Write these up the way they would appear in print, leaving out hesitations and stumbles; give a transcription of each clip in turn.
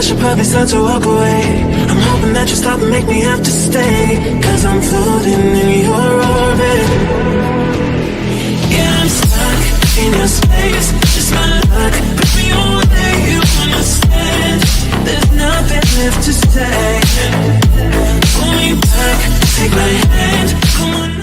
should probably start to walk away. I'm hoping that you stop and make me have to stay, cause I'm floating in your orbit. Yeah, I'm stuck in your space, just my luck. Put me on where you understand. There's nothing left to say. Pull me back, take my hand, come on.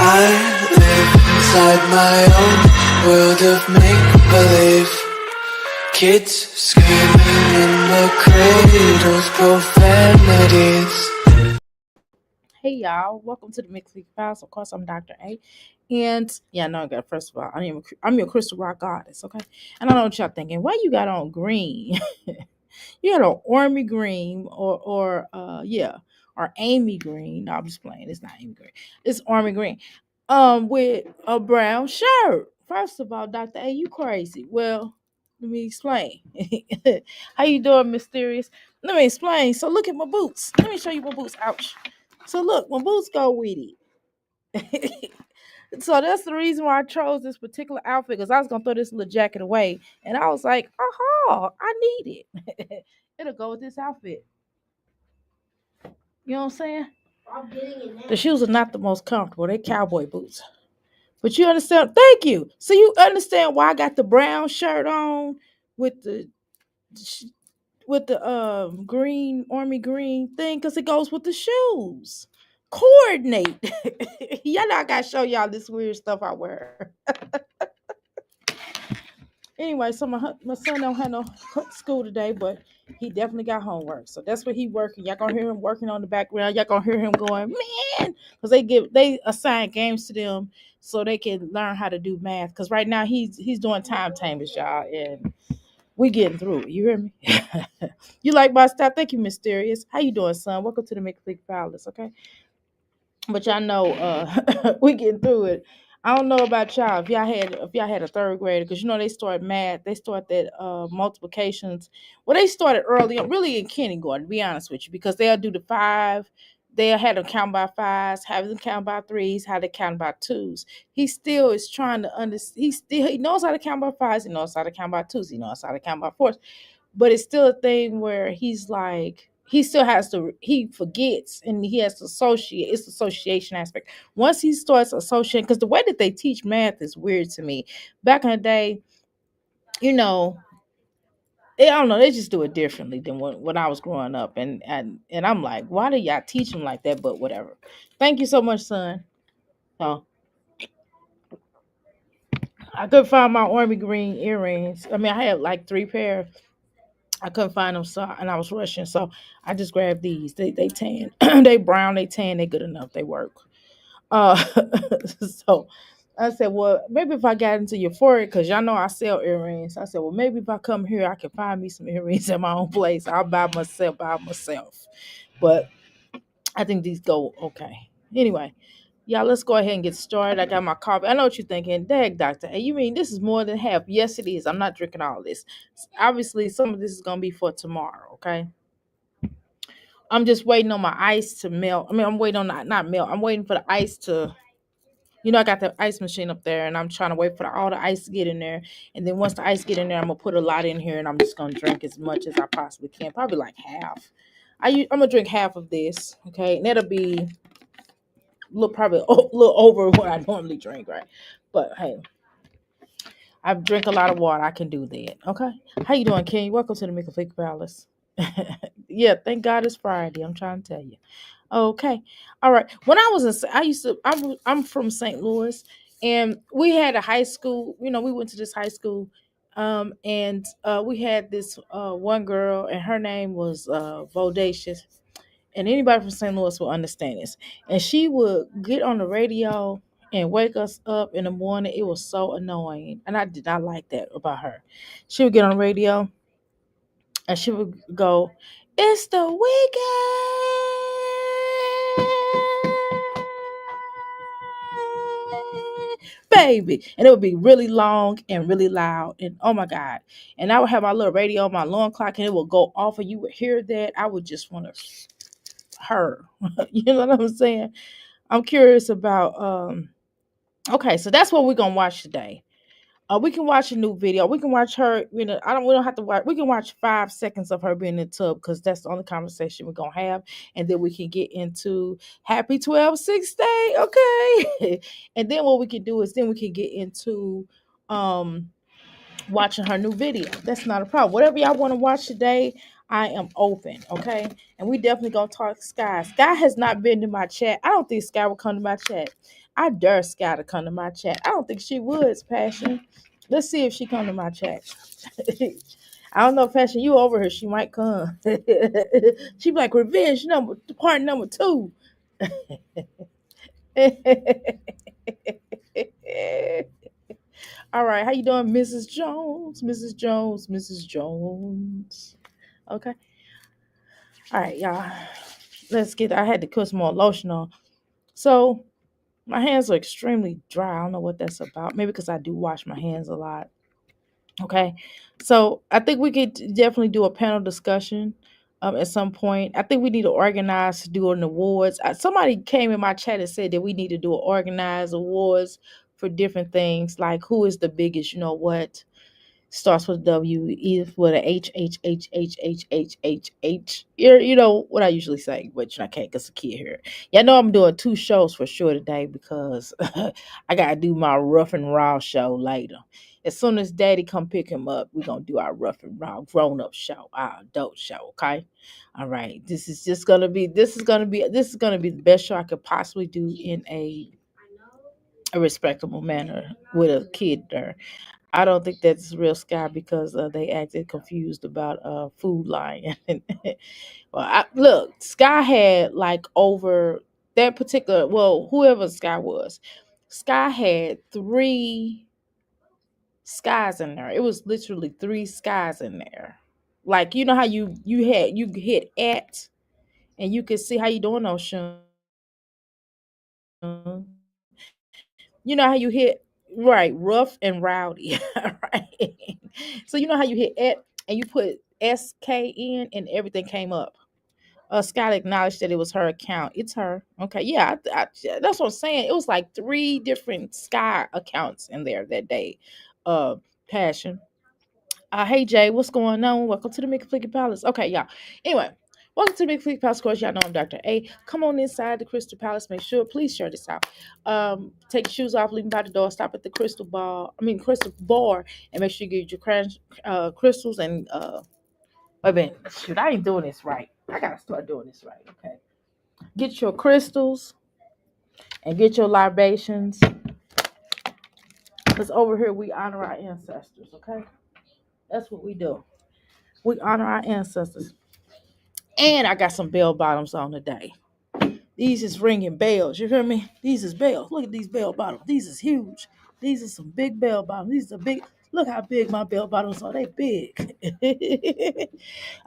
I live inside my own world of make-believe. Kids screaming in the cradles, profanities. Hey y'all, welcome to the Mixed League Files. Of course, I'm Dr. A. And yeah, no, first of all, I'm your crystal rock goddess, okay? And I know what y'all thinking. Why you got on green? You got on army green or Amy green. No, I'm just playing. It's not Amy green. It's army green. With a brown shirt. First of all, Dr. A, you crazy. Well, let me explain. How you doing, mysterious? Let me explain. So look at my boots. Let me show you my boots. Ouch. So look, my boots go with it. So that's the reason why I chose this particular outfit, because I was gonna throw this little jacket away, and I was like, "Oh, I need it. It'll go with this outfit." You know what I'm saying? I'm getting it now. The shoes are not the most comfortable. They're cowboy boots. But you understand? Thank you. So you understand why I got the brown shirt on with the green army green thing, because it goes with the shoes. Coordinate. Y'all know I gotta show y'all this weird stuff I wear. Anyway, so my son don't have no school today, but he definitely got homework. So that's what he working. Y'all gonna hear him working on the background. Y'all gonna hear him going, man, because they assign games to them so they can learn how to do math. Because right now he's doing timetables, y'all, and we getting through it. You hear me? You like my stuff? Thank you, Mysterious. How you doing, son? Welcome to the Mixed League Fowlers, okay? But y'all know we getting through it. I don't know about y'all. If y'all had a third grader, because you know they start math, they start that multiplications. Well, they started early, really in kindergarten, to be honest with you, because they'll do the 5. They'll have them count by 5s, have them count by 3s, how to count by 2s. He still is trying to understand. He knows how to count by 5s. He knows how to count by 2s. He knows how to count by 4s. But it's still a thing where he's like, he still has to, he forgets, and he has to associate. It's the association aspect. Once he starts associating, because the way that they teach math is weird to me. Back in the day, you know, I don't know, they just do it differently than when I was growing up. And I'm like, why do y'all teach them like that? But whatever. Thank you so much, son. So I couldn't find my army green earrings. I mean, I had like 3 pair. I couldn't find them, so and I was rushing, so I just grabbed these. They tan, they brown, they tan, they good enough, they work. Uh, so I said, well, maybe if I got into your forehead, because y'all know I sell earrings. I said, well, maybe if I come here, I can find me some earrings at my own place. I'll buy myself. But I think these go okay. Anyway, y'all, let's go ahead and get started. I got my coffee. I know what you're thinking. Dag, doctor. Hey, you mean this is more than half? Yes, it is. I'm not drinking all this. Obviously, some of this is going to be for tomorrow, okay? I'm just waiting on my ice to melt. I mean, I'm waiting on not melt. I'm waiting for the ice to, I got the ice machine up there, and I'm trying to wait for all the ice to get in there. And then once the ice get in there, I'm going to put a lot in here, and I'm just going to drink as much as I possibly can. Probably like half. I'm going to drink half of this, okay? And that'll be probably a little over what I normally drink, right? But hey, I drink a lot of water. I can do that. Okay. How you doing, King? Welcome to the Mickle Flick Palace. Yeah, thank God it's Friday. I'm trying to tell you. Okay. All right. When I was in, I used to, I'm from St. Louis, and we had a high school. We went to this high school, and we had this one girl, and her name was Bodacious. And anybody from St. Louis will understand this. And she would get on the radio and wake us up in the morning. It was so annoying, and I did not like that about her. She would get on the radio and she would go, "It's the weekend, baby," and it would be really long and really loud, and oh my god! And I would have my little radio on my alarm clock, and it would go off, and you would hear that. I would just want to her. You know what I'm saying? I'm curious about. Okay, so that's what we're gonna watch today. We can watch a new video. We can watch her. I don't. We don't have to watch. We can watch 5 seconds of her being in the tub because that's the only conversation we're gonna have, and then we can get into Happy 12-6 day. Okay, and then what we can do is then we can get into um watching her new video. That's not a problem. Whatever y'all want to watch today, I am open. Okay. And we definitely gonna talk Sky. Sky has not been to my chat. I don't think Sky will come to my chat. I dare Sky to come to my chat. I don't think she would, Passion. Let's see if she come to my chat. I don't know, Passion. You over here? She might come. She be like revenge part number 2. All right, how you doing, Mrs. Jones? Mrs. Jones, Mrs. Jones. Okay. All right, y'all. Let's get. I had to put some more lotion on. So my hands are extremely dry. I don't know what that's about. Maybe because I do wash my hands a lot. Okay. So I think we could definitely do a panel discussion at some point. I think we need to organize to do an awards. Somebody came in my chat and said that we need to do an organized awards for different things, like who is the biggest, what starts with W, is with a H. You know what I usually say, which I can't because the kid here. Y'all know I'm doing 2 shows for sure today because I gotta do my rough and raw show later. As soon as Daddy come pick him up, we're gonna do our rough and raw grown up show, our adult show. Okay, all right. This is gonna be the best show I could possibly do in a respectable manner with a kid there. I don't think that's real Sky because they acted confused about Food Lion. Well, look, Sky had like over that particular, well, whoever Sky was, Sky had 3 skies in there. It was literally 3 skies in there. Like how you hit at and you could see how you doing those shoes. You know how you hit right rough and rowdy, right? So you know how you hit it and you put SK in and everything came up. Scott acknowledged that it was her account. It's her. Okay, yeah, that's what I'm saying. It was like 3 different Sky accounts in there that day. Uh, Passion. Hey Jay, what's going on? Welcome to the Mickey Flicky Palace. Okay, y'all. Anyway, welcome to the Mickey Flicky Palace. Of course, y'all know I'm Dr. A. Come on inside the Crystal Palace. Make sure, please share this out. Take your shoes off, leave them by the door. Stop at the Crystal Bar, and make sure you get your crystals and wait a minute. Shoot, I ain't doing this right. I gotta start doing this right. Okay, get your crystals and get your libations. Cause over here we honor our ancestors. Okay, that's what we do. We honor our ancestors. And I got some bell bottoms on today. These is ringing bells. You hear me? These is bells. Look at these bell bottoms. These is huge. These are some big bell bottoms. These are big. Look how big my bell bottoms are. They big.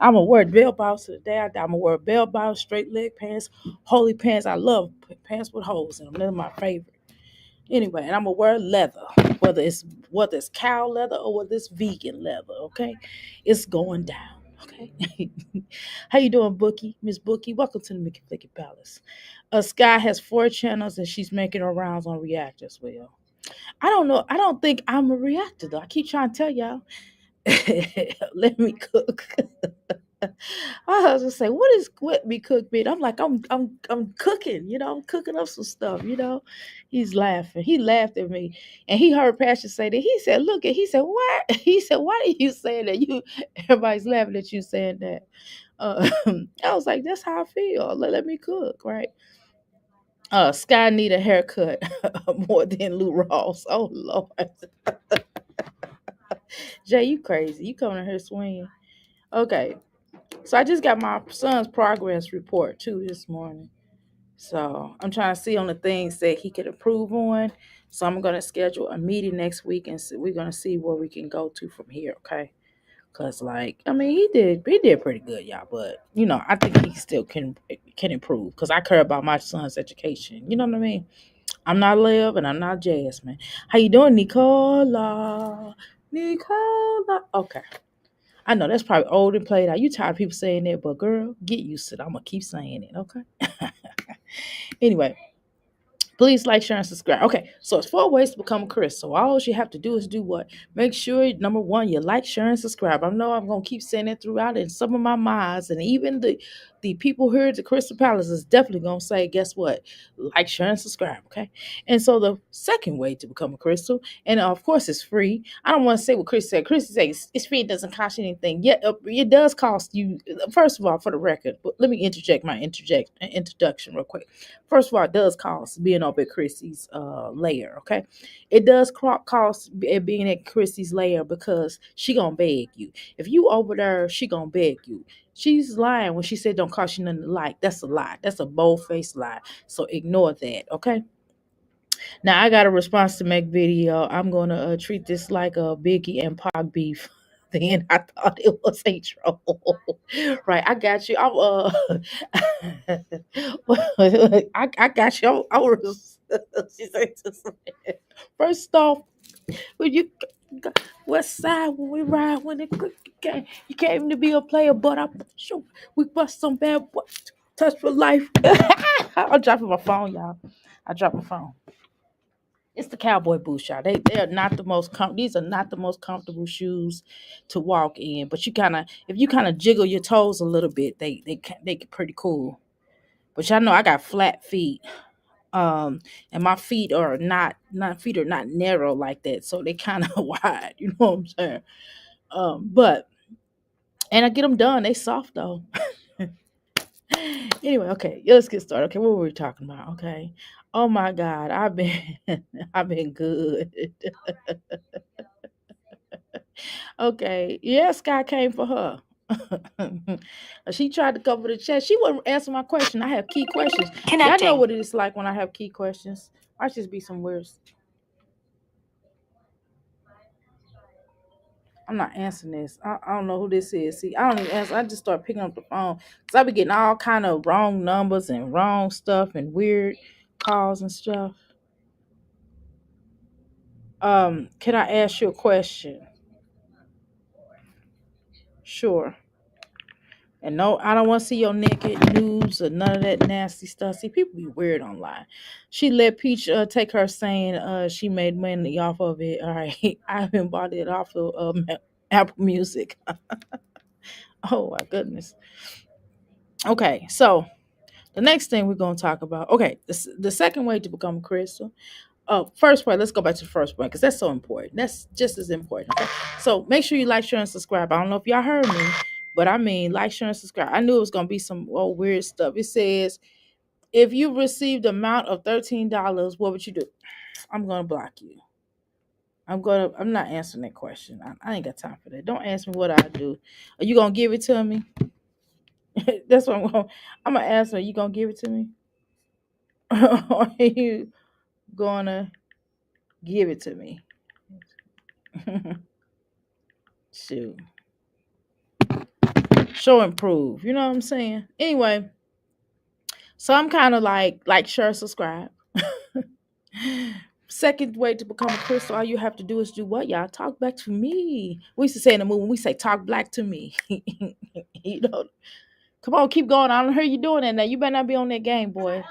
I'm gonna wear bell bottoms today. I'm gonna wear bell bottoms, straight leg pants, holy pants. I love pants with holes in them. They're my favorite. Anyway, and I'm gonna wear leather, whether it's cow leather or whether it's vegan leather. Okay, it's going down. Okay, how you doing, Bookie? Miss Bookie, welcome to the Mickey Flicky Palace. Sky has 4 channels and she's making her rounds on React as well. I don't know. I don't think I'm a reactor though. I keep trying to tell y'all. Let me cook. My husband say, "What is quit me cook meat?" I'm like, I'm cooking, I'm cooking up some stuff, He's laughing. He laughed at me, and he heard Pastor say that. He said, "Look," he said, "What?" He said, "Why are you saying that? Everybody's laughing at you saying that." Uh, I was like, "That's how I feel. Let me cook, right?" Sky need a haircut more than Lou Ross. Oh Lord, Jay, you crazy? You coming in here swinging? Okay. So I just got my son's progress report too this morning. So I'm trying to see on the things that he could improve on. So I'm gonna schedule a meeting next week and we're gonna see where we can go to from here. Okay. Cause he did pretty good, y'all. But I think he still can improve. Cause I care about my son's education. You know what I mean? I'm not Liv and I'm not Jasmine. How you doing, Nicola? Nicola. Okay. I know that's probably old and played out. You tired of people saying that, but girl, get used to it. I'm gonna keep saying it, okay? Anyway, please like, share, and subscribe. Okay, so it's 4 ways to become a Chris. So all you have to do is do what? Make sure, number one, you like, share, and subscribe. I know I'm going to keep saying it throughout, and some of my minds, and even the people here at the Crystal Palace is definitely going to say, guess what? Like, share, and subscribe, okay? And so the second way to become a Crystal, and of course it's free. I don't want to say what Chris said. Chris said it's free. It doesn't cost you anything. Yeah, it does cost you. First of all, for the record, but let me interject my introduction real quick. First of all, it does cost being up at Chrissy's lair, okay? It does cost being at Chrissy's lair because she gonna beg you. If you over there, she gonna beg you. She's lying when she said don't cost you nothing to like. That's a lie. That's a bold-faced lie. So ignore that, okay? Now I got a response to make video. I'm gonna treat this like a Biggie and Pac beef. Then I thought it was a troll. Right, I got you. I got you. She said, first off, when West Side when we ride when it you can't even be a player, but sure we bust some bad boy. Touch for life. I'm dropping my phone, y'all. I dropped my phone. It's the cowboy boots, y'all. They are not the most these are not the most comfortable shoes to walk in. But if you kind of jiggle your toes a little bit, they pretty cool. But y'all know I got flat feet. And my feet are not narrow like that, so they kind of wide. You know what I'm saying? But and I get them done. They soft though. Anyway, okay, let's get started. Okay, what were we talking about? Okay. Oh my God, I've been good. Okay. Yeah, Sky came for her. She tried to cover the chat. She wouldn't answer my question. I have key questions. Y'all know what it's like when I have key questions. Might just be some words. I'm not answering this. I don't know who this is. See, I don't even answer. I just start picking up the phone. Because I be getting all kind of wrong numbers and wrong stuff and weird calls and stuff. Can I ask you a question? Sure. And no, I don't want to see your naked news or none of that nasty stuff. See, people be weird online. She let Peach take her saying she made money off of it. All right. I haven't bought it off of Apple Music. Oh, my goodness. Okay. So the next thing we're going to talk about. Okay. The second way to become a Crystal. First point, let's go back to the first point because that's so important. That's just as important. Okay? So make sure you like, share, and subscribe. I don't know if y'all heard me, but I mean, like, share, and subscribe. I knew it was going to be some weird stuff. It says, if you received the amount of $13, what would you do? I'm going to block you. I'm not answering that question. I ain't got time for that. Don't ask me what I do. Are you going to give it to me? That's what I'm going to answer. Are you going to give it to me? Or are you going to give it to me? Shoot. Show improve. You know what I'm saying? Anyway, so I'm kind of like, share, subscribe. Second way to become a Crystal, all you have to do is do what, y'all? Talk back to me. We used to say in the movie, we say talk black to me. You know, come on, keep going. I don't hear you doing that now. You better not be on that game, boy.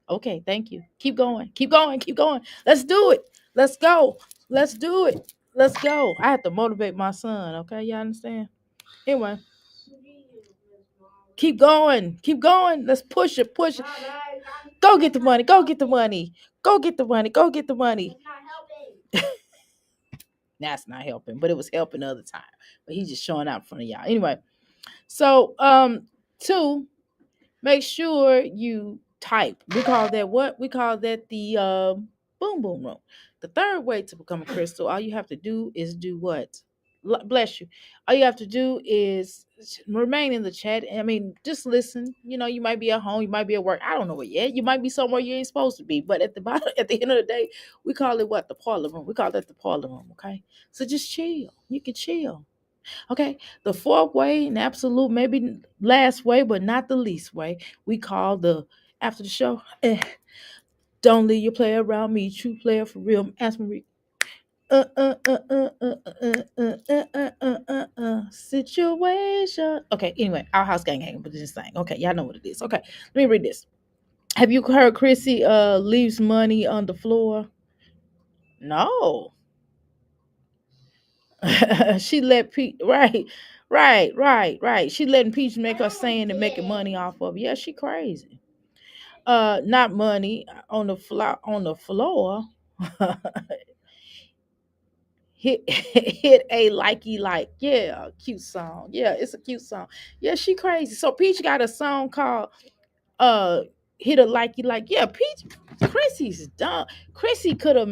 Okay, thank you. Keep going. Keep going. Keep going. Let's do it. Let's go. Let's do it. Let's go. I have to motivate my son. Okay, y'all understand? Anyway. Keep going. Keep going. Let's push it. Push it. Go get the money. Go get the money. Go get the money. Go get the money. That's not helping, but it was helping the other time. But he's just showing out in front of y'all. Anyway, so two, make sure you type. We call that what? We call that the boom boom room. The third way to become a crystal, all you have to do is do what? Bless you. All you have to do is remain in the chat. I mean, just listen. You know, you might be at home, you might be at work. I don't know it yet. You might be somewhere you ain't supposed to be. But at the bottom, at the end of the day, we call it what? The parlor room. We call that the parlor room. Okay. So just chill. You can chill. Okay. The fourth way, and absolute, maybe last way, but not the least way, we call the after the show. Don't leave your player around me. True player for real. Ask me. Situation. Okay, anyway, our house gang hanging, but this thing. Okay, y'all know what it is. Okay, let me read this. Have you heard Chrissy leaves money on the floor? No. She let Pete right. She letting Peach make her saying and making money off of it. Yeah, she crazy. Not money on the floor. hit a likey like. Yeah, cute song. Yeah, it's a cute song. Yeah, she crazy. So Peach got a song called uh hit a likey like. Yeah, Peach. Chrissy's dumb. Chrissy could have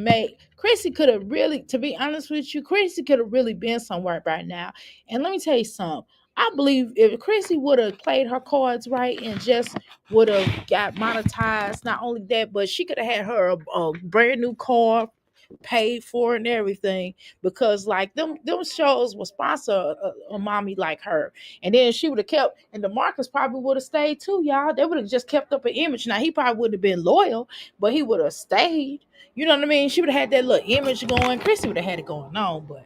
really, to be honest with you, Chrissy could have really been somewhere right now. And let me tell you something. I believe if Chrissy would have played her cards right and just would have got monetized, not only that, but she could have had her a brand new car paid for and everything, because like them shows will sponsor a mommy like her. And then she would have kept, and the Marcus probably would have stayed too, y'all. They would have just kept up an image. Now he probably wouldn't have been loyal, but he would have stayed. You know what I mean? She would have had that little image going. Chrissy would have had it going on, but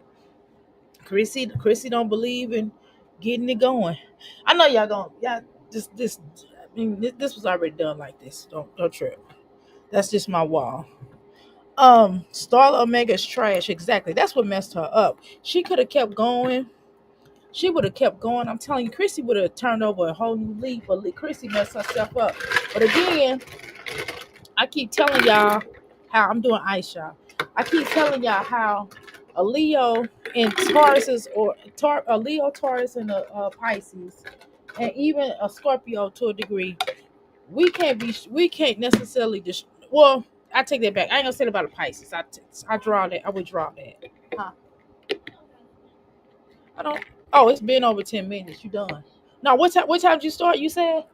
Chrissy don't believe in getting it going. I know y'all going, y'all this I mean this was already done like this. Don't trip. That's just my wall. Starla Omega's trash. Exactly. That's what messed her up. She could have kept going. She would have kept going. I'm telling you, Chrissy would have turned over a whole new leaf, but Chrissy messed herself up. But again, I keep telling y'all how I'm doing ice, y'all. I keep telling y'all how a Leo and Taurus is, or a Leo, Taurus, and a Pisces, and even a Scorpio to a degree, we can't necessarily well, I take that back. I ain't gonna say it about a Pisces. I draw that. I would draw that. Huh? I don't. Oh, it's been over 10 minutes. You done? No. What time did you start? You said.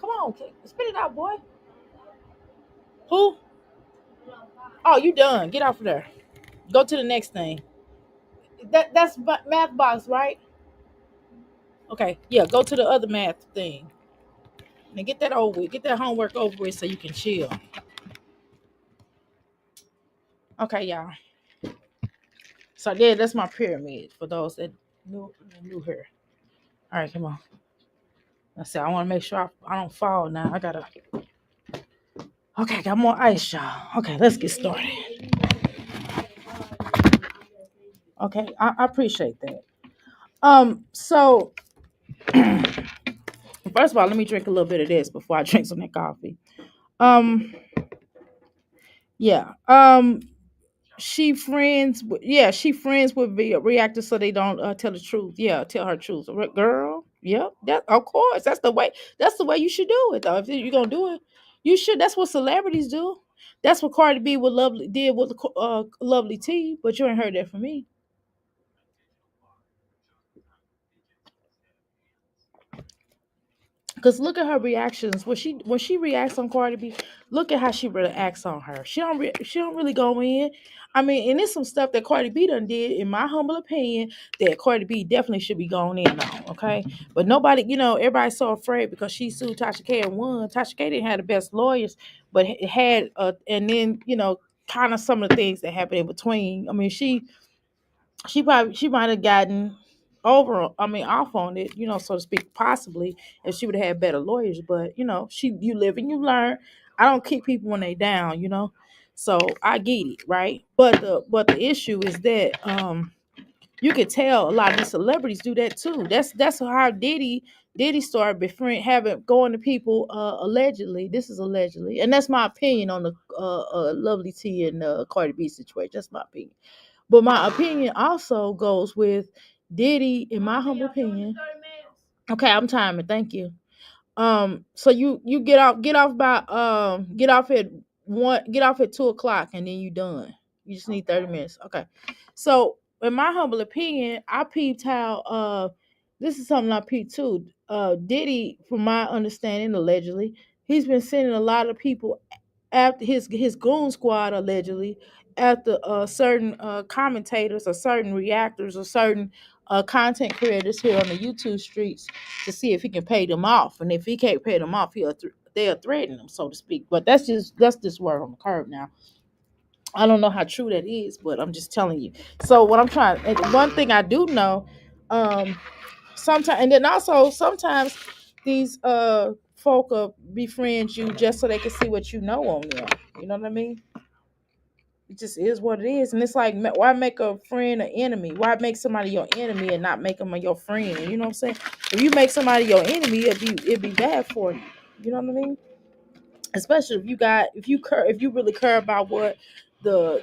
Come on, spit it out, boy. Who? Oh, you done? Get off of there. Go to the next thing. That's math box, right? Okay. Yeah. Go to the other math thing. And get that over with. Get that homework over with so you can chill. Okay, y'all. So yeah, that's my pyramid for those that knew her. All right, come on. Let's see. I want to make sure I don't fall now. Okay, got more ice, y'all. Okay, let's get started. Okay, I appreciate that. So first of all, let me drink a little bit of this before I drink some of that coffee. Yeah. She friends with the reactors so they don't tell the truth. Yeah, tell her truth. Girl, yep, that of course. That's the way you should do it though. If you're gonna do it, you should. That's what celebrities do. That's what Cardi B with Lovely did with Lovely T, but you ain't heard that from me. Cause look at her reactions when she reacts on Cardi B. Look at how she reacts on her. She don't really go in. I mean, and it's some stuff that Cardi B done did, in my humble opinion, that Cardi B definitely should be going in on. Okay, but nobody, everybody's so afraid because she sued Tasha K and won. Tasha K didn't have the best lawyers, but it had, and then kind of some of the things that happened in between. I mean, she might have gotten off on it, so to speak, possibly, if she would have had better lawyers. But you live and you learn. I don't kick people when they down. So I get it, right? But the issue is that You could tell a lot of these celebrities do that too. That's how Diddy started befriend having going to people allegedly. This is allegedly, and that's my opinion on the Lovely T and Cardi B situation. That's my opinion. But my opinion also goes with Diddy, in my humble opinion. Okay, I'm timing. Thank you. So you get off at 2 o'clock, and then you done. You just need 30 minutes. Okay. So in my humble opinion, I peeped how this is something I peeped too. Diddy, from my understanding, allegedly, he's been sending a lot of people after his goon squad, allegedly, after certain commentators or certain reactors or certain content creators here on the YouTube streets to see if he can pay them off. And if he can't pay them off, they'll threaten him, so to speak. But that's just word on the curb now. I don't know how true that is, but I'm just telling you. So what I'm trying, and one thing I do know, sometimes, and then also sometimes these folk befriend you just so they can see what you know on them. You know what I mean? It just is what it is, and it's like, why make a friend an enemy? Why make somebody your enemy and not make them your friend? You know what I'm saying? If you make somebody your enemy, it'd be bad for you. You know what I mean? Especially if you really care about what the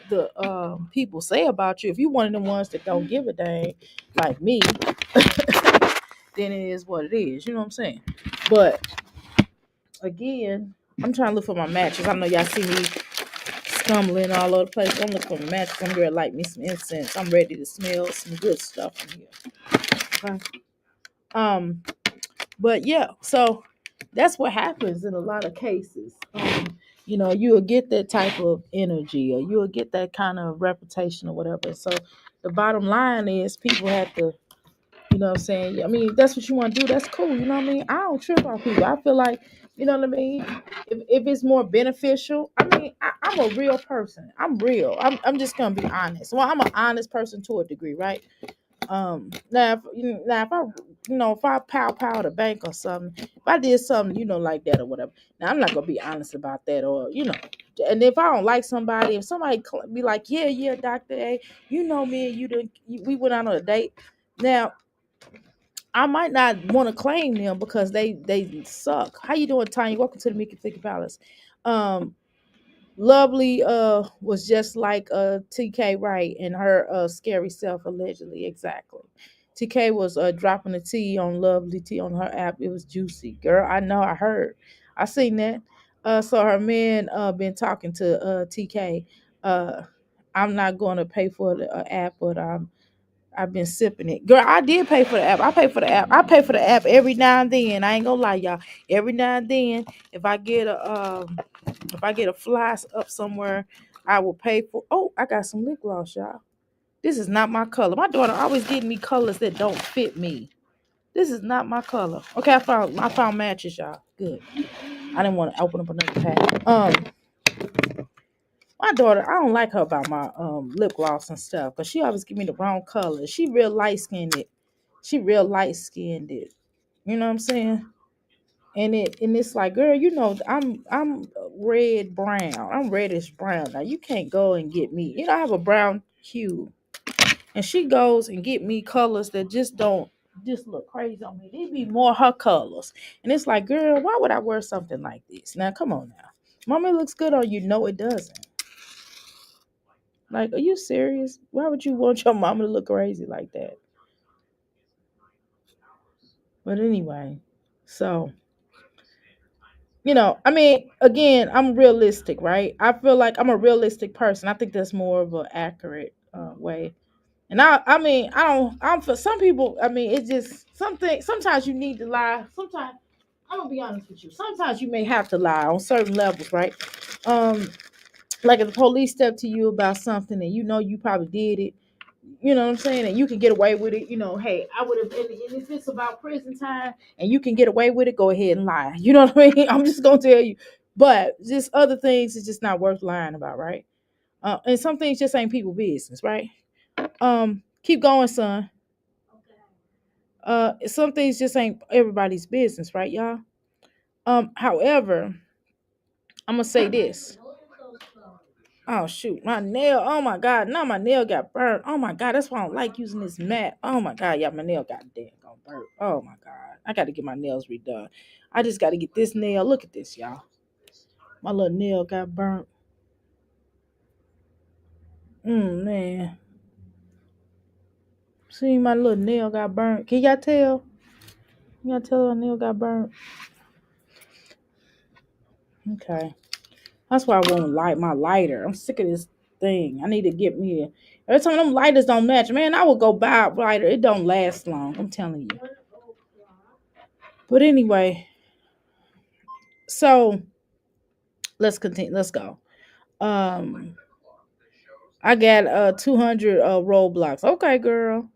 people say about you. If you one of the ones that don't give a dang, like me, then it is what it is. You know what I'm saying? But again, I'm trying to look for my matches. I know y'all see me stumbling all over the place. I'm looking for my matches. I'm ready to light me some incense. I'm ready to smell some good stuff in here. Okay. But yeah, so that's what happens in a lot of cases. You'll get that type of energy, or you'll get that kind of reputation or whatever. So the bottom line is people have to, you know what I'm saying? I mean, that's what you want to do. That's cool. You know what I mean? I don't trip on people. I feel like, you know what I mean? If it's more beneficial, I mean, I'm a real person. I'm real. I'm just going to be honest. Well, I'm an honest person to a degree, right? Now if I pow the bank or something, if I did something, like that or whatever. Now I'm not gonna be honest about that, or and if I don't like somebody, if somebody be like, yeah, Dr. A, me and we went out on a date. Now I might not want to claim them because they suck. How you doing, Tanya? Welcome to the Mickey Flicky Palace. Lovely was just like TK Wright and her scary self, allegedly. Exactly. TK was dropping the tea on Lovely Tea on her app. It was juicy. Girl, I know, I heard. I seen that. So her man been talking to TK. I'm not going to pay for the app, but I've been sipping it. Girl, I did pay for the app. I pay for the app. I pay for the app every now and then. I ain't gonna lie, y'all. Every now and then, if I get a fly up somewhere, I will pay for. Oh, I got some lip gloss, y'all. This is not my color. My daughter always getting me colors that don't fit me. This is not my color. Okay, I found matches, y'all. Good. I didn't want to open up another pack. My daughter, I don't like her about my lip gloss and stuff, because she always give me the wrong color. She real light skinned it. She real light skinned it. You know what I'm saying? And it's like, girl, I'm red brown. I'm reddish brown. Now you can't go and get me. I have a brown hue, and she goes and get me colors that just look crazy on me. They be more her colors, and it's like, girl, why would I wear something like this? Now come on now, Mama, it looks good on you. No, it doesn't. Like, are you serious? Why would you want your mama to look crazy like that? But anyway, so. I mean, again, I'm realistic, right? I feel like I'm a realistic person. I think that's more of an accurate way. And I mean, I'm for some people. I mean, it's just something. Sometimes you need to lie. Sometimes I'm gonna be honest with you. Sometimes you may have to lie on certain levels, right? Um, like if the police step to you about something and you probably did it, you know what I'm saying? And you can get away with it. Hey, I would have, and if it's about prison time and you can get away with it, go ahead and lie. You know what I mean? I'm just going to tell you. But just other things is just not worth lying about, right? And some things just ain't people business, right? Keep going, son. Some things just ain't everybody's business, right, y'all? However, I'm gonna say this. Oh shoot, my nail. Oh my god, now my nail got burnt. Oh my god, that's why I don't like using this mat. Oh my god, yeah, my nail got damn gone burnt. Oh my god, I got to get my nails redone. I just got to get this nail. Look at this, y'all. My little nail got burnt. Man, see my little nail got burnt. Can y'all tell? Y'all tell her nail got burnt. Okay, that's why I won't light my lighter. I'm sick of this thing. I need to get me a. Every time them lighters don't match, man, I will go buy a lighter. It don't last long. I'm telling you. But anyway, so let's continue. Let's go. Um, I got 200 roadblocks. Okay, girl.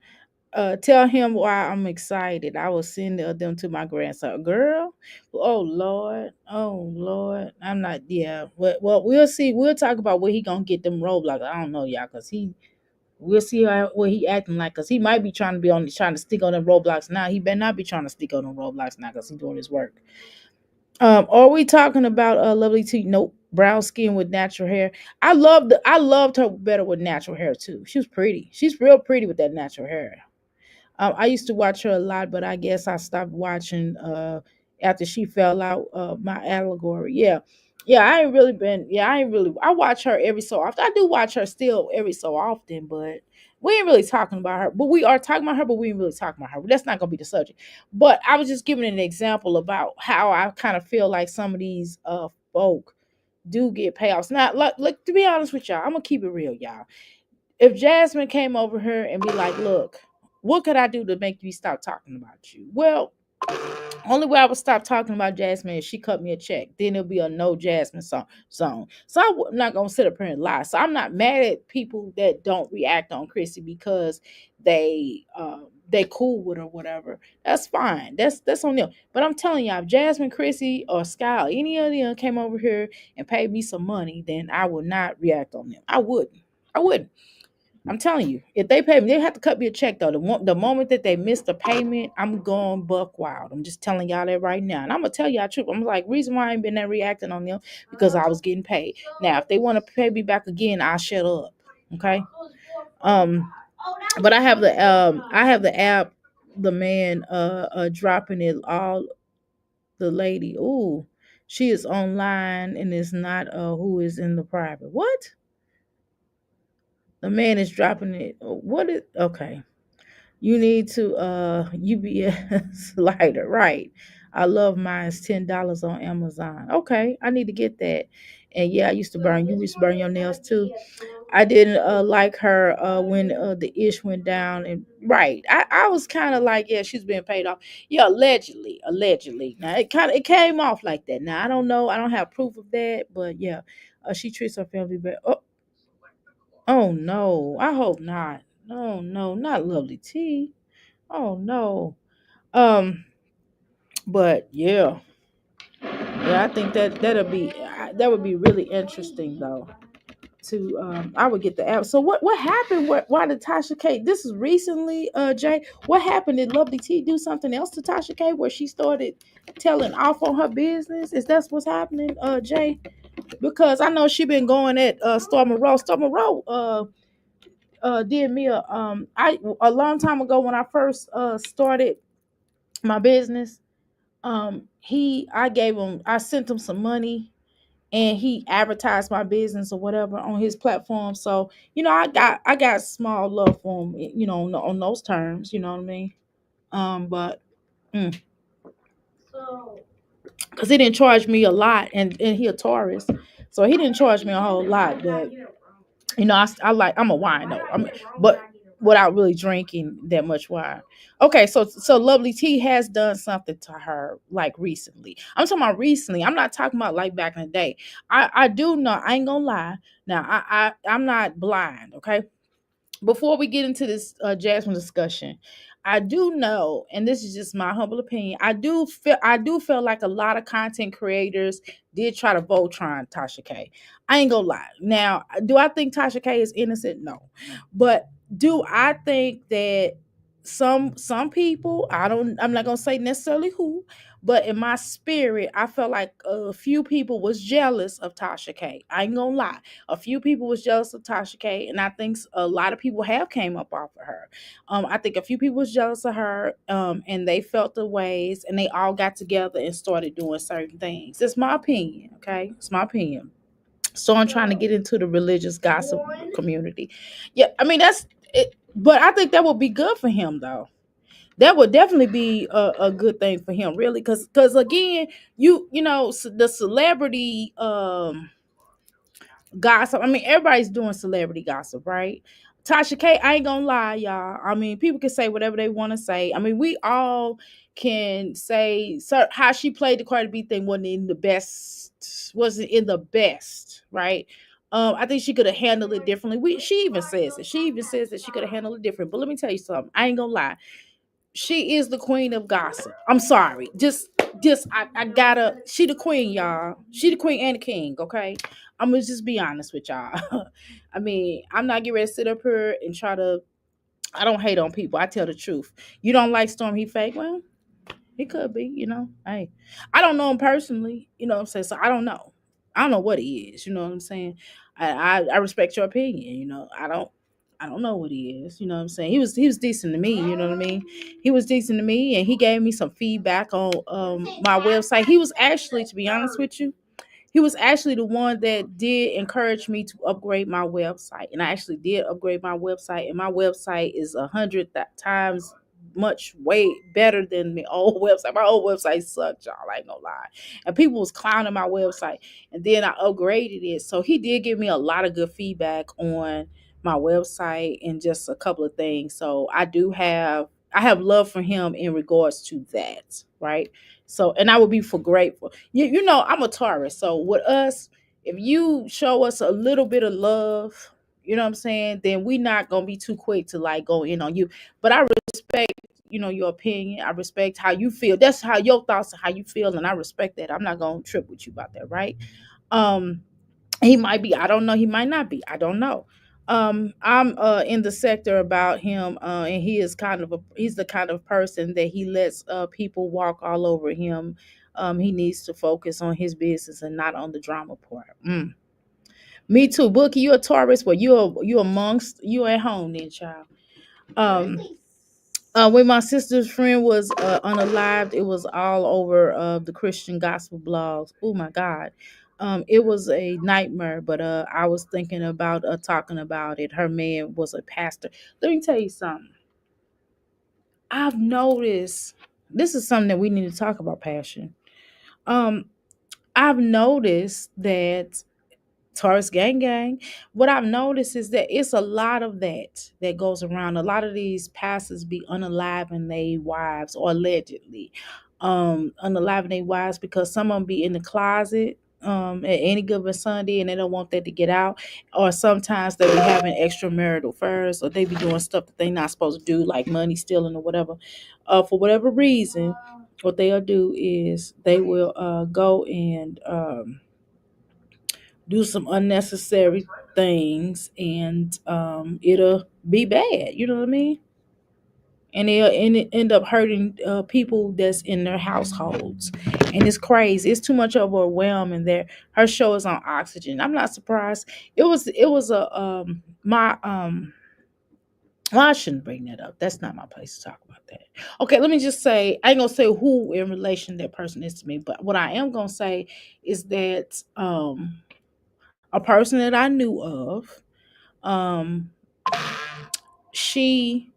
Tell him why I'm excited. I will send them to my grandson. Girl, oh Lord, oh Lord, I'm not. Yeah, well, we'll see. We'll talk about where he gonna get them roadblocks. I don't know, y'all, cause he. We'll see what he acting like, cause he might be trying to stick on them roadblocks now. He better not be trying to stick on them roadblocks now, cause he's doing his work. Are we talking about lovely T? Nope. Brown skin with natural hair. I loved her better with natural hair too. She was pretty. She's real pretty with that natural hair. I used to watch her a lot, but I guess I stopped watching after she fell out my allegory. Yeah. Yeah, I ain't really been I ain't really I watch her every so often. I do watch her still every so often, but we ain't really talking about her. But we are talking about her, but we ain't really talking about her. That's not gonna be the subject. But I was just giving an example about how I kind of feel like some of these folk do get payoffs. Now, look, to be honest with y'all, I'm gonna keep it real, y'all. If Jasmine came over here and be like, look, what could I do to make you stop talking about you? Well, only way I would stop talking about Jasmine is she cut me a check. Then it'll be a no Jasmine song. So I'm not gonna sit up here and lie. So I'm not mad at people that don't react on Chrissy because they cool with her, whatever. That's fine. That's on them. But I'm telling y'all, if Jasmine, Chrissy, or Sky, or any of them came over here and paid me some money, then I would not react on them. I wouldn't. I wouldn't. I'm telling you, if they pay me, they have to cut me a check though. The moment that they miss the payment, I'm going buck wild. I'm just telling y'all that right now. And I'm gonna tell y'all the truth. I'm like, reason why I ain't been there reacting on them because I was getting paid. Now, if they want to pay me back again, I'll shut up. Okay. But I have the app, the man dropping it all the lady. Ooh, she is online and is not who is in the private. What? The man is dropping it. What is okay? You need to UBS lighter, right? I love mine's $10 on Amazon. Okay, I need to get that. And yeah, I used to burn. You used to burn your nails too. I didn't like her when the ish went down. And right, I was kind of like, yeah, she's being paid off. Yeah, allegedly. Now it came off like that. Now I don't know. I don't have proof of that, but yeah, she treats her family better. Oh no, I hope not. No, no, not lovely T. Oh no. Um, but yeah, yeah, I think that would be really interesting though. To I would get the app. So what happened? Why did Tasha K? This is recently, Jay. What happened? Did Lovely T do something else to Tasha K where she started telling off on her business? Is that what's happening, Jay? Because I know she been going at Stormy Rowe. Stormy Rowe did me a long time ago when I first started my business. I sent him some money and he advertised my business or whatever on his platform. So I got small love for him, on those terms. You know what I mean? But because he didn't charge me a lot, and he a Taurus, so he didn't charge me a whole lot. But I'm a wine though. But without really drinking that much wine. Okay, so Lovely T has done something to her like recently. I'm talking about recently. I'm not talking about like back in the day. I do know. I ain't gonna lie. Now I'm not blind. Okay, before we get into this Jasmine discussion, I do know, and this is just my humble opinion, I do feel like a lot of content creators did try to Voltron Tasha K. I ain't gonna lie. Now, do I think Tasha K is innocent? No. But do I think that some people, I'm not gonna say necessarily who, but in my spirit I felt like a few people was jealous of Tasha K. I ain't gonna lie, a few people was jealous of Tasha K, and I think a lot of people have came up off of her. I think a few people was jealous of her, and they felt the ways, and they all got together and started doing certain things. It's my opinion, okay? It's my opinion. So I'm trying to get into the religious gossip community. Yeah, I mean that's it, but I think that would be good for him though. That would definitely be a good thing for him, really, because again, the celebrity gossip. I mean, everybody's doing celebrity gossip, right? Tasha K, I ain't gonna lie, y'all. I mean, people can say whatever they want to say. I mean, we all can say how she played the Cardi B thing wasn't in the best, right? I think she could have handled it differently. She even says it. She even says that she could have handled it different. But let me tell you something. I ain't gonna lie, she is the queen of gossip. I'm sorry. I gotta, she the queen, y'all. She the queen and the king, okay? I'm gonna just be honest with y'all. I mean, I'm not getting ready to sit up here and try to, I don't hate on people. I tell the truth. You don't like Storm, he fake? Well, it could be, Hey, I don't know him personally, you know what I'm saying? So I don't know. I don't know what he is, you know what I'm saying? I respect your opinion, I don't know what he is, you know what I'm saying? He was decent to me, you know what I mean? He was decent to me, and he gave me some feedback on my website. He was actually, to be honest with you, he was actually the one that did encourage me to upgrade my website, and I actually did upgrade my website, and my website is 100 times much way better than the old website. My old website sucked, y'all. I ain't gonna lie, and people was clowning my website, and then I upgraded it. So he did give me a lot of good feedback on my website and just a couple of things. So I have love for him in regards to that, right? So, and I would be for grateful. I'm a Taurus. So with us, if you show us a little bit of love, you know what I'm saying, then we not gonna be too quick to like go in on you. But I respect, your opinion. I respect how you feel. That's how your thoughts and how you feel, and I respect that. I'm not gonna trip with you about that, right? Um, he might be, I don't know, he might not be, I don't know. I'm in the sector about him, and he's the kind of person that he lets people walk all over him. He needs to focus on his business and not on the drama part. Me too. Bookie, you a Taurus? Well, you at home then, child. um when my sister's friend was unalived, it was all over the Christian gospel blogs. Oh my God. It was a nightmare, but I was thinking about talking about it. Her man was a pastor. Let me tell you something. I've noticed, this is something that we need to talk about, passion. Um, I've noticed that Taurus gang gang. What I've noticed is that it's a lot of that goes around. A lot of these pastors be unaliving their wives, or allegedly unaliving their wives, because some of them be in the closet at any given Sunday, and they don't want that to get out. Or sometimes they be having extramarital affairs, or they be doing stuff that they not supposed to do, like money stealing or whatever. For whatever reason, what they'll do is they will go and do some unnecessary things, and it'll be bad, you know what I mean? And end up hurting people that's in their households. And it's crazy, it's too much overwhelming there. Her show is on Oxygen. I'm not surprised. It was a my well, I shouldn't bring that up. That's not my place to talk about that. Okay, let me just say, I ain't gonna say who in relation that person is to me, but what I am gonna say is that a person that I knew of, um, she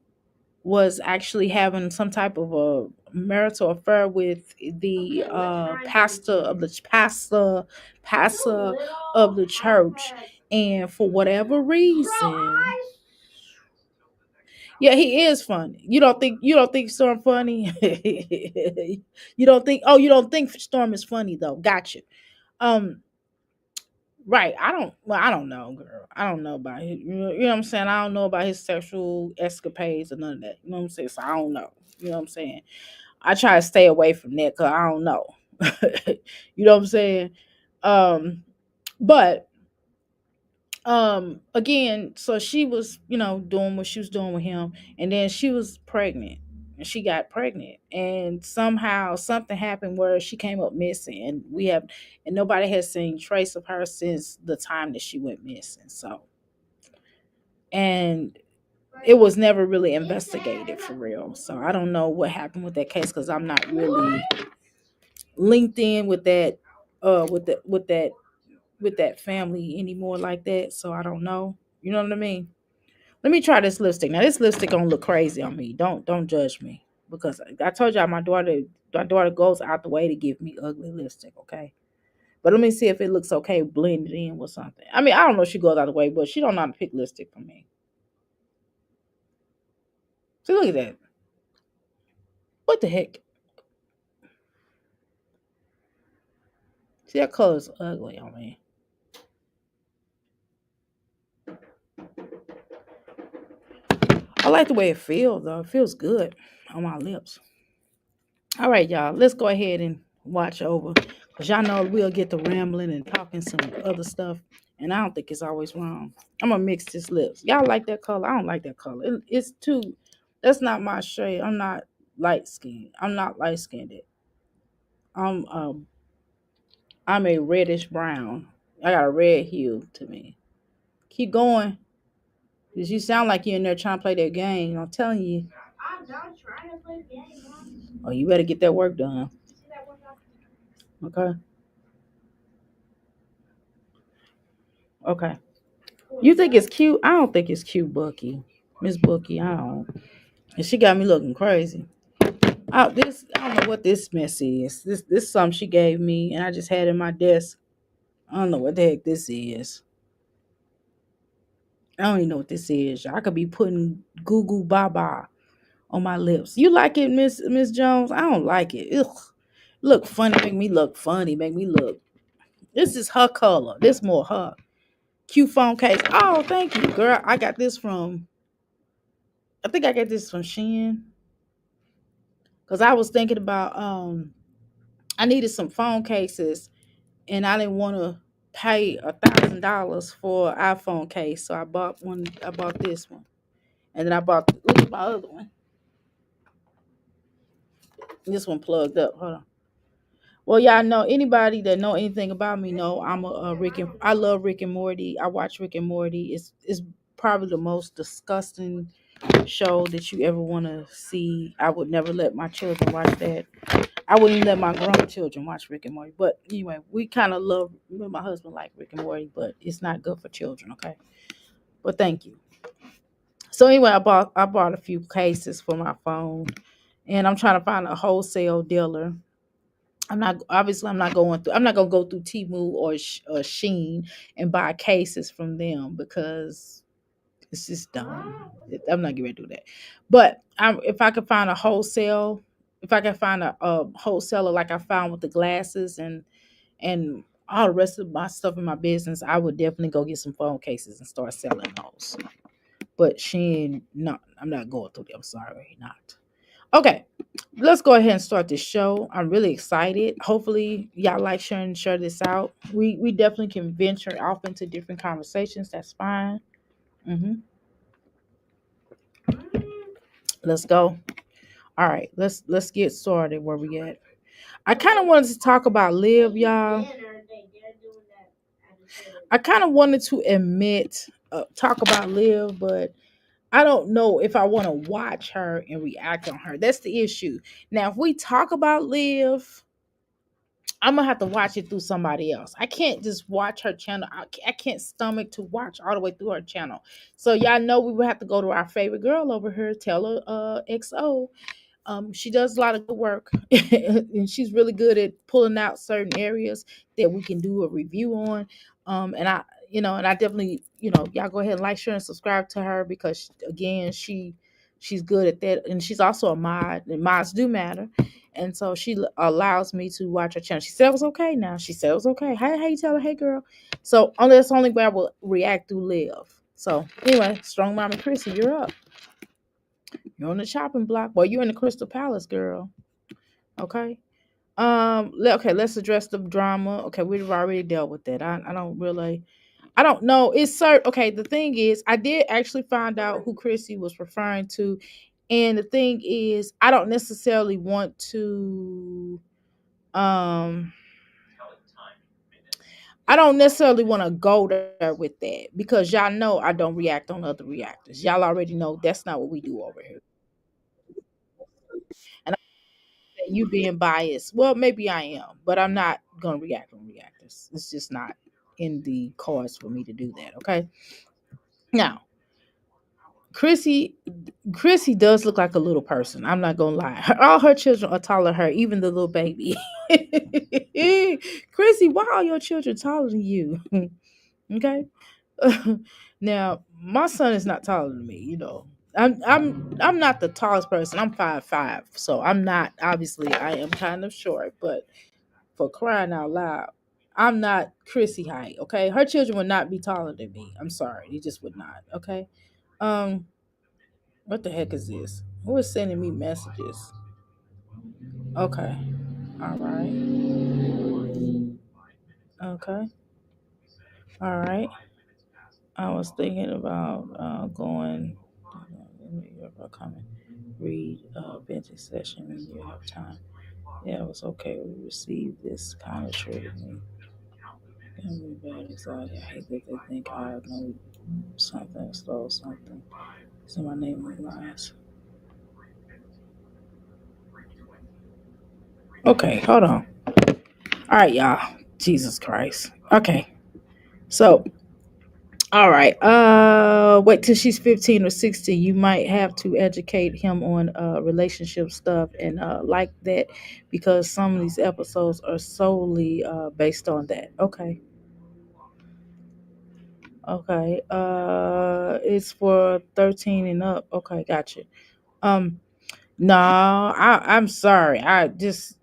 was actually having some type of a marital affair with the pastor of the church, and for whatever reason, yeah, he is funny. You don't think Storm funny? You don't think Storm is funny though. Got you. Um, Right. I don't know, girl. I don't know about his, you know what I'm saying? I don't know about his sexual escapades or none of that. You know what I'm saying? So I don't know. You know what I'm saying? I try to stay away from that because I don't know. You know what I'm saying? Um, but Again, so she was, doing what she was doing with him, and then she was pregnant, and she got pregnant, and somehow something happened where she came up missing, and nobody has seen trace of her since the time that she went missing. So, and it was never really investigated for real. So I don't know what happened with that case because I'm not really linked in with that, with that family anymore like that. So I don't know. You know what I mean? Let me try this lipstick. Now this lipstick gonna look crazy on me. Don't judge me because I told y'all my daughter goes out the way to give me ugly lipstick. Okay, but let me see if it looks okay blended in with something. I mean, I don't know if she goes out the way, but she don't know how to pick lipstick for me. So look at that. What the heck? See that color's ugly on me. I like the way it feels though. It feels good on my lips. All right, y'all. Let's go ahead and watch over. Because y'all know we'll get to rambling and talking some other stuff. And I don't think it's always wrong. I'm going to mix this lips. Y'all like that color? I don't like that color. It's too, that's not my shade. I'm not light skinned. I'm not light skinned. I'm um I'm a reddish brown. I got a red hue to me. Keep going. Because you sound like you're in there trying to play that game. I'm telling you. I'm not trying to play the game, Mom. Oh, you better get that work done. Okay. Okay. You think it's cute? I don't think it's cute, Bucky. Miss Bucky, I don't. And she got me looking crazy. I don't know what this mess is. This something she gave me and I just had in my desk. I don't know what the heck this is. I don't even know what this is. I could be putting goo goo baba on my lips. You like it, Miss Jones? I don't like it. Ugh. Look funny, make me look funny, make me look. This is her color. This more her. Cute phone case. Oh, thank you, girl. I think I got this from Shein. Cause I was thinking about I needed some phone cases and I didn't want to pay $1,000 for an iPhone case. So I bought this one. And then look at my other one. This one plugged up. Hold on. Well, y'all know anybody that know anything about me know I'm a I love Rick and Morty. I watch Rick and Morty. It's probably the most disgusting show that you ever want to see. I would never let my children watch that. I wouldn't even let my grown children watch Rick and Morty. But anyway, we kind of love, me and my husband like Rick and Morty, but it's not good for children, okay? But thank you. So anyway, I bought a few cases for my phone, and I'm trying to find a wholesale dealer. I'm not gonna go through Temu or Sheen and buy cases from them because it's just dumb. I'm not getting ready to do that. But if I could find if I could find a wholesaler like I found with the glasses and all the rest of my stuff in my business, I would definitely go get some phone cases and start selling those. But no, I'm not going through them. Sorry, not. Okay, let's go ahead and start this show. I'm really excited. Hopefully, y'all like sharing share this out. We definitely can venture off into different conversations. That's fine. hmm Let's go. All right, let's get started. Where we at? I kind of wanted to talk about Liv, y'all. I kind of wanted to talk about Liv, but I don't know if I want to watch her and react on her. That's the issue. Now, if we talk about Liv, I'm gonna have to watch it through somebody else. I can't just watch her channel. I can't stomach to watch all the way through her channel. So y'all know we would have to go to our favorite girl over here, Taylor XO. She does a lot of good work and she's really good at pulling out certain areas that we can do a review on. And I definitely, y'all go ahead and like, share, and subscribe to her because again, she's good at that. And she's also a mod, and mods do matter. And so she allows me to watch her channel. She said it was okay now. She said it was okay. Hey, tell her, hey girl. So that's the only way I will react through Liv. So anyway, Strongmommy Chrissy, you're up. You're on the chopping block. Well, you're in the Crystal Palace, girl. Okay. Okay, let's address the drama. Okay, we've already dealt with that. I don't really I don't know. It's certain. Okay, the thing is, I did actually find out who Chrissy was referring to, and the thing is, I don't necessarily want to. Um, I don't necessarily want to go there with that because y'all know I don't react on other reactors. Y'all already know that's not what we do over here. And you being biased, well, maybe I am, but I'm not gonna react on reactors. It's just not in the cards for me to do that. Okay. Now, Chrissy, Chrissy does look like a little person. I'm not gonna lie. All her children are taller than her, even the little baby. Chrissy, why are your children taller than you? Okay. Now, my son is not taller than me. I'm not the tallest person. I'm 5'5", so I'm not. Obviously, I am kind of short, but for crying out loud, I'm not Chrissy height. Okay, her children would not be taller than me. I'm sorry, they just would not. Okay. Um, what the heck is this? Who is sending me messages? Okay. All right. Okay. All right. I was thinking about going. Coming. Read vintage session when you have time. Yeah, it was okay. We received this kind of triggered me. Can be bad anxiety. I hate that they think I know something, stole something. It's in my name on lines. Okay, hold on. All right, y'all. Jesus Christ. Okay. So, all right. Wait till she's 15 or 16. You might have to educate him on relationship stuff and like that because some of these episodes are solely based on that. Okay. Okay. It's for 13 and up. Okay, gotcha. Um, no, I'm sorry. I just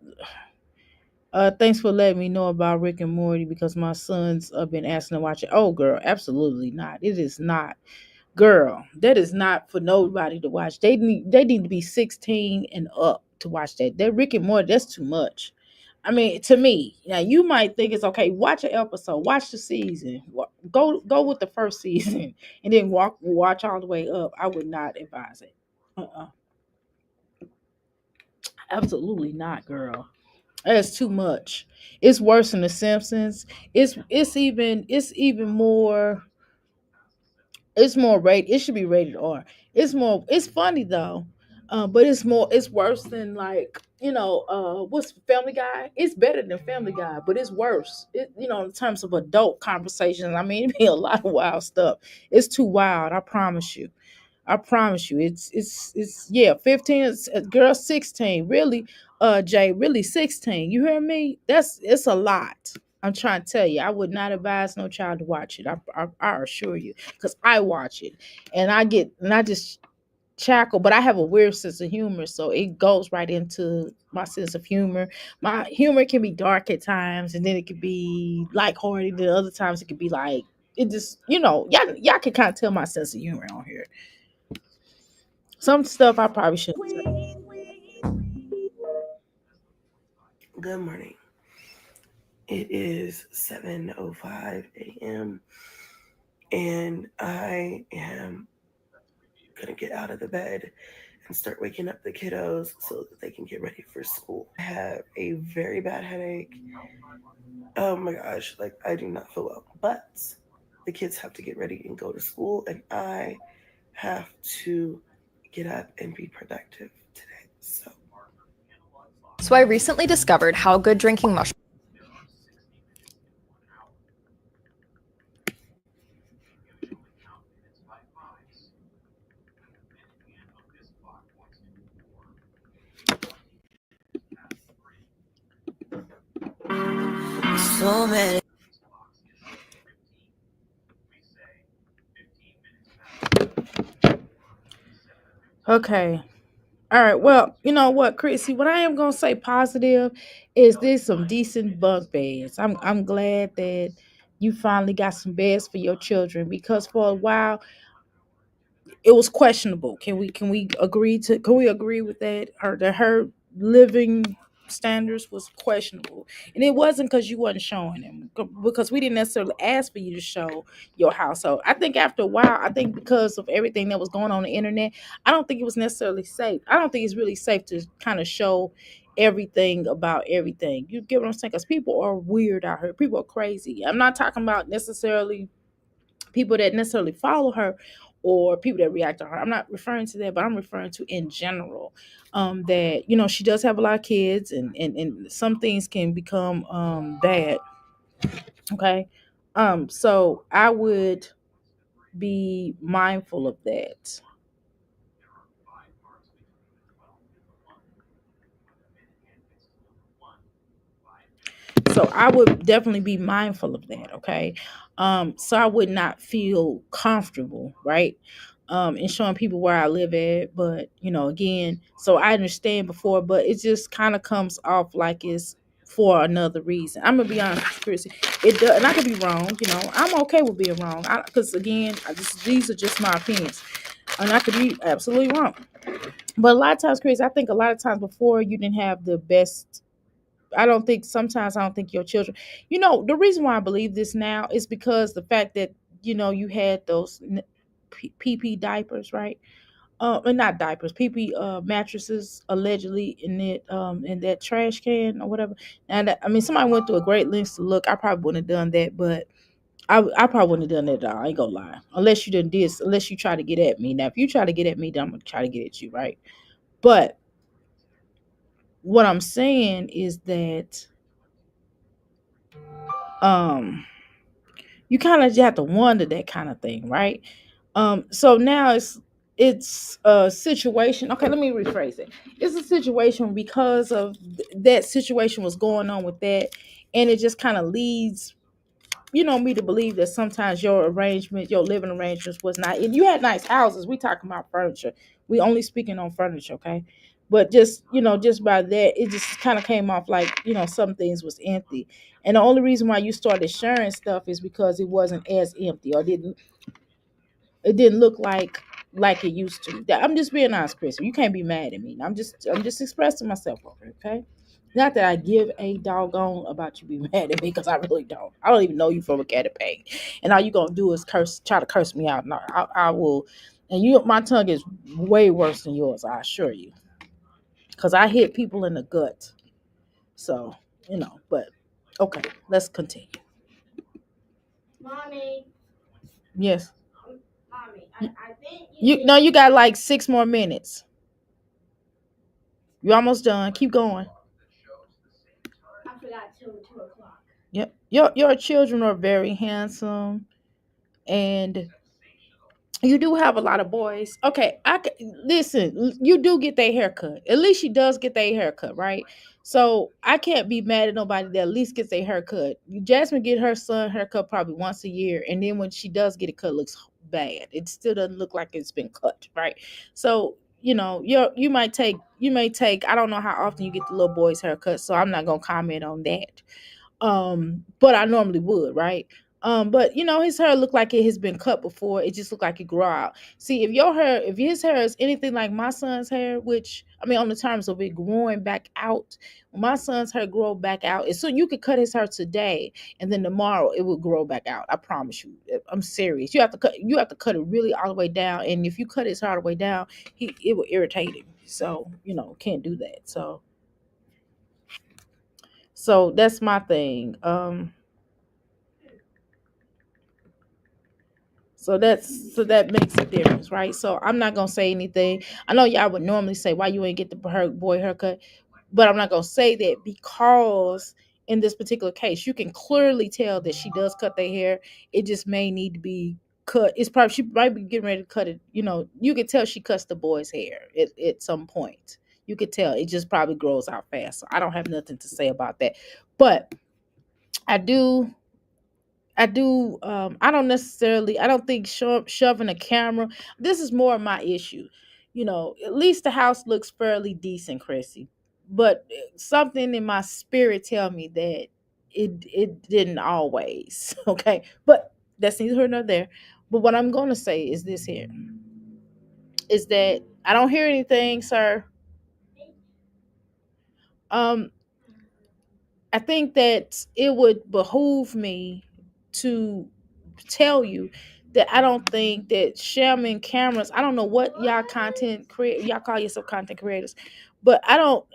thanks for letting me know about Rick and Morty because my sons have been asking to watch it. Oh, girl, absolutely not. It is not, girl. That is not for nobody to watch. They need to be 16 and up to watch that. That Rick and Morty, that's too much. I mean, to me, now you might think it's okay. Watch an episode, watch the season, go with the first season, and then watch all the way up. I would not advise it. Absolutely not, girl. That's too much. It's worse than The Simpsons. It's even more. It's more rated. It should be rated R. It's more. It's funny though, but it's more. It's worse than like what's Family Guy. It's better than Family Guy, but it's worse. In terms of adult conversations. I mean, it be a lot of wild stuff. It's too wild. I promise you. I promise you, it's yeah, 15 girl 16. Really, Jay, really 16. You hear me? It's a lot. I'm trying to tell you, I would not advise no child to watch it. I assure you, because I watch it and I just chackle, but I have a weird sense of humor, so it goes right into my sense of humor. My humor can be dark at times, and then it could be lighthearted. Then other times it could be like it just y'all can kind of tell my sense of humor on here. Some stuff I probably shouldn't say. Good morning. It is 7:05 a.m. and I am gonna get out of the bed and start waking up the kiddos so that they can get ready for school. I have a very bad headache. Oh my gosh, like I do not feel well. But the kids have to get ready and go to school, and I have to get up and be productive today. So I recently discovered how good drinking mushrooms. So many. Okay. All right. Well, you know what, Chrissy? What I am gonna say positive is there's some decent bunk beds. I'm glad that you finally got some beds for your children because for a while it was questionable. Can we agree with that? Her living standards was questionable, and it wasn't because you wasn't showing them, because we didn't necessarily ask for you to show your household. I think after a while, I think because of everything that was going on the internet, I don't think it was necessarily safe. I don't think it's really safe to kind of show everything about everything. You get what I'm saying? Because people are weird out here. People are crazy. I'm not talking about necessarily people that necessarily follow her or people that react to her. I'm not referring to that, but I'm referring to in general. That she does have a lot of kids, and some things can become bad. Okay. So I would be mindful of that. So I would definitely be mindful of that. Okay. So I would not feel comfortable, right? In showing people where I live at. But again, so I understand before, but it just kind of comes off like it's for another reason. I'm gonna be honest with you, Chrissy. It does, and I could be wrong. I'm okay with being wrong. Because again, these are just my opinions, and I could be absolutely wrong. But a lot of times, Chris, I think a lot of times before you didn't have the best. Sometimes I don't think your children, the reason why I believe this now is because the fact that, you had those PP diapers, right? And not diapers, PP mattresses allegedly in that trash can or whatever. And I mean, somebody went through a great lengths to look. I probably wouldn't have done that, but I probably wouldn't have done that at all. I ain't gonna lie. Unless you try to get at me. Now, if you try to get at me, then I'm gonna try to get at you, right? But what I'm saying is that um you kind of have to wonder that kind of thing, right? So now it's a situation. Okay, let me rephrase it. It's a situation because of that situation was going on with that, and it just kind of leads me to believe that sometimes your living arrangements was not. And you had nice houses. We talking about furniture. We only speaking on furniture, okay? But just by that, it just kind of came off like some things was empty. And the only reason why you started sharing stuff is because it wasn't as empty, or it didn't look like it used to. I'm just being honest, Chris. You can't be mad at me. I'm just expressing myself over it, okay? Not that I give a doggone about you being mad at me, because I really don't. I don't even know you from a cat of pain, and all you gonna do is try to curse me out. No, I will. And my tongue is way worse than yours, I assure you, because I hit people in the gut. So but okay, let's continue. Mommy, Yes, I think you got like 6 more minutes. You're almost done. Keep going. I forgot till 2 o'clock. Yep. Your children are very handsome, and you do have a lot of boys. Okay, listen. You do get their haircut. At least she does get their haircut, right? So I can't be mad at nobody that at least gets their haircut. Jasmine get her son haircut probably once a year, and then when she does get it cut, it looks bad. It still doesn't look like it's been cut, right? So you may take. I don't know how often you get the little boy's haircut, so I'm not gonna comment on that. But I normally would, right? But his hair looked like it has been cut before. It just looked like it grew out. See, if his hair is anything like my son's hair, which I mean, on the terms of it growing back out, when my son's hair grow back out, so you could cut his hair today, and then tomorrow it will grow back out. I promise you. I'm serious. You have to cut it really all the way down, and if you cut his hair all the way down, it will irritate him. So can't do that. So that's my thing. So that makes a difference, right? So I'm not gonna say anything. I know y'all would normally say why you ain't get the boy haircut, but I'm not gonna say that because in this particular case, you can clearly tell that she does cut their hair. It just may need to be cut. It's probably she might be getting ready to cut it. You can tell she cuts the boy's hair at some point. You could tell it just probably grows out fast. So I don't have nothing to say about that, but I do I don't think shoving a camera. This is more of my issue. At least the house looks fairly decent, Chrissy. But something in my spirit tell me that it didn't always. Okay. But that's neither here nor there. But what I'm gonna say is this here. Is that I don't hear anything, sir. I think that it would behoove me to tell you that I don't think that sharing cameras, I don't know what y'all call yourself content creators, but I don't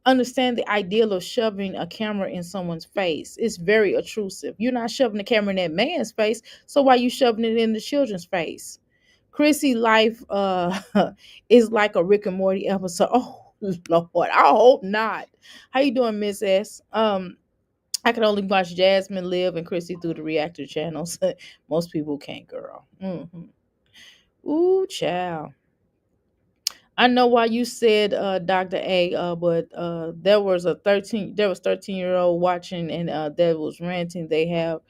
understand the ideal of shoving a camera in someone's face. It's very intrusive. You're not shoving the camera in that man's face, so why you shoving it in the children's face? Chrissy life is like a Rick and Morty episode. Oh Lord, I hope not. How you doing, Miss S? I can only watch Jasmine live and Chrissy through the reactor channels. Most people can't, girl. Ooh, child. I know why you said Dr. A, but there was 13-year-old watching and that was ranting. They have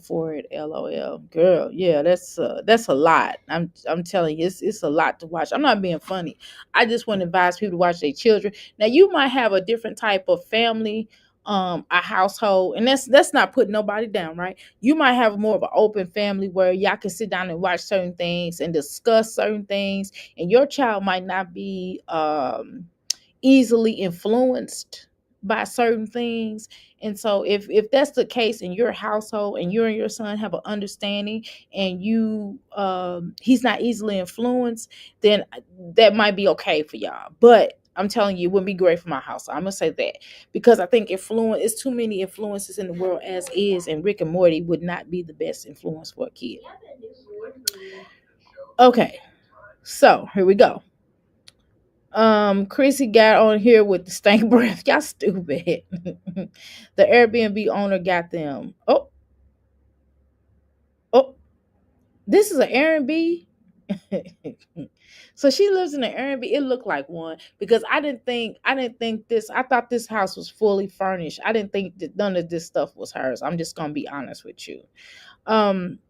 for it. LOL, girl. Yeah, that's a lot. I'm telling you, it's a lot to watch. I'm not being funny. I just want to advise people to watch their children. Now, you might have a different type of family, a household, and that's not putting nobody down, right? You might have more of an open family where y'all can sit down and watch certain things and discuss certain things, and your child might not be easily influenced by certain things. And so if that's the case in your household and you and your son have an understanding and you he's not easily influenced, then that might be okay for y'all. But I'm telling you, it wouldn't be great for my house. I'm gonna say that because I think influence is too many influences in the world as is, and Rick and Morty would not be the best influence for a kid. Okay, so here we go. Chrissy got on here with the stank breath. Y'all stupid. The Airbnb owner got them. Oh, this is an Airbnb. So she lives in an Airbnb. It looked like one because I didn't think this. I thought this house was fully furnished. I didn't think that none of this stuff was hers. I'm just gonna be honest with you. Um,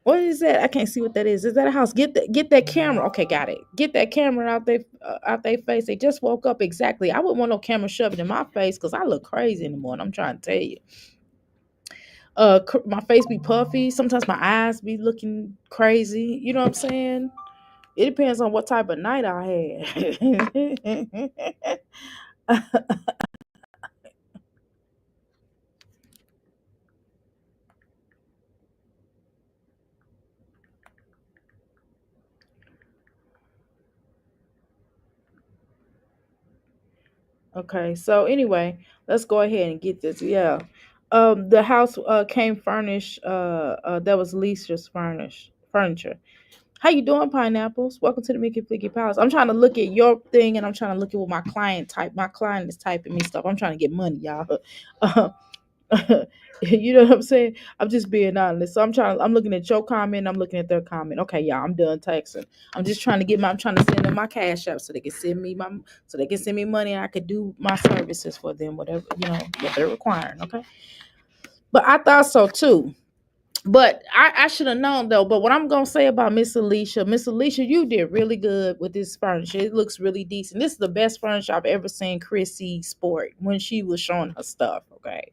What is that? I can't see what that is. Is that a house? Get that camera. Okay, got it. Get that camera out their face. They just woke up. Exactly. I wouldn't want no camera shoved in my face because I look crazy in the morning. I'm trying to tell you. My face be puffy. Sometimes my eyes be looking crazy. You know what I'm saying? It depends on what type of night I had. Okay, so anyway, let's go ahead and get this. Yeah. The house came furnished, that was Lisa's furniture. How you doing, pineapples? Welcome to the Mickey Flicky Palace. I'm trying to look at your thing and I'm trying to look at what my client type. My client is typing me stuff. I'm trying to get money, y'all. You know what I'm saying? I'm just being honest. So I'm looking at your comment, I'm looking at their comment. Okay, y'all, I'm done texting. I'm just trying to I'm trying to send them my cash app so they can send me money and I could do my services for them, whatever, what they're requiring. Okay. But I thought so too. But I should have known though. But what I'm gonna say about Miss Alicia, you did really good with this furniture. It looks really decent. This is the best furniture I've ever seen Chrissy sport when she was showing her stuff. Okay,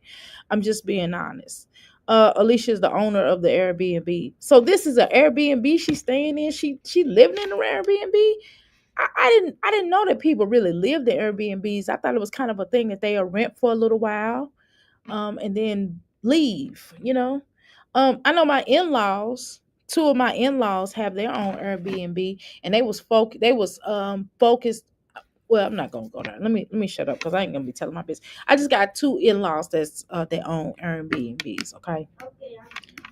I'm just being honest. Alicia is the owner of the Airbnb. So this is an Airbnb she's staying in. She living in an Airbnb. I didn't know that people really lived in Airbnbs. I thought it was kind of a thing that they rent for a little while, and then leave. I know my in-laws, two of my in-laws have their own Airbnb and they was focused. Well, I'm not gonna go there. Let me shut up because I ain't gonna be telling my business. I just got two in-laws that's their own Airbnbs, okay?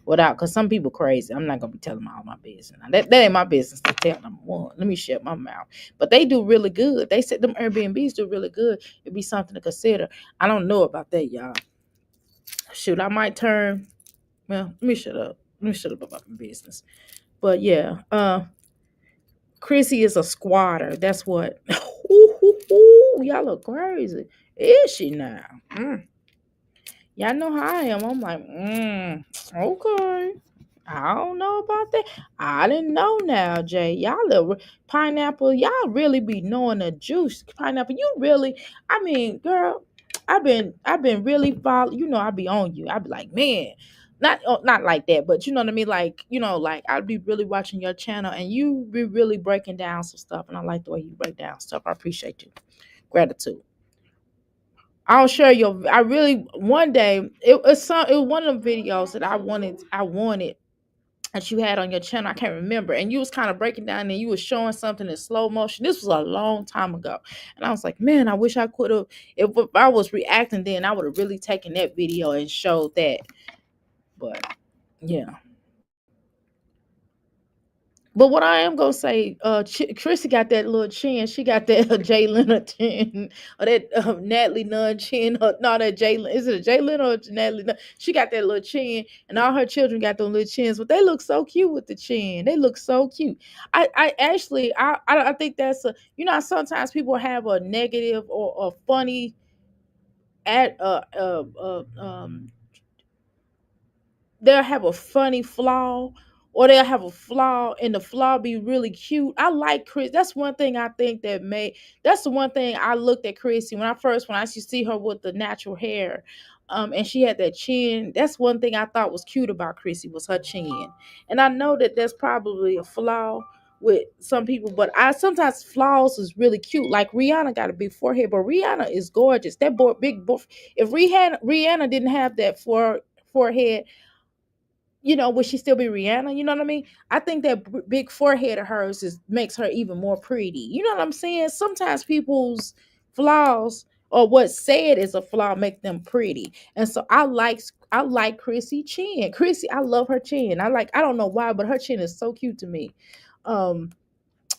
Without, because some people crazy. I'm not gonna be telling all my business. Now, that ain't my business to tell. Number one, let me shut my mouth. But they do really good. They said them Airbnbs do really good. It'd be something to consider. I don't know about that, y'all. Shoot, I might turn. Well, let me shut up. Let me shut up about my business. But yeah, Chrissy is a squatter. That's what. Y'all look crazy. Is she now? Y'all know how I am. I'm like, okay. I don't know about that. I didn't know now, Jay. Pineapple, y'all really be knowing the juice. Pineapple, you really, I mean, girl, I've been really following, I be on you. I be like, man, not like that, but you know what I mean? Like, like I'd be really watching your channel and you be really breaking down some stuff. And I like the way you break down stuff. I appreciate you. Gratitude. I'll share your. I really one day it was some. It was one of the videos that I wanted. I wanted that you had on your channel. I can't remember. And you was kind of breaking down and you was showing something in slow motion. This was a long time ago. And I was like, man, I wish I could have. If I was reacting then, I would have really taken that video and showed that. But yeah. But what I am gonna say, Chrissy got that little chin. She got that Jay Leonard chin, or that Natalie Nunn chin. No, that Jay. Is it a Jay Leonard or Natalie Nunn? She got that little chin, and all her children got those little chins. But they look so cute with the chin. They look so cute. I actually, I think that's a. You know, sometimes people have a negative or a funny at they'll have a funny flaw, or they'll have a flaw and the flaw be really cute. I like Chris. That's one thing I think that made. That's the one thing I looked at Chrissy when I used to see her with the natural hair, and she had that chin. That's one thing I thought was cute about Chrissy was her chin, and I know that that's probably a flaw with some people, but I sometimes flaws is really cute. Like Rihanna got a big forehead, but Rihanna is gorgeous. That big boy. If Rihanna didn't have that forehead, would she still be Rihanna? You know what I mean? I think that big forehead of hers makes her even more pretty. You know what I'm saying? Sometimes people's flaws or what's said is a flaw make them pretty. And so I like Chrissy chin. Chrissy, I love her chin. I don't know why, but her chin is so cute to me. Um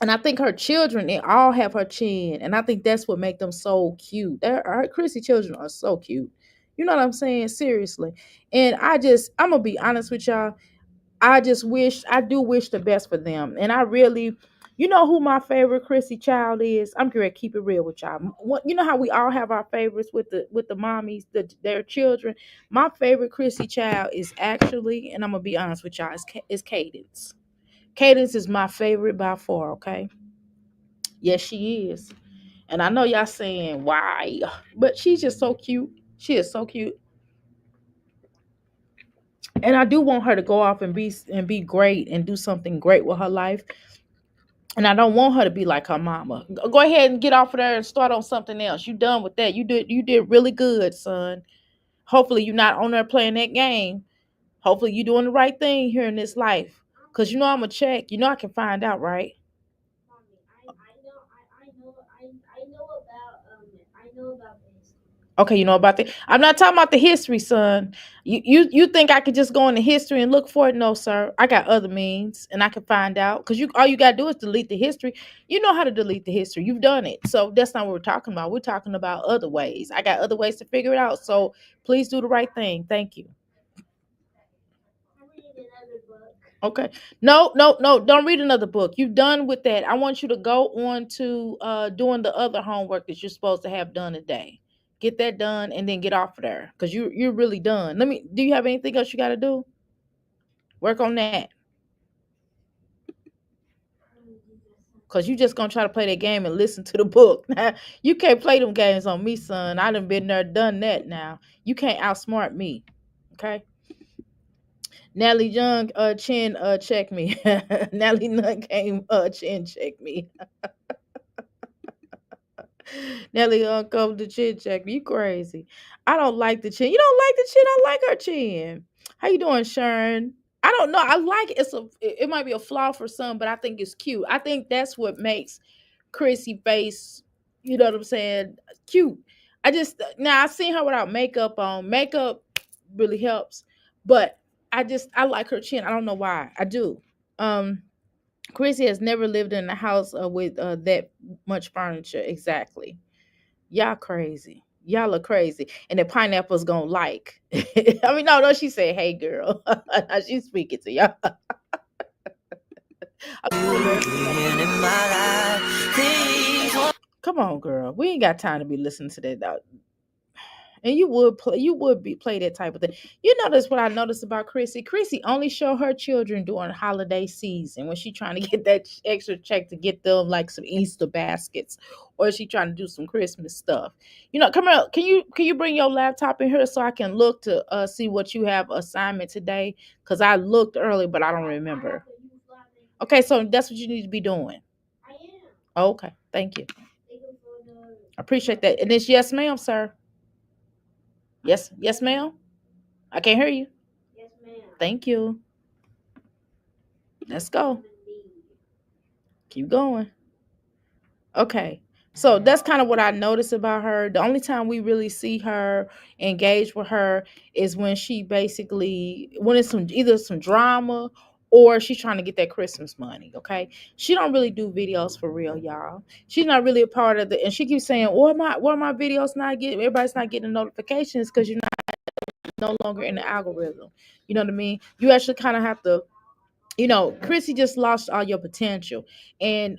and I think her children, they all have her chin. And I think that's what make them so cute. Her Chrissy children are so cute. You know what I'm saying? Seriously. And I'm gonna be honest with y'all. I do wish the best for them. And I really, you know who my favorite Chrissy child is? I'm going to keep it real with y'all. You know how we all have our favorites with the mommies, their children. My favorite Chrissy child is actually, and I'm going to be honest with y'all, is Cadence. Cadence is my favorite by far, okay? Yes, she is. And I know y'all saying why, but she's just so cute. She is so cute. And I do want her to go off and be great and do something great with her life. And I don't want her to be like her mama. Go ahead and get off of there and start on something else. You done with that. You did really good, son. Hopefully you're not on there playing that game. Hopefully you're doing the right thing here in this life. Cause I'm gonna check. I can find out, right? Mommy, I know about this. Okay, you know about that. I'm not talking about the history, son. You think I could just go into history and look for it? No, sir. I got other means, and I can find out. Because all you gotta do is delete the history. You know how to delete the history. You've done it. So that's not what we're talking about. We're talking about other ways. I got other ways to figure it out. So please do the right thing. Thank you. I'm reading another book. Okay. No, no, no. Don't read another book. You've done with that. I want you to go on to doing the other homework that you're supposed to have done today. Get that done and then get off of there. Because you're really done. Do you have anything else you gotta do? Work on that. Cause you just gonna try to play that game and listen to the book. Now you can't play them games on me, son. I done been there, done that now. You can't outsmart me. Okay. Natalie Young chin check me. Natalie Nunn came chin check me. Nelly come to chin check me. You crazy. I don't like the chin. You don't like the chin. I like her chin. How you doing, Sharon? I don't know. I like it. It might be a flaw for some, but I think it's cute. I think that's what makes Chrissy face, you know what I'm saying, cute. Now I seen her without makeup on. Makeup really helps, but I like her chin. I don't know why. I do. Um Chrissy has never lived in a house with that much furniture. Exactly. Y'all crazy. Y'all are crazy. And the pineapple's gonna like. I mean, no, she said, hey girl. She's speaking to y'all. Come on, girl. We ain't got time to be listening to that. And play that type of thing. You notice what I noticed about Chrissy? Chrissy only show her children during holiday season when she trying to get that extra check to get them like some Easter baskets, or she trying to do some Christmas stuff. Come here. Can you bring your laptop in here so I can look to see what you have assignment today? Because I looked early, but I don't remember. Okay, so that's what you need to be doing. I am. Okay, thank you. I appreciate that. And it's yes, ma'am, sir. Yes, ma'am. I can't hear you. Yes, ma'am. Thank you. Let's go. Keep going. Okay. So that's kind of what I notice about her. The only time we really see her engage with her is when she basically when it's either some drama or she's trying to get that Christmas money. Okay. She don't really do videos for real, y'all. She's not really a part of the and she keeps saying, why my videos not getting everybody's not getting notifications because you're no longer in the algorithm. You know what I mean? You actually kind of have to Chrissy just lost all your potential. And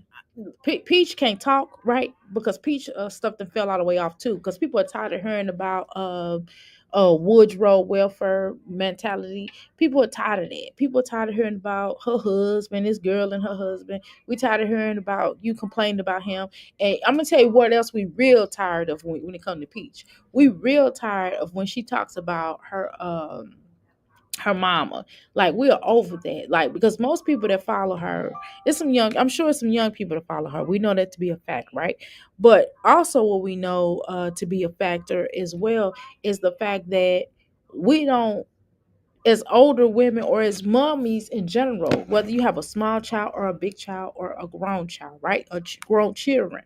Peach can't talk, right? Because Peach stuff then fell all the way off too. Because people are tired of hearing about Woodrow welfare mentality. People are tired of that. People are tired of hearing about her husband, this girl and her husband. We tired of hearing about you complaining about him. And I'm gonna tell you what else we real tired of when it comes to Peach. We real tired of when she talks about her mama. Like we are over that. Like because most people that follow her, I'm sure it's some young people that follow her. We know that to be a fact, right? But also what we know to be a factor as well is the fact that we don't as older women or as mommies in general, whether you have a small child or a big child or a grown child, right? Or grown children,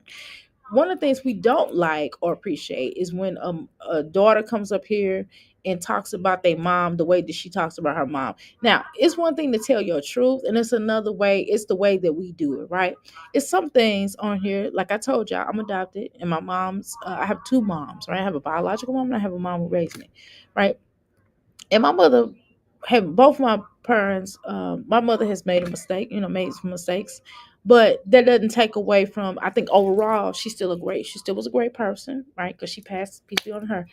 one of the things we don't like or appreciate is when a daughter comes up here and talks about their mom the way that she talks about her mom. Now, it's one thing to tell your truth, and it's another way, it's the way that we do it, right? It's some things on here, like I told y'all, I'm adopted, and my mom's, I have two moms, right? I have a biological mom and I have a mom who raised me, right? And my mother had both my parents. My mother has made a mistake, made some mistakes, but that doesn't take away from. I think overall, she still was a great person, right? Because she passed peace on her.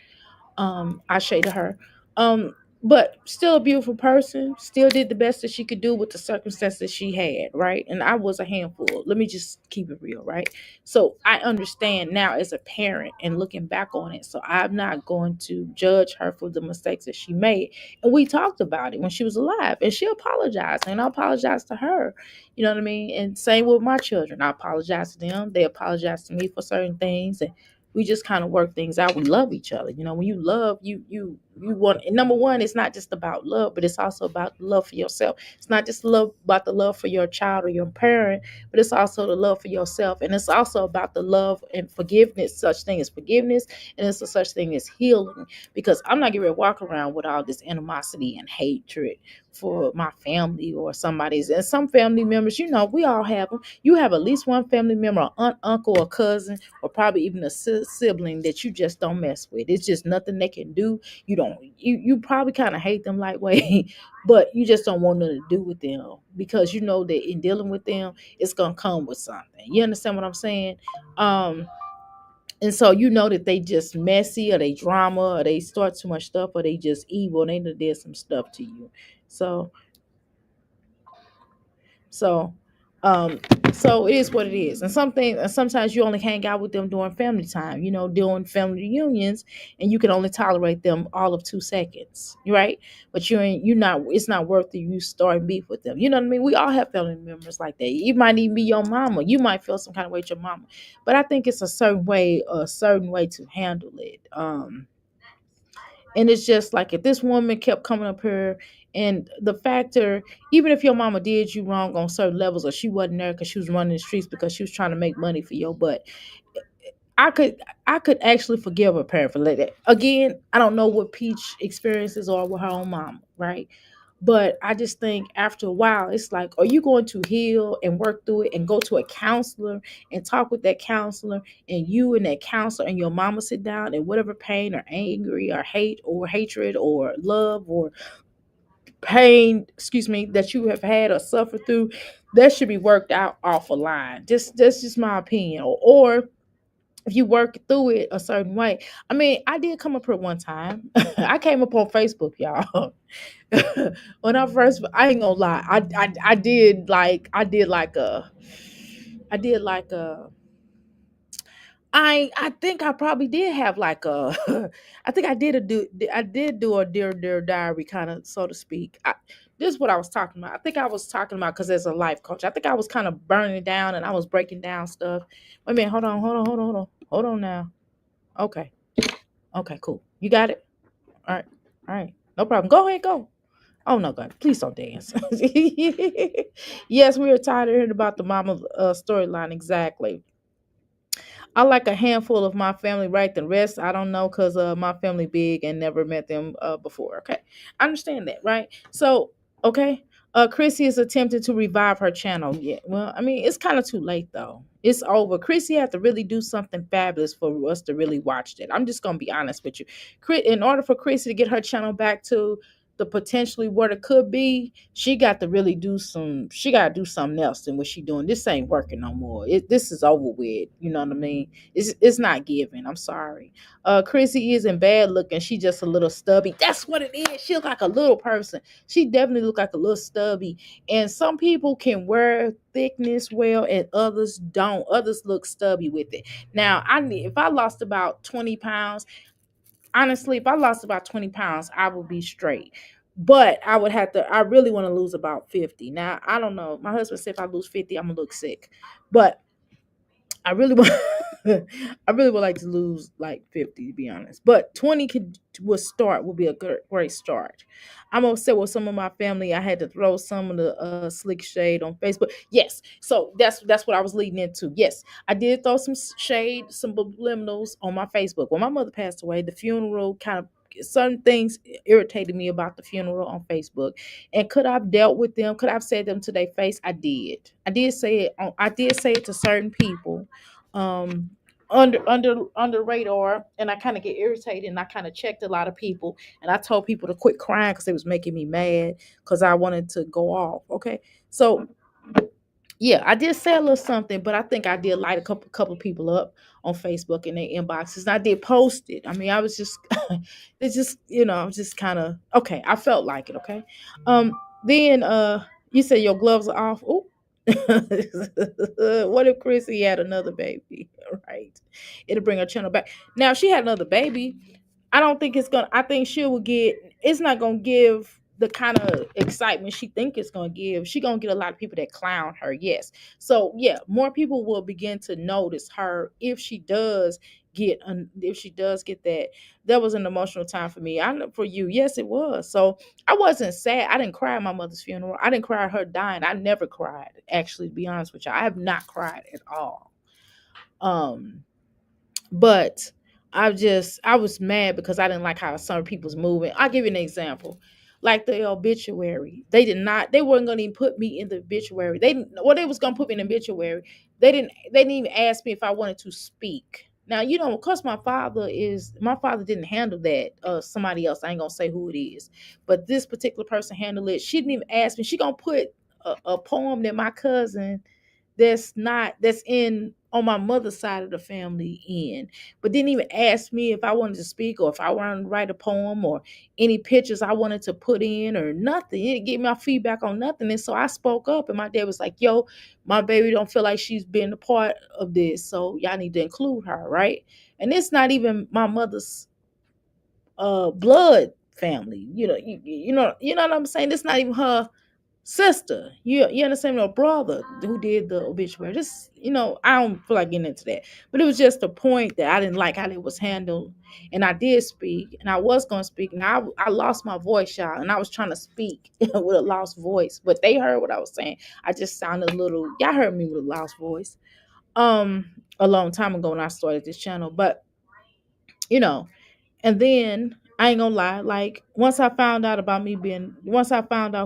I shaded her. Um, but still a beautiful person, still did the best that she could do with the circumstances she had, right? And I was a handful. Let me just keep it real, right? So I understand now as a parent and looking back on it. So I'm not going to judge her for the mistakes that she made. And we talked about it when she was alive, and she apologized, and I apologized to her. You know what I mean? And same with my children. I apologize to them. They apologize to me for certain things, and we just kind of work things out. We love each other. When you love, you want. And number one, it's not just about love, but it's also about love for yourself. It's not just love about the love for your child or your parent, but it's also the love for yourself, and it's also about the love and forgiveness. Such thing as forgiveness, and it's a such thing as healing. Because I'm not going to walk around with all this animosity and hatred for my family or somebody's. And some family members, we all have them. You have at least one family member, an aunt, uncle, or cousin, or probably even a sibling that you just don't mess with. It's just nothing they can do. You probably kind of hate them like way, but you just don't want nothing to do with them because you know that in dealing with them, it's gonna come with something. You understand what I'm saying? And so you know that they just messy or they drama or they start too much stuff or they just evil and they done did some stuff to you. So So, um, so it is what it is. And sometimes you only hang out with them during family time, during family reunions, and you can only tolerate them all of 2 seconds, right? But you're not. It's not worth you starting beef with them. You know what I mean? We all have family members like that. You might even be your mama. You might feel some kind of way with your mama, but I think it's a certain way to handle it. And it's just like if this woman kept coming up here and the factor, even if your mama did you wrong on certain levels or she wasn't there because she was running the streets because she was trying to make money for your butt, I could I could actually forgive a parent for that. Again, I don't know what Peach experiences are with her own mama, right? But I just think after a while, it's like, are you going to heal and work through it and go to a counselor and talk with that counselor and you and that counselor and your mama sit down and whatever pain or angry or hate or hatred or love or pain, excuse me, that you have had or suffered through, that should be worked out off a line. Just that's just my opinion. Or if you work through it a certain way. I mean, I did come up here one time. I came up on Facebook, y'all. When I ain't gonna lie, I did like a I think I probably did have like a I did do a dear diary kind of, so to speak. This is what I was talking about. I think I was talking about because as a life coach, I think I was kind of burning it down and I was breaking down stuff. Wait a minute, hold on now. Okay, cool. You got it. All right. All right. No problem. Go ahead. Go. Oh no, God! Please don't dance. Yes, we are tired of hearing about the mama storyline. Exactly. I like a handful of my family, right? The rest, I don't know, cause my family big and never met them before. Okay, I understand that, right? So, okay, Chrissy is attempting to revive her channel. Yeah, well, I mean, it's kind of too late though. It's over. Chrissy had to really do something fabulous for us to really watch it. I'm just gonna be honest with you. In order for Chrissy to get her channel back to the potentially what it could be, she got to really do some. She got to do something else than what she doing. This ain't working no more. This is over with. You know what I mean? It's not giving. I'm sorry. Chrissy isn't bad looking. She just a little stubby. That's what it is. She look like a little person. She definitely look like a little stubby. And some people can wear thickness well, and others don't. Others look stubby with it. Now, if I lost about 20 pounds, honestly, if I lost about 20 pounds, I would be straight. But I really want to lose about 50. Now, I don't know. My husband said if I lose 50, I'm going to look sick. But I really want I really would like to lose like 50 to be honest. But 20 would be a great start. I'm upset with some of my family. I had to throw some of the slick shade on Facebook. Yes. So that's what I was leading into. Yes. I did throw some shade, some subliminals on my Facebook. When my mother passed away, the funeral kind of certain things irritated me about the funeral on Facebook. And could I've dealt with them? Could I've said them to their face? I did. I did say it to certain people um under radar, and I kind of get irritated, and I kind of checked a lot of people, and I told people to quit crying because it was making me mad because I wanted to go off. Okay, so yeah, I did say a little something, but I think I did light a couple people up on Facebook in their inboxes. And I did post it. I mean, I was just it's just, I was just kind of okay. I felt like it, okay. Um then you said your gloves are off. Oh. What if Chrissy had another baby? Right. It'll bring her channel back. Now, if she had another baby, I don't think I think she will get, it's not gonna give the kind of excitement she think it's gonna give. She gonna get a lot of people that clown her, yes. So yeah, more people will begin to notice her if she does get that. That was an emotional time for me. I know for you, yes, it was. So I wasn't sad. I didn't cry at my mother's funeral. I didn't cry at her dying. I never cried, actually, to be honest with you. I have not cried at all. But I was mad because I didn't like how some people's moving. I'll give you an example. Like the obituary. They weren't gonna even put me in the obituary. They was gonna put me in the obituary. They didn't even ask me if I wanted to speak. Now, because my father didn't handle that. Somebody else, I ain't gonna say who it is, but this particular person handled it. She didn't even ask me. She gonna put a poem that my cousin that's in on my mother's side of the family in, but didn't even ask me if I wanted to speak or if I wanted to write a poem or any pictures I wanted to put in or nothing. He didn't give me my feedback on nothing. And so I spoke up, and my dad was like, yo, my baby don't feel like she's been a part of this, so y'all need to include her, right? And it's not even my mother's blood family. You know what I'm saying? It's not even her sister. You understand? My brother who did the obituary. Just, I don't feel like getting into that. But it was just a point that I didn't like how it was handled. And I did speak, and I was gonna speak, and I lost my voice, y'all, and I was trying to speak with a lost voice. But they heard what I was saying. I just sounded a little, y'all heard me with a lost voice. A long time ago when I started this channel. But you know, and then I ain't gonna lie, like once I found out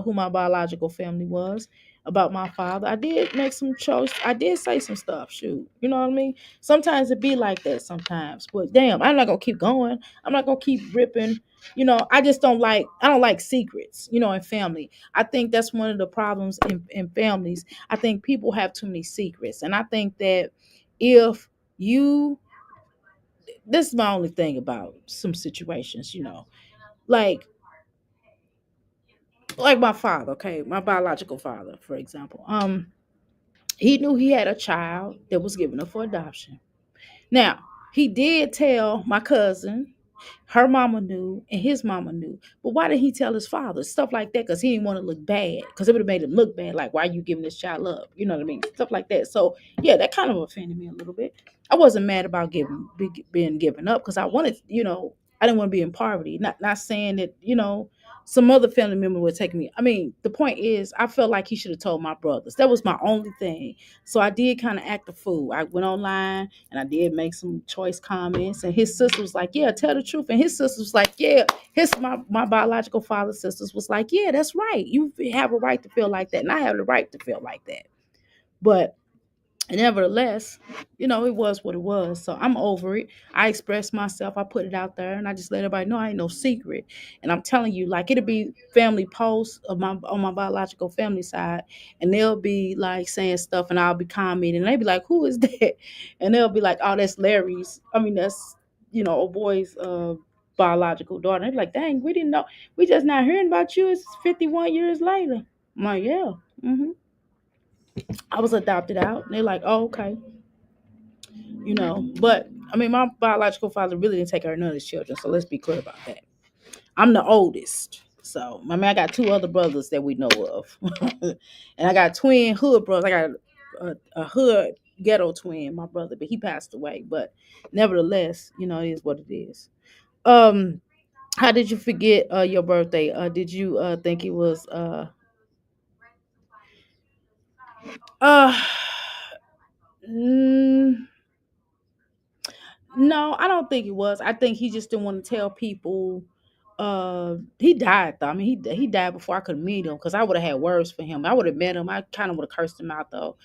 who my biological family was, about my father, I did make some choice. I did say some stuff. Shoot, you know what I mean? Sometimes it be like that sometimes. But damn, I'm not gonna keep going. I'm not gonna keep ripping. I don't like secrets, in family. I think that's one of the problems in families. I think people have too many secrets. And I think that if you this is my only thing about some situations, like my father, okay, my biological father, for example. He knew he had a child that was given up for adoption. Now, he did tell my cousin, her mama knew, and his mama knew. But why did he tell his father? Stuff like that, because he didn't want to look bad. Because it would have made him look bad. Like, why are you giving this child up? You know what I mean? Stuff like that. So, yeah, that kind of offended me a little bit. I wasn't mad about being given up because I wanted, I didn't want to be in poverty. Not saying that, some other family member would take me. I mean, the point is, I felt like he should have told my brothers. That was my only thing. So I did kind of act a fool. I went online and I did make some choice comments. And his sister was like, "Yeah, tell the truth." And his sister was like, "Yeah." My biological father's sisters was like, "Yeah, that's right. You have a right to feel like that, and I have the right to feel like that." But nevertheless, it was what it was. So I'm over it. I expressed myself. I put it out there, and I just let everybody know I ain't no secret. And I'm telling you, like, it'll be family posts of my on my biological family side, and they'll be like saying stuff, and I'll be commenting, and they'll be like, "Who is that?" And they'll be like, "Oh, that's Larry's. I mean, that's a boy's biological daughter." And they're like, "Dang, we didn't know. We just not hearing about you. It's 51 years later." I'm like, "Yeah." I was adopted out. And they're like, "Oh, okay." But I mean, my biological father really didn't take care of none of his children. So let's be clear about that. I'm the oldest. So, I mean, I got two other brothers that we know of. And I got twin hood brothers. I got a hood ghetto twin, my brother, but he passed away. But nevertheless, it is what it is. Um, how did you forget your birthday? Did you think it was uh mm, no, I don't think it was. I think he just didn't want to tell people. He died though. I mean, he died before I could meet him because I would have had words for him. I would have met him. I kind of would have cursed him out though.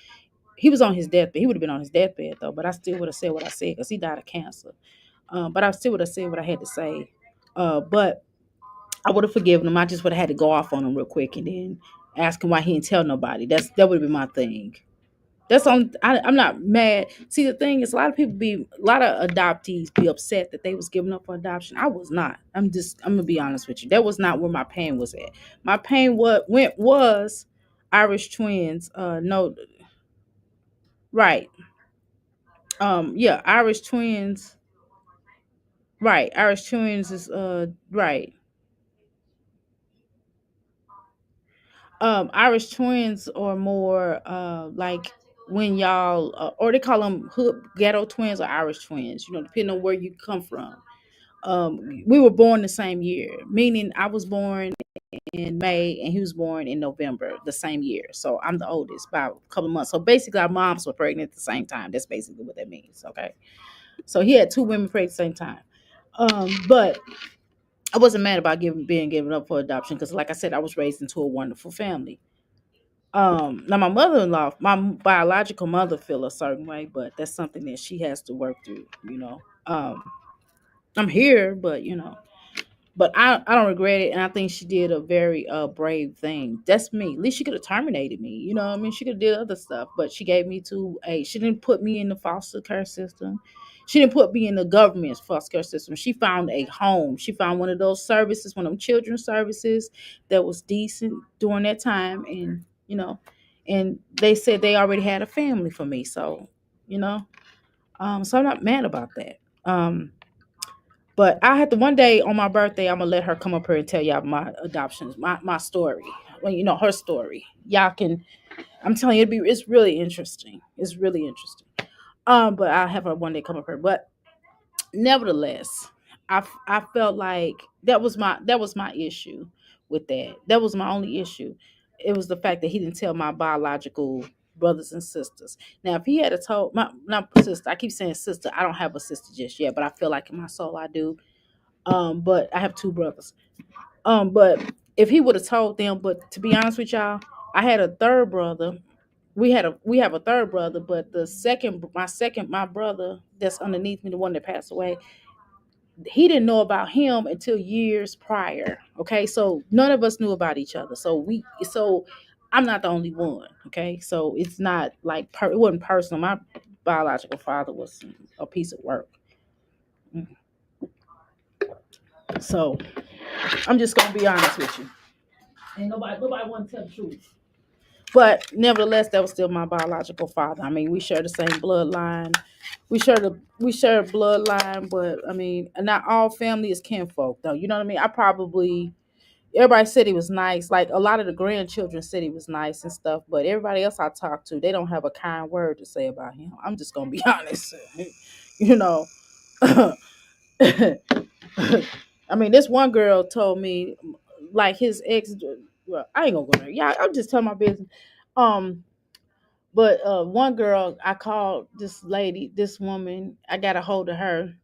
He was on his deathbed. He would have been on his deathbed though, but I still would have said what I said because he died of cancer. But I still would have said what I had to say. But I would have forgiven him. I just would have had to go off on him real quick and then ask him why he didn't tell nobody. That would have been my thing. That's on. I'm not mad. See, the thing is, a lot of adoptees be upset that they was giving up for adoption. I was not. I'm gonna be honest with you. That was not where my pain was at. My pain was Irish twins. No, right. Yeah, Irish twins. Right, Irish twins is right. Irish twins are more like when y'all or they call them hood ghetto twins or Irish twins, depending on where you come from. We were born the same year, meaning I was born in May and he was born in November the same year. So I'm the oldest by a couple of months. So basically our moms were pregnant at the same time. That's basically what that means. Okay. So he had two women pregnant at the same time. But I wasn't mad about being given up for adoption because like I said, I was raised into a wonderful family. Now my mother-in-law, my biological mother feel a certain way, but that's something that she has to work through. I'm here, but I don't regret it, and I think she did a very brave thing. That's me. At least she could have terminated me. I mean, she could have did other stuff, but she gave me she didn't put me in the foster care system. She didn't put me in the government's foster care system. She found a home. She found one of those services, one of them children's services that was decent during that time, and they said they already had a family for me. So, so I'm not mad about that. But I had to one day on my birthday, I'm gonna let her come up here and tell y'all my adoptions, my story. Well, her story. Y'all can. I'm telling you, it's really interesting. It's really interesting. But I'll have her one day come up here. But nevertheless, I felt like that was my issue with that. That was my only issue. It was the fact that he didn't tell my biological brothers and sisters. Now, if he had told my not sister, I keep saying sister. I don't have a sister just yet, but I feel like in my soul I do. But I have two brothers. But if he would have told them, but to be honest with y'all, I had a third brother. We have a third brother, but my brother that's underneath me, the one that passed away, he didn't know about him until years prior. Okay, so none of us knew about each other. So I'm not the only one. Okay, so it's not like it wasn't personal. My biological father was a piece of work. So I'm just gonna be honest with you. And nobody want to tell the truth. But nevertheless, that was still my biological father. I mean, we share the same bloodline. We share a bloodline, but I mean, not all family is kinfolk, though. You know what I mean? Everybody said he was nice. Like a lot of the grandchildren said he was nice and stuff, but everybody else I talked to, they don't have a kind word to say about him. I'm just gonna be honest. you know. I mean, this one girl told me, like his ex. Well, I ain't gonna go there. Yeah, I'm just telling my business. Um, but one girl, I called this lady, this woman. I got a hold of her.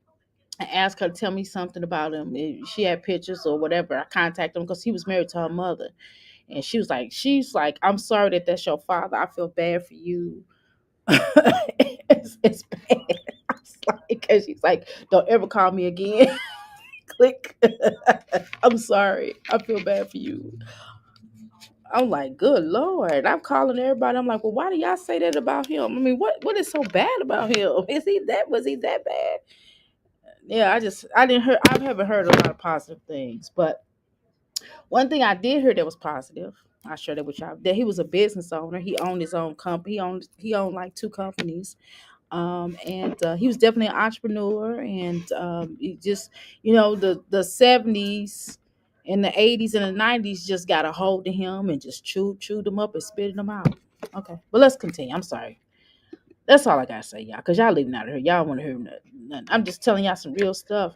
I asked her to tell me something about him. If she had pictures or whatever. I contacted him because he was married to her mother, and she's like, I'm sorry that that's your father. I feel bad for you. It's bad. I was like, cause she's like, don't ever call me again. Click. I'm sorry. I feel bad for you. I'm like, good Lord. I'm calling everybody. I'm like, well, why do y'all say that about him? I mean, what is so bad about him? Was he that bad? Yeah, I didn't hear I haven't heard a lot of positive things. But one thing I did hear that was positive, I shared it with y'all, that he was a business owner. He owned his own company. He owned like two companies. And he was definitely an entrepreneur. And he just, the 70s and the 80s and the 90s just got a hold of him and just chewed them up and spitted them out. Okay, but let's continue. I'm sorry. That's all I gotta say, y'all, because y'all leaving out of here. Y'all want to hear nothing. I'm just telling y'all some real stuff.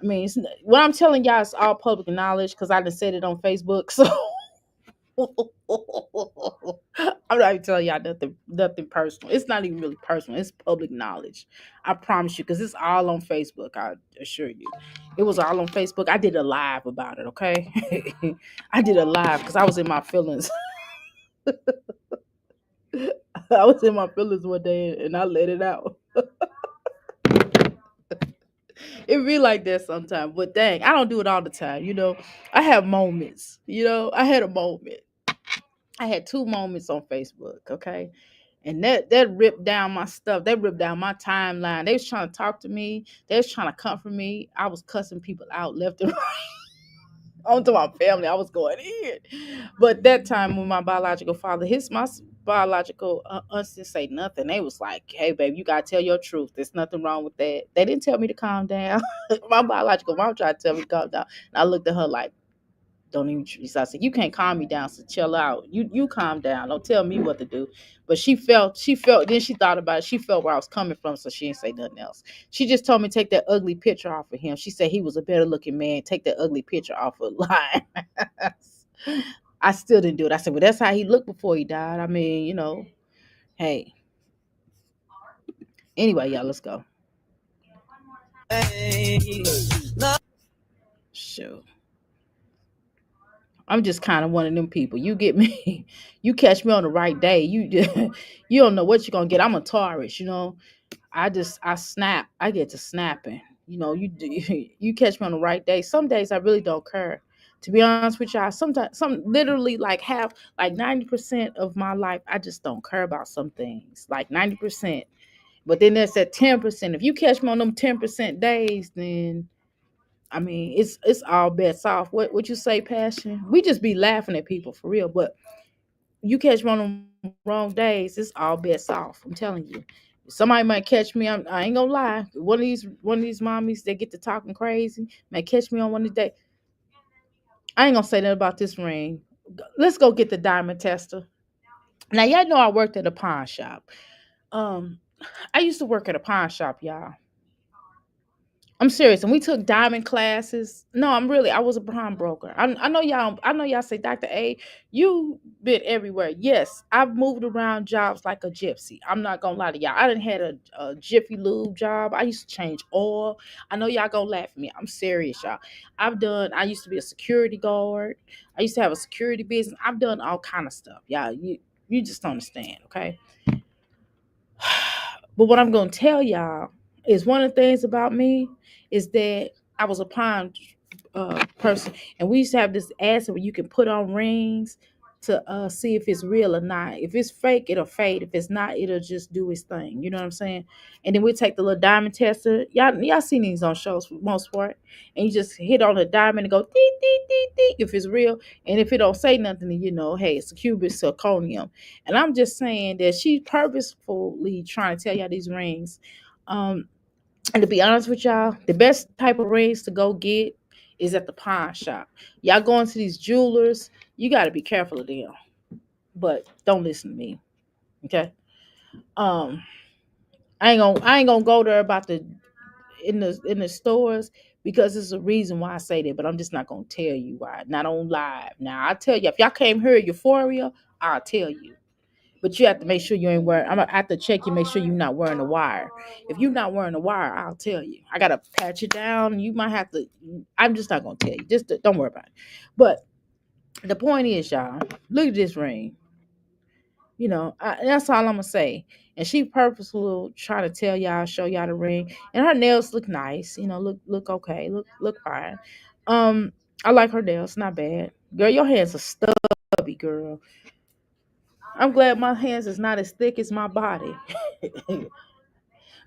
I mean, what I'm telling y'all is all public knowledge because I done said it on Facebook. So I'm not even telling y'all nothing personal. It's not even really personal. It's public knowledge. I promise you, because it's all on Facebook. I assure you, it was all on Facebook. I did a live about it. Okay, I did a live because I was in my feelings. I was in my feelings one day and I let it out. It be like that sometimes, but dang, I don't do it all the time. I have moments. I had a moment. I had two moments on Facebook. Okay, and that ripped down my stuff. That ripped down my timeline. They was trying to talk to me. They was trying to comfort me. I was cussing people out left and onto my family. I was going in. But that time when my biological father, my biological aunts didn't say nothing. They was like, hey, babe, you got to tell your truth. There's nothing wrong with that. They didn't tell me to calm down. My biological mom tried to tell me to calm down. And I looked at her like, don't even. So I said, you can't calm me down. So chill out. You calm down. Don't tell me what to do. But she felt. Then she thought about it. She felt where I was coming from, so she didn't say nothing else. She just told me to take that ugly picture off of him. She said he was a better looking man. Take that ugly picture off of line. I still didn't do it. I said, well, that's how he looked before he died. I mean, hey. Anyway, y'all, let's go. Sure. I'm just kind of one of them people. You get me, you catch me on the right day. You don't know what you're gonna get. I'm a Taurus. I snap. I get to snapping. You catch me on the right day. Some days I really don't care. To be honest with y'all, sometimes literally like half, like 90% of my life, I just don't care about some things. Like 90%. But then there's that 10%. If you catch me on them 10% days, then I mean, it's all bets off. What you say, passion? We just be laughing at people for real, but you catch me on the wrong days, it's all bets off. I'm telling you. Somebody might catch me. I ain't gonna lie. One of these mommies that get to talking crazy may catch me on one of the days. I ain't gonna say that about this ring. Let's go get the diamond tester. Now y'all know I worked at a pawn shop. Um, I used to work at a pawn shop, y'all. I'm serious. And we took diamond classes. No, I was a pawnbroker. I know y'all say, Dr. A, you been everywhere. Yes, I've moved around jobs like a gypsy. I'm not gonna lie to y'all. I done had a Jiffy Lube job. I used to change oil. I know y'all gonna laugh at me. I'm serious, y'all. I used to be a security guard. I used to have a security business. I've done all kind of stuff. Y'all, you just don't understand, okay? But what I'm gonna tell y'all is one of the things about me is that I was a pawn person, and we used to have this ad where you can put on rings to see if it's real or not. If it's fake, it'll fade. If it's not, it'll just do its thing. You know what I'm saying? And then we take the little diamond tester. Y'all seen these on shows for the most part, and you just hit on the diamond and go dee dee dee dee if it's real, and if it don't say nothing, then hey, it's a cubic zirconium. And I'm just saying that she's purposefully trying to tell y'all these rings. And to be honest with y'all, the best type of rings to go get is at the pawn shop. Y'all going to these jewelers, you got to be careful of them. But don't listen to me, okay? Um, I ain't gonna go there about the in the stores, because there's a reason why I say that, but I'm just not gonna tell you why. Not on live. Now I tell you, if y'all came here Euphoria, I'll tell you. But you have to make sure you ain't wearing. I'm gonna have to check you, make sure you're not wearing a wire. If you're not wearing a wire, I'll tell you. I gotta patch it down. You might have to. I'm just not gonna tell you. Just don't worry about it. But the point is, y'all, look at this ring. That's all I'm gonna say. And she purposely trying to tell y'all, show y'all the ring, and her nails look nice. Look okay, look fine. I like her nails, not bad. Girl, your hands are stubby, girl. I'm glad my hands is not as thick as my body.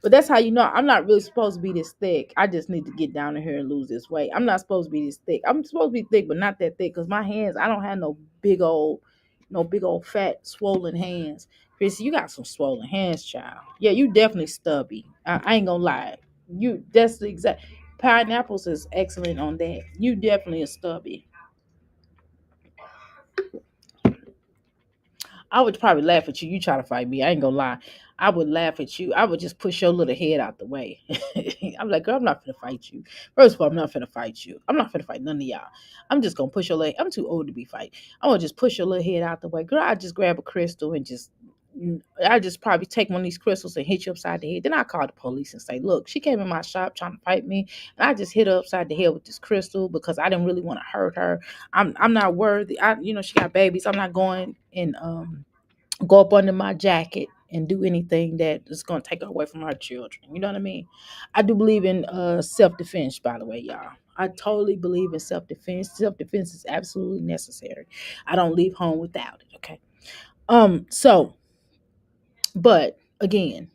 But that's how you know I'm not really supposed to be this thick. I just need to get down in here and lose this weight. I'm not supposed to be this thick. I'm supposed to be thick, but not that thick, because my hands, I don't have no big old fat swollen hands. Chrissy, you got some swollen hands, child. Yeah, you definitely stubby. I ain't gonna lie. That's the exact. Pineapples is excellent on that. You definitely a stubby. I would probably laugh at you. You try to fight me. I ain't gonna lie. I would laugh at you. I would just push your little head out the way. I'm like, girl, I'm not finna fight you. First of all, I'm not finna fight you. I'm not finna fight none of y'all. I'm just gonna push your leg. I'm too old to be fight. I'm gonna just push your little head out the way. Girl, I just grab a crystal and I just probably take one of these crystals and hit you upside the head. Then I call the police and say, look, she came in my shop trying to fight me, and I just hit her upside the head with this crystal because I didn't really want to hurt her. I'm not worthy. She got babies. I'm not going and go up under my jacket and do anything that is going to take her away from her children. You know what I mean? I do believe in self-defense, by the way, y'all. I totally believe in self-defense. Self-defense is absolutely necessary. I don't leave home without it. Okay. But again,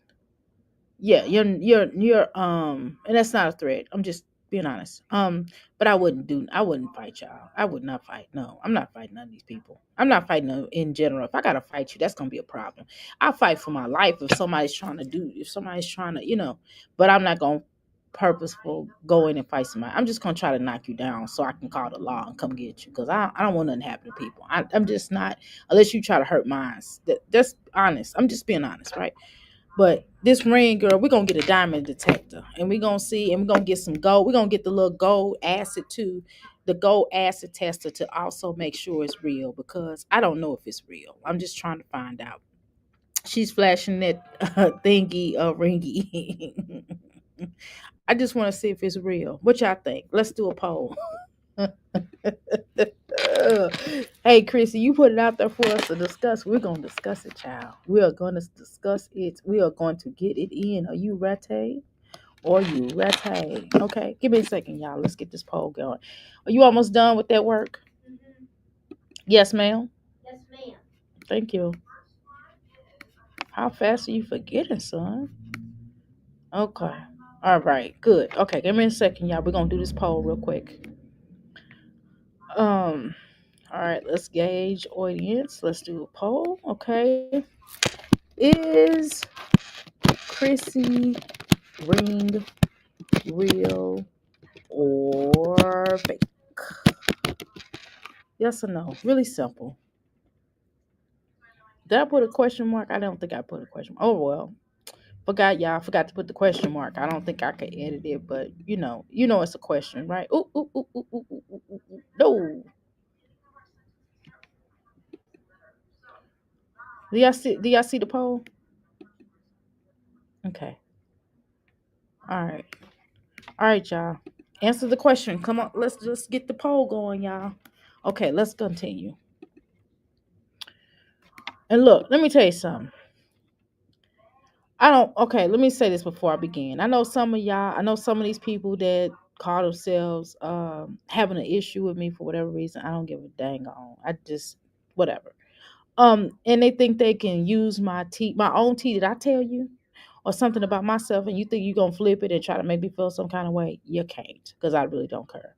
yeah, and that's not a threat. I'm just being honest. But I wouldn't fight y'all. I would not fight. No, I'm not fighting none of these people. I'm not fighting them in general. If I gotta fight you, that's gonna be a problem. I fight for my life if somebody's trying to, but I'm not gonna purposeful go in and fight somebody. I'm just gonna try to knock you down so I can call the law and come get you, because I don't want nothing to happen to people. I'm just not, unless you try to hurt mine. That's honest. I'm just being honest, right? But this ring, girl, we're gonna get a diamond detector, and we're gonna see, and we're gonna get some gold. We're gonna get the little gold acid too, the gold acid tester, to also make sure it's real, because I don't know if it's real. I'm just trying to find out. She's flashing that thingy ringy. I just want to see if it's real. What y'all think? Let's do a poll. Hey, Chrissy, you put it out there for us to discuss. We're going to discuss it, child. We are going to discuss it. We are going to get it in. Are you ready? Okay, give me a second, y'all. Let's get this poll going. Are you almost done with that work? Mm-hmm. Yes, ma'am. Yes, ma'am. Thank you. How fast are you forgetting, son? Okay. All right, good. Okay, give me a second, y'all. We're going to do this poll real quick. All right, let's gauge audience. Let's do a poll. Okay. Is Chrissy ring real or fake? Yes or no? Really simple. Did I put a question mark? I don't think I put a question mark. Oh, well. Forgot, y'all. Forgot to put the question mark. I don't think I could edit it, but it's a question, right? Ooh, ooh, ooh, ooh, ooh, ooh, ooh, ooh, ooh. No. Do y'all see the poll? Okay. All right. All right, y'all. Answer the question. Come on, let's just get the poll going, y'all. Okay, let's continue. And look, let me tell you something. Let me say this before I begin. I know some of these people that call themselves having an issue with me for whatever reason. I don't give a dang on. I just, whatever. And they think they can use my own tea that I tell you, or something about myself, and you think you're gonna flip it and try to make me feel some kind of way. You can't, because I really don't care.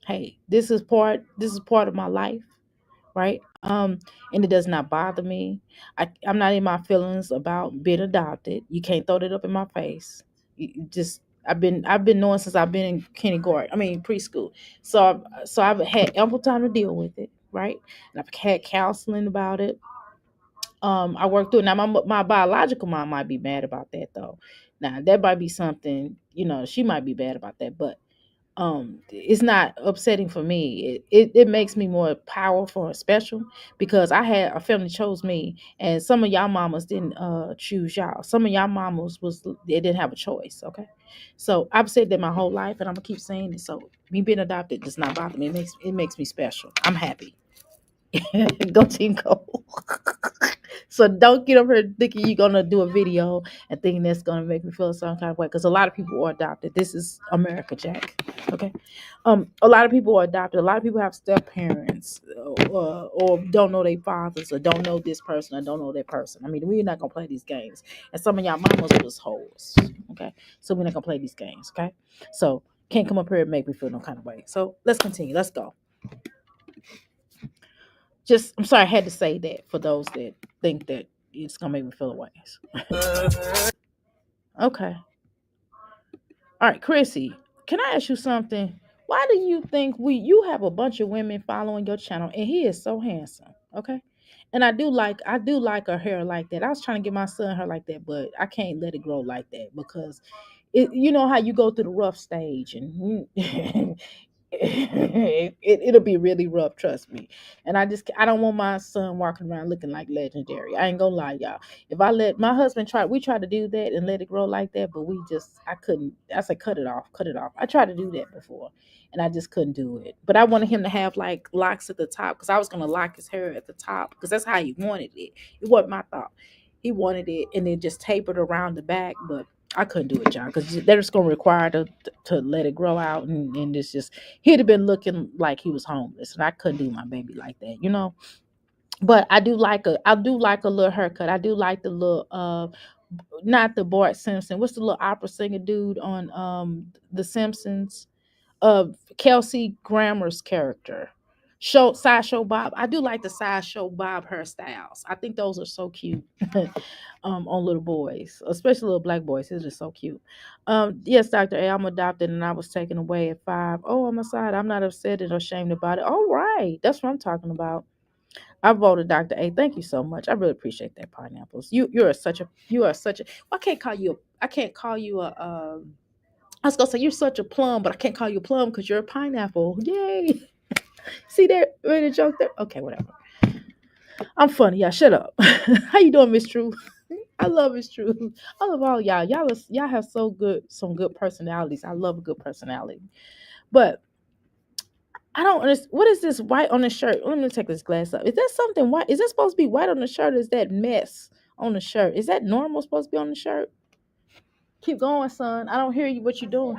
Hey, this is part of my life, right? And it does not bother me. I'm not in my feelings about being adopted. You can't throw that up in my face. Just I've been knowing since I've been in preschool. So I've had ample time to deal with it, right? And I've had counseling about it. I worked through it. Now my biological mom might be mad about that though. Now that might be something, she might be bad about that, but it's not upsetting for me. It makes me more powerful and special because I had a family chose me, and some of y'all mamas didn't choose y'all. Some of y'all mamas they didn't have a choice. Okay, so I've said that my whole life, and I'm gonna keep saying it. So me being adopted does not bother me. It makes me special. I'm happy. Go team go. So don't get over here thinking you're gonna do a video and thinking that's gonna make me feel some kind of way. Because a lot of people are adopted. This is America, Jack. Okay. A lot of people are adopted. A lot of people have step parents, or don't know their fathers, or don't know this person, or don't know that person. I mean, we're not gonna play these games. And some of y'all mamas was hoes. Okay. So we're not gonna play these games. Okay. So can't come up here and make me feel no kind of way. So let's continue. Let's go. I'm sorry, I had to say that for those that think that it's gonna make me feel away. Okay. All right, Chrissy, can I ask you something? Why do you think you have a bunch of women following your channel and he is so handsome? Okay. And I do like her hair like that. I was trying to get my son hair like that, but I can't let it grow like that because you know how you go through the rough stage and it'll be really rough, trust me. And I don't want my son walking around looking like legendary. I ain't gonna lie, y'all. If I let my husband we tried to do that and let it grow like that, but I couldn't. I said cut it off, cut it off. I tried to do that before and I just couldn't do it. But I wanted him to have like locks at the top because I was gonna lock his hair at the top because that's how he wanted it. It wasn't my thought. He wanted it and then just tapered around the back, but I couldn't do it, y'all, because they're just gonna require to let it grow out, and it's just he'd have been looking like he was homeless, and I couldn't do my baby like that. But I do like a little haircut. I do like the little not the Bart Simpson. What's the little opera singer dude on The Simpsons? Kelsey Grammer's character. Sideshow Bob. I do like the Sideshow Bob hairstyles. I think those are so cute. On little boys, especially little black boys. It's just so cute. Yes, Dr. A, I'm adopted and I was taken away at 5. Oh, I'm aside. I'm not upset or ashamed about it. All right. That's what I'm talking about. I voted Dr. A. Thank you so much. I really appreciate that, pineapples. You are such a I can't call you a I was gonna say you're such a plum, but I can't call you a plum because you're a pineapple. Yay. See that? Ready to joke there? Okay, whatever. I'm funny. Yeah, shut up. How you doing, Miss True? I love Miss True. I love all y'all. Y'all have some good personalities. I love a good personality. But I don't understand. What is this white on the shirt? Let me take this glass up. Is that something white? Is that supposed to be white on the shirt? Or is that mess on the shirt? Is that normal supposed to be on the shirt? Keep going, son. I don't hear you. What you doing?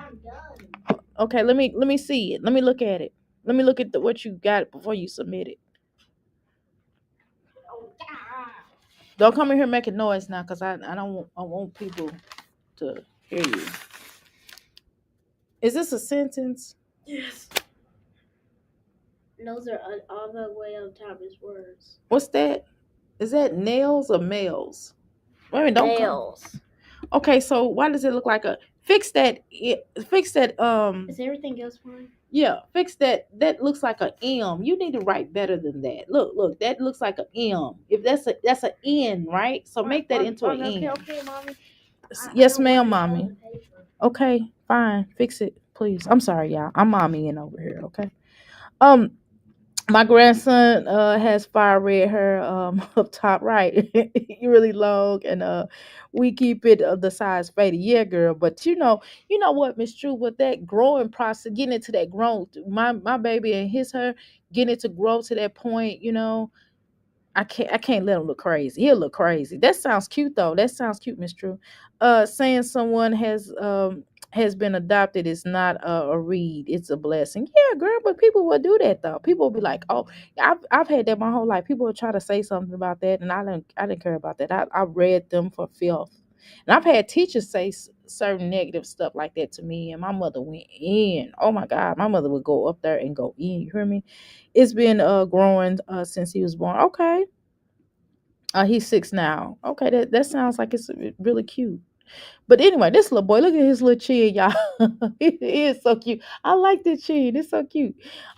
Okay, let me see it. Let me look at it. Let me look at what you got before you submit it. Don't come in here making noise now, cause I want people to hear you. Is this a sentence? Yes. Those are all the way on top is words. What's that? Is that nails or males? Wait a minute, don't come. Nails. Okay, so why does it look like a fix that? Fix that. Is everything else fine? Yeah, fix that. That looks like a M. You need to write better than that. Look, that looks like a M. If that's an N, right? So make that into an N. Okay, mommy. Yes, ma'am, mommy. Okay, fine. Fix it, please. I'm sorry, y'all. I'm mommy in over here. Okay. My grandson has fire red hair up top right. Really long, and we keep it the size faded. Yeah, girl. But you know what, Miss True, with that growing process, getting into that growth, my baby and his hair getting it to grow to that point, I can't let him look crazy. He'll look crazy. That sounds cute though. That sounds cute, Miss True. Saying someone has been adopted is not a read. It's a blessing. Yeah, girl, but people will do that though. People will be like, oh, I've had that my whole life. People will try to say something about that, and I didn't care about that. I read them for filth. And I've had teachers say certain negative stuff like that to me, and my mother went in. Oh my God, my mother would go up there and go in. You hear me? It's been growing since he was born. Okay. He's 6 now. Okay, that sounds like it's really cute. But anyway, this little boy, look at his little chin, y'all. He is so cute. I like the chin. It's so cute.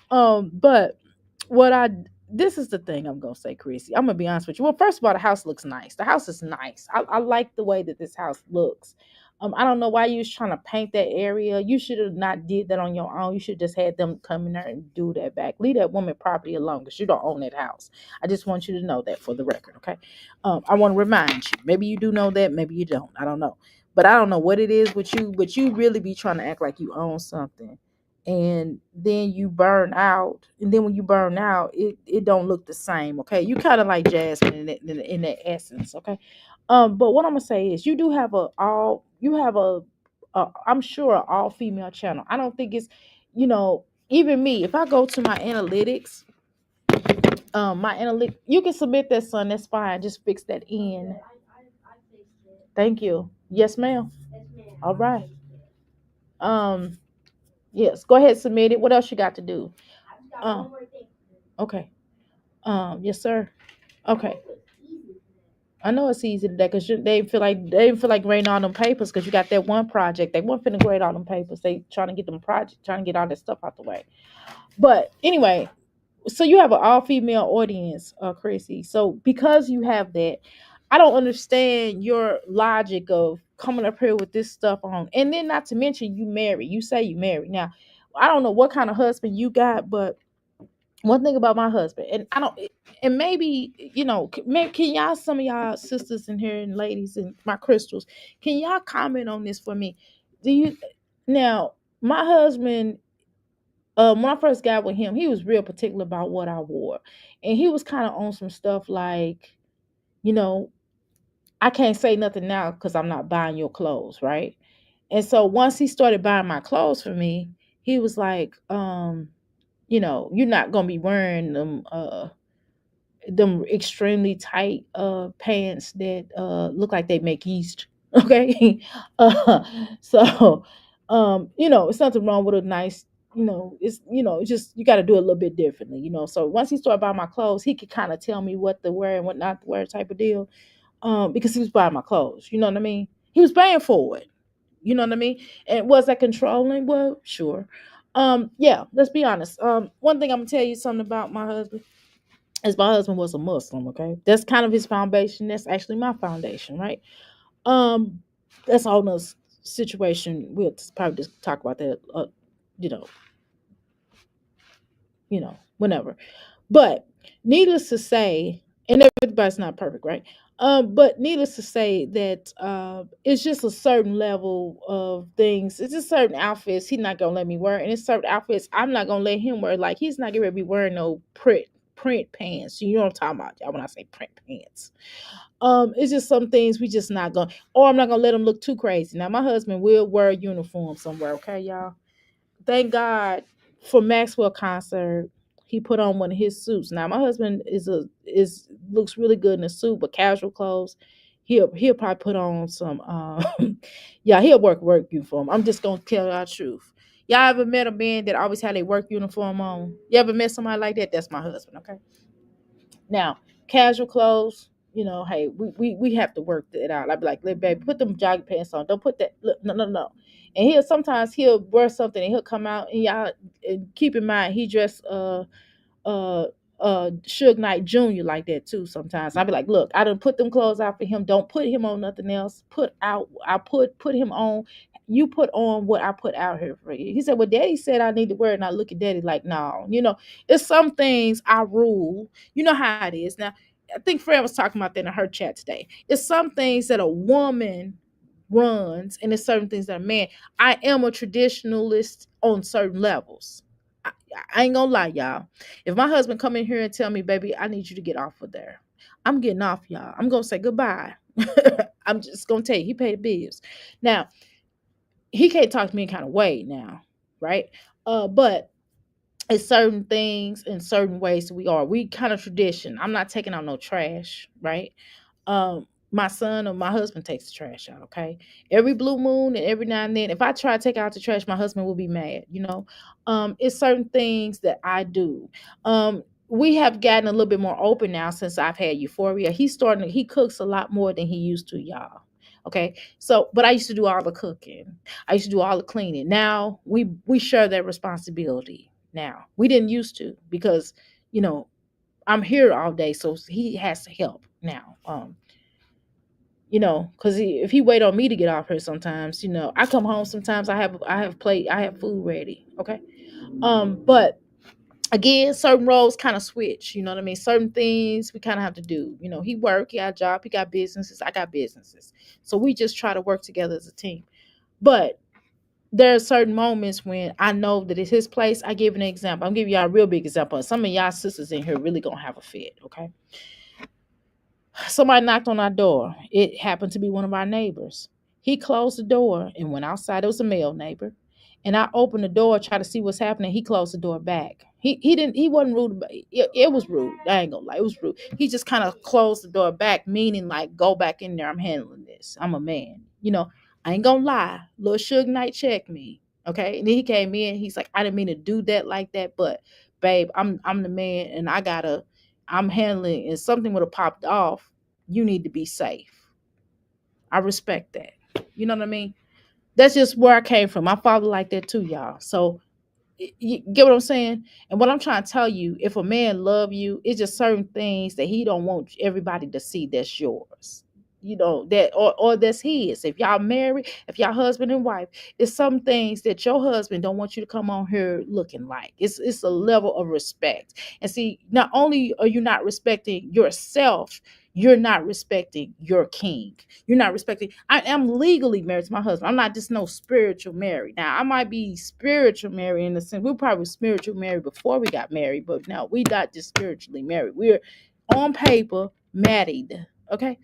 But what this is the thing I'm gonna say, Chrissy. I'm gonna be honest with you. Well, first of all, the house looks nice. The house is nice. I like the way that this house looks. I don't know why you was trying to paint that area. You should have not did that on your own. You should just had them come in there and do that back. Leave that woman property alone because you don't own that house. I just want you to know that for the record, okay? I want to remind you. Maybe you do know that, maybe you don't. I don't know. But I don't know what it is with you, but you really be trying to act like you own something. And then you burn out. And then when you burn out, it don't look the same, okay? You kind of like Jasmine in that essence, okay? But what I'm gonna say is you do have I'm sure an all female channel. I don't think it's, even me, if I go to my analytics, you can submit that, son. That's fine. Just fix that in. Thank you. Yes, ma'am. All right. Yes, go ahead, submit it. What else you got to do? Okay. Yes, sir. Okay. I know it's easy today because they didn't feel like grading all them papers because you got that one project. They weren't finna grade all them papers. They trying to get trying to get all that stuff out the way. But anyway, so you have an all female audience, Chrissy. So because you have that, I don't understand your logic of coming up here with this stuff on, and then not to mention you married. You say you married. Now, I don't know what kind of husband you got, but one thing about my husband, and I don't, and maybe maybe can y'all, some of y'all sisters in here and ladies and my crystals, can y'all comment on this for me? Do you now? My husband, when I first got with him, he was real particular about what I wore, and he was kind of on some stuff like, you know, I can't say nothing now because I'm not buying your clothes, right? And so once he started buying my clothes for me, he was like, you're not gonna be wearing them extremely tight pants that look like they make yeast. Okay. So it's nothing wrong with a nice, it's just you got to do it a little bit differently, so once he started buying my clothes, he could kind of tell me what to wear and what not to wear, type of deal, because he was buying my clothes, you know what I mean, he was paying for it, you know what I mean. And was that controlling? Well, sure. Yeah, let's be honest. One thing I'm gonna tell you something about my husband is my husband was a Muslim, okay? That's kind of his foundation. That's actually my foundation, right? Um, that's all nother situation. We'll probably just talk about that, you know, whenever. But needless to say, and everybody's not perfect, right? But needless to say that it's just a certain level of things. It's just certain outfits he's not gonna let me wear, and it's certain outfits I'm not gonna let him wear. Like he's not gonna be wearing no print pants. You know what I'm talking about, y'all, when I say print pants. It's just some things we just not gonna, or I'm not gonna let him look too crazy. Now my husband will wear a uniform somewhere, okay, y'all. Thank God for Maxwell concert. He put on one of his suits. Now my husband looks really good in a suit, but casual clothes, he'll probably put on some yeah, he'll work uniform. I'm just gonna tell y'all the truth. Y'all ever met a man that always had a work uniform on? You ever met somebody like that? That's my husband, okay? Now, casual clothes, hey, we have to work that out. I'd be like, "Look, baby, put them jogging pants on. Don't put that. Look, no, no, no." And he'll wear something and he'll come out, and y'all, and keep in mind he dressed uh Suge Knight Jr. like that too sometimes. I'll be like, look, I done put them clothes out for him. Don't put him on nothing else. Put him on. You put on what I put out here for you. He said, well, daddy said I need to wear it. And I look at daddy like, no, it's some things I rule. You know how it is. Now, I think Fred was talking about that in her chat today. It's some things that a woman runs, and it's certain things that a man. I am a traditionalist on certain levels. I ain't gonna lie, y'all. If my husband come in here and tell me, baby, I need you to get off of there, I'm getting off, y'all. I'm gonna say goodbye. I'm just gonna tell you, he paid the bills. Now, he can't talk to me in kind of way now, right? But it's certain things in certain ways we kind of tradition. I'm not taking out no trash, right? My son or my husband takes the trash out, okay? Every blue moon and every now and then, if I try to take out the trash, my husband will be mad. It's certain things that I do. We have gotten a little bit more open now since I've had Euphoria. He cooks a lot more than he used to, y'all. Okay. So, but I used to do all the cooking. I used to do all the cleaning. Now we share that responsibility. Now we didn't used to because, you know, I'm here all day. So he has to help now. You know, because if he wait on me to get off here sometimes, you know, I come home sometimes, I have food ready. Okay. But again, certain roles kind of switch, you know what I mean? Certain things we kind of have to do. You know, he work, he got a job, he got businesses, I got businesses. So we just try to work together as a team. But there are certain moments when I know that it's his place. I give an example. I'm giving y'all a real big example. Some of y'all sisters in here really gonna have a fit, okay? Somebody knocked on our door. It happened to be one of our neighbors. He closed the door and went outside. It was a male neighbor. And I opened the door, tried to see what's happening. He closed the door back. He wasn't rude. It was rude. I ain't gonna lie. It was rude. He just kind of closed the door back, meaning like, go back in there. I'm handling this. I'm a man. You know, I ain't gonna lie. Little Suge Knight checked me. Okay. And then he came in. He's like, I didn't mean to do that like that, but babe, I'm the man and I'm handling, and something would have popped off. You need to be safe. I respect that. You know what I mean? That's just where I came from. My father like that too, y'all. So you get what I'm saying? And what I'm trying to tell you, if a man love you, it's just certain things that he don't want everybody to see that's yours. You know, that or that's his. If y'all married, if y'all husband and wife, it's some things that your husband don't want you to come on here looking like. It's a level of respect. And see, not only are you not respecting yourself, you're not respecting your king. You're not respecting. I am legally married to my husband. I'm not just no spiritual married. Now, I might be spiritual married in the sense we were probably spiritual married before we got married, but now we not just spiritually married. We're on paper married. Okay.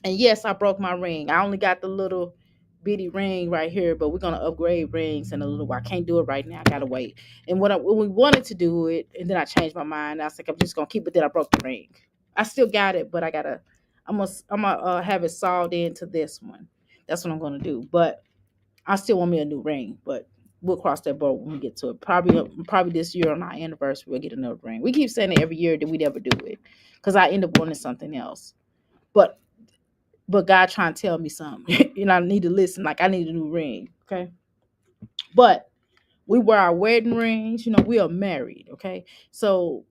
And yes, I broke my ring. I only got the little bitty ring right here, but we're gonna upgrade rings in a little while. I can't do it right now. I gotta wait. And when we wanted to do it, and then I changed my mind. I was like, I'm just gonna keep it. Then I broke the ring. I still got it, but I'm gonna have it solved into this one. That's what I'm gonna do. But I still want me a new ring. But we'll cross that board when we get to it. Probably this year on our anniversary we'll get another ring. We keep saying it every year that we never do it because I end up wanting something else. But God trying to tell me something. You know, I need to listen. Like I need a new ring. Okay. But we wear our wedding rings. You know, we are married. Okay. So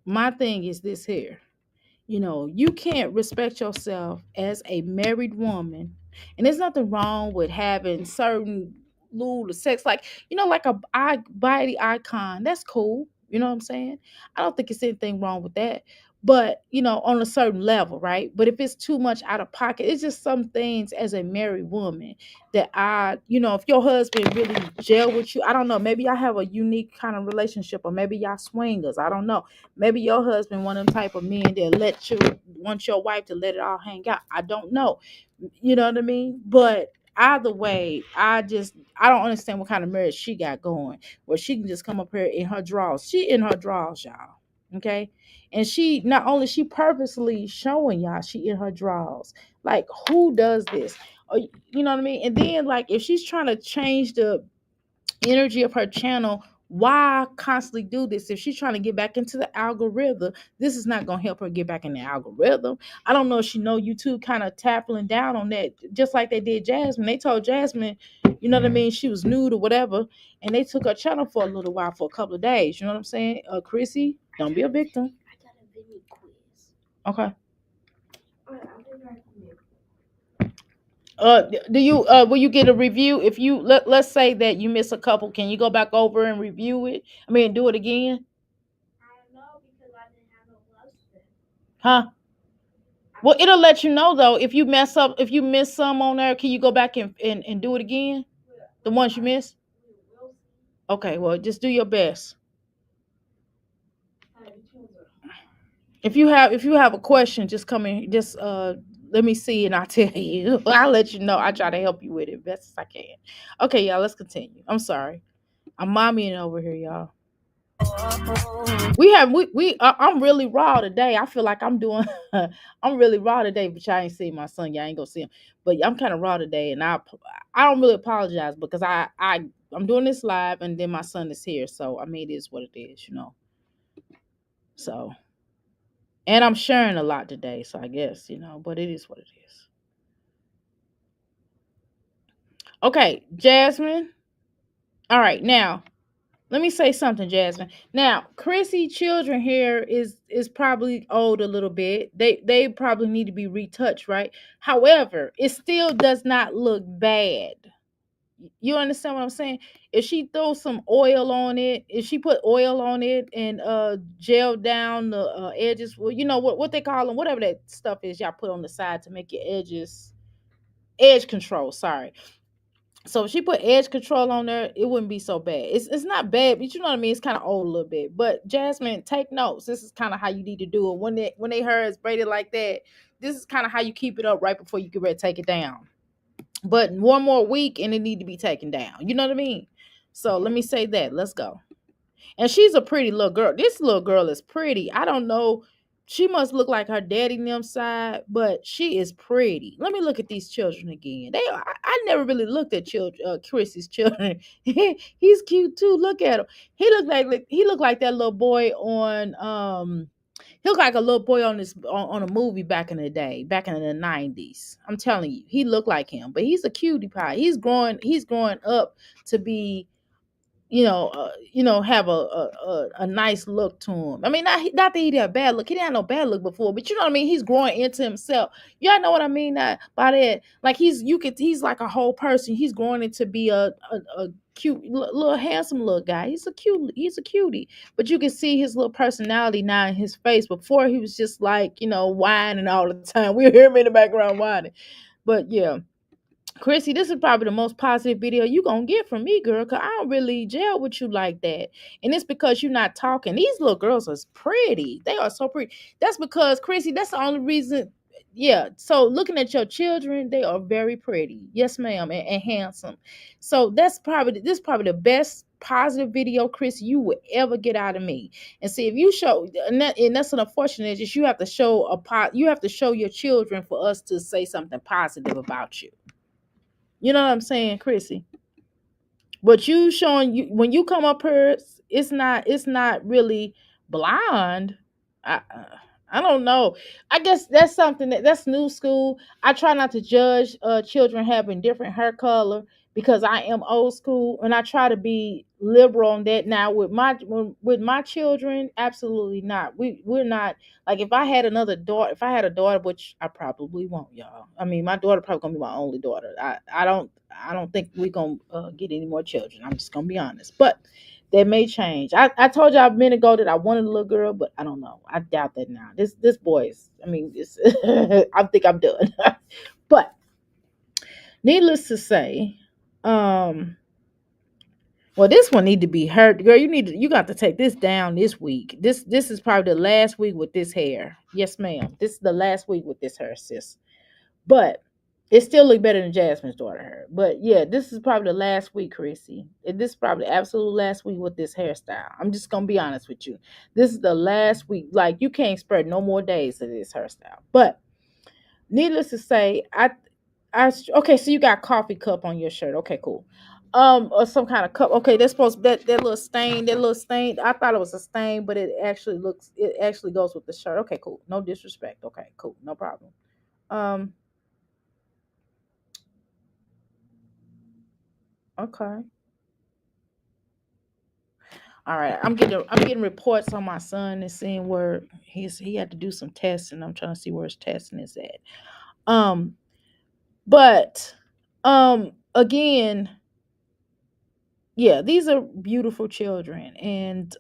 my thing is this here. You know, you can't respect yourself as a married woman. And there's nothing wrong with having certain little sex, like, you know, like a body icon. That's cool. You know what I'm saying? I don't think it's anything wrong with that. But, you know, on a certain level, right? But if it's too much out of pocket, it's just some things as a married woman that you know, if your husband really gel with you, I don't know, maybe y'all have a unique kind of relationship, or maybe y'all swingers. I don't know. Maybe your husband one of them type of men that want your wife to let it all hang out. I don't know. You know what I mean? But either way, I don't understand what kind of marriage she got going, where she can just come up here in her drawers. She in her drawers, y'all. Okay. And she not only she purposely showing y'all she in her drawers. Like, who does this? Or, you know what I mean? And then like if she's trying to change the energy of her channel, why constantly do this? If she's trying to get back into the algorithm, this is not going to help her get back in the algorithm. I don't know if she know YouTube kind of tapping down on that, just like they did Jasmine. They told Jasmine, you know what I mean, she was nude or whatever, and they took her channel for a little while, for a couple of days. You know what I'm saying? Chrissy, don't be a victim. I got a mini quiz. Okay. All right, I'll be right back. Do you will you get a review if you let's say that you miss a couple? Can you go back over and review it? I mean, do it again? I don't know because I didn't have no gloves then. Huh? Well, it'll let you know though if you mess up. If you miss some on there, can you go back and do it again? The ones you missed. We'll see. Okay. Well, just do your best. All right, which ones are? If you have a question, just come in. Just let me see and I'll tell you. I'll let you know. I try to help you with it best as I can. Okay, y'all. Let's continue. I'm sorry. I'm mommying over here, y'all. I'm really raw today. I feel like I'm doing I'm really raw today, but y'all ain't seen my son. Y'all ain't gonna see him. But I'm kind of raw today, and I don't really apologize because I'm doing this live and then my son is here. So I mean it is what it is, you know. So, and I'm sharing a lot today, so I guess, you know, but it is what it is. Okay, Jasmine. All right, now let me say something, Jasmine. Now, Chrissy children hair is probably old a little bit. They probably need to be retouched, right? However, it still does not look bad. You understand what I'm saying? If she throws some oil on it, if she put oil on it and gel down the edges, well, you know what they call them, whatever that stuff is y'all put on the side to make your edges edge control. Sorry. So if she put edge control on there, it wouldn't be so bad. It's not bad, but you know what I mean. It's kind of old a little bit. But Jasmine, take notes. This is kind of how you need to do it when they hair is braided like that. This is kind of how you keep it up right before you get ready to take it down. But one more week and it need to be taken down. You know what I mean? So let me say that. Let's go. And she's a pretty little girl. This little girl is pretty. I don't know. She must look like her daddy and them side, but she is pretty. Let me look at these children again. I never really looked at children, Chrissy's children. He's cute too. Look at him. He looked like that little boy on he looked like a little boy on a movie back in the day, back in the 90s. I'm telling you, he looked like him, but he's a cutie pie. He's growing up to be, have a nice look to him. I mean, not that he had a bad look. He didn't have no bad look before, but you know what I mean. He's growing into himself. Y'all know what I mean by that. Like he's like a whole person. He's growing into be a cute little handsome little guy. He's a cutie. But you can see his little personality now in his face. Before he was just like whining all the time. We hear him in the background whining. But yeah. Chrissy, this is probably the most positive video you gonna get from me, girl, because I don't really gel with you like that. And it's because you're not talking. These little girls are pretty. They are so pretty. That's because, Chrissy, that's the only reason. Yeah. So looking at your children, they are very pretty. Yes, ma'am, and handsome. So this is probably the best positive video, Chris, you would ever get out of me. And see if you show, and that's an unfortunate, is you have to show you have to show your children for us to say something positive about you. You know what I'm saying, Chrissy? But you showing you when you come up here, it's not really blind. I I don't know. I guess that's something that's new school. I try not to judge children having different hair color because I am old school and I try to be liberal on that. Now with my children, absolutely not. We're not like if I had a daughter, which I probably won't, y'all. I mean, my daughter probably gonna be my only daughter. I don't think we're gonna get any more children. I'm just gonna be honest, but that may change. I told y'all a minute ago that I wanted a little girl, but I don't know. I doubt that now. This boy's. I mean, I think I'm done. But needless to say, well, this one need to be heard, girl. You got to take this down this week. This is probably the last week with this hair. Yes, ma'am. This is the last week with this hair, sis. But it still look better than Jasmine's daughter hair. But yeah, this is probably the last week, Chrissy. This is probably the absolute last week with this hairstyle. I'm just gonna be honest with you. This is the last week. Like you can't spread no more days of this hairstyle. But needless to say, okay. So you got coffee cup on your shirt. Okay, cool. Or some kind of cup. Okay, that's supposed that little stain. That little stain. I thought it was a stain, but it actually goes with the shirt. Okay, cool. No disrespect. Okay, cool. No problem. Okay. All right. I'm getting reports on my son and seeing where he had to do some testing. I'm trying to see where his testing is at. Um, but again, yeah, these are beautiful children. And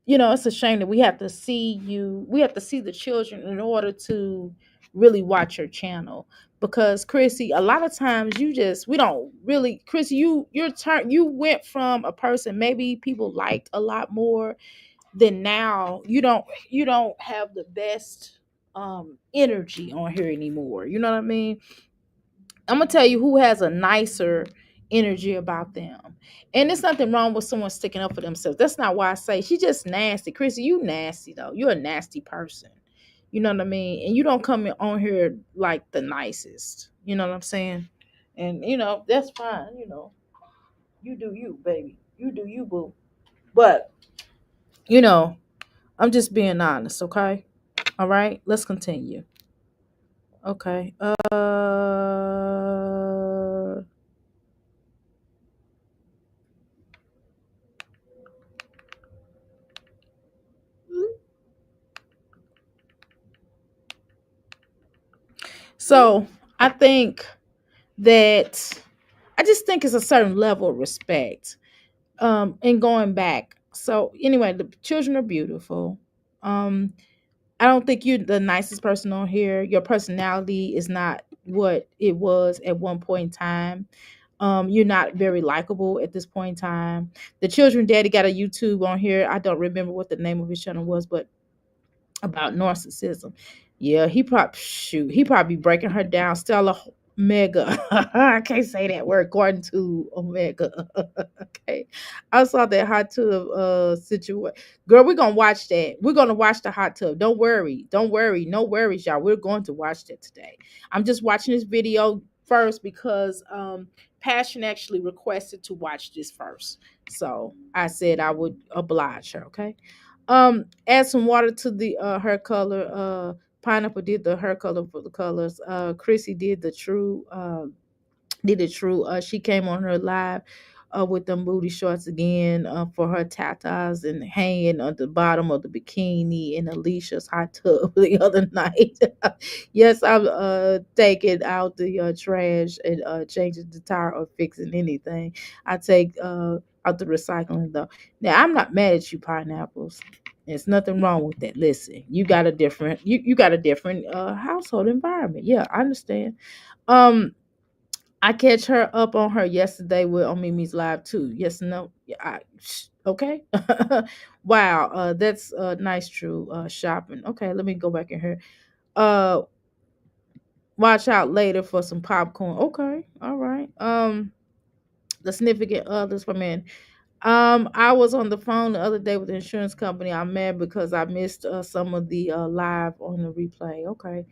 it's a shame that we have to see the children in order to really watch your channel. Because Chrissy, a lot of times we don't really, Chrissy, you went from a person maybe people liked a lot more than now. You don't have the best energy on here anymore. You know what I mean? I'm gonna tell you who has a nicer energy about them. And there's nothing wrong with someone sticking up for themselves. That's not why I say she's just nasty. Chrissy, you nasty though. You're a nasty person. You know what I mean? And you don't come on here like the nicest. You know what I'm saying? And that's fine. You do you, baby. You do you, boo. But I'm just being honest, okay? All right, let's continue. Okay. So I think that I just think it's a certain level of respect. And going back. So anyway, the children are beautiful. Um, I don't think you're the nicest person on here. Your personality is not what it was at one point in time. You're not very likable at this point in time. The children daddy got a YouTube on here. I don't remember what the name of his channel was, but about narcissism. Yeah, he probably breaking her down. Stella Mega. I can't say that word according to Omega. Okay. I saw that hot tub situation. Girl, we're gonna watch that. We're gonna watch the hot tub. Don't worry. Don't worry. No worries, y'all. We're going to watch that today. I'm just watching this video first because Passion actually requested to watch this first. So I said I would oblige her, okay? Add some water to the hair color. Pineapple did the hair color for the colors. Chrissy did the true. She came on her live with them booty shorts again for her tatas and hanging on the bottom of the bikini in Alicia's hot tub the other night. Yes, I'm taking out the trash and changing the tire or fixing anything. I take out the recycling though. Now I'm not mad at you, pineapples. There's nothing wrong with that. Listen, you got a different household environment. Yeah, I understand. Um, I catch her up on her yesterday with on Mimi's live too. Yes, no, yeah, okay. Wow, that's nice. True, shopping. Okay, let me go back in here. Uh, watch out later for some popcorn. Okay, all right. The significant others for men. I was on the phone the other day with the insurance company. I'm mad because I missed some of the live on the replay. Okay.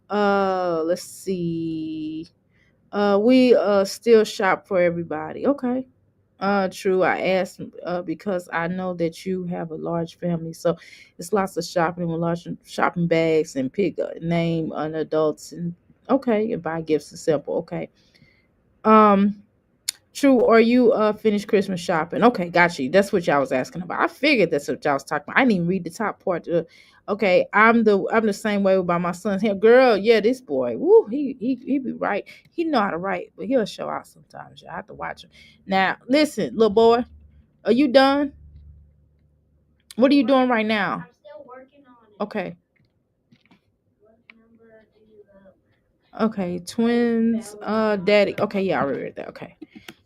Let's see. We still shop for everybody. Okay. True. I asked because I know that you have a large family, so it's lots of shopping with large shopping bags and pick a name on adults and okay, and buy gifts is simple. Okay. Um, True. Or you finished Christmas shopping? Okay, got you. That's what y'all was asking about. I figured that's what y'all was talking about. I didn't even read the top part. Okay, I'm the same way about my son's hair. Girl, yeah, this boy, woo, he be right. He know how to write, but he'll show out sometimes. You have to watch him. Now, listen, little boy, are you done? What are you doing right now? I'm still working on it. Okay. What number do you have? Okay, twins, daddy. Okay, yeah, I read that. Okay.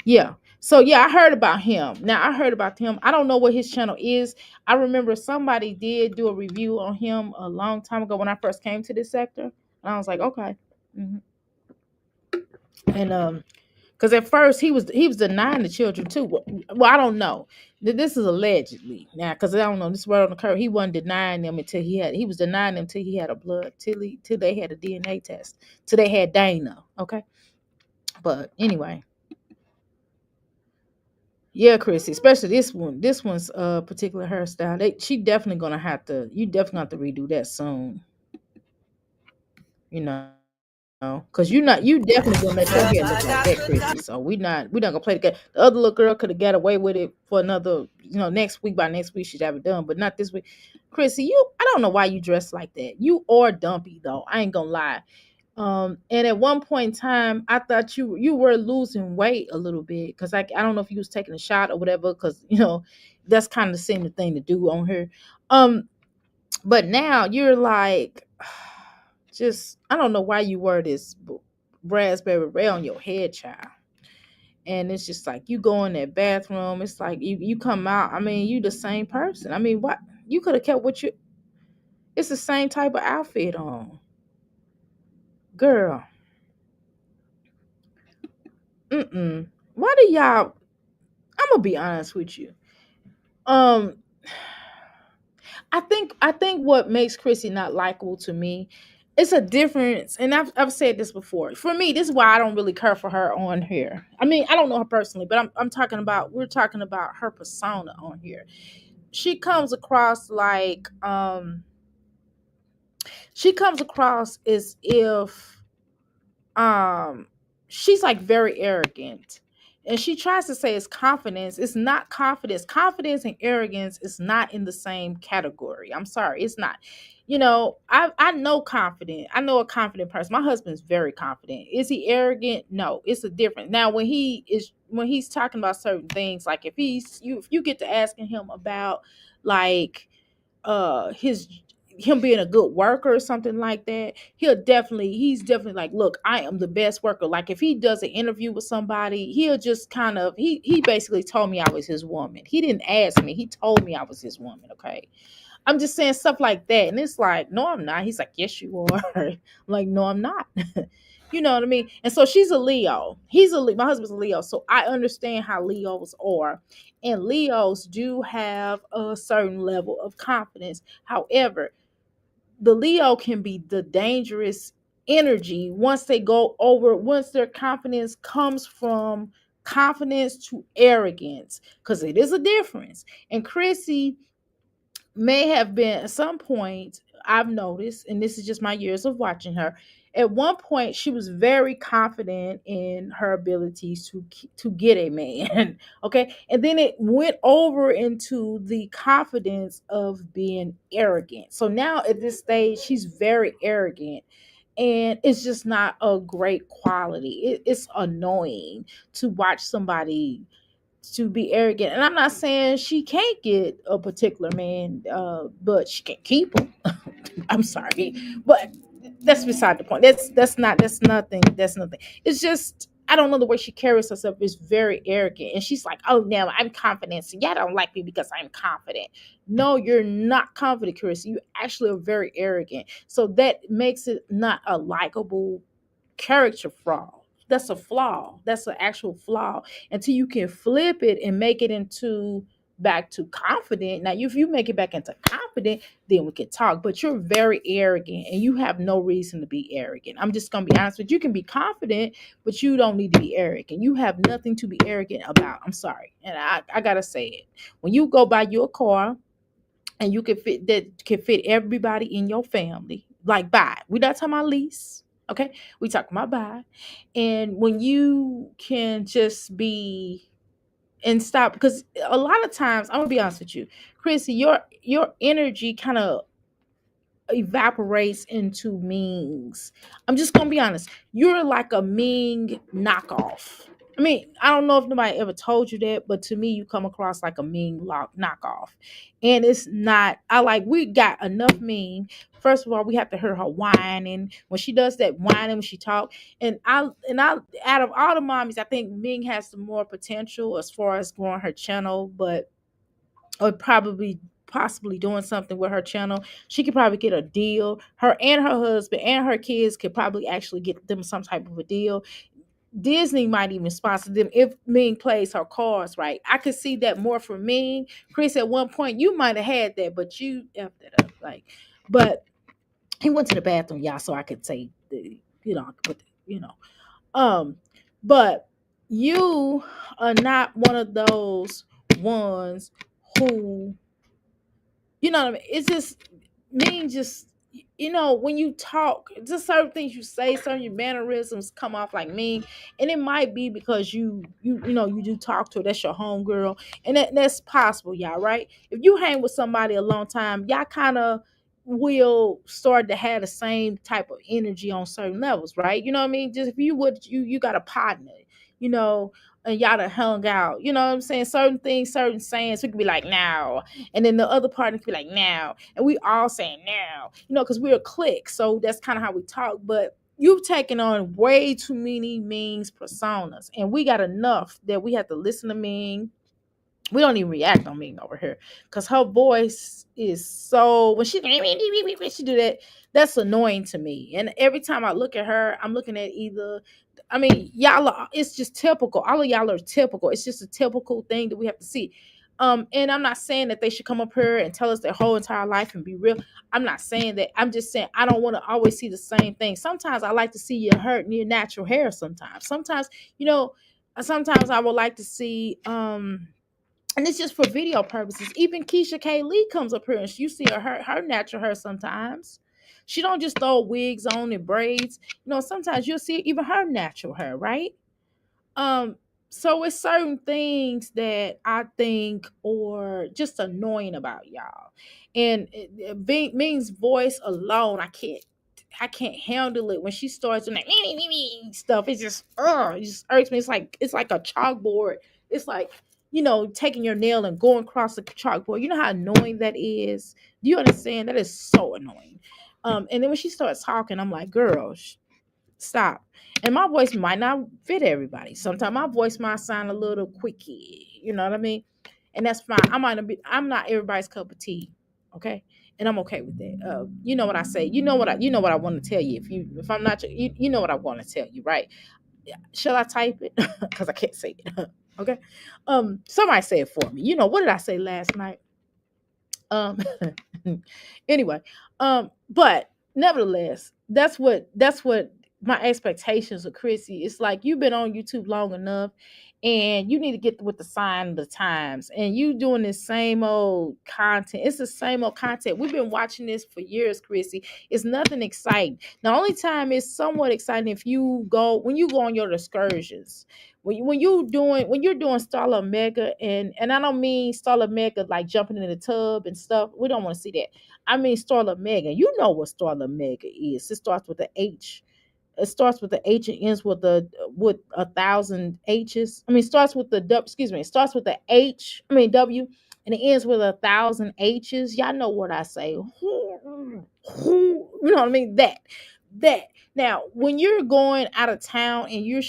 Yeah. So yeah, I heard about him. Now I heard about him. I don't know what his channel is. I remember somebody did do a review on him a long time ago when I first came to this sector. And I was like, okay. hmm And because at first he was denying the children too. Well, I don't know. This is allegedly now because I don't know. This word on the curve. He wasn't denying them until he was denying them till he had a blood till they had a DNA test till they had Dana. Okay, but anyway. Yeah, Chrissy, especially this one. This one's particular hairstyle. She definitely gonna have to. You definitely have to redo that soon. You know, because you definitely gonna make her hair look like that, Chrissy. So we not gonna play the game. The other little girl could have got away with it for another. Next week by next week she'd have it done, but not this week. Chrissy, I don't know why you dress like that. You are dumpy though. I ain't gonna lie. And at one point in time, I thought you were losing weight a little bit because I don't know if you was taking a shot or whatever because that's kind of the same thing to do on her. But now you're like, just I don't know why you wear this raspberry red on your head, child. And it's just like you go in that bathroom. It's like you come out. I mean, you the same person. I mean, what you could have kept what you. It's the same type of outfit on, girl. Why do y'all? I'm gonna be honest with you. Um, I think what makes Chrissy not likable to me, it's a difference, and I've said this before. For me, this is why I don't really care for her on here. I mean, I don't know her personally, but I'm talking about we're talking about her persona on here. She comes across like she comes across as if um she's like very arrogant And she tries to say it's confidence. It's not confidence. Confidence and arrogance is not in the same category. I'm sorry, it's not. I know confident. I know a confident person. My husband's very confident. Is he arrogant? No, it's a difference. Now, when he's talking about certain things, like if you get to asking him about like his him being a good worker or something like that, he's definitely like, look, I am the best worker. Like if he does an interview with somebody, he'll just kind of he basically told me I was his woman. He didn't ask me, he told me I was his woman. Okay, I'm just saying stuff like that. And it's like, no, I'm not. He's like, yes, you are. I'm like, no, I'm not. You know what I mean? And so she's a Leo. My husband's a Leo. So I understand how Leos are. And Leos do have a certain level of confidence. However, the Leo can be the dangerous energy once their confidence comes from confidence to arrogance, because it is a difference. And Chrissy may have been at some point, I've noticed, and this is just my years of watching her. At one point, she was very confident in her abilities to get a man, okay, and then it went over into the confidence of being arrogant. So now at this stage, she's very arrogant, and it's just not a great quality. It's annoying to watch somebody to be arrogant. And I'm not saying she can't get a particular man, but she can keep him. I'm sorry, but that's beside the point. That's nothing. It's just, I don't know, the way she carries herself is very arrogant, and she's like, oh, now I'm confident, so y'all don't like me because I'm confident. No, you're not confident, Chris. You actually are very arrogant, so that makes it not a likable character flaw. That's a flaw. That's an actual flaw. Until you can flip it and make it into back to confident. Now, if you make it back into confident, then we can talk. But you're very arrogant, and you have no reason to be arrogant. I'm just gonna be honest with you. You can be confident, but you don't need to be arrogant. You have nothing to be arrogant about. I'm sorry, and I gotta say it. When you go buy your car, and you can fit everybody in your family, like buy. We're not talking about lease. Okay, we talking about buy. And when you can just be and stop, because a lot of times, I'm gonna be honest with you, Chrissy, your energy kind of evaporates into Ming's. I'm just gonna be honest. You're like a Ming knockoff. I mean, I don't know if nobody ever told you that, but to me, you come across like a Ming knockoff. And it's not, we got enough Ming. First of all, we have to hear her whining. When she does that whining, when she talk. And I out of all the mommies, I think Ming has the more potential as far as growing her channel, but or probably possibly doing something with her channel. She could probably get a deal. Her and her husband and her kids could probably actually get them some type of a deal. Disney might even sponsor them if Ming plays her cards right. I could see that more for Ming. Chris, at one point you might have had that, but you effed it up. But he went to the bathroom, y'all, so I could say, I could put, but you are not one of those ones who, you know what I mean? It's just mean, just when you talk, just certain things you say, certain your mannerisms come off like mean, and it might be because you do talk to her. That's your homegirl, and that's possible, y'all. Right? If you hang with somebody a long time, y'all kind of will start to have the same type of energy on certain levels, right? You know what I mean? Just if you got a partner, you know. And y'all done hung out, you know what I'm saying? Certain things, certain sayings, we could be like, now. And then the other partner could be like, now. And we all saying now, because we're a clique. So that's kind of how we talk. But you've taken on way too many Ming's personas. And we got enough that we have to listen to Ming. We don't even react on Ming over here. Because her voice is so, when she do that, that's annoying to me. And every time I look at her, I'm looking at it's just typical. All of y'all are typical. It's just a typical thing that we have to see. And I'm not saying that they should come up here and tell us their whole entire life and be real. I'm not saying that. I'm just saying I don't want to always see the same thing. Sometimes I like to see your natural hair sometimes. Sometimes I would like to see and it's just for video purposes. Even Keisha K. Lee comes up here and you see her natural hair sometimes. She don't just throw wigs on and braids. Sometimes you'll see even her natural hair, right? So it's certain things that I think are just annoying about y'all. And Bing's voice alone, I can't handle it when she starts doing that stuff. It just irks me. It's like a chalkboard. It's like, taking your nail and going across the chalkboard. You know how annoying that is? Do you understand? That is so annoying. And then when she starts talking, I'm like, girl, stop. And my voice might not fit everybody. Sometimes my voice might sound a little quickie. You know what I mean? And that's fine. I'm not everybody's cup of tea. Okay. And I'm okay with that. You know what I say. You know what I want to tell you. If I'm not, you know what I want to tell you, right? Shall I type it? Because I can't say it. Okay. Somebody say it for me. What did I say last night? Um, anyway, but nevertheless, that's what my expectations of Chrissy. It's like you've been on YouTube long enough, and you need to get with the sign of the times. And you doing this same old content. It's the same old content. We've been watching this for years, Chrissy. It's nothing exciting. The only time it's somewhat exciting if when you go on your excursions. When you're doing Starla Mega, and I don't mean Starla Mega like jumping in the tub and stuff. We don't want to see that. I mean Starla Mega. You know what Starla Mega is. It starts with the H. It starts with the H and ends with 1,000 H's. I mean, starts with the W. Excuse me. It starts with the H. I mean W, and it ends with 1,000 H's. Y'all know what I say. You know what I mean? That. Now, when you're going out of town and you're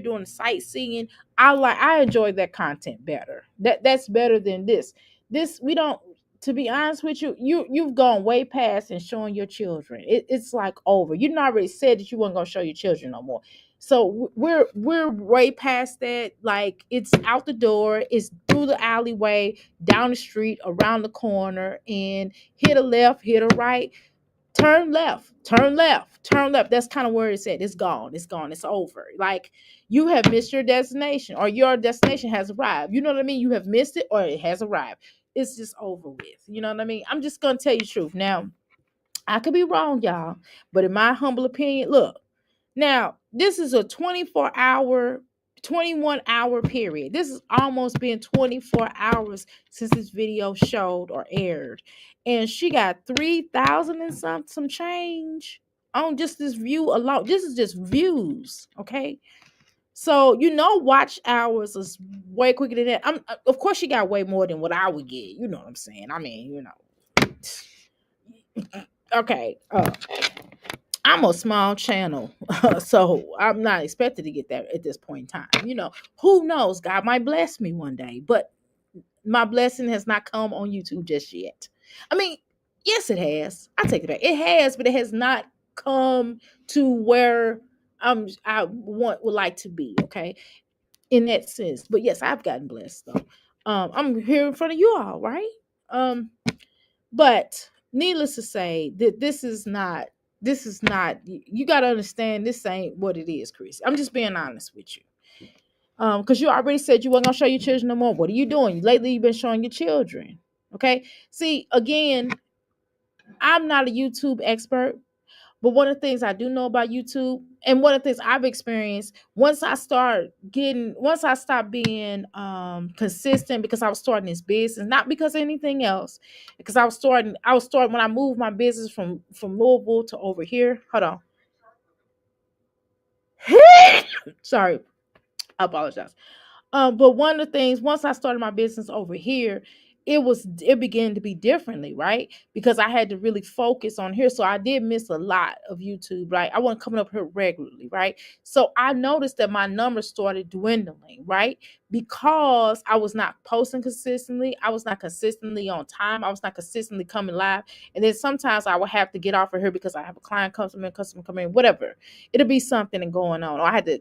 doing sightseeing, I enjoy that content better. That's better than this. This we don't. To be honest with you, you've gone way past and showing your children. It's like over. You already said that you weren't gonna show your children no more. So we're way past that. Like it's out the door, it's through the alleyway, down the street, around the corner, and hit a left, hit a right, turn left, turn left, turn left. That's kind of where it's at. It's gone. It's gone. It's over. Like you have missed your destination, or your destination has arrived. You know what I mean? You have missed it, or it has arrived. It's just over with. You know what I mean? I'm just gonna tell you the truth. Now, I could be wrong, y'all, but in my humble opinion, look. Now, this is a 24-hour, 21-hour period. This has almost been 24 hours since this video showed or aired. And she got 3,000 and some change on just this view alone. This is just views, okay? So, watch hours is way quicker than that. Of course, she got way more than what I would get. You know what I'm saying? I mean, okay. I'm a small channel, so I'm not expected to get that at this point in time. Who knows? God might bless me one day, but my blessing has not come on YouTube just yet. I mean, yes, it has. I take it back. It has, but it has not come to where would like to be. Okay, in that sense. But yes, I've gotten blessed though. I'm here in front of you all, right? But needless to say, that this is not. You got to understand. This ain't what it is, Chris. I'm just being honest with you. Because you already said you weren't gonna show your children no more. What are you doing? Lately, you've been showing your children. Okay. See, again, I'm not a YouTube expert, but one of the things I do know about YouTube, and one of the things I've experienced, once I stopped being consistent, because I was starting this business, not because of anything else, because I was starting when I moved my business from Louisville to over here. Hold on. Sorry. I apologize. But one of the things, once I started my business over here, it began to be differently, right? Because I had to really focus on here. So I did miss a lot of YouTube, right? I wasn't coming up here regularly, right? So I noticed that my numbers started dwindling, right? Because I was not posting consistently. I was not consistently on time. I was not consistently coming live. And then sometimes I would have to get off of here because I have a customer coming in, whatever. It'll be something going on. Or I had to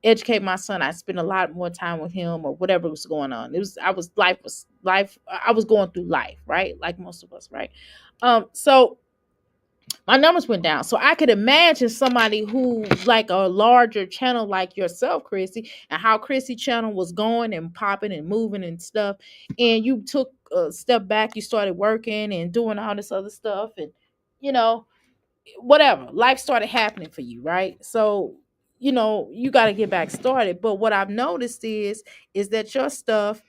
educate my son. I spent a lot more time with him, or whatever was going on. I was going through life, right? Like most of us, right? So my numbers went down. So I could imagine somebody who like a larger channel like yourself, Chrissy, and how Chrissy channel was going and popping and moving and stuff. And you took a step back, you started working and doing all this other stuff, and whatever. Life started happening for you, right? So you got to get back started. But what I've noticed is that your stuff,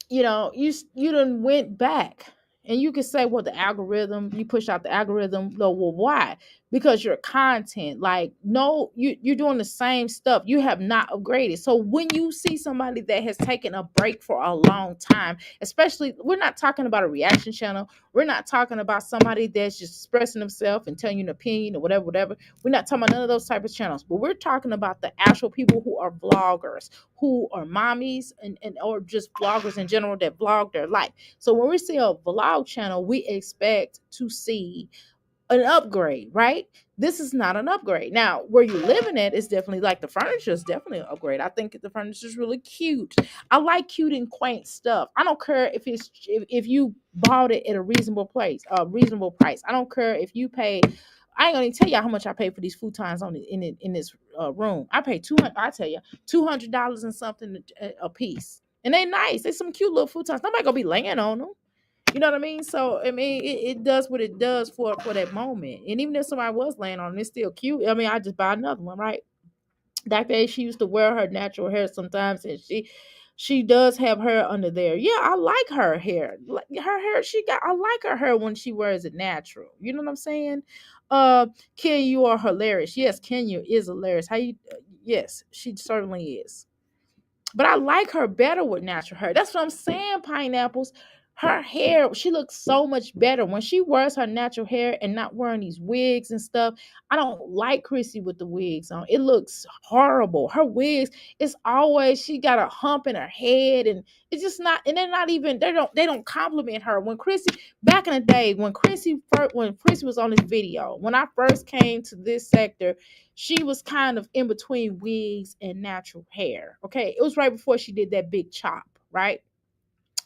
you done went back, and you can say, well, the algorithm, you push out the algorithm. No, well, why? Because your content, like, no, you're doing the same stuff. You have not upgraded. So when you see somebody that has taken a break for a long time, especially, we're not talking about a reaction channel. We're not talking about somebody that's just expressing themselves and telling you an opinion or whatever. We're not talking about none of those type of channels, but we're talking about the actual people who are vloggers, who are mommies, and or just vloggers in general that vlog their life. So when we see a vlog channel, we expect to see an upgrade, right? This is not an upgrade. Now, where you're living at is definitely, like, the furniture is definitely an upgrade. I think the furniture is really cute. I like cute and quaint stuff. I don't care if you bought it at a reasonable price. I don't care if you pay. I ain't gonna even tell y'all how much I paid for these futons in this room. I paid 200. I tell you, $200 and something a piece, and they nice. They some cute little futons. Nobody gonna be laying on them. You know what I mean? So I mean, it does what it does for that moment. And even if somebody was laying on it, it's still cute. I mean, I just buy another one, right? Dr. A, she used to wear her natural hair sometimes, and she does have hair under there. Yeah, I like her hair. Her hair, I like her hair when she wears it natural. You know what I'm saying? Kenya, you are hilarious. Yes, Kenya is hilarious. Yes, she certainly is. But I like her better with natural hair. That's what I'm saying, pineapples. Her hair, she looks so much better when she wears her natural hair and not wearing these wigs and stuff. I don't like Chrissy with the wigs on. It looks horrible. Her wigs, it's always, she got a hump in her head, and it's just not, and they're not even, they don't compliment her. When Chrissy, back in the day, when Chrissy was on this video, when I first came to this sector, she was kind of in between wigs and natural hair. Okay. It was right before she did that big chop, right?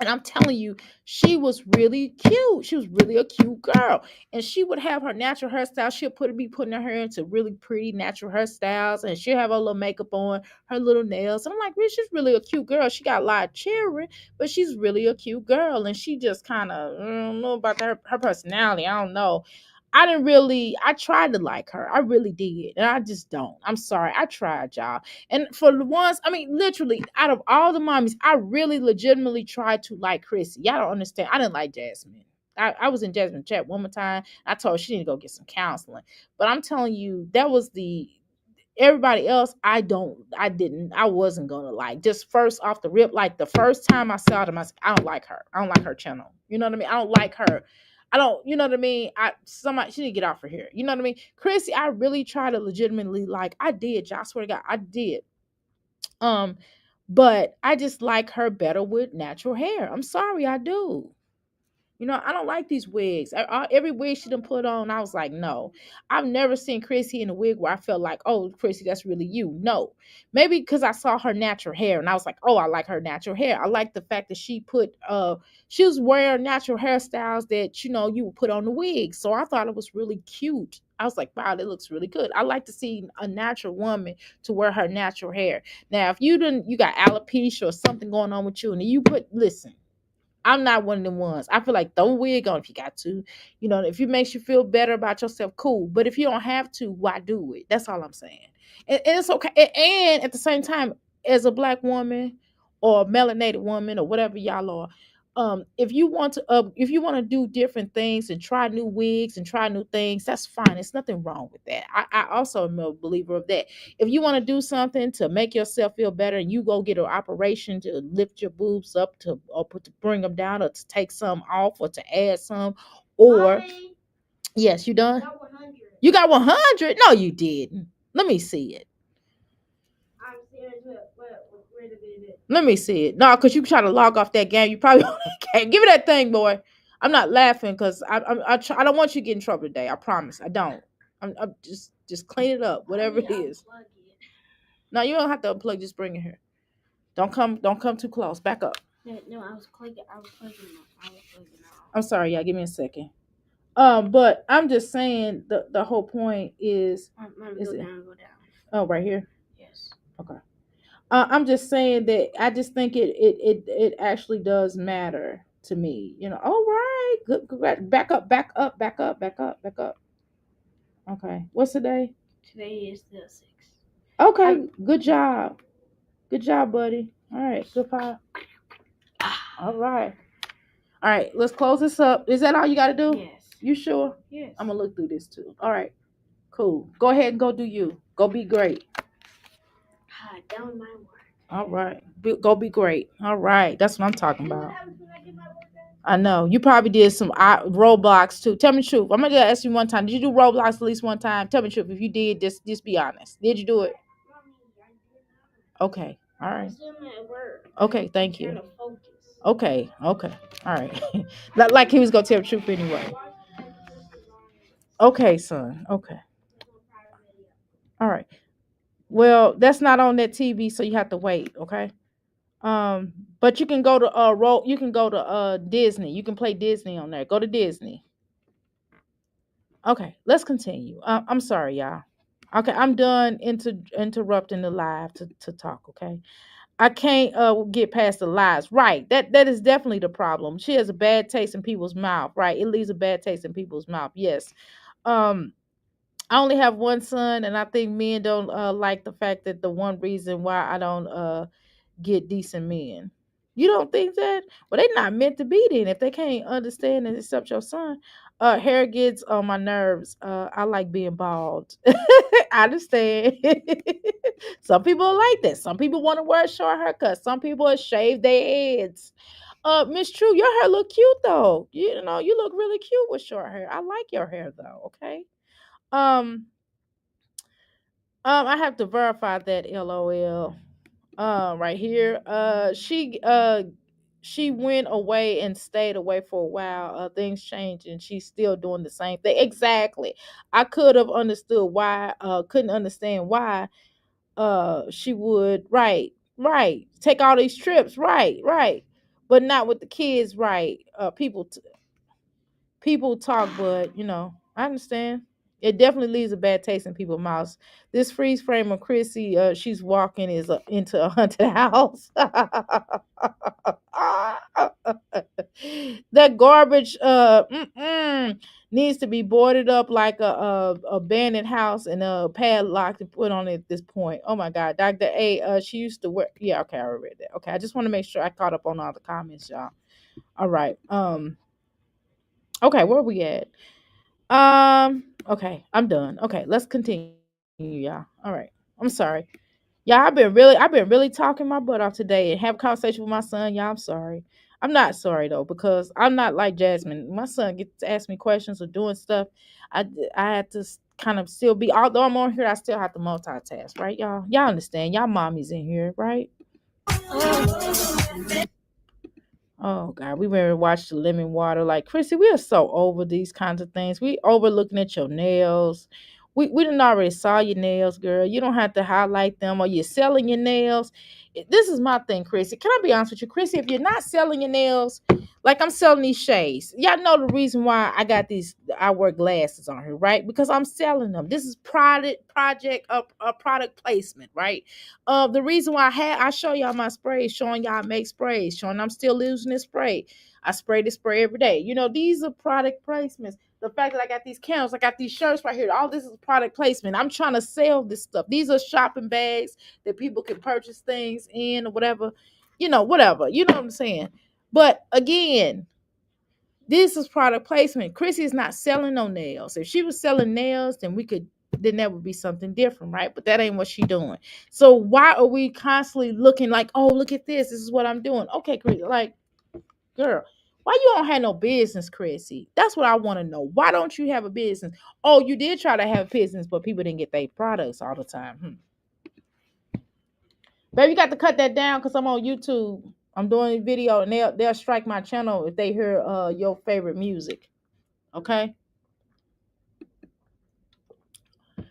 And I'm telling you, she was really cute. She was really a cute girl. And she would have her natural hairstyle. She'll be putting her hair into really pretty natural hairstyles. And she'll have her little makeup on, her little nails. And I'm like, she's really a cute girl. She got a lot of children, but she's really a cute girl. And she just kind of, I don't know about her personality. I don't know. I tried to like her. I really did. And I just don't. I'm sorry. I tried, y'all. And for the ones, I mean, literally, out of all the mommies, I really legitimately tried to like Chrissy. Y'all don't understand. I didn't like Jasmine. I was in Jasmine's chat one more time. I told her she need to go get some counseling. But I'm telling you, that was everybody else. I wasn't gonna like. Just first off the rip, like the first time I saw them, I said, I don't like her. I don't like her channel. You know what I mean? I don't like her. I don't, you know what I mean? She need to get off of here. You know what I mean? Chrissy, I really try to legitimately like. I did, y'all. I swear to God, I did. But I just like her better with natural hair. I'm sorry, I do. I don't like these wigs. Every wig she done put on, I was like, no. I've never seen Chrissy in a wig where I felt like, oh, Chrissy, that's really you. No. Maybe because I saw her natural hair and I was like, oh, I like her natural hair. I like the fact that she was wearing natural hairstyles that, you would put on the wig. So I thought it was really cute. I was like, wow, that looks really good. I like to see a natural woman to wear her natural hair. Now, if you got alopecia or something going on with you, and listen, I'm not one of them ones. I feel like throw a wig on if you got to. If it makes you feel better about yourself, cool. But if you don't have to, why do it? That's all I'm saying. And it's okay. And at the same time, as a black woman or a melanated woman or whatever y'all are, if you want to do different things and try new wigs and try new things, that's fine. There's nothing wrong with that. I also am a believer of that. If you want to do something to make yourself feel better and you go get an operation to lift your boobs up to bring them down or to take some off or to add some, or yes, you done? Got 100. You got 100? No, you didn't. Let me see it. I'm serious. Where did it? Let me see it. No, because you try to log off that game. You probably can't. Give me that thing, boy. I'm not laughing because I don't want you to get in trouble today. I promise. I don't. I'm just clean it up, whatever it is. No, you don't have to unplug. Just bring it here. Don't come too close. Back up. No, I was plugging it. I'm sorry, y'all. Give me a second. But I'm just saying the whole point is. Go down. Oh, right here. Yes. Okay. I'm just saying that I just think it actually does matter to me. All right. Good. Back up. Okay. What's the day? Today is the 6th. Okay, good job. Good job, buddy. All right, good pie. All right. All right, let's close this up. Is that all you got to do? Yes. You sure? Yes. I'm going to look through this too. All right, cool. Go ahead and go do you. Go be great. Done my work. All right. Go be great. All right. That's what I'm talking What about. happens when I get my work done? I know. You probably did some Roblox too. Tell me the truth. I'm going to ask you one time. Did you do Roblox at least one time? Tell me the truth. If you did, just be honest. Did you do it? Mommy, I did not. Okay. All right. I'm still at work. Okay. Thank you. Trying to focus. Okay. Okay. All right. Like he was going to tell the truth anyway. Okay, son. Okay. All right. Well, that's not on that TV, so you have to wait, okay? But you can go to Disney. You can play Disney on there. Go to Disney. Okay, let's continue. I'm sorry, y'all. Okay, I'm done interrupting the live to talk, okay? I can't get past the lies. Right. That is definitely the problem. She has a bad taste in people's mouth, right? It leaves a bad taste in people's mouth. Yes. I only have one son, and I think men don't like the fact that the one reason why I don't get decent men. You don't think that? Well, they're not meant to be then if they can't understand and accept your son. Hair gets on my nerves. I like being bald. I understand. Some people like that. Some people want to wear a short haircut. Some people shave their heads. Miss True, your hair look cute though. You know, you look really cute with short hair. I like your hair though. Okay. Um, I have to verify that. LOL. Right here. She went away and stayed away for a while. Things changed and she's still doing the same thing. Exactly. I could have understood why. Couldn't understand why. She would. Right. Right. Take all these trips. Right. Right. But not with the kids. Right. People talk, but I understand. It definitely leaves a bad taste in people's mouths. This freeze frame of Chrissy, she's walking is into a haunted house. That garbage needs to be boarded up like a abandoned house and padlocked and put on it at this point. Oh my God, Dr. A, she used to wear. Yeah, okay, I read that. Okay, I just want to make sure I caught up on all the comments, y'all. All right. Okay, where are we at? Okay, I'm done. Okay, let's continue, y'all. All right. I'm sorry. Yeah, I've been really talking my butt off today and have a conversation with my son. Y'all, I'm sorry. I'm not sorry though, because I'm not like Jasmine. My son gets to ask me questions or doing stuff. I had to kind of still be, although I'm on here, I still have to multitask, right, y'all? Y'all understand? Y'all mommies in here, right? Oh God, we went and watched the lemon water. Like Chrissy, we are so over these kinds of things. We over looking at your nails. We didn't already saw your nails, girl. You don't have to highlight them or you're selling your nails. This is my thing, Chrissy. Can I be honest with you, Chrissy? If you're not selling your nails, like I'm selling these shades. Y'all know the reason why I wear glasses on here, right? Because I'm selling them. This is a product placement, right? The reason why I show y'all my sprays, showing y'all I make sprays, showing I'm still using this spray. I spray this spray every day. These are product placements. The fact that I got these candles, I got these shirts right here. All this is product placement. I'm trying to sell this stuff. These are shopping bags that people can purchase things in or whatever. Whatever. You know what I'm saying? But again, this is product placement. Chrissy is not selling no nails. If she was selling nails, then that would be something different, right? But that ain't what she doing. So why are we constantly looking like, oh, look at this. This is what I'm doing. Okay, Chrissy, like, girl, why you don't have no business, Chrissy? That's what I want to know. Why don't you have a business? Oh, you did try to have a business, but people didn't get their products all the time. Baby, you got to cut that down because I'm on YouTube. I'm doing a video and they'll strike my channel if they hear your favorite music. Okay.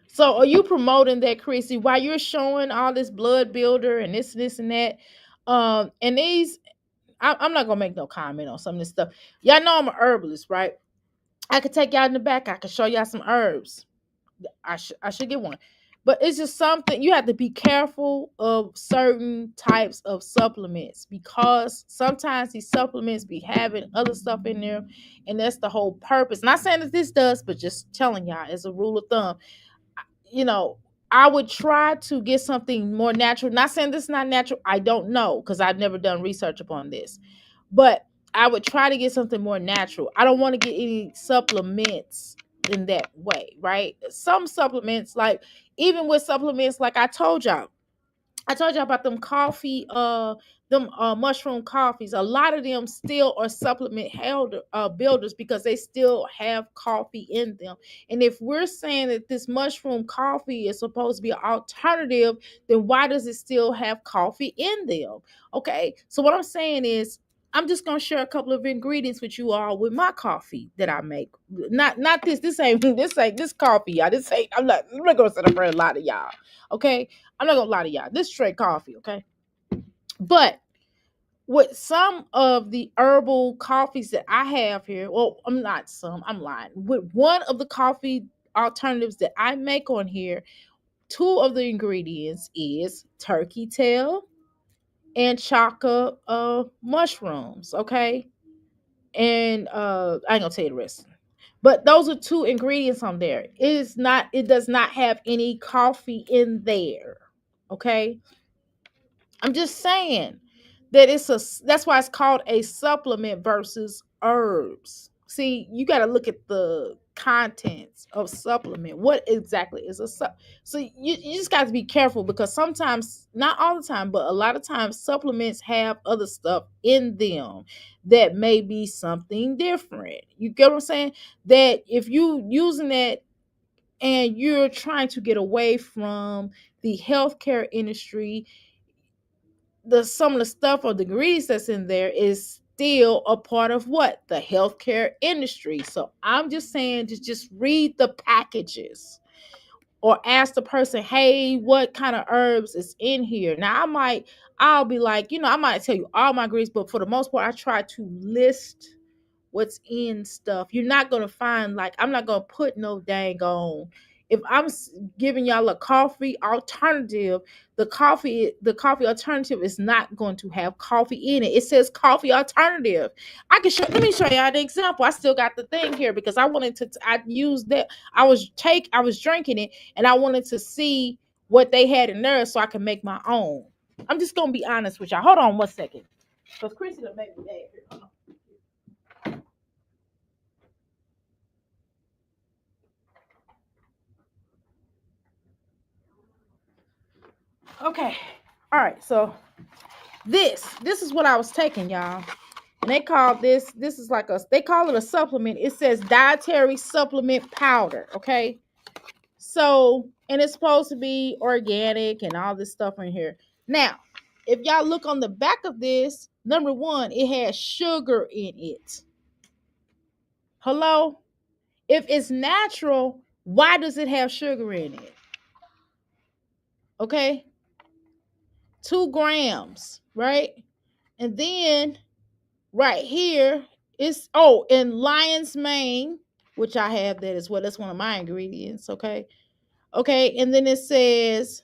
So are you promoting that, Chrissy, while you're showing all this blood builder and this and that? And these, I'm not gonna make no comment on some of this stuff. Y'all know I'm an herbalist, right? I could take y'all in the back. I could show y'all some herbs. I should get one. But it's just something you have to be careful of certain types of supplements because sometimes these supplements be having other stuff in there, and that's the whole purpose. Not saying that this does, but just telling y'all as a rule of thumb. I would try to get something more natural. Not saying this is not natural. I don't know because I've never done research upon this. But I would try to get something more natural. I don't want to get any supplements in that way, right? Some supplements, like even with supplements, like I told you about them coffee, them mushroom coffees. A lot of them still are supplement builders because they still have coffee in them. And if we're saying that this mushroom coffee is supposed to be an alternative, then why does it still have coffee in them? Okay, so what I'm saying is, I'm just gonna share a couple of ingredients with you all with my coffee that I make. Not this. This ain't this coffee, y'all. This ain't. I'm not gonna sit up for a lot of y'all. Okay, I'm not gonna lie to y'all. This straight coffee, okay? But with some of the herbal coffees that I have here, well, I'm not some, I'm lying. With one of the coffee alternatives that I make on here, two of the ingredients is turkey tail and chaka mushrooms, okay? And I ain't gonna tell you the rest. But those are two ingredients on there. It does not have any coffee in there. Okay. I'm just saying that that's why it's called a supplement versus herbs. See, you got to look at the contents of supplement. What exactly is so you just got to be careful because sometimes, not all the time, but a lot of times supplements have other stuff in them that may be something different. You get what I'm saying? That if you using that and you're trying to get away from the healthcare industry, some of the stuff or the ingredients that's in there is still a part of what? The healthcare industry. So I'm just saying, just read the packages or ask the person, hey, what kind of herbs is in here? Now I'll be like, I might tell you all my ingredients, but for the most part, I try to list what's in stuff. You're not going to find, like, I'm not going to put no dang on. If I'm giving y'all a coffee alternative, the coffee alternative is not going to have coffee in it. It says coffee alternative. Let me show y'all the example. I still got the thing here because I used that. I was drinking it and I wanted to see what they had in there so I can make my own. I'm just going to be honest with y'all. Hold on 1 second. Because Chrissy done made me mad here. Hold on. Okay. All right. So this is what I was taking, y'all. And they call this is like they call it a supplement. It says dietary supplement powder. Okay. So, and it's supposed to be organic and all this stuff in here. Now, if y'all look on the back of this, number one, it has sugar in it. Hello? If it's natural, why does it have sugar in it? Okay. 2 grams, right? And then right here is, in lion's mane, which I have that as well. That's one of my ingredients. Okay. And then it says,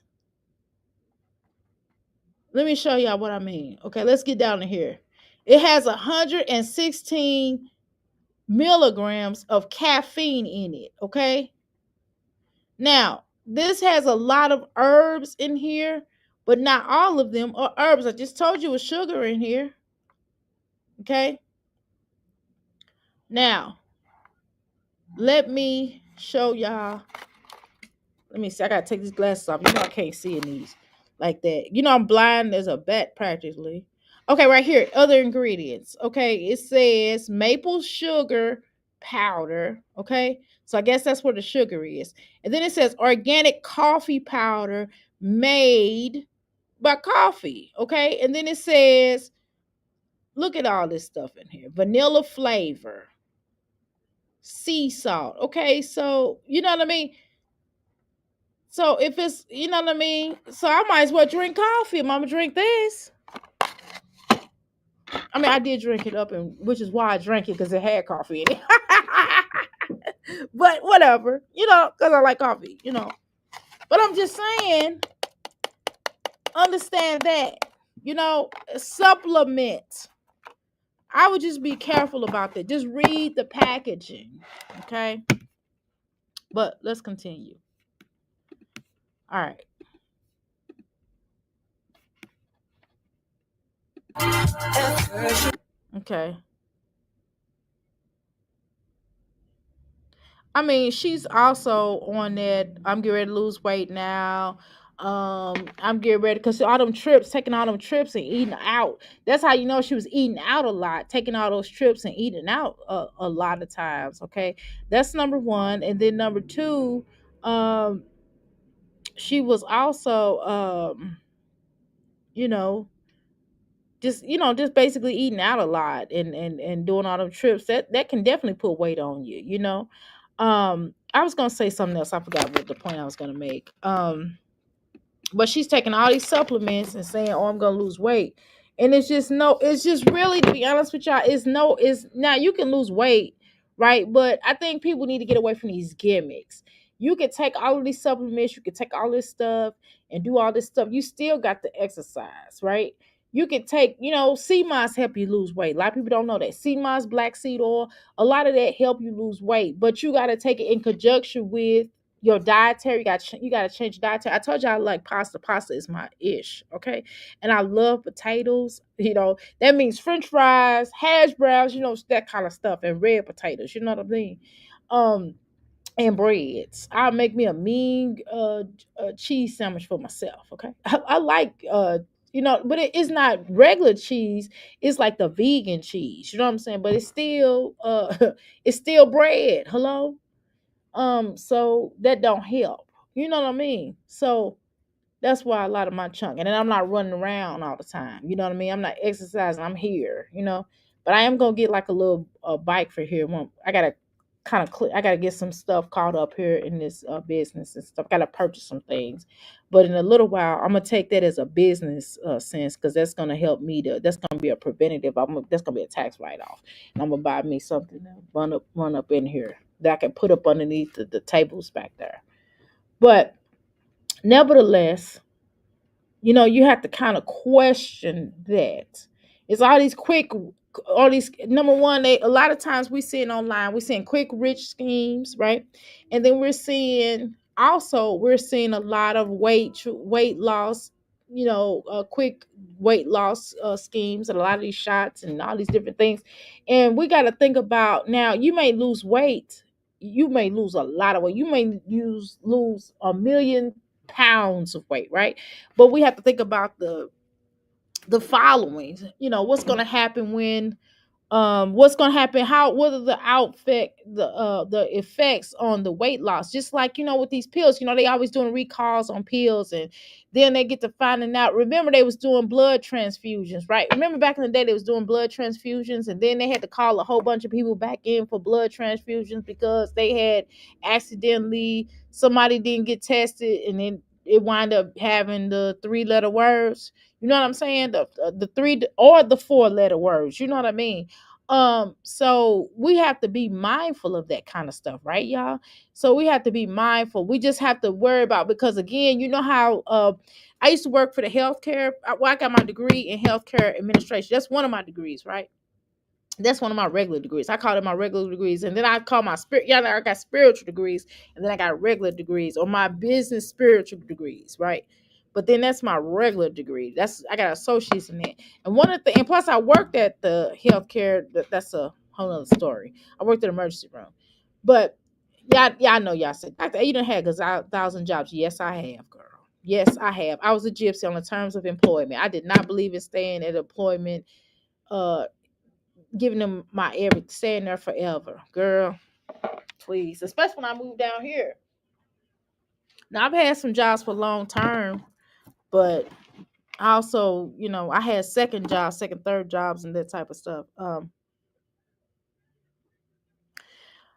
let me show y'all what I mean. Okay, let's get down to here. It has 116 milligrams of caffeine in it. Okay. Now, this has a lot of herbs in here, but not all of them are herbs. I just told you with sugar in here. Okay. Now, let me show y'all. Let me see. I gotta take these glasses off. I can't see in these like that. I'm blind as a bat practically. Okay, right here, other ingredients. Okay, it says maple sugar powder. Okay, so I guess that's where the sugar is. And then it says organic coffee powder made by coffee. Okay, and then it says, look at all this stuff in here: vanilla flavor, sea salt. Okay, so you know what I mean? So if it's, you know what I mean? So I might as well drink coffee. I'm gonna drink this. I mean, I did drink it up, and which is why I drank it, because it had coffee in it. But whatever, because I like coffee, But I'm just saying, understand that, supplement. I would just be careful about that. Just read the packaging, okay? But let's continue. All right. Okay. I mean, she's also on that. I'm getting ready to lose weight now. I'm getting ready because all them trips, taking all them trips and eating out. That's how you know she was eating out a lot, taking all those trips and eating out a lot of times. Okay, that's number one, and then number two, um, she was also, you know, just basically eating out a lot and doing all them trips. That can definitely put weight on you. I was gonna say something else. I forgot what the point I was gonna make. But she's taking all these supplements and saying, "Oh, I'm gonna lose weight," and it's just no. It's just really, to be honest with y'all, it's no. It's now you can lose weight, right? But I think people need to get away from these gimmicks. You can take all of these supplements, you can take all this stuff and do all this stuff. You still got to exercise, right? You can take, sea moss help you lose weight. A lot of people don't know that. Sea moss, black seed oil, a lot of that help you lose weight, but you got to take it in conjunction with your dietary. You got to change dietary. I told you I like pasta. Pasta is my ish, okay? And I love potatoes. That means French fries, hash browns, that kind of stuff, and red potatoes. You know what I mean? And breads. I'll make me a mean cheese sandwich for myself. Okay, I like but it's not regular cheese. It's like the vegan cheese. You know what I'm saying? But it's still it's still bread. Hello. So that don't help. You know what I mean? So that's why a lot of my chunk. And then I'm not running around all the time. You know what I mean? I'm not exercising. I'm here. But I am gonna get like a little bike for here. I gotta I gotta get some stuff caught up here in this business and stuff. Gotta purchase some things. But in a little while, I'm gonna take that as a business sense, because that's gonna help me that's gonna be a preventative. That's gonna be a tax write off. And I'm gonna buy me something to run up in here that I can put up underneath the tables back there. But nevertheless, you have to kind of question that. It's all these, number one, a lot of times we seeing online, we're seeing quick rich schemes, right? And then we're seeing a lot of weight loss, quick weight loss schemes, and a lot of these shots and all these different things. And we got to think about, now you may lose weight, you may lose a lot of weight, you may lose 1,000,000 pounds of weight, right? But we have to think about the following. What's going to happen when what's going to happen, what are the effects on the weight loss, just like with these pills. They always doing recalls on pills, and then they get to finding out. Remember, they was doing blood transfusions, right? Remember back in the day they was doing blood transfusions, and then they had to call a whole bunch of people back in for blood transfusions because they had accidentally, somebody didn't get tested, and then it wind up having the 3-letter words. You know what I'm saying? The 3 or the 4-letter words. You know what I mean? So we have to be mindful of that kind of stuff, right, y'all? So we have to be mindful. We just have to worry about, because again, you know how I used to work for the healthcare. I got my degree in healthcare administration. That's one of my degrees, right? That's one of my regular degrees. I call it my regular degrees. And then I call my spirit. Yeah, I got spiritual degrees. And then I got regular degrees, or my business spiritual degrees, right? But then that's my regular degree. I got associates in that. And one of the, and plus I worked at the healthcare. That's a whole other story. I worked in the emergency room. But yeah, I know y'all said, Dr. You done had 1,000 jobs. Yes, I have, girl. Yes, I have. I was a gypsy on the terms of employment. I did not believe in staying at employment, giving them staying there forever, girl. Please, especially when I moved down here. Now I've had some jobs for long term, but I also, I had second jobs, second, third jobs, and that type of stuff.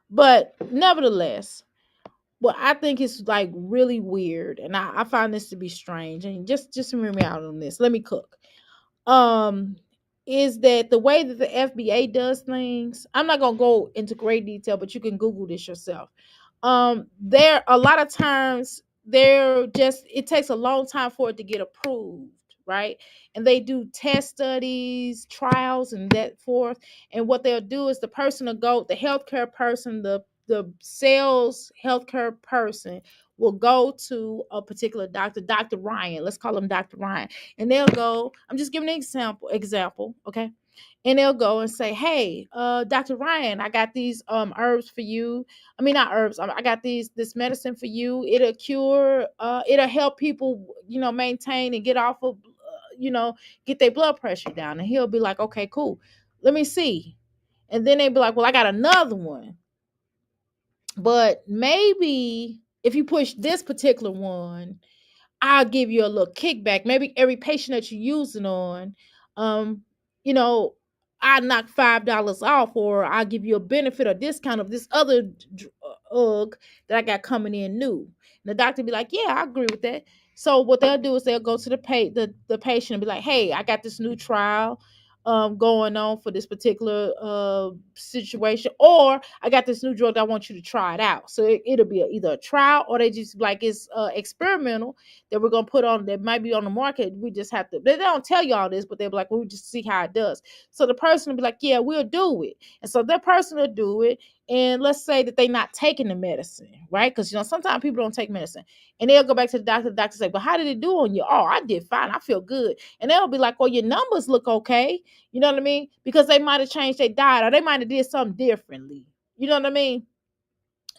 But nevertheless, what I think is like really weird, and I find this to be strange, and just hear me out on this. Let me cook. Um, is that the way that the FBA does things? I'm not gonna go into great detail, but you can Google this yourself. There a lot of times it takes a long time for it to get approved, right? And they do test studies, trials, and that forth. And what they'll do is the person will go, the healthcare person, the sales healthcare person will go to a particular doctor, Dr. Ryan. Let's call him Dr. Ryan. And they'll go, I'm just giving an example, okay? And they'll go and say, hey, Dr. Ryan, I got these herbs for you. I mean, not herbs. I got this medicine for you. It'll cure, it'll help people, maintain and get off of, get their blood pressure down. And he'll be like, okay, cool. Let me see. And then they'd be like, well, I got another one. But maybe if you push this particular one, I'll give you a little kickback. Maybe every patient that you're using on, um, you know, I knock $5 off, or I'll give you a benefit or discount of this other that I got coming in new. And the doctor be like, yeah, I agree with that. So what they'll do is they'll go to the patient and be like, hey, I got this new trial going on for this particular situation, or I got this new drug that I want you to try it out. So it'll be either a trial, or they just like it's experimental that we're gonna put on that might be on the market. We just have to, they don't tell you all this, but they'll be like, we'll just see how it does. So the person will be like, yeah, we'll do it. And so that person will do it. And let's say that they're not taking the medicine, right? Because sometimes people don't take medicine. And they'll go back to the doctor. The doctor say, well, how did it do on you? Oh, I did fine. I feel good. And they'll be like, well, your numbers look okay. You know what I mean? Because they might have changed their diet, or they might have did something differently. You know what I mean?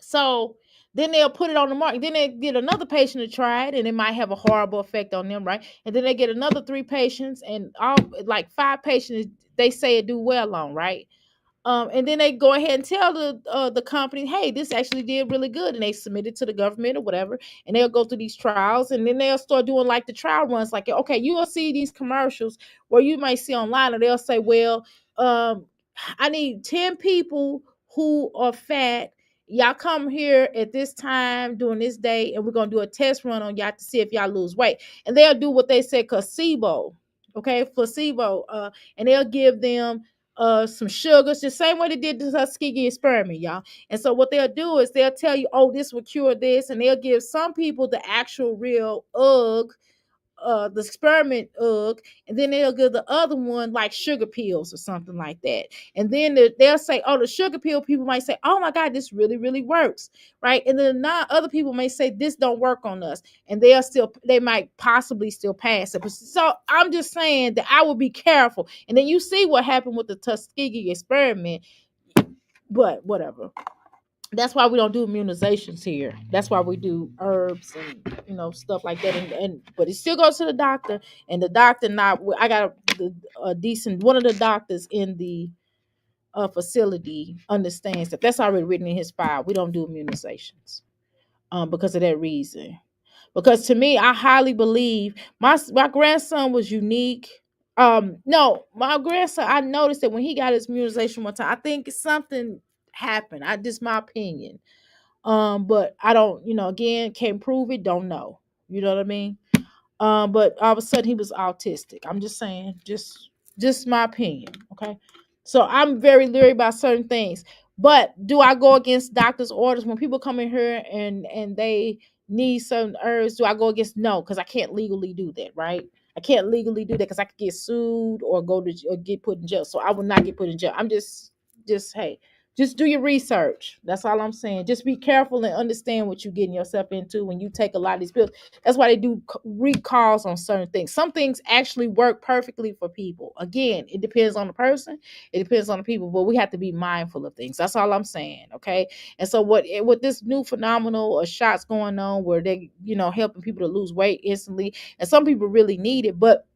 So then they'll put it on the market. Then they get another patient to try it, and it might have a horrible effect on them, right? And then they get another 3 patients, and all like 5 patients they say it do well on, right? And then they go ahead and tell the company, hey, this actually did really good, and they submit it to the government or whatever, and they'll go through these trials, and then they'll start doing like the trial runs. Like, okay, you will see these commercials where you might see online, and they'll say, well, I need 10 people who are fat. Y'all come here at this time during this day, and we're gonna do a test run on y'all to see if y'all lose weight. And they'll do what they say placebo, okay, placebo, and they'll give them some sugars, the same way they did the Tuskegee experiment, y'all. And so what they'll do is they'll tell you, oh, this will cure this, and they'll give some people the actual real the experiment and then they'll give the other one like sugar pills or something like that. And then they'll say, oh, the sugar pill people might say, oh my God, this really, really works, right? And then other people may say this don't work on us, and they might possibly still pass it. So I'm just saying that I would be careful. And then you see what happened with the Tuskegee experiment, but whatever. That's why we don't do immunizations here. That's why we do herbs and stuff like that. And but it still goes to the doctor, and the doctor I got a decent one of the doctors in the facility understands that that's already written in his file. We don't do immunizations because of that reason. Because to me, I highly believe my grandson was unique. No, my grandson, I noticed that when he got his immunization one time, I think something happened. Just my opinion. But I don't, again, can't prove it, don't know. You know what I mean? But all of a sudden he was autistic. I'm just saying, just my opinion. Okay. So I'm very leery about certain things. But do I go against doctor's orders when people come in here and they need certain herbs? Do I go against? No, because I can't legally do that, right? I can't legally do that because I could get sued or get put in jail. So I will not get put in jail. I'm just hey, just do your research. That's all I'm saying. Just be careful and understand what you're getting yourself into when you take a lot of these pills. That's why they do recalls on certain things. Some things actually work perfectly for people. Again, it depends on the person. It depends on the people, but we have to be mindful of things. That's all I'm saying, okay? And so with this new phenomenal shots going on where they, helping people to lose weight instantly, and some people really need it, but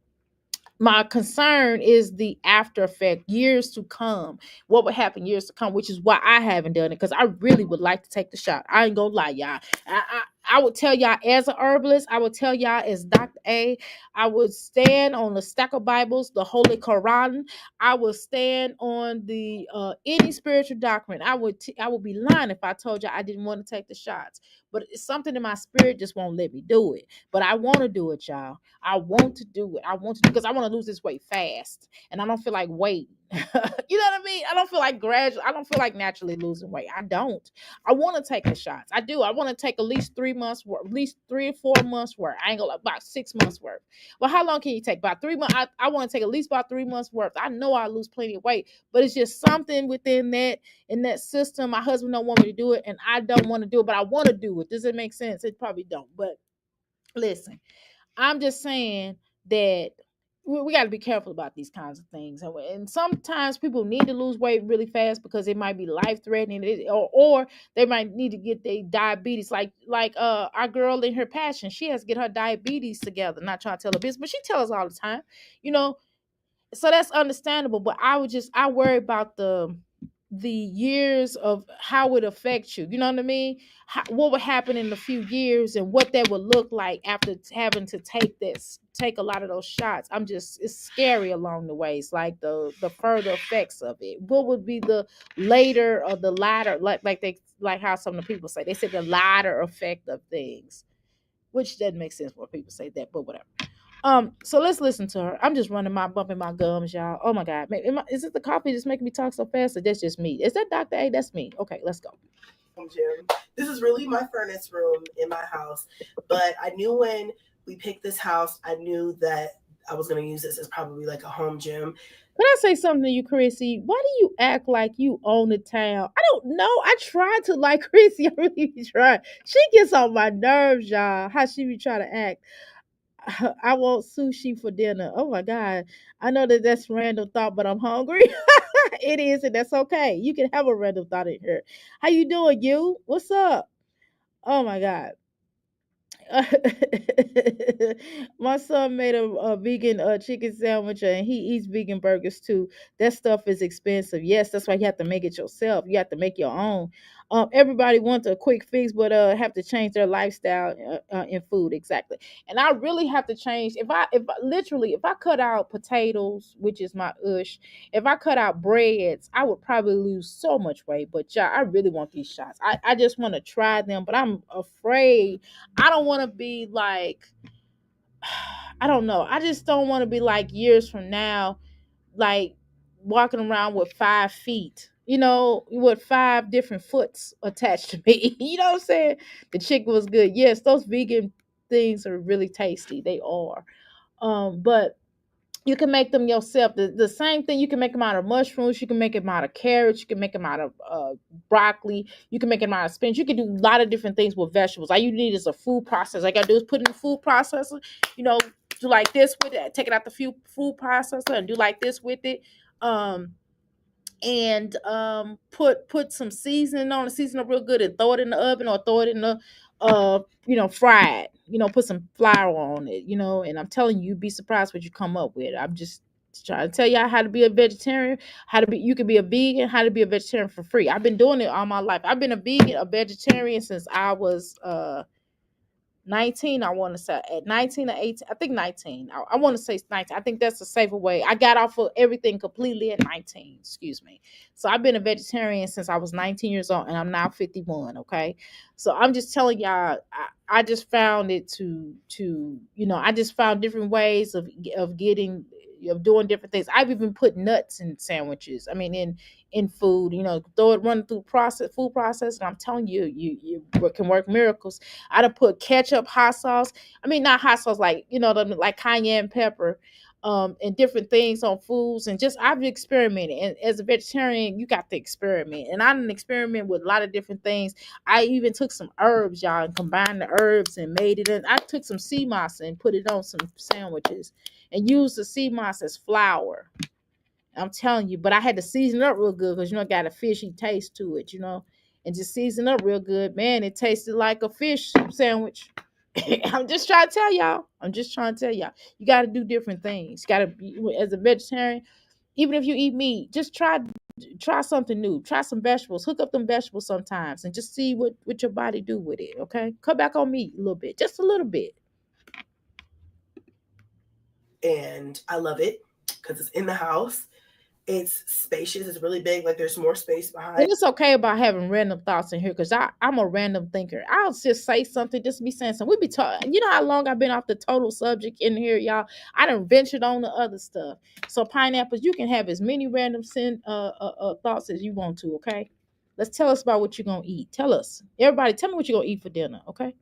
my concern is the after effect years to come. What would happen years to come, which is why I haven't done it, because I really would like to take the shot. I ain't gonna lie, y'all. I would tell y'all as an herbalist, I would tell y'all as Dr. A, I would stand on the stack of Bibles, the Holy Quran. I would stand on the any spiritual document. I would be lying if I told y'all I didn't want to take the shots. But it's something in my spirit just won't let me do it. But I want to do it, y'all. I want to do it. I want to, because I want to lose this weight fast, and I don't feel like waiting. You know what I mean? I don't feel like gradually. I don't feel like naturally losing weight. I don't. I want to take the shots. I do. I want to take at least 3 months worth, at least 3 or 4 months worth. I ain't gonna about 6 months worth. Well, how long can you take? About 3 months. I want to take at least about 3 months worth. I know I lose plenty of weight, but it's just something within that in that system. My husband don't want me to do it, and I don't want to do it, but I want to do it. Does it make sense? It probably don't. But listen, I'm just saying that we got to be careful about these kinds of things. And sometimes people need to lose weight really fast because it might be life threatening, or they might need to get their diabetes. Like our girl in her passion, she has to get her diabetes together. Not trying to tell her business, but she tells us all the time, you know. So that's understandable. But I worry about the years of how it affects you. You know what I mean? What would happen in a few years and what that would look like after having to take a lot of those shots. It's scary along the way. It's like the further effects of it. What would be the later or the latter, like how some of the people say, they said the latter effect of things, which doesn't make sense when people say that, but whatever. So let's listen to her. I'm just bumping my gums, y'all. Oh my God. Is it the coffee that's making me talk so fast, or that's just me? Is that Dr. A? That's me. Okay, let's go. Gym. This is really my furnace room in my house, but I knew when we picked this house, I knew that I was going to use this as probably like a home gym. Can I say something to you, Chrissy? Why do you act like you own the town? I don't know. I tried to like Chrissy. I really tried. She gets on my nerves, y'all. How she be trying to act. I want sushi for dinner. Oh my God. I know that that's random thought, but I'm hungry. It is, and that's okay. You can have a random thought in here. How you doing, you? What's up? Oh my God. My son made a vegan chicken sandwich, and he eats vegan burgers too. That stuff is expensive. Yes, that's why you have to make it yourself. You have to make your own. Everybody wants a quick fix, but have to change their lifestyle in food. Exactly. And I really have to change. If I cut out potatoes, which is my if I cut out breads, I would probably lose so much weight. But yeah, I really want these shots. I just want to try them, but I'm afraid. I don't want to be like, I don't know. I just don't want to be like years from now, like walking around with 5 feet, with 5 different foots attached to me. You know what I'm saying? The chicken was good. Yes, those vegan things are really tasty. They are. But you can make them yourself. The same thing. You can make them out of mushrooms. You can make them out of carrots. You can make them out of broccoli. You can make them out of spinach. You can do a lot of different things with vegetables. All you need is a food processor. All you gotta do is put in the food processor. Do like this with it. Take it out the food processor and do like this with it. And put some seasoning on it, season it real good, and throw it in the oven or throw it in the fry it, put some flour on it, and I'm telling you, you'd be surprised what you come up with. I'm just trying to tell y'all how to be a vegetarian, you can be a vegan, how to be a vegetarian for free. I've been doing it all my life. I've been a vegetarian since I was 19. I want to say at 19 or 18. I think 19. I want to say 19. I think that's a safer way. I got off of everything completely at 19. Excuse me. So I've been a vegetarian since I was 19 years old, and I'm now 51. Okay. So I'm just telling y'all, I just found it I just found different ways of doing different things. I've even put nuts in sandwiches. I mean, in food, throw it running through food process, and I'm telling you, you can work miracles. I'd have put ketchup, hot sauce. I mean, not hot sauce, like, like cayenne pepper, and different things on foods. And just, I've experimented. And as a vegetarian, you got to experiment. And I didn't experiment with a lot of different things. I even took some herbs, y'all, and combined the herbs and made it. And I took some sea moss and put it on some sandwiches and used the sea moss as flour. I'm telling you, but I had to season it up real good because, got a fishy taste to it, and just season up real good. Man, it tasted like a fish sandwich. I'm just trying to tell y'all. You got to do different things. You got to be, as a vegetarian, even if you eat meat, just try something new. Try some vegetables. Hook up them vegetables sometimes and just see what your body do with it, okay? Cut back on meat a little bit, just a little bit. And I love it because it's in the house. It's spacious. It's really big. Like there's more space behind. And it's okay about having random thoughts in here because I'm a random thinker. I'll just say something, just be saying something. We be talking. You know how long I've been off the total subject in here, y'all. I done ventured on the other stuff. So pineapples, you can have as many random thoughts as you want to. Okay, let's tell us about what you're gonna eat. Tell us, everybody. Tell me what you're gonna eat for dinner. Okay.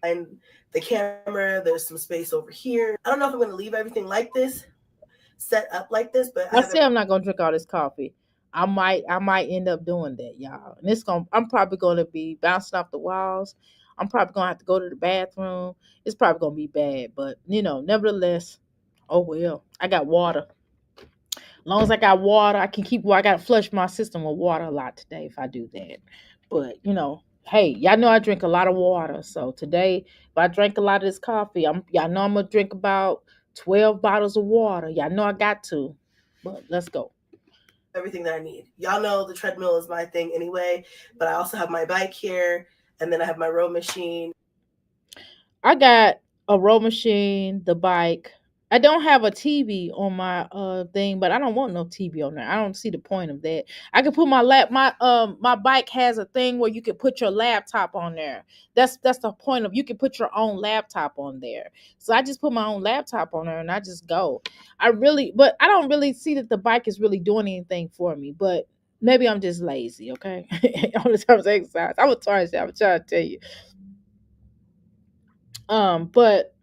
And the camera, there's some space over here. I don't know if I'm going to leave everything like this, set up like this, but I say I'm not gonna drink all this coffee. I might end up doing that, y'all. And I'm probably gonna be bouncing off the walls. I'm probably gonna have to go to the bathroom. It's probably gonna be bad, but nevertheless, oh well. I got water. As long as I got water, I can keep. I gotta flush my system with water a lot today if I do that. But hey, y'all know I drink a lot of water. So today, if I drink a lot of this coffee, y'all know I'm gonna drink about 12 bottles of water. Y'all know I got to. But let's go. everything that I need. Y'all know the treadmill is my thing anyway, but I also have my bike here, and then I have my row machine. I got a row machine, the bike. I don't have a TV on my thing, but I don't want no TV on there. I don't see the point of that. I can put my bike has a thing where you can put your laptop on there. That's the point of you can put your own laptop on there. So I just put my own laptop on there and I just go. But I don't really see that the bike is really doing anything for me. But maybe I'm just lazy, okay? On the terms of exercise. I'm trying to tell you. But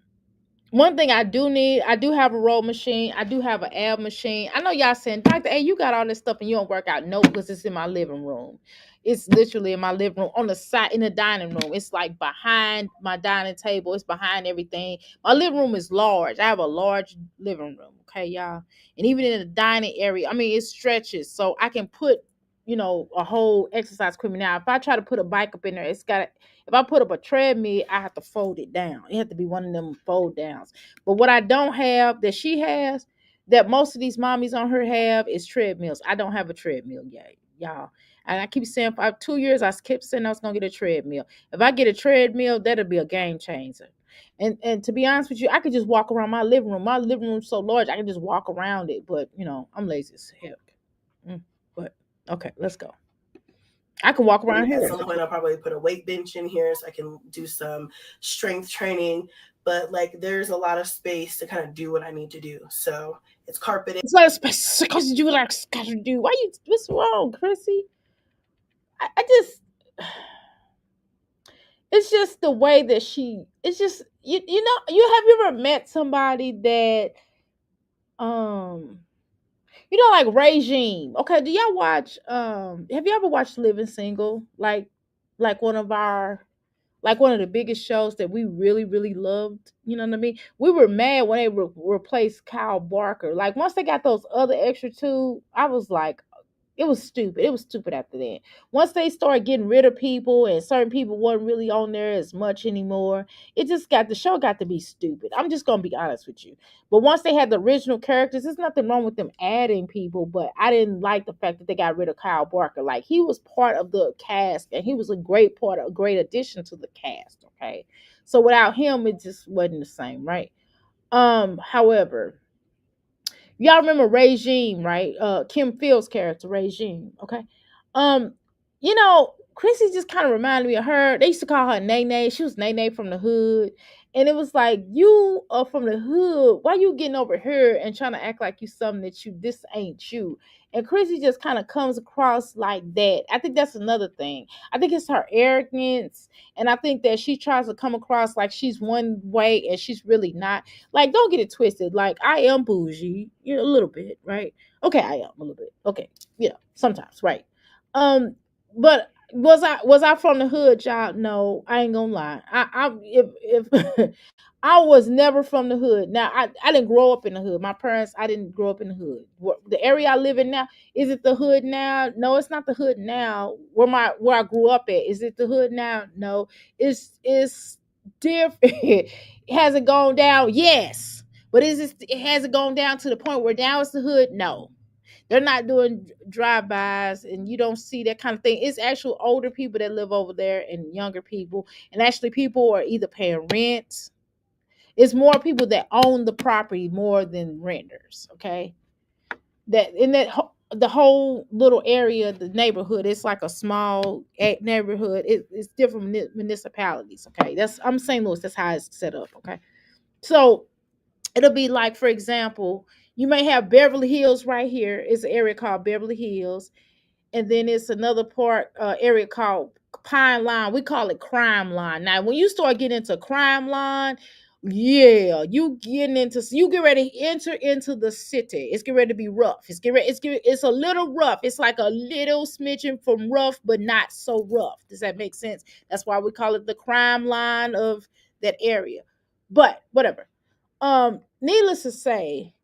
one thing I do need, I do have a row machine. I do have an ab machine. I know y'all saying, Dr. A, you got all this stuff and you don't work out. No, because it's in my living room. It's literally in my living room, on the side, in the dining room. It's like behind my dining table. It's behind everything. My living room is large. I have a large living room. Okay, y'all. And even in the dining area, I mean, it stretches. So I can put, a whole exercise equipment. Now, if I try to put a bike up in there, if I put up a treadmill, I have to fold it down. It have to be one of them fold downs. But what I don't have that she has, that most of these mommies on her have, is treadmills. I don't have a treadmill yet, y'all. And I keep saying for 2 years, I kept saying I was gonna get a treadmill. If I get a treadmill, that'll be a game changer. And to be honest with you, I could just walk around my living room. My living room's so large, I can just walk around it. But I'm lazy as hell. But okay, let's go. I can walk around here. At some point, I'll probably put a weight bench in here so I can do some strength training. But like, there's a lot of space to kind of do what I need to do. So it's carpeted. It's not a space because you do what I gotta do. What's wrong, Chrissy? I just, it's just the way that it's just, have you ever met somebody that, like Regime? Okay, do y'all watch, have you ever watched Living Single? Like one of the biggest shows that we really, really loved. You know what I mean? We were mad when they replaced Kyle Barker. Like once they got those other extra two, I was like, it was stupid. It was stupid after that. Once they started getting rid of people and certain people wasn't really on there as much anymore, the show got to be stupid. I'm just gonna be honest with you. But once they had the original characters, there's nothing wrong with them adding people, but I didn't like the fact that they got rid of Kyle Barker. Like he was part of the cast and he was a great addition to the cast. Okay. So without him, it just wasn't the same, right? However, y'all remember Regime, right? Kim Field's character, Regime. Okay. Um, Chrissy just kind of reminded me of her. They used to call her Nene. She was Nene from the hood. And it was like, you are from the hood. Why you getting over here and trying to act like you something this ain't you? And Chrissy just kind of comes across like that. I think that's another thing. I think it's her arrogance. And I think that she tries to come across like she's one way and she's really not. Like, don't get it twisted. Like, I am bougie, a little bit, right? Okay, I am a little bit. Okay, sometimes, right? But was I from the hood, y'all? No, I ain't gonna lie. If I was never from the hood. Now, I didn't grow up in the hood. My parents, I didn't grow up in the hood. The area I live in now, is it the hood now? No, it's not the hood now. Where I grew up at, is it the hood now? No, it's different. Has it gone down? Yes. But has it gone down to the point where now it's the hood? No. They're not doing drive-bys and you don't see that kind of thing. It's actual older people that live over there and younger people. And actually people are either paying rent. It's more people that own the property more than renters, okay? that in that the whole little area, the neighborhood, it's like a small neighborhood. It's different municipalities. Okay, that's I'm St. Louis. That's how it's set up. Okay, so it'll be like, for example, you may have Beverly Hills right here. It's an area called Beverly Hills, and then it's another part area called Pine Line. We call it Crime Line. Now, when you start getting into Crime Line, yeah, you get ready to enter into the city. It's get ready to be rough. It's a little rough. It's like a little smidgen from rough, but not so rough. Does that make sense? That's why we call it the crime line of that area. But whatever. Needless to say,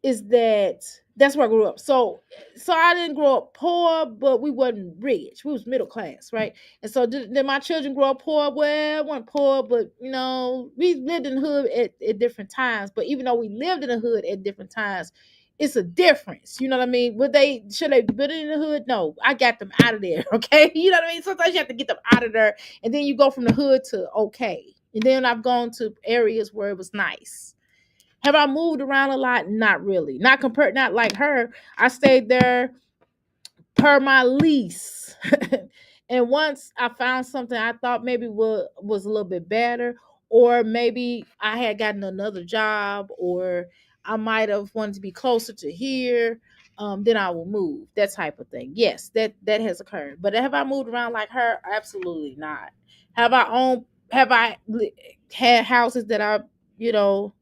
is that that's where I grew up. So I didn't grow up poor, but we wasn't rich. We was middle class, right? And so did my children grow up poor? Well, I wasn't poor, but we lived in the hood at different times. But even though we lived in the hood at different times, it's a difference. You know what I mean? Should they been in the hood? No, I got them out of there. Okay. You know what I mean? Sometimes you have to get them out of there, and then you go from the hood to okay. And then I've gone to areas where it was nice. Have I moved around a lot? Not really. Not like her. I stayed there per my lease. And once I found something I thought maybe was a little bit better, or maybe I had gotten another job, or I might have wanted to be closer to here, then I will move. That type of thing. Yes, that has occurred. But have I moved around like her? Absolutely not. Have I had houses that you know,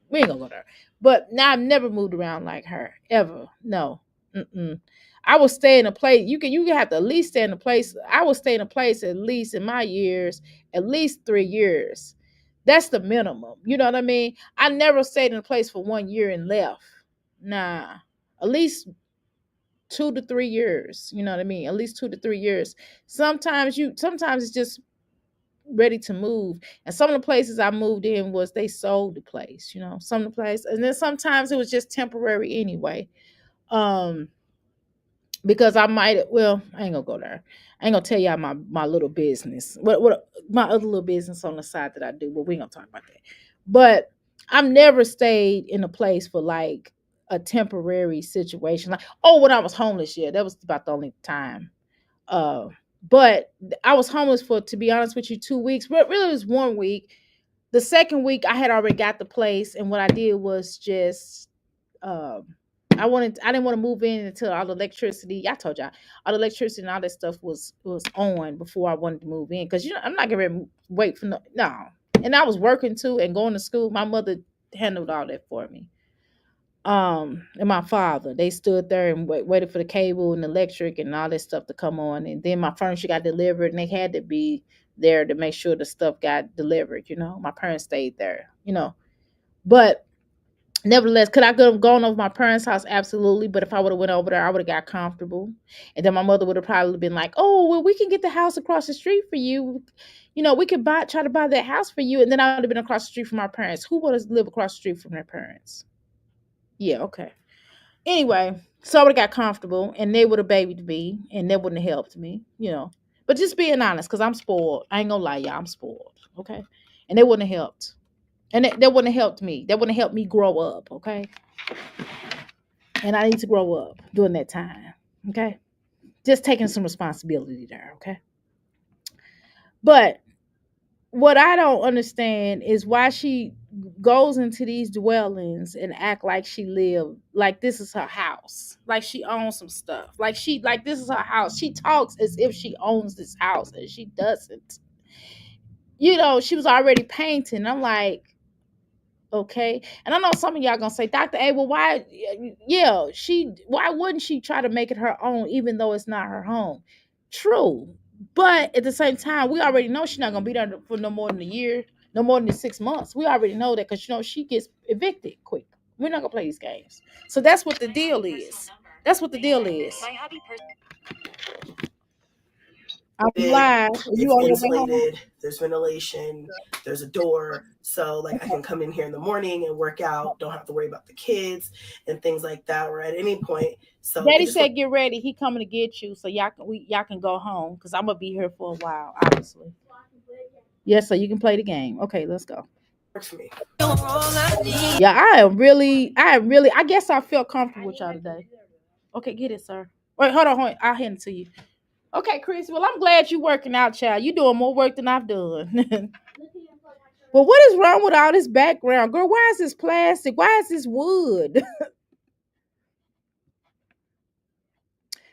we ain't gonna go there. But now I've never moved around like her ever. No. Mm-mm. I will stay in a place. You can have to at least stay in a place. I will stay in a place at least in my years, at least 3 years. That's the minimum. You know what I mean? I never stayed in a place for 1 year and left. Nah. At least 2 to 3 years. You know what I mean? At least 2 to 3 years. Sometimes it's just ready to move. And some of the places I moved in was they sold the place, some of the place. And then sometimes it was just temporary anyway. Because I ain't gonna go there. I ain't gonna tell y'all my little business. What my other little business on the side that I do, but we ain't gonna talk about that. But I've never stayed in a place for like a temporary situation. Like, when I was homeless, yeah, that was about the only time. Uh, but I was homeless for, to be honest with you, 2 weeks. But really, it was 1 week. The second week, I had already got the place, and what I did was just, I didn't want to move in until all the electricity. I told y'all, all the electricity and all that stuff was on before I wanted to move in, because I'm not gonna wait for no. And I was working too and going to school. My mother handled all that for me. And my father, they stood there and waited for the cable and electric and all that stuff to come on, and then my furniture got delivered, and they had to be there to make sure the stuff got delivered. My parents stayed there, but nevertheless, could I have gone over my parents' house? Absolutely. But if I would have went over there, I would have got comfortable, and then my mother would have probably been like, "Oh, well, we can get the house across the street for you. We could try to buy that house for you." And then I would have been across the street from my parents. Who would have lived across the street from their parents? Yeah, okay. Anyway, so I would have got comfortable, and they would have babied me, and that wouldn't have helped me. But just being honest, because I'm spoiled. I ain't gonna lie, y'all, I'm spoiled. Okay. And they wouldn't have helped. And that wouldn't have helped me. That wouldn't have helped me grow up. Okay. And I need to grow up during that time. Okay. Just taking some responsibility there. Okay. But what I don't understand is why she goes into these dwellings and act like she lived, like this is her house, like she owns some stuff, like this is her house. She talks as if she owns this house, and she doesn't. She was already painting. I'm like, okay. And I know some of y'all gonna say, Dr. A, well, why? Yeah, why wouldn't she try to make it her own, even though it's not her home? True. But at the same time, we already know she's not gonna be there for no more than a year, no more than 6 months. We already know that, because she gets evicted quick. We're not gonna play these games. So that's what the deal is. That's what the deal is. I'm live. You It's on your way home? insulated. There's ventilation. There's a door, so like I can come in here in the morning and work out. Don't have to worry about the kids and things like that. Or at any point. So Daddy said, "Get ready. He coming to get you, so y'all can go home, because I'm gonna be here for a while, obviously." Yes, so you can play the game. Okay, let's go. Works for me. Yeah, I guess I feel comfortable with y'all today. Okay, get it, sir. Wait, hold on. I'll hand it to you. Okay, Chris. Well, I'm glad you're working out, child. You doing more work than I've done. But what is wrong with all this background? Girl, why is this plastic? Why is this wood?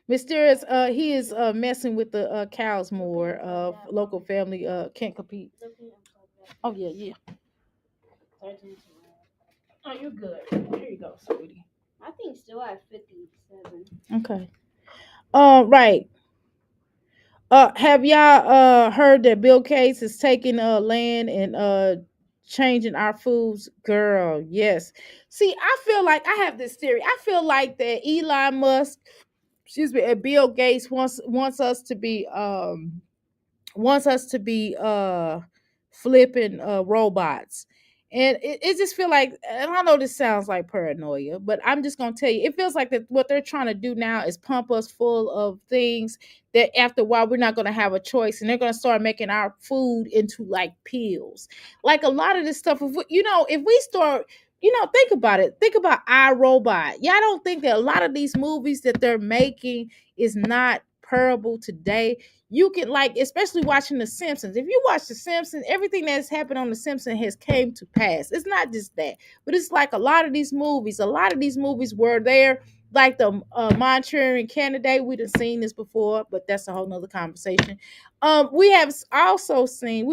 Mysterious, he is messing with the cows more. Local family can't compete. Oh, yeah, yeah. Oh, you're good. Here you go, sweetie. I think still at 57. Okay. Right. Have y'all heard that Bill Gates is taking land and changing our foods? Girl, yes. See, I feel like I have this theory. I feel like that Elon Musk, excuse me, and Bill Gates wants us to be flipping robots. And it just feel like, and I know this sounds like paranoia, but I'm just gonna tell you, it feels like that what they're trying to do now is pump us full of things that after a while we're not gonna have a choice, and they're gonna start making our food into like pills. Like a lot of this stuff, if we start, think about it. Think about iRobot. Yeah, I don't think that a lot of these movies that they're making is not parable today. You can, like, especially watching the Simpsons. If you watch the Simpsons, everything that's happened on the Simpsons has came to pass. It's not just that, but it's like a lot of these movies were there, like the Manchurian Candidate. We've seen this before, but that's a whole nother conversation. We've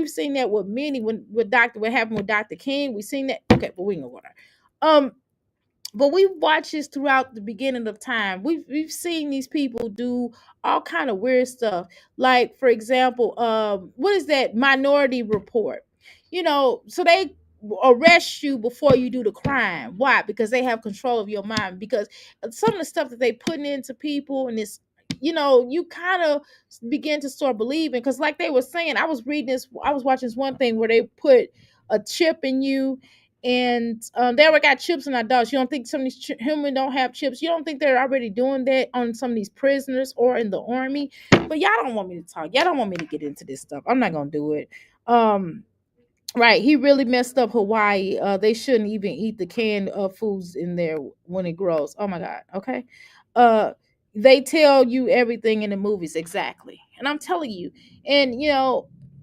seen that with many, what happened with Dr. King. We've seen that. Okay, but we can go there. But we've watched this throughout the beginning of time. We've seen these people do all kind of weird stuff. Like, for example, what is that Minority Report? So they arrest you before you do the crime. Why? Because they have control of your mind. Because some of the stuff that they putting into people, and it's, you kind of begin to start believing. Because like they were saying, I was watching this one thing where they put a chip in you, and they already got chips in our dogs. You don't think some of these human don't have chips? You don't think they're already doing that on some of these prisoners or in the army? But y'all don't want me to talk. Y'all don't want me to get into this stuff. I'm not gonna do it. Right, he really messed up Hawaii. They shouldn't even eat the canned foods in there when it grows. Oh my God. Okay. Uh, they tell you everything in the movies exactly, and I'm telling you, and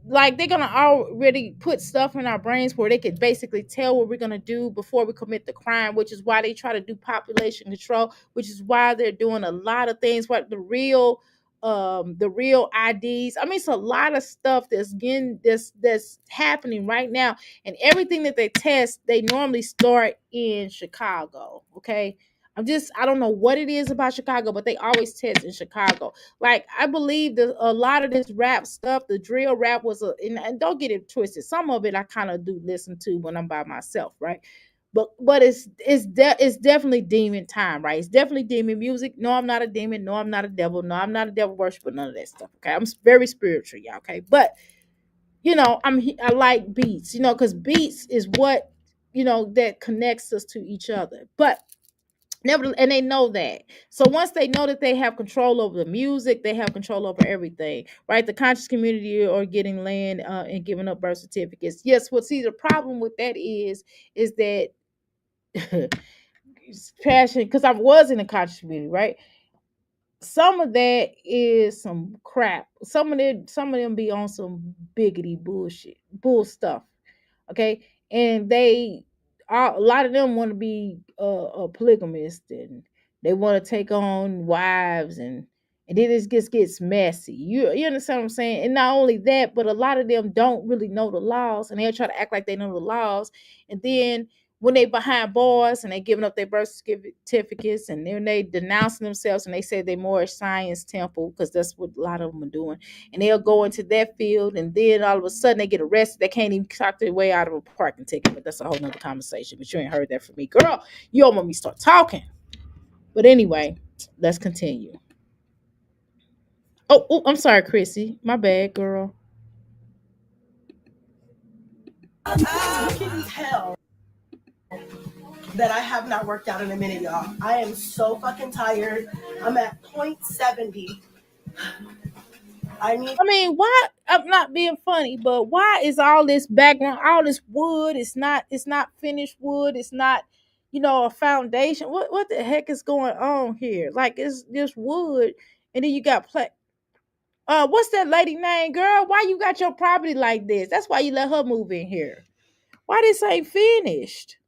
like they're gonna already put stuff in our brains where they could basically tell what we're gonna do before we commit the crime, which is why they try to do population control, which is why they're doing a lot of things. What the real IDs. I mean, it's a lot of stuff that's happening right now. And everything that they test, they normally start in Chicago. Okay. I don't know what it is about Chicago, but they always test in Chicago. Like, I believe that a lot of this rap stuff, the drill rap and don't get it twisted. Some of it I kind of do listen to when I'm by myself, right? But it's definitely demon time, right? It's definitely demon music. No, I'm not a demon. No, I'm not a devil. No, I'm not a devil worshiper. None of that stuff. Okay, I'm very spiritual, y'all. Okay, but I like beats, because beats is what that connects us to each other. But never, and they know that. So once they know that they have control over the music, they have control over everything, right? The conscious community are getting land and giving up birth certificates. Yes, the problem with that is that passion, because I was in the conscious community, right? Some of that is some crap. Some of them be on some biggity bull stuff. Okay, and a lot of them want to be a polygamist, and they want to take on wives, and then it just gets messy. You understand what I'm saying? And not only that, but a lot of them don't really know the laws, and they'll try to act like they know the laws, and then when they behind bars and they giving up their birth certificates, and then they denouncing themselves, and they say they're more science temple, because that's what a lot of them are doing, and they'll go into that field, and then all of a sudden they get arrested. They can't even talk their way out of a parking ticket, but that's a whole nother conversation. But you ain't heard that from me, girl. You don't want me to start talking. But anyway, let's continue. Oh, I'm sorry, Chrissy. My bad, girl. You can tell that I have not worked out in a minute, y'all. I am so fucking tired. I'm at 0.70. I need I mean, why? I'm not being funny, but why is all this background, all this wood? It's not finished wood. It's not, a foundation. What the heck is going on here? Like it's just wood, and then you got what's that lady name, girl? Why you got your property like this? That's why you let her move in here. Why this ain't finished?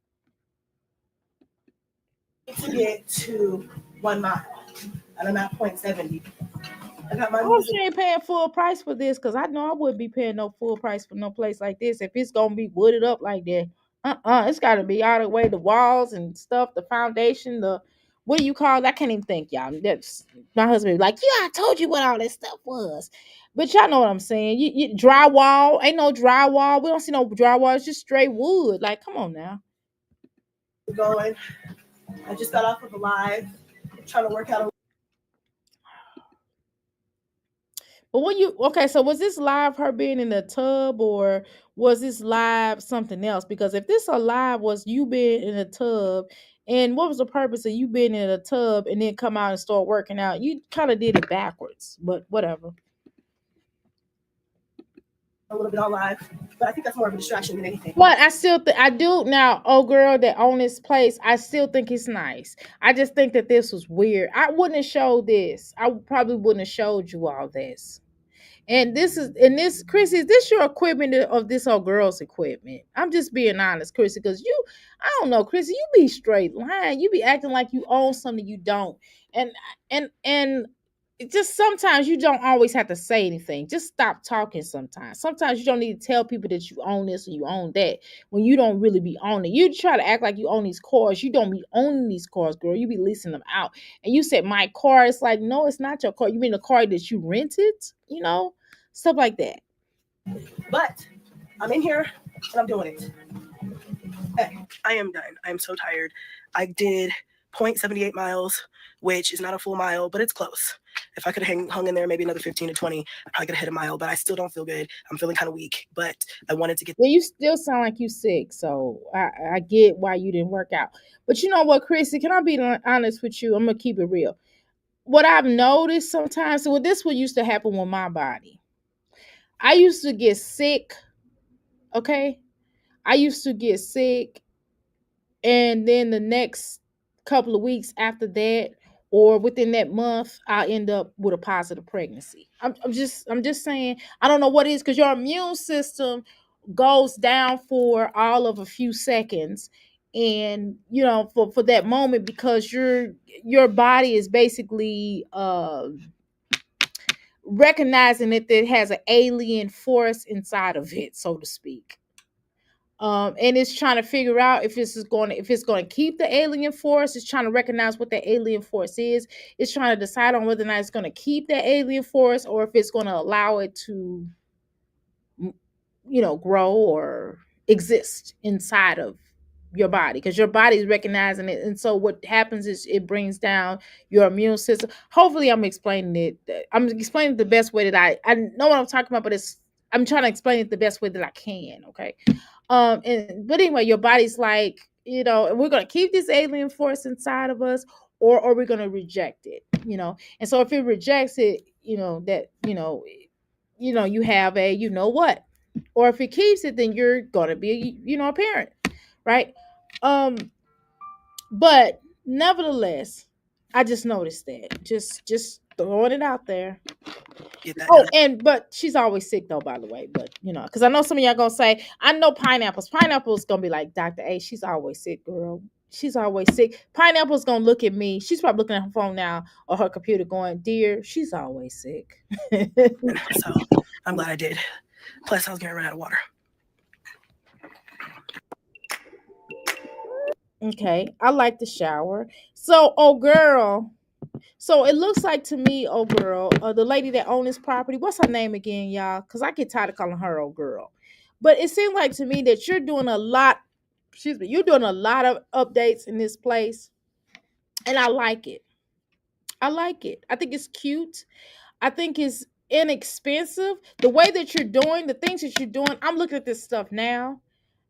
to get to 1 mile, and I'm at 0.70. I got my I hope music. she ain't paying full price for this, because I know I wouldn't be paying no full price for no place like this if it's gonna be wooded up like that. It's gotta be all the way the walls and stuff, the foundation, the what do you call it? I can't even think, y'all. That's my husband be like, yeah, I told you what all this stuff was. But y'all know what I'm saying. You drywall, ain't no drywall. We don't see no drywall, it's just straight wood. Like, come on now. Going. I just got off of a live trying to work out. But so was this live her being in the tub, or was this live something else? Because if this alive was you being in a tub, and what was the purpose of you being in a tub and then come out and start working out? You kind of did it backwards, but whatever. A little bit on live, but I think that's more of a distraction than anything. But I still I do now. Oh, girl, that own this place, I still think it's nice. I just think that this was weird. I wouldn't have showed this. I probably wouldn't have showed you all this. And Chrissy, is this your equipment of this old girl's equipment? I'm just being honest, Chrissy, because I don't know, Chrissy, you be straight lying. You be acting like you own something you don't. And it just sometimes you don't always have to say anything. Just stop talking sometimes. Sometimes you don't need to tell people that you own this or you own that when you don't really be owning it. You try to act like you own these cars. You don't be owning these cars, girl. You be leasing them out. And you said my car. It's like, no, it's not your car. You mean the car that you rented? Stuff like that. But I'm in here and I'm doing it. Hey, I am done. I am so tired. I did 0.78 miles, which is not a full mile, but it's close. If I could have hung in there maybe another 15 to 20, I probably could have hit a mile, but I still don't feel good. I'm feeling kind of weak, but I wanted to get... Well, you still sound like you sick, so I get why you didn't work out. But you know what, Chrissy, can I be honest with you? I'm going to keep it real. What I've noticed sometimes, so this what used to happen with my body. I used to get sick, okay? I used to get sick, and then the next couple of weeks after that, or within that month, I end up with a positive pregnancy. I'm just saying, I don't know what it is, because your immune system goes down for all of a few seconds, and for that moment, because your body is basically recognizing that it has an alien force inside of it, so to speak. And it's trying to figure out if it's going to keep the alien force. It's trying to recognize what the alien force is. It's trying to decide on whether or not it's going to keep the alien force, or if it's going to allow it to grow or exist inside of your body, because your body is recognizing it. And so what happens is it brings down your immune system. Hopefully I'm explaining it the best way that I know what I'm talking about, but I'm trying to explain it the best way that I can. Okay. But anyway, your body's like, we're going to keep this alien force inside of us, or we're going to reject it, and so if it rejects it, you have a what, or if it keeps it, then you're going to be a parent, right? But nevertheless, I just noticed that, just throwing it out there. But she's always sick though, by the way. But because I know some of y'all gonna say, I know Pineapple's gonna be like, Dr. A, she's always sick, girl. She's always sick. Pineapple's gonna look at me. She's probably looking at her phone now or her computer going, dear, she's always sick. So I'm glad I did. Plus I was gonna run out of water. Okay, I like the shower. So, oh girl. So it looks like to me, oh girl, the lady that owns this property, what's her name again, y'all? Because I get tired of calling her oh girl. But it seems like to me that you're doing a lot of updates in this place. And I like it. I think it's cute. I think it's inexpensive. The way that you're doing, the things that you're doing, I'm looking at this stuff now.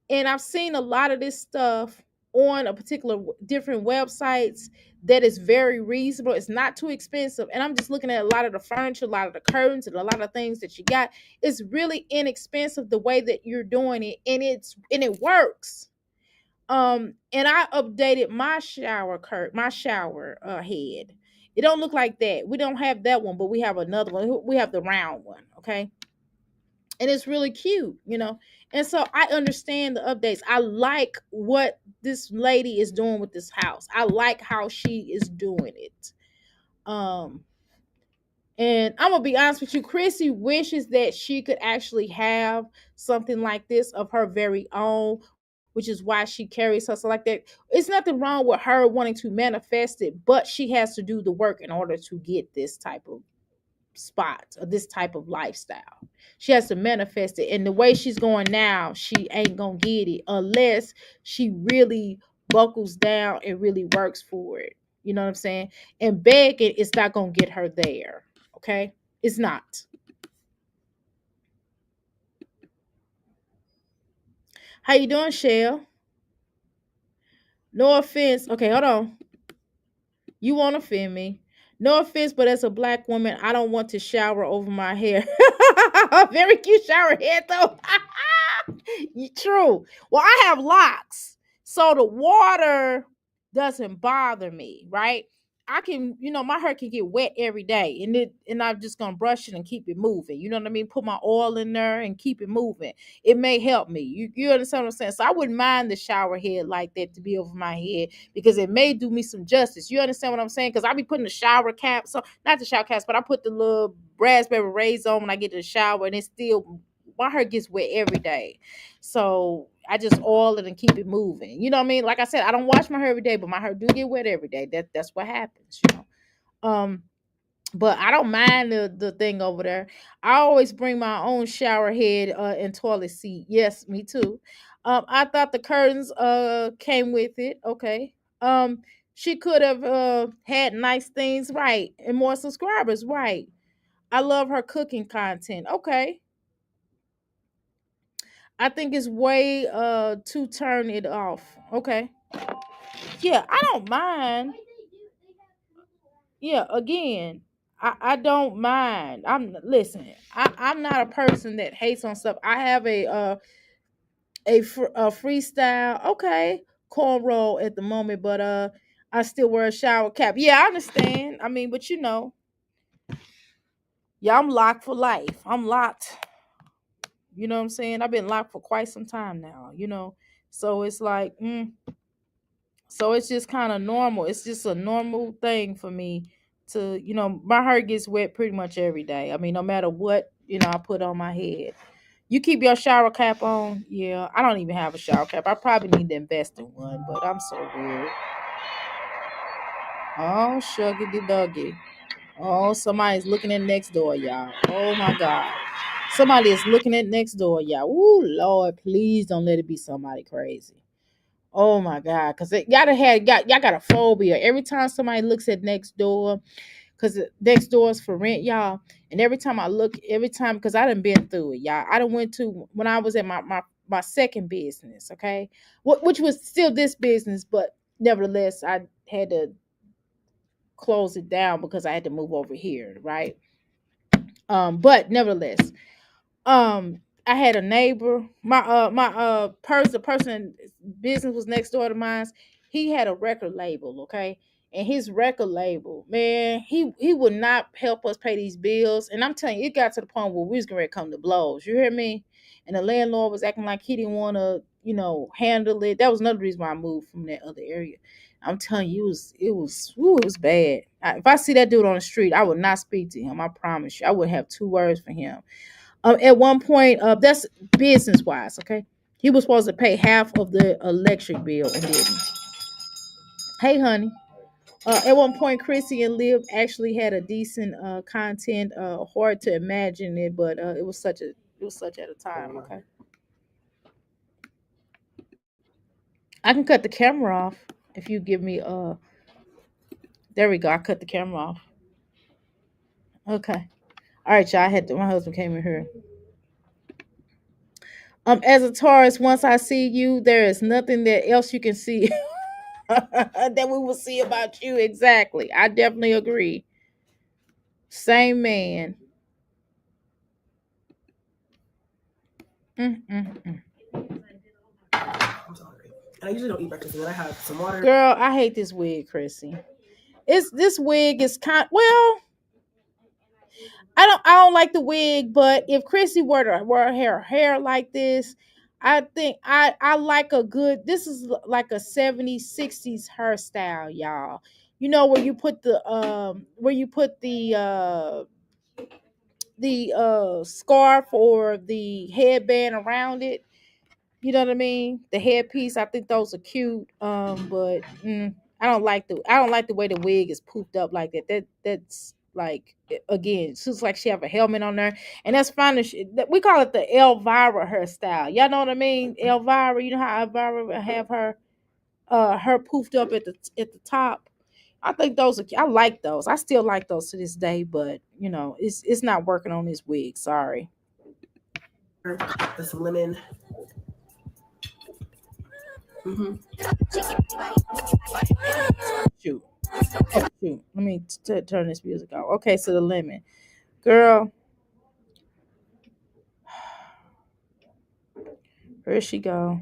And I've seen a lot of this stuff on a particular different websites that is very reasonable. It's not too expensive. And I'm just looking at a lot of the furniture, a lot of the curtains, and a lot of things that you got. It's really inexpensive the way that you're doing it, and it works. And I updated my shower head. It don't look like that. We don't have that one, but we have another one. We have the round one, okay? And it's really cute, you know. And so I understand the updates. I like what this lady is doing with this house. I like how she is doing it. Um and I'm gonna be honest with you, Chrissy wishes that she could actually have something like this of her very own, which is why she carries herself like that. It's nothing wrong with her wanting to manifest it, but she has to do the work in order to get this type of spot or this type of lifestyle. She has to manifest it. And the way she's going now, she ain't gonna get it unless she really buckles down and really works for it. You know what I'm saying? And begging is not gonna get her there. Okay? It's not. How you doing, Shell? No offense. Okay, hold on. You won't offend me. No offense, but as a black woman, I don't want to shower over my hair. Very cute shower head, though. True. Well, I have locks, so the water doesn't bother me, right? I can, my hair can get wet every day, and I'm just gonna brush it and keep it moving. You know what I mean? Put my oil in there and keep it moving. It may help me. You understand what I'm saying? So I wouldn't mind the shower head like that to be over my head because it may do me some justice. You understand what I'm saying? Because I be putting the shower caps, so not the shower caps, but I put the little raspberry rays on when I get to the shower, and it's still my hair gets wet every day. So I just oil it and keep it moving. You know what I mean? Like I said, I don't wash my hair every day, but my hair do get wet every day. That's what happens, you know. But I don't mind the thing over there. I always bring my own shower head and toilet seat. Yes, me too. I thought the curtains came with it. Okay. She could have had nice things, right, and more subscribers, right. I love her cooking content. Okay. I think it's way to turn it off. Okay. Yeah, I don't mind. Yeah, again, I don't mind. I'm not a person that hates on stuff. I have a freestyle, okay, cornrow at the moment, but I still wear a shower cap. Yeah, I understand. I mean, but yeah, I'm locked for life. I'm locked. You know what I'm saying? I've been locked for quite some time now, So it's like, so it's just kind of normal. It's just a normal thing for me to, my hair gets wet pretty much every day. I mean, no matter what, I put on my head. You keep your shower cap on? Yeah, I don't even have a shower cap. I probably need to invest in one, but I'm so weird. Oh, sugar doggy. Oh, somebody's looking at next door, y'all. Oh my God. Somebody is looking at next door, y'all. Ooh, Lord, please don't let it be somebody crazy. Oh my God, because y'all got a phobia. Every time somebody looks at next door, because next door is for rent, y'all. And every time I look, because I done been through it, y'all. I done went to when I was at my second business, okay, which was still this business, but nevertheless, I had to close it down because I had to move over here, right? But nevertheless, I had a neighbor. The person business was next door to mine. He had a record label, okay? And his record label, man, he would not help us pay these bills. And I'm telling you, it got to the point where we was going to come to blows. You hear me? And the landlord was acting like he didn't want to, handle it. That was another reason why I moved from that other area. I'm telling you, it was bad. If I see that dude on the street, I would not speak to him. I promise you, I would have 2 words for him. At one point, that's business wise, okay? He was supposed to pay half of the electric bill and didn't. Hey, honey. At one point, Chrissy and Liv actually had a decent content. Hard to imagine it, but it was such at a time. Okay, I can cut the camera off if you give me. There we go. I cut the camera off. Okay. All right, y'all. My husband came in here. As a Taurus, once I see you, there is nothing that else you can see that we will see about you. Exactly. I definitely agree. Same man. Mm-mm-mm. I'm sorry. And I usually don't eat breakfast, and then I have some water. Girl, I hate this wig, Chrissy. This wig is well, I don't like the wig, but if Chrissy were to wear her hair like this, I think I like a good, this is like a 70s 60s hairstyle, y'all. You know where you put the scarf or the headband around it. You know what I mean? The headpiece. I think those are cute. But I don't like the way the wig is poofed up like that. That's like, again, it looks like she have a helmet on there, and that's fine. We call it the Elvira hairstyle. Y'all know what I mean? Elvira. You know how Elvira have her poofed up at the top. I think those are. I like those. I still like those to this day, but it's not working on this wig. Sorry. There's some lemon. Mm-hmm. Shoot. Oh, shoot. Let me turn this music off. Okay, so the lemon. Girl. Here she go.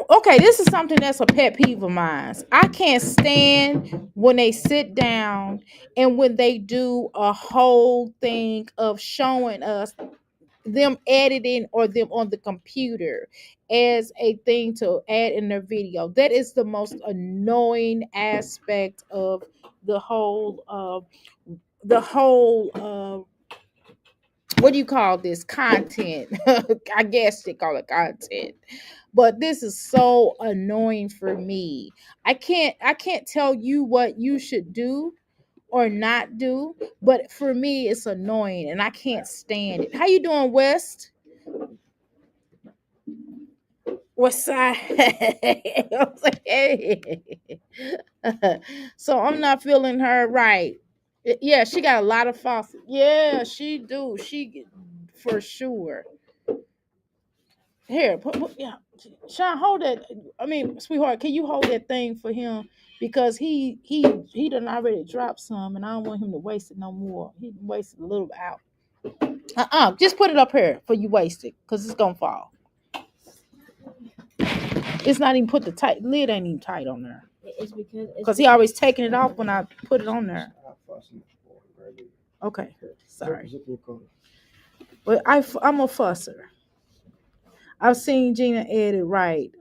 Okay, this is something that's a pet peeve of mine. I can't stand when they sit down and when they do a whole thing of showing us them editing or them on the computer as a thing to add in their video. That is the most annoying aspect of the whole what do you call this content? I guess they call it content. But this is so annoying for me. I can't tell you what you should do or not do, but for me it's annoying and I can't stand it. How you doing, West? West side? I was like, hey. So I'm not feeling her right. Yeah, she got a lot of faucet. Yeah, she do. She for sure. Here, yeah. Sean, hold that. I mean, sweetheart, can you hold that thing for him? Because he done already dropped some, and I don't want him to waste it no more. He wasted a little out. Just put it up here for you waste it, cause it's gonna fall. It's not even put the tight lid ain't even tight on there. It's because he always taking it off when I put it on there. Okay, sorry. But I'm a fusser. I've seen Gina edit right.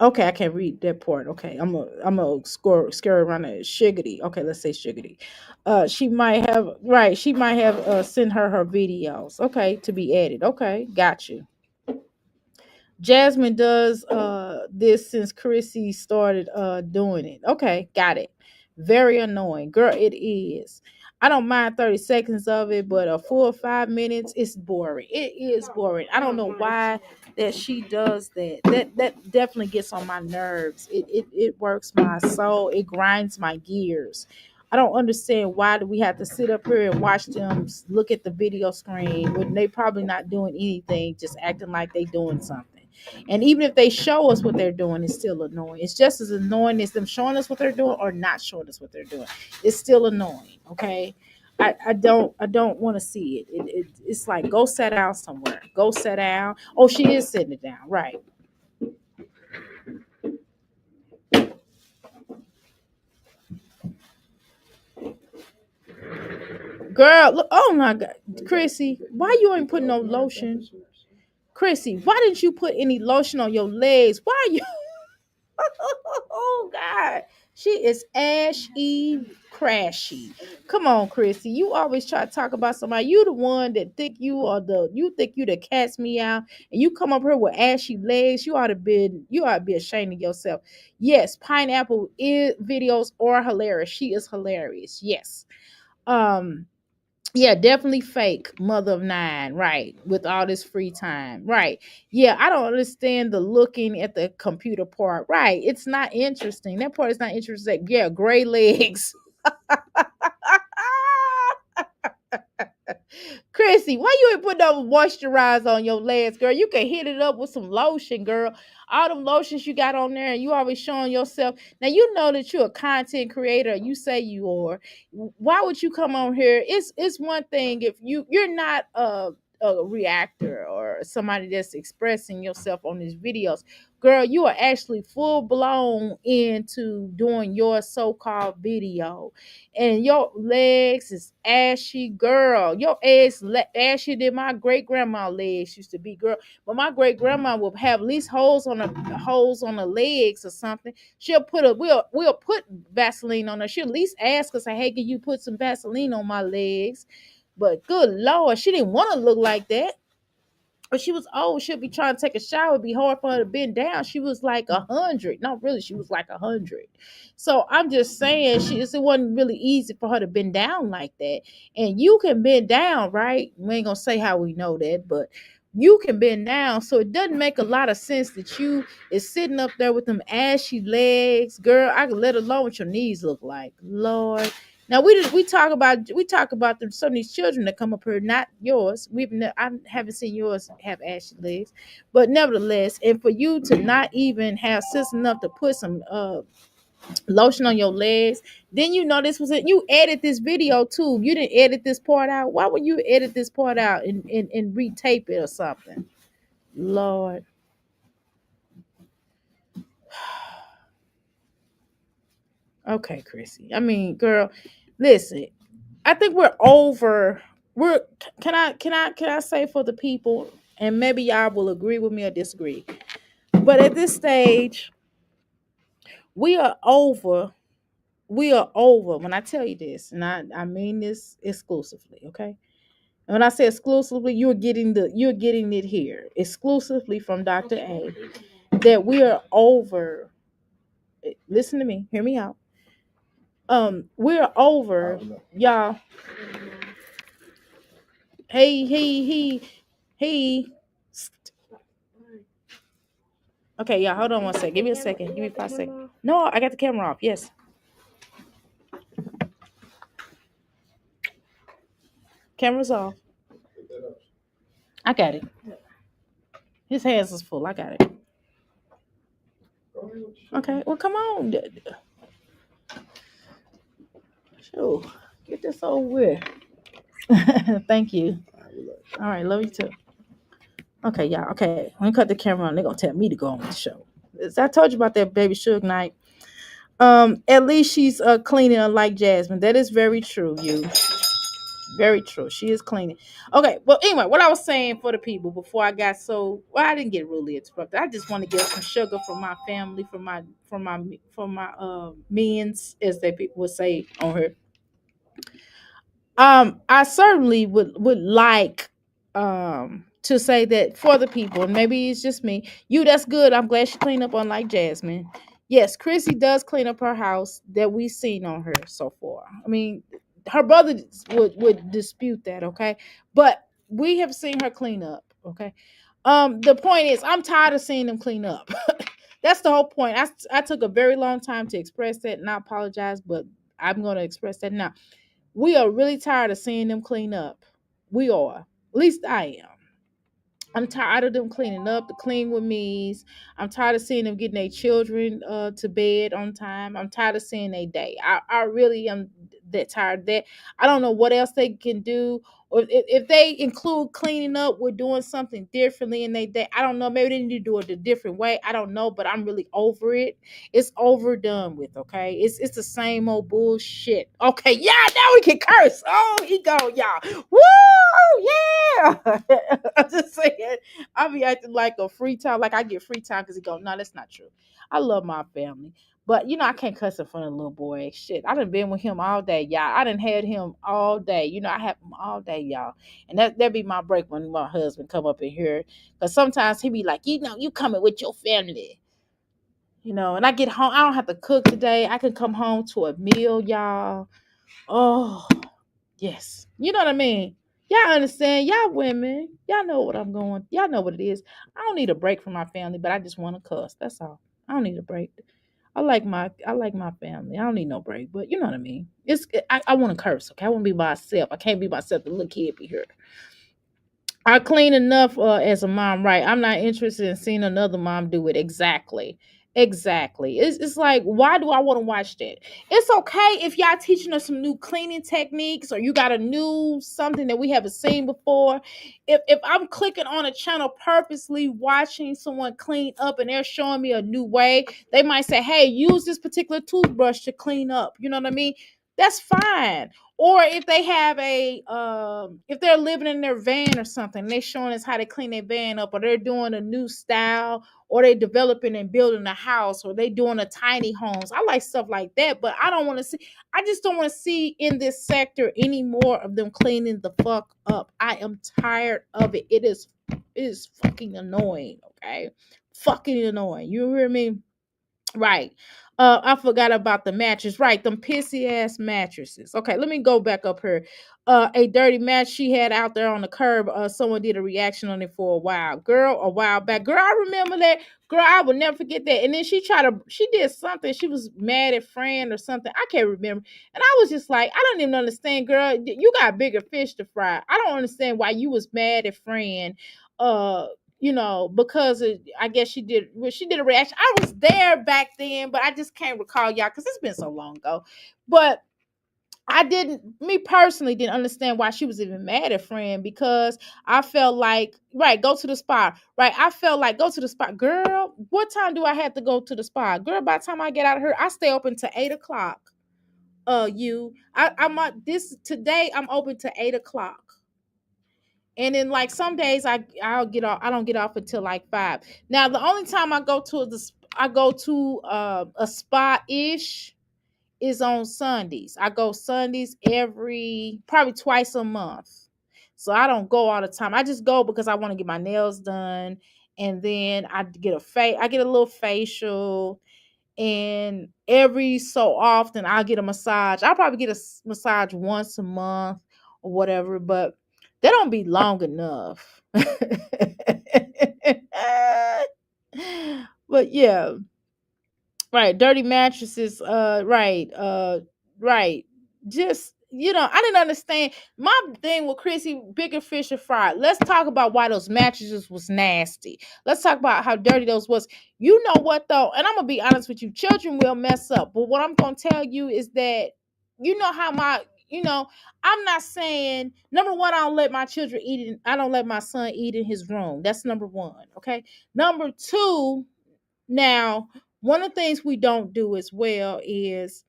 Okay, I can't read that part. Okay, I'm a scare around it. Shiggity. Okay, let's say shiggity. She might have sent her videos. Okay, to be edited. Okay, got you. Jasmine does this since Chrissy started doing it. Okay, got it. Very annoying. Girl, it is. I don't mind 30 seconds of it, but a full 5 minutes, it's boring. It is boring. I don't know why that she does that. That definitely gets on my nerves. It works my soul. It grinds my gears. I don't understand why do we have to sit up here and watch them look at the video screen when they probably not doing anything, just acting like they doing something. And even if they show us what they're doing, it's still annoying. It's just as annoying as them showing us what they're doing or not showing us what they're doing. It's still annoying. Okay. I don't want to see it. It's like, go sit down somewhere. Go sit down. Oh, she is sitting it down. Right. Girl, look, oh my God. Chrissy, why you ain't putting no lotion? Chrissy, why didn't you put any lotion on your legs? Why are you? Oh God, she is ashy, crashy. Come on, Chrissy. You always try to talk about somebody. You the one that think you think you the cat's me out, and you come up here with ashy legs. You ought to be ashamed of yourself. Yes, pineapple videos are hilarious. She is hilarious. Yes. Yeah, definitely fake mother of 9, right? With all this free time, right? Yeah, I don't understand the looking at the computer part, right? It's not interesting. That part is not interesting. Yeah, gray legs. Chrissy, why you ain't put no moisturizer on your legs, girl? You can hit it up with some lotion, girl. All them lotions you got on there, and you always showing yourself. Now you know that you're a content creator. You say you are. Why would you come on here? It's one thing if you're not a reactor or somebody that's expressing yourself on these videos. Girl, you are actually full blown into doing your so-called video, and your legs is ashy, girl. Your legs ashy than my great grandma legs used to be, girl. But my great grandma would have at least holes on the legs or something. She'll put we'll put Vaseline on her. She'll at least ask us, hey, can you put some Vaseline on my legs? But good Lord, she didn't want to look like that. But she was old. She'll be trying to take a shower. It'd be hard for her to bend down. She was like 100. No, really, she was like 100. So I'm just saying, it wasn't really easy for her to bend down like that. And you can bend down, right? We ain't gonna say how we know that, but you can bend down. So it doesn't make a lot of sense that you is sitting up there with them ashy legs, girl. I can let alone what your knees look like, Lord. Now we talk about some of these children that come up here, not yours. I haven't seen yours have ashy legs, but nevertheless, and for you to not even have sense enough to put some lotion on your legs, then you know this was it. You edit this video too. You didn't edit this part out. Why would you edit this part out and retape it or something? Lord. Okay, Chrissy. I mean, girl, listen. I think we're over. Can I say for the people, and maybe y'all will agree with me or disagree. But at this stage, we are over. We are over. When I tell you this, and I mean this exclusively, okay? And when I say exclusively, you're getting it here exclusively from Dr. A. That we are over. Listen to me. Hear me out. We're over, y'all. He. Okay, yeah, hold on one second. Give me a second. Give me 5 seconds. No, I got the camera off. Yes. Camera's off. I got it. His hands is full. I got it. Okay, well, come on. Sure. Get this over with. Thank you. All right, love you too. Okay, yeah, okay. When I cut the camera on, they're going to tell me to go on with the show. As I told you about that baby Suge night. At least she's cleaning unlike Jasmine. That is very true, you. Very true. She is cleaning. Okay. Well, anyway, what I was saying for the people before I got I didn't get really interrupted. I just want to get some sugar from my family, from my men's, as they would say on her. I certainly would like to say that for the people, and maybe it's just me. That's good. I'm glad she cleaned up unlike Jasmine. Yes, Chrissy does clean up her house that we've seen on her so far. I mean, her brother would dispute that, okay? But we have seen her clean up, okay? The point is, I'm tired of seeing them clean up. That's the whole point. I took a very long time to express that, and I apologize, but I'm going to express that now. We are really tired of seeing them clean up. We are. At least I am. I'm tired of them cleaning up, the clean with me's. I'm tired of seeing them getting their children to bed on time. I'm tired of seeing their day. I really am that tired of that. I don't know what else they can do. Or if they include cleaning up, we're doing something differently in their day. I don't know. Maybe they need to do it a different way. I don't know, but I'm really over it. It's overdone with, okay? It's the same old bullshit. Okay, yeah, now we can curse. Oh, he go, y'all. Woo, yeah. I'm just saying, I be acting like a free time, like I get free time because he go, no, that's not true. I love my family. But, I can't cuss in front of the little boy. Shit, I done been with him all day, y'all. I done had him all day. I have him all day, y'all. And that be my break when my husband come up in here. Because sometimes he be like, you coming with your family. And I get home. I don't have to cook today. I can come home to a meal, y'all. Oh, yes. You know what I mean? Y'all understand? Y'all women. Y'all know what I'm going. Y'all know what it is. I don't need a break from my family, but I just want to cuss. That's all. I don't need a break. I like my family. I don't need no break, but you know what I mean. I want to curse. Okay, I want to be myself. I can't be myself. The little kid be here. I clean enough as a mom, right? I'm not interested in seeing another mom do it. Exactly. Exactly. It's like, why do I want to watch that? It's okay if y'all teaching us some new cleaning techniques or you got a new something that we haven't seen before. If I'm clicking on a channel purposely watching someone clean up and they're showing me a new way, they might say, hey, use this particular toothbrush to clean up. You know what I mean? That's fine. Or if they have if they're living in their van or something, they're showing us how to clean their van up, or they're doing a new style, or they developing and building a house, or they doing a tiny homes. I like stuff like that, but I just don't want to see in this sector any more of them cleaning the fuck up. I am tired of it. It is fucking annoying, okay? Fucking annoying. You hear me? Right. I forgot about the mattress. Right, them pissy ass mattresses. Okay, let me go back up here. A dirty match she had out there on the curb. Someone did a reaction on it for a while back. Girl, I remember that. Girl, I will never forget that. And then she did something. She was mad at friend or something. I can't remember. And I was just like, I don't even understand, girl. You got bigger fish to fry. I don't understand why you was mad at friend. Because I guess she did a reaction. I was there back then, but I just can't recall y'all because it's been so long ago. But me personally didn't understand why she was even mad at friend, because I felt like, right, go to the spa. Right. I felt like, go to the spa. Girl, what time do I have to go to the spa? Girl, by the time I get out of here, I stay open to 8:00. Today I'm open to 8:00. And then like some days I'll get off. I don't get off until like 5. Now the only time I go to a spa ish is on Sundays. I go Sundays every probably twice a month. So I don't go all the time. I just go because I want to get my nails done, and then I get a little facial, and every so often I'll get a massage. I'll probably get a massage once a month or whatever, but they don't be long enough. But yeah, right, dirty mattresses, right. Just, I didn't understand. My thing with Chrissy, bigger fish are fried. Let's talk about why those mattresses was nasty. Let's talk about how dirty those was. You know what though? And I'm gonna be honest with you, children will mess up. But what I'm gonna tell you is that, you know how I'm not saying, number one, I don't let my son eat in his room. That's number one. Okay. Number two, now, one of the things we don't do as well is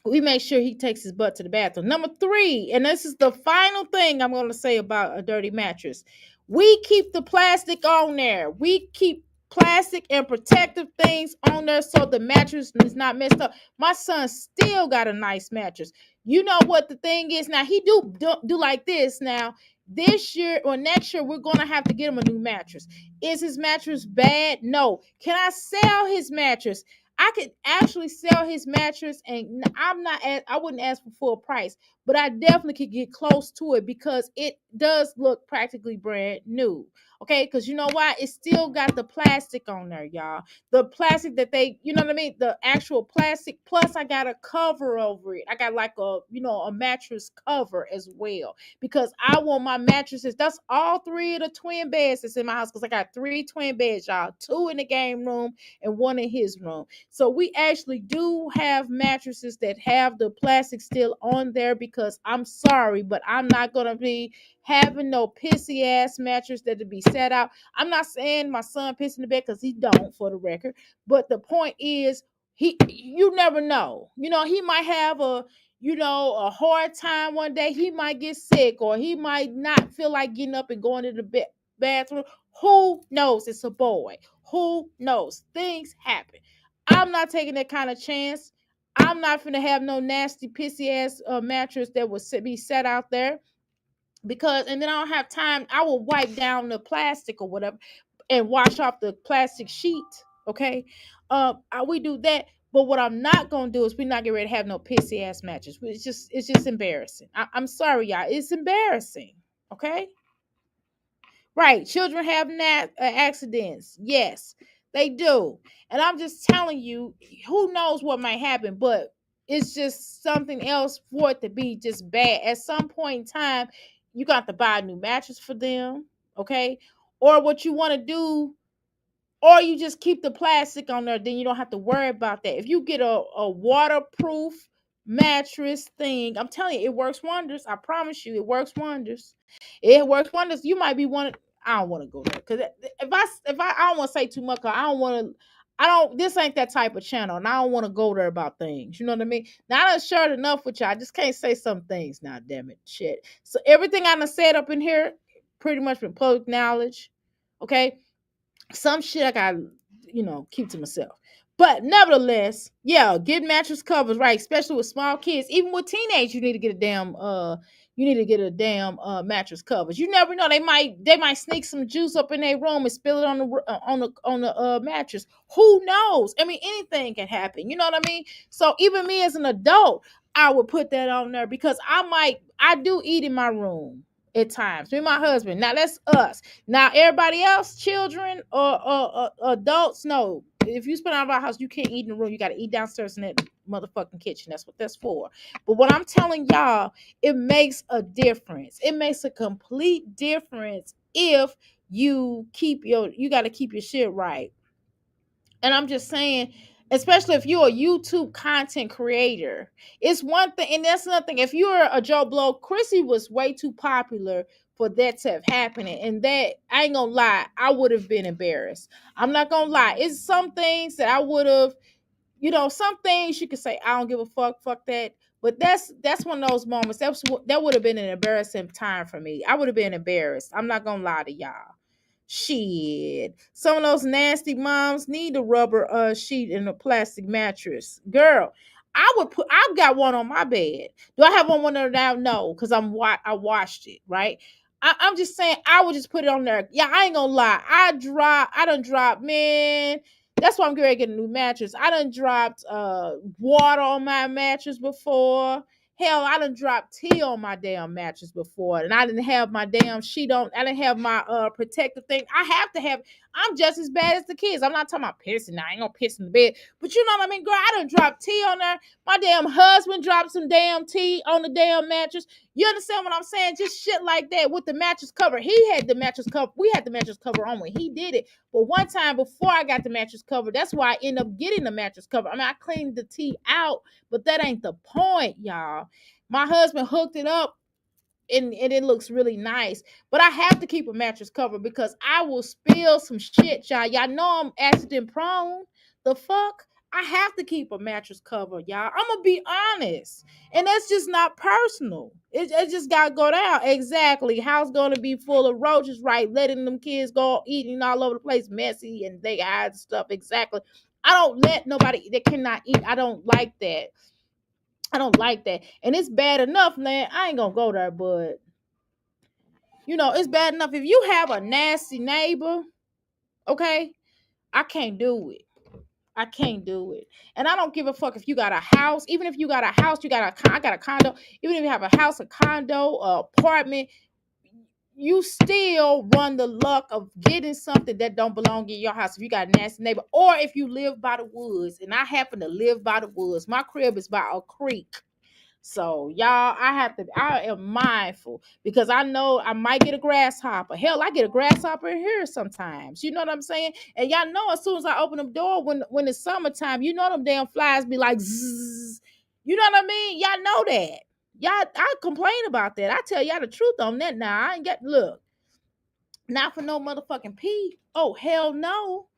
we make sure he takes his butt to the bathroom. Number three, and this is the final thing I'm going to say about a dirty mattress. We keep the plastic on there. We keep plastic and protective things on there so the mattress is not messed up. My son still got a nice mattress. You know what the thing is? Now, he do like this. Now, this year or next year, we're going to have to get him a new mattress. Is his mattress bad? No. Can I sell his mattress? I could actually sell his mattress, and I wouldn't ask for full price, but I definitely could get close to it because it does look practically brand new. Okay, because you know why? It still got the plastic on there, y'all. The plastic that you know what I mean? The actual plastic. Plus, I got a cover over it. I got like a mattress cover as well, because I want my mattresses. That's all 3 of the twin beds that's in my house, because I got 3 twin beds, y'all. 2 in the game room and 1 in his room. So we actually do have mattresses that have the plastic still on there, because I'm sorry, but I'm not going to be having no pissy ass mattress that to be set out. I'm not saying my son piss in the bed, because he don't, for the record. But the point is, you never know. He might have a hard time one day. He might get sick, or he might not feel like getting up and going to the bathroom. Who knows? It's a boy. Who knows? Things happen. I'm not taking that kind of chance. I'm not finna have no nasty pissy ass mattress that will be set out there, and then I don't have time. I will wipe down the plastic or whatever and wash off the plastic sheet. Okay, we do that. But what I'm not gonna do is we're not getting ready to have no pissy ass mattress. It's just embarrassing. I'm sorry, y'all. It's embarrassing. Okay. Right. Children have accidents. Yes. They do. And I'm just telling you, who knows what might happen, but it's just something else for it to be just bad. At some point in time, you got to buy a new mattress for them, okay? Or what you want to do, or you just keep the plastic on there, then you don't have to worry about that. If you get a waterproof mattress thing, I'm telling you, it works wonders. I promise you, it works wonders. It works wonders. You might be one. I don't want to go there because if I don't want to say too much. 'Cause I don't want to. I don't. This ain't that type of channel, and I don't want to go there about things. You know what I mean? Now I done shared enough with y'all. I just can't say some things now. Damn it, shit. So everything I done said up in here, pretty much been public knowledge. Okay, some shit I got, keep to myself. But nevertheless, yeah, get mattress covers, right? Especially with small kids. Even with teenage, you need to get a damn mattress covers. You never know. They might sneak some juice up in their room and spill it on the mattress. Who knows? I mean, anything can happen. You know what I mean? So even me as an adult, I would put that on there because I do eat in my room at times. Me and my husband. Now that's us. Now, everybody else, children or adults, no. If you spend out of our house, you can't eat in the room. You got to eat downstairs in that motherfucking kitchen. That's what that's for. But what I'm telling y'all, it makes a difference. It makes a complete difference if you got to keep your shit right. And I'm just saying, especially if you're a YouTube content creator, it's one thing, and that's another thing. If you're a Joe Blow, Chrissy was way too popular for that to have happened. And that, I ain't gonna lie, I would have been embarrassed. I'm not gonna lie. It's some things that I would have, some things you could say, I don't give a fuck that. But that's one of those moments. That would have been an embarrassing time for me. I would have been embarrassed. I'm not gonna lie to y'all. Shit. Some of those nasty moms need a rubber sheet and a plastic mattress. Girl, I've got one on my bed. Do I have one there now? No, because I washed it, right? I'm just saying I would just put it on there. Yeah, I ain't gonna lie. I done dropped, man. That's why I'm getting ready to get a new mattress. I done dropped water on my mattress before. Hell, I done dropped tea on my damn mattress before, and I didn't have my damn sheet on. I didn't have my protective thing. I have to have. I'm just as bad as the kids. I'm not talking about pissing. I ain't gonna piss in the bed, but you know what I mean, girl. I done dropped tea on there. My damn husband dropped some damn tea on the damn mattress. You understand what I'm saying? Just shit like that with the mattress cover. He had the mattress cover. We had the mattress cover on when he did it. But one time before I got the mattress cover, that's why I ended up getting the mattress cover. I mean, I cleaned the tea out, but that ain't the point, y'all. My husband hooked it up and it looks really nice. But I have to keep a mattress cover because I will spill some shit, y'all. Y'all know I'm accident prone. The fuck? I have to keep a mattress cover, y'all. I'm gonna be honest. And that's just not personal. It just gotta go down. Exactly. House gonna be full of roaches, right? Letting them kids go eating all over the place, messy, and they hide stuff. Exactly. I don't let nobody that cannot eat. I don't like that. I don't like that. And it's bad enough, man. I ain't gonna go there, but it's bad enough if you have a nasty neighbor, okay? I can't do it. I can't do it. And I don't give a fuck if you got a house. Even if you got a house, I got a condo. Even if you have a house, a condo, a apartment, you still run the luck of getting something that don't belong in your house if you got a nasty neighbor. Or if you live by the woods. And I happen to live by the woods. My crib is by a creek. So y'all, I am mindful because I know I might get a grasshopper. Hell, I get a grasshopper in here sometimes. You know what I'm saying? And y'all know as soon as I open the door when it's summertime, them damn flies be like zzz. You know what I mean? Y'all know that. Y'all, I complain about that. I tell y'all the truth on that now. I ain't got look. Not for no motherfucking pee. Oh, hell no.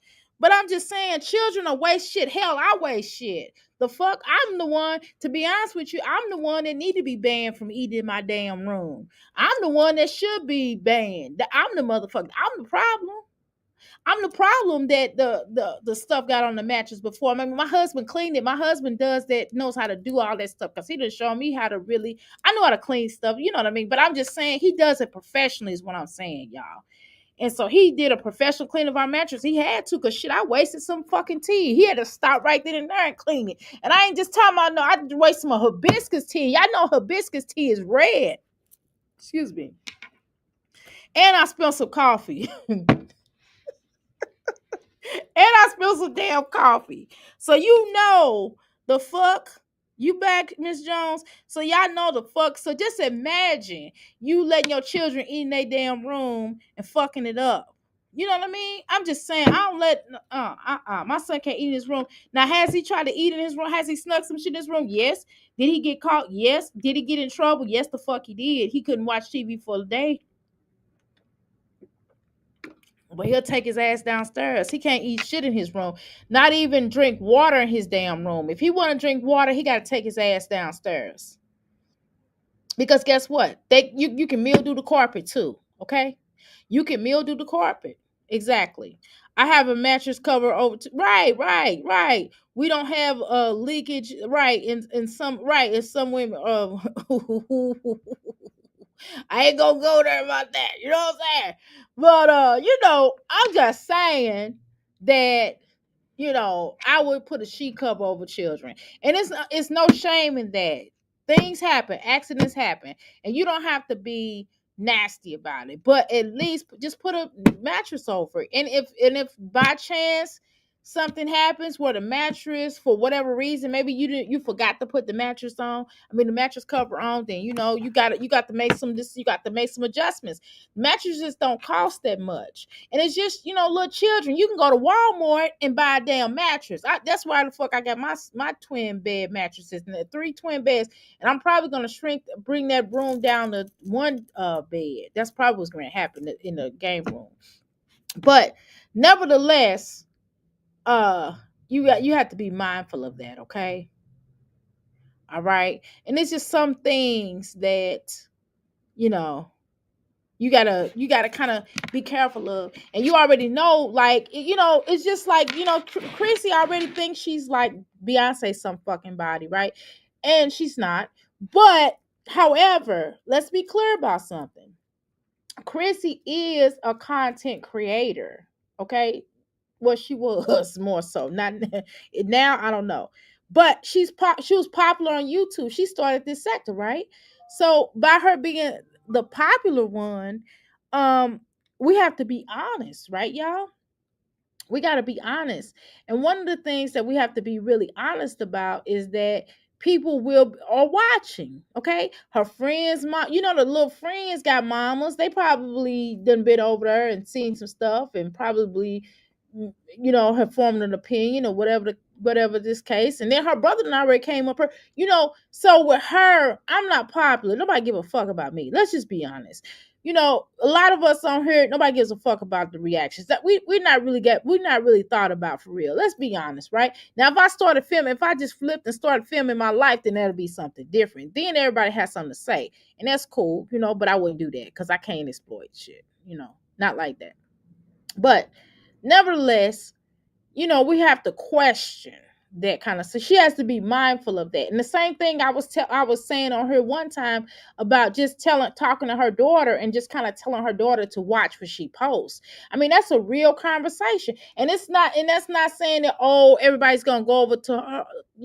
But I'm just saying, children are waste shit. Hell, I waste shit. The fuck? I'm the one, to be honest with you, I'm the one that need to be banned from eating in my damn room. I'm the one that should be banned. I'm the motherfucker. I'm the problem. I'm the problem that the stuff got on the mattress before. I mean, my husband cleaned it. My husband knows how to do all that stuff because he done show me how to really, I know how to clean stuff. You know what I mean? But I'm just saying he does it professionally is what I'm saying, y'all. And so he did a professional clean of our mattress. He had to, because shit, I wasted some fucking tea. He had to stop right then and there and clean it. And I ain't just talking about, no, I wasted some hibiscus tea. Y'all know hibiscus tea is red. Excuse me. And I spilled some coffee. I spilled some damn coffee. So you know the fuck. You back, Miss Jones? So y'all know the fuck. So just imagine you letting your children eat in their damn room and fucking it up. You know what I mean? I'm just saying, I don't let my son can't eat in his room. Now, has he tried to eat in his room? Has he snuck some shit in his room? Yes. Did he get caught? Yes. Did he get in trouble? Yes, the fuck he did. He couldn't watch TV for a day. But he'll take his ass downstairs. He can't eat shit in his room. Not even drink water in his damn room. If he want to drink water, he got to take his ass downstairs. Because guess what? You can mildew the carpet too. Okay, you can mildew the carpet. Exactly. I have a mattress cover over. Right. We don't have leakage. Right in some in some women. I ain't gonna go there about that. You know what I'm saying? But I'm just saying that I would put a sheet cover over children, and it's no shame in that. Things happen, accidents happen, and you don't have to be nasty about it. But at least just put a mattress over it. And if by chance something happens where the mattress, for whatever reason, maybe you forgot to put the mattress on, the mattress cover on, then you got to make some adjustments. Mattresses don't cost that much, and it's just little children. You can go to Walmart and buy a damn mattress. That's why the fuck I got my twin bed mattresses and the 3 twin beds, and I'm probably gonna bring that room down to 1 bed. That's probably what's going to happen in the game room. But nevertheless, you have to be mindful of that, okay? All right. And it's just some things that you gotta kind of be careful of. And you already know, like, it's just like, Chrissy already thinks she's like Beyonce some fucking body, right? And she's not. But however, let's be clear about something. Chrissy is a content creator, okay? Well, she was more so. Not now, I don't know. But she was popular on YouTube. She started this sector, right? So by her being the popular one, we have to be honest, right, y'all? We got to be honest. And one of the things that we have to be really honest about is that people are watching. Okay, her friends, mom, the little friends got mamas. They probably done been over there and seen some stuff, and probably have formed an opinion or whatever this case. And then her brother and I already came up her, so with her, I'm not popular. Nobody give a fuck about me. Let's just be honest. A lot of us on here, nobody gives a fuck about the reactions that we're not really thought about for real. Let's be honest, right? Now, if I just flipped and started filming my life, then that'll be something different. Then everybody has something to say, and that's cool, but I wouldn't do that because I can't exploit shit, not like that. But nevertheless, we have to question that kind of. So she has to be mindful of that. And the same thing I was saying on her one time about just talking to her daughter and just kind of telling her daughter to watch what she posts. That's a real conversation. And that's not saying that, oh, everybody's gonna go over to her,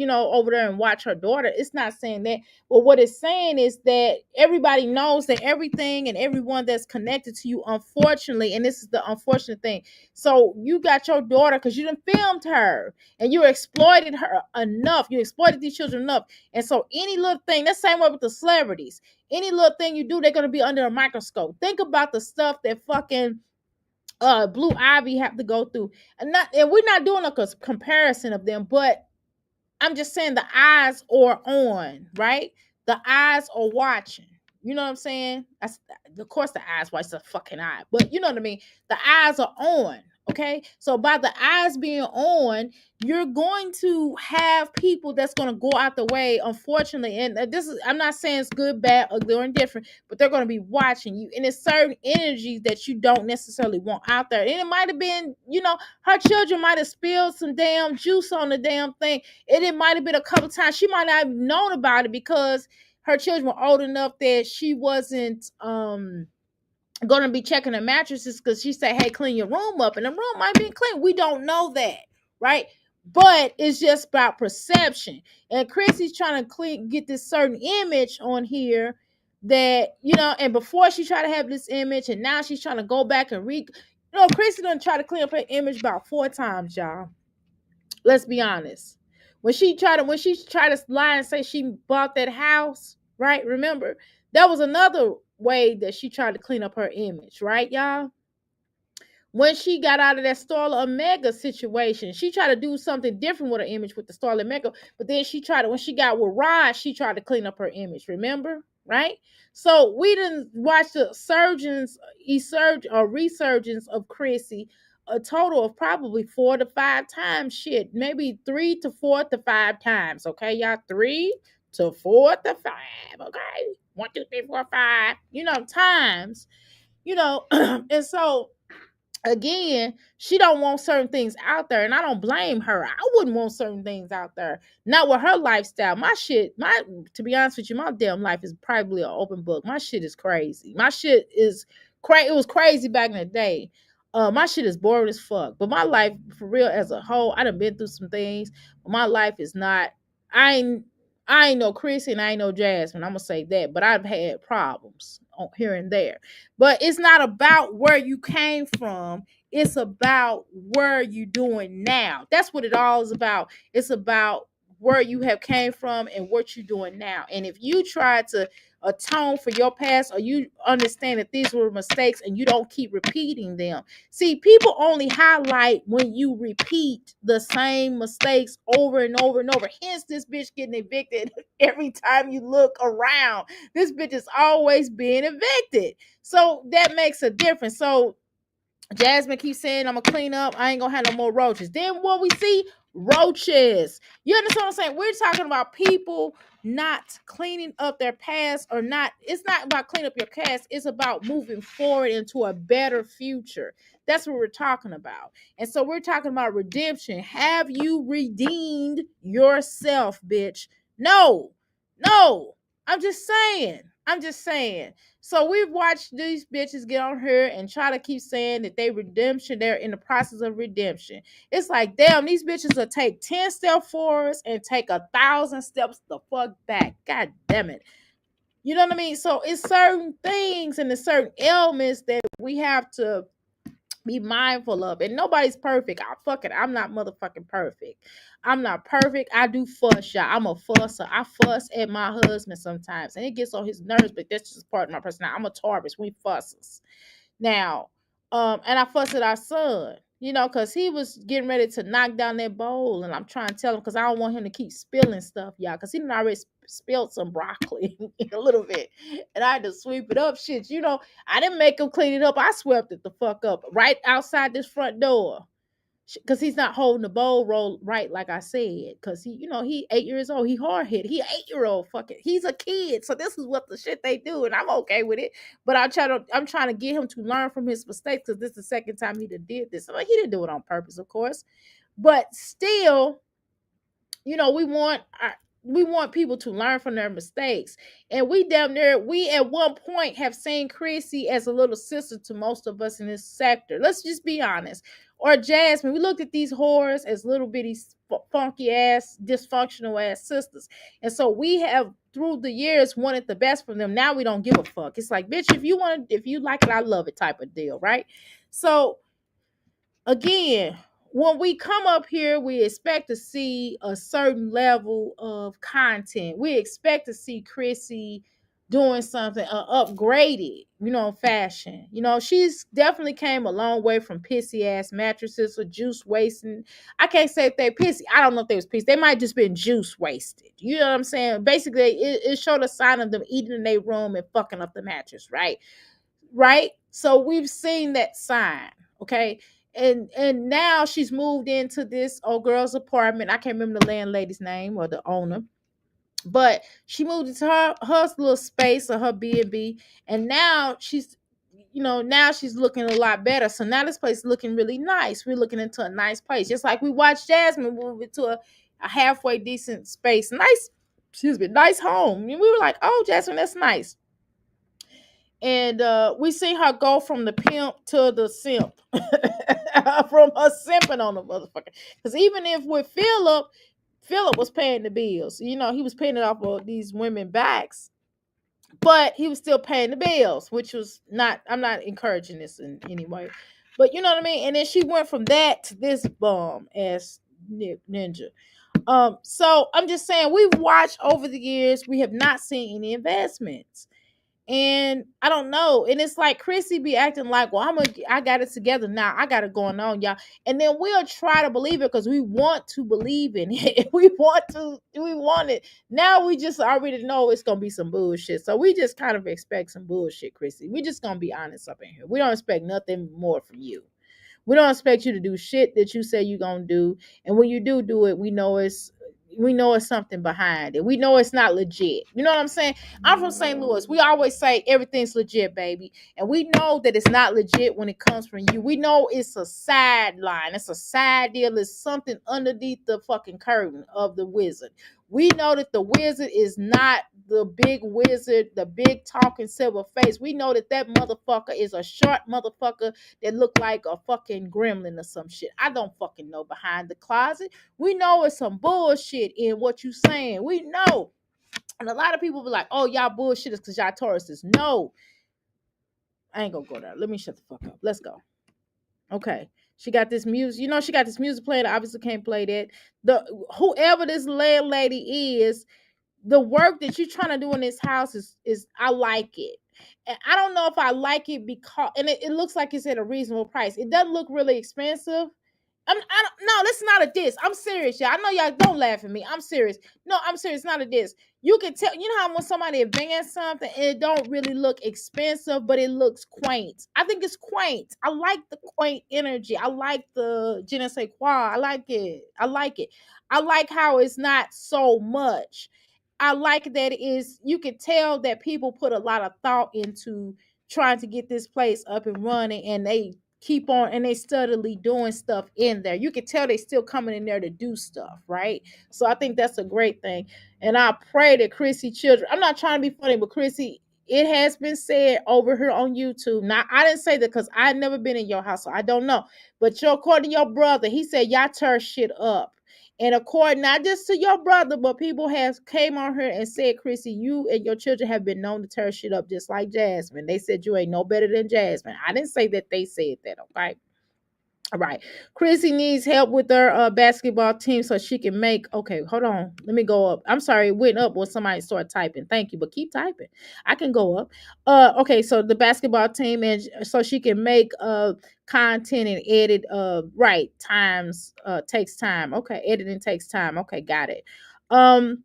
over there and watch her daughter. It's not saying that. But what it's saying is that everybody knows that everything and everyone that's connected to you, unfortunately, and this is the unfortunate thing. So you got your daughter because you done filmed her and you exploited her enough. You exploited these children enough. And so any little thing, that's the same way with the celebrities. Any little thing you do, they're going to be under a microscope. Think about the stuff that fucking Blue Ivy have to go through. And we're not doing a comparison of them, but I'm just saying the eyes are on, right? The eyes are watching. You know what I'm saying? That's, of course, the eyes watch the fucking eye, but you know what I mean? The eyes are on. Okay, so by the eyes being on, you're going to have people that's going to go out the way, unfortunately. And I'm not saying it's good, bad, ugly, or indifferent, but they're going to be watching you. And it's certain energies that you don't necessarily want out there. And it might have been, her children might have spilled some damn juice on the damn thing. And it might have been a couple times. She might not have known about it because her children were old enough that she wasn't, going to be checking the mattresses because she said, hey, clean your room up, and the room might be clean. We don't know that, right? But it's just about perception. And Chrissy's trying to get this certain image on here that, and before she tried to have this image, and now she's trying to go back and No, Chrissy done try to clean up her image about 4 times, y'all. Let's be honest. When she tried to lie and say she bought that house, right? Remember, that was another way that she tried to clean up her image, right, y'all? When she got out of that Starla Omega situation, she tried to do something different with her image with the Starla Omega, but then when she got with Rod, she tried to clean up her image, remember? Right? So we didn't watch the resurgence of Chrissy a total of probably 4 to 5 times. Shit, maybe 3 to 4 to 5 times. Okay, y'all, 3 to 4 to 5. Okay, 1, 2, 3, 4, 5. Times. And so again, she don't want certain things out there, and I don't blame her. I wouldn't want certain things out there, not with her lifestyle. To be honest with you, my damn life is probably an open book. My shit is crazy. My shit is crazy. It was crazy back in the day. My shit is boring as fuck, but my life for real as a whole, I done been through some things, but my life is not. I ain't no Chrissy and I ain't no Jasmine. I'm gonna say that, but I've had problems here and there. But it's not about where you came from. It's about where you doing now. That's what it all is about. It's about where you have came from and what you're doing now. And if you try to atone for your past, or you understand that these were mistakes and you don't keep repeating them. See, people only highlight when you repeat the same mistakes over and over and over. Hence, this bitch getting evicted every time you look around. This bitch is always being evicted. So that makes a difference. So Jasmine keeps saying, I'm gonna clean up. I ain't gonna have no more roaches. Then what we see, roaches. You understand what I'm saying? We're talking about people not cleaning up their past, or not. It's not about cleaning up your past. It's about moving forward into a better future. That's what we're talking about. And so we're talking about redemption. Have you redeemed yourself, bitch? No. I'm just saying. So we've watched these bitches get on here and try to keep saying that they're in the process of redemption. It's like, damn, these bitches will take 10 steps forward and take 1,000 steps the fuck back. God damn it. You know what I mean? So it's certain things and the certain elements that we have to be mindful of. And nobody's perfect. I'm not motherfucking perfect. I'm not perfect. I do fuss, y'all. I'm a fusser. I fuss at my husband sometimes, and it gets on his nerves, but that's just part of my personality. I'm a Taurus. We fusses. Now, and I fuss at our son, because he was getting ready to knock down that bowl, and I'm trying to tell him, because I don't want him to keep spilling stuff, y'all, because he done already spilled some broccoli a little bit, and I had to sweep it up. Shit, I didn't make him clean it up. I swept it the fuck up right outside this front door, because he's not holding the bowl roll right, like I said, because he 8 years old. He hard hit. He 8-year-old. Fucking, he's a kid. So this is what the shit they do, and I'm okay with it. But I'm trying to get him to learn from his mistakes, because this is the second time he did this. He didn't do it on purpose, of course, but still, we want people to learn from their mistakes. And we at one point have seen Chrissy as a little sister to most of us in this sector. Let's just be honest. Or Jasmine, we looked at these whores as little bitty funky ass, dysfunctional ass sisters. And so we have through the years wanted the best from them. Now we don't give a fuck. It's like, bitch, if you like it, I love it type of deal, right? So again, when we come up here, we expect to see a certain level of content. We expect to see Chrissy doing something upgraded, fashion. She's definitely came a long way from pissy ass mattresses or juice wasting. I can't say if they pissy. I don't know if they was pissy. They might just been juice wasted. You know what I'm saying? Basically, it showed a sign of them eating in their room and fucking up the mattress, right? Right? So we've seen that sign, okay? And now she's moved into this old girl's apartment. I can't remember the landlady's name or the owner, but she moved into her little space or her B&B, and now she's looking a lot better. So now this place is looking really nice. We're looking into a nice place, just like we watched Jasmine move into a halfway decent space, nice home. And we were like, oh, Jasmine, that's nice. And we see her go from the pimp to the simp, from her simping on the motherfucker. Because even if with Philip was paying the bills, he was paying it off of these women backs, but he was still paying the bills, which was not. I'm not encouraging this in any way, But you know what I mean? And then she went from that to this bum ass ninja. So I'm just saying we've watched over the years, we have not seen any investments. And I don't know. And it's like Chrissy be acting like, well, I got it together now. I got it going on, y'all. And then we'll try to believe it because we want to believe in it. we want it. Now we just already know it's gonna be some bullshit. So we just kind of expect some bullshit, Chrissy. We just gonna be honest up in here. We don't expect nothing more from you. We don't expect you to do shit that you say you're gonna do. And when you do it, we know it's something behind it. We know it's not legit. You know what I'm saying? I'm from St. Louis. We always say everything's legit, baby. And we know that it's not legit when it comes from you. We know it's a sideline. It's a side deal. It's something underneath the fucking curtain of the wizard. We know that the wizard is not the big wizard, the big talking silver face. We know that motherfucker is a short motherfucker that look like a fucking gremlin or some shit. I don't fucking know behind the closet. We know it's some bullshit in what you saying. We know. And a lot of people be like, oh, y'all bullshitters because y'all Tauruses. No. I ain't gonna go there. Let me shut the fuck up. Let's go. Okay. She got this music. You know, she got this music playing. Obviously can't play that. Whoever this landlady is, the work that you're trying to do in this house is I like it. And I don't know if I like it because, and it looks like it's at a reasonable price. It doesn't look really expensive. No, this is not a diss. I'm serious, y'all. I know y'all don't laugh at me. I'm serious. No, I'm serious. It's not a diss. You can tell, you know how when somebody advances something, it don't really look expensive, but it looks quaint. I think it's quaint. I like the quaint energy. I like the je ne sais quoi. I like it. I like how it's not so much. I like that you can tell that people put a lot of thought into trying to get this place up and running, and they keep on and they steadily doing stuff in there. You can tell they still coming in there to do stuff, right? So I think that's a great thing. And I pray that Chrissy children, I'm not trying to be funny, but Chrissy, it has been said over here on YouTube. Now, I didn't say that because I've never been in your house, so I don't know. But according to your brother, he said y'all tear shit up. And according not just to your brother, but people have came on here and said, Chrissy, you and your children have been known to tear shit up just like Jasmine. They said you ain't no better than Jasmine. I didn't say that they said that, okay? All right. Chrissy needs help with her basketball team so she can make. Okay, hold on. Let me go up. I'm sorry, it went up when somebody started typing. Thank you, but keep typing. I can go up. Okay, so the basketball team, and so she can make content and edit right times takes time. Okay, editing takes time. Okay, got it. Or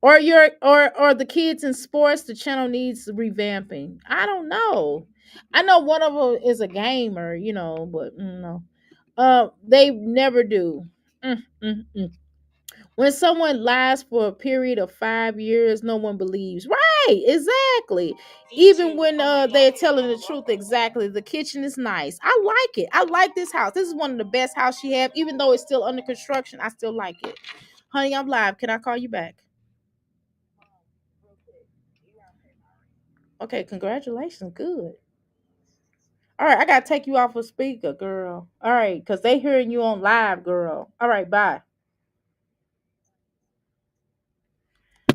the kids in sports, the channel needs revamping. I don't know. I know one of them is a gamer, you know, but no. They never do. Mm, mm, mm. When someone lies for a period of 5 years, no one believes. Right, exactly. Even when they're telling the truth, exactly. The kitchen is nice. I like it. I like this house. This is one of the best houses she have. Even though it's still under construction, I still like it. Honey, I'm live. Can I call you back? Okay, congratulations. Good. All right, I gotta take you off a speaker, girl. All right, because they hearing you on live, girl. All right, bye.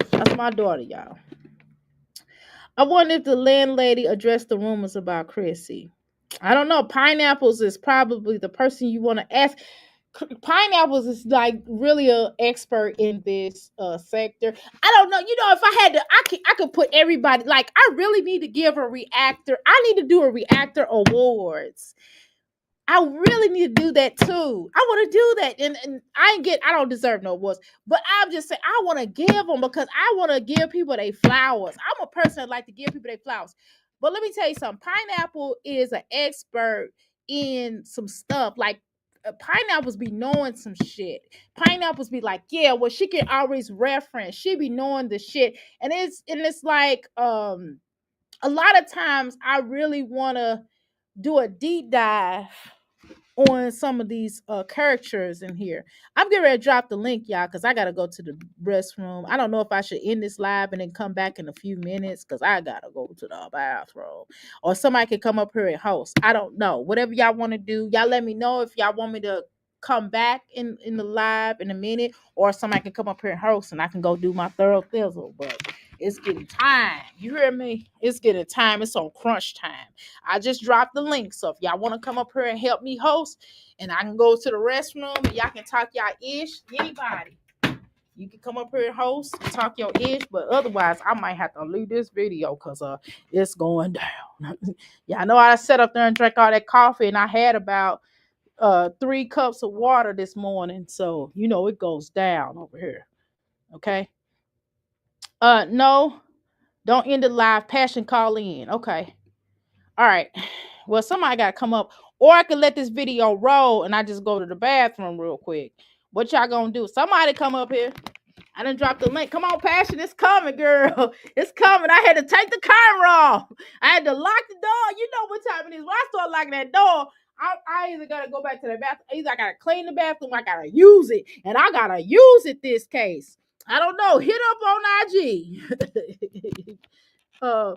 That's my daughter, y'all. I wonder if the landlady addressed the rumors about Chrissy. I don't know. Pineapples is probably the person you want to ask. Pineapples is like really an expert in this sector. I don't know. You know, if I had to, I could put everybody. Like, I really need to give a reactor. I need to do a reactor awards. I really need to do that too. I want to do that, and I don't deserve no awards, but I'm just saying I want to give them because I want to give people their flowers. I'm a person that like to give people their flowers. But let me tell you something. Pineapple is an expert in some stuff. Like pineapples be knowing some shit. Pineapples be like, yeah, well, she can always reference. She be knowing the shit, and it's like a lot of times I really want to do a deep dive on some of these characters in here. I'm getting ready to drop the link, y'all, because I gotta go to the restroom. I don't know if I should end this live and then come back in a few minutes because I gotta go to the bathroom. Or somebody can come up here and host. I don't know. Whatever y'all want to do, y'all let me know if y'all want me to come back in the live in a minute, or somebody can come up here and host and I can go do my thorough thizzle. But It's getting time. You hear me? It's getting time. It's on crunch time. I just dropped the link. So if y'all want to come up here and help me host, and I can go to the restroom and y'all can talk y'all ish, anybody. You can come up here and host and talk your ish, but otherwise I might have to leave this video because it's going down. Y'all know I sat up there and drank all that coffee, and I had about 3 cups of water this morning. So you know it goes down over here. Okay. No, don't end the live. Passion call in. Okay. All right. Well, somebody got to come up, or I can let this video roll and I just go to the bathroom real quick. What y'all gonna do? Somebody come up here. I done dropped the link. Come on, Passion. It's coming, girl. It's coming. I had to take the camera off. I had to lock the door. You know what time it is. When I start locking that door, I either got to go back to the bathroom. Either I got to clean the bathroom. I got to use it. And I got to use it this case. I don't know. Hit up on IG. I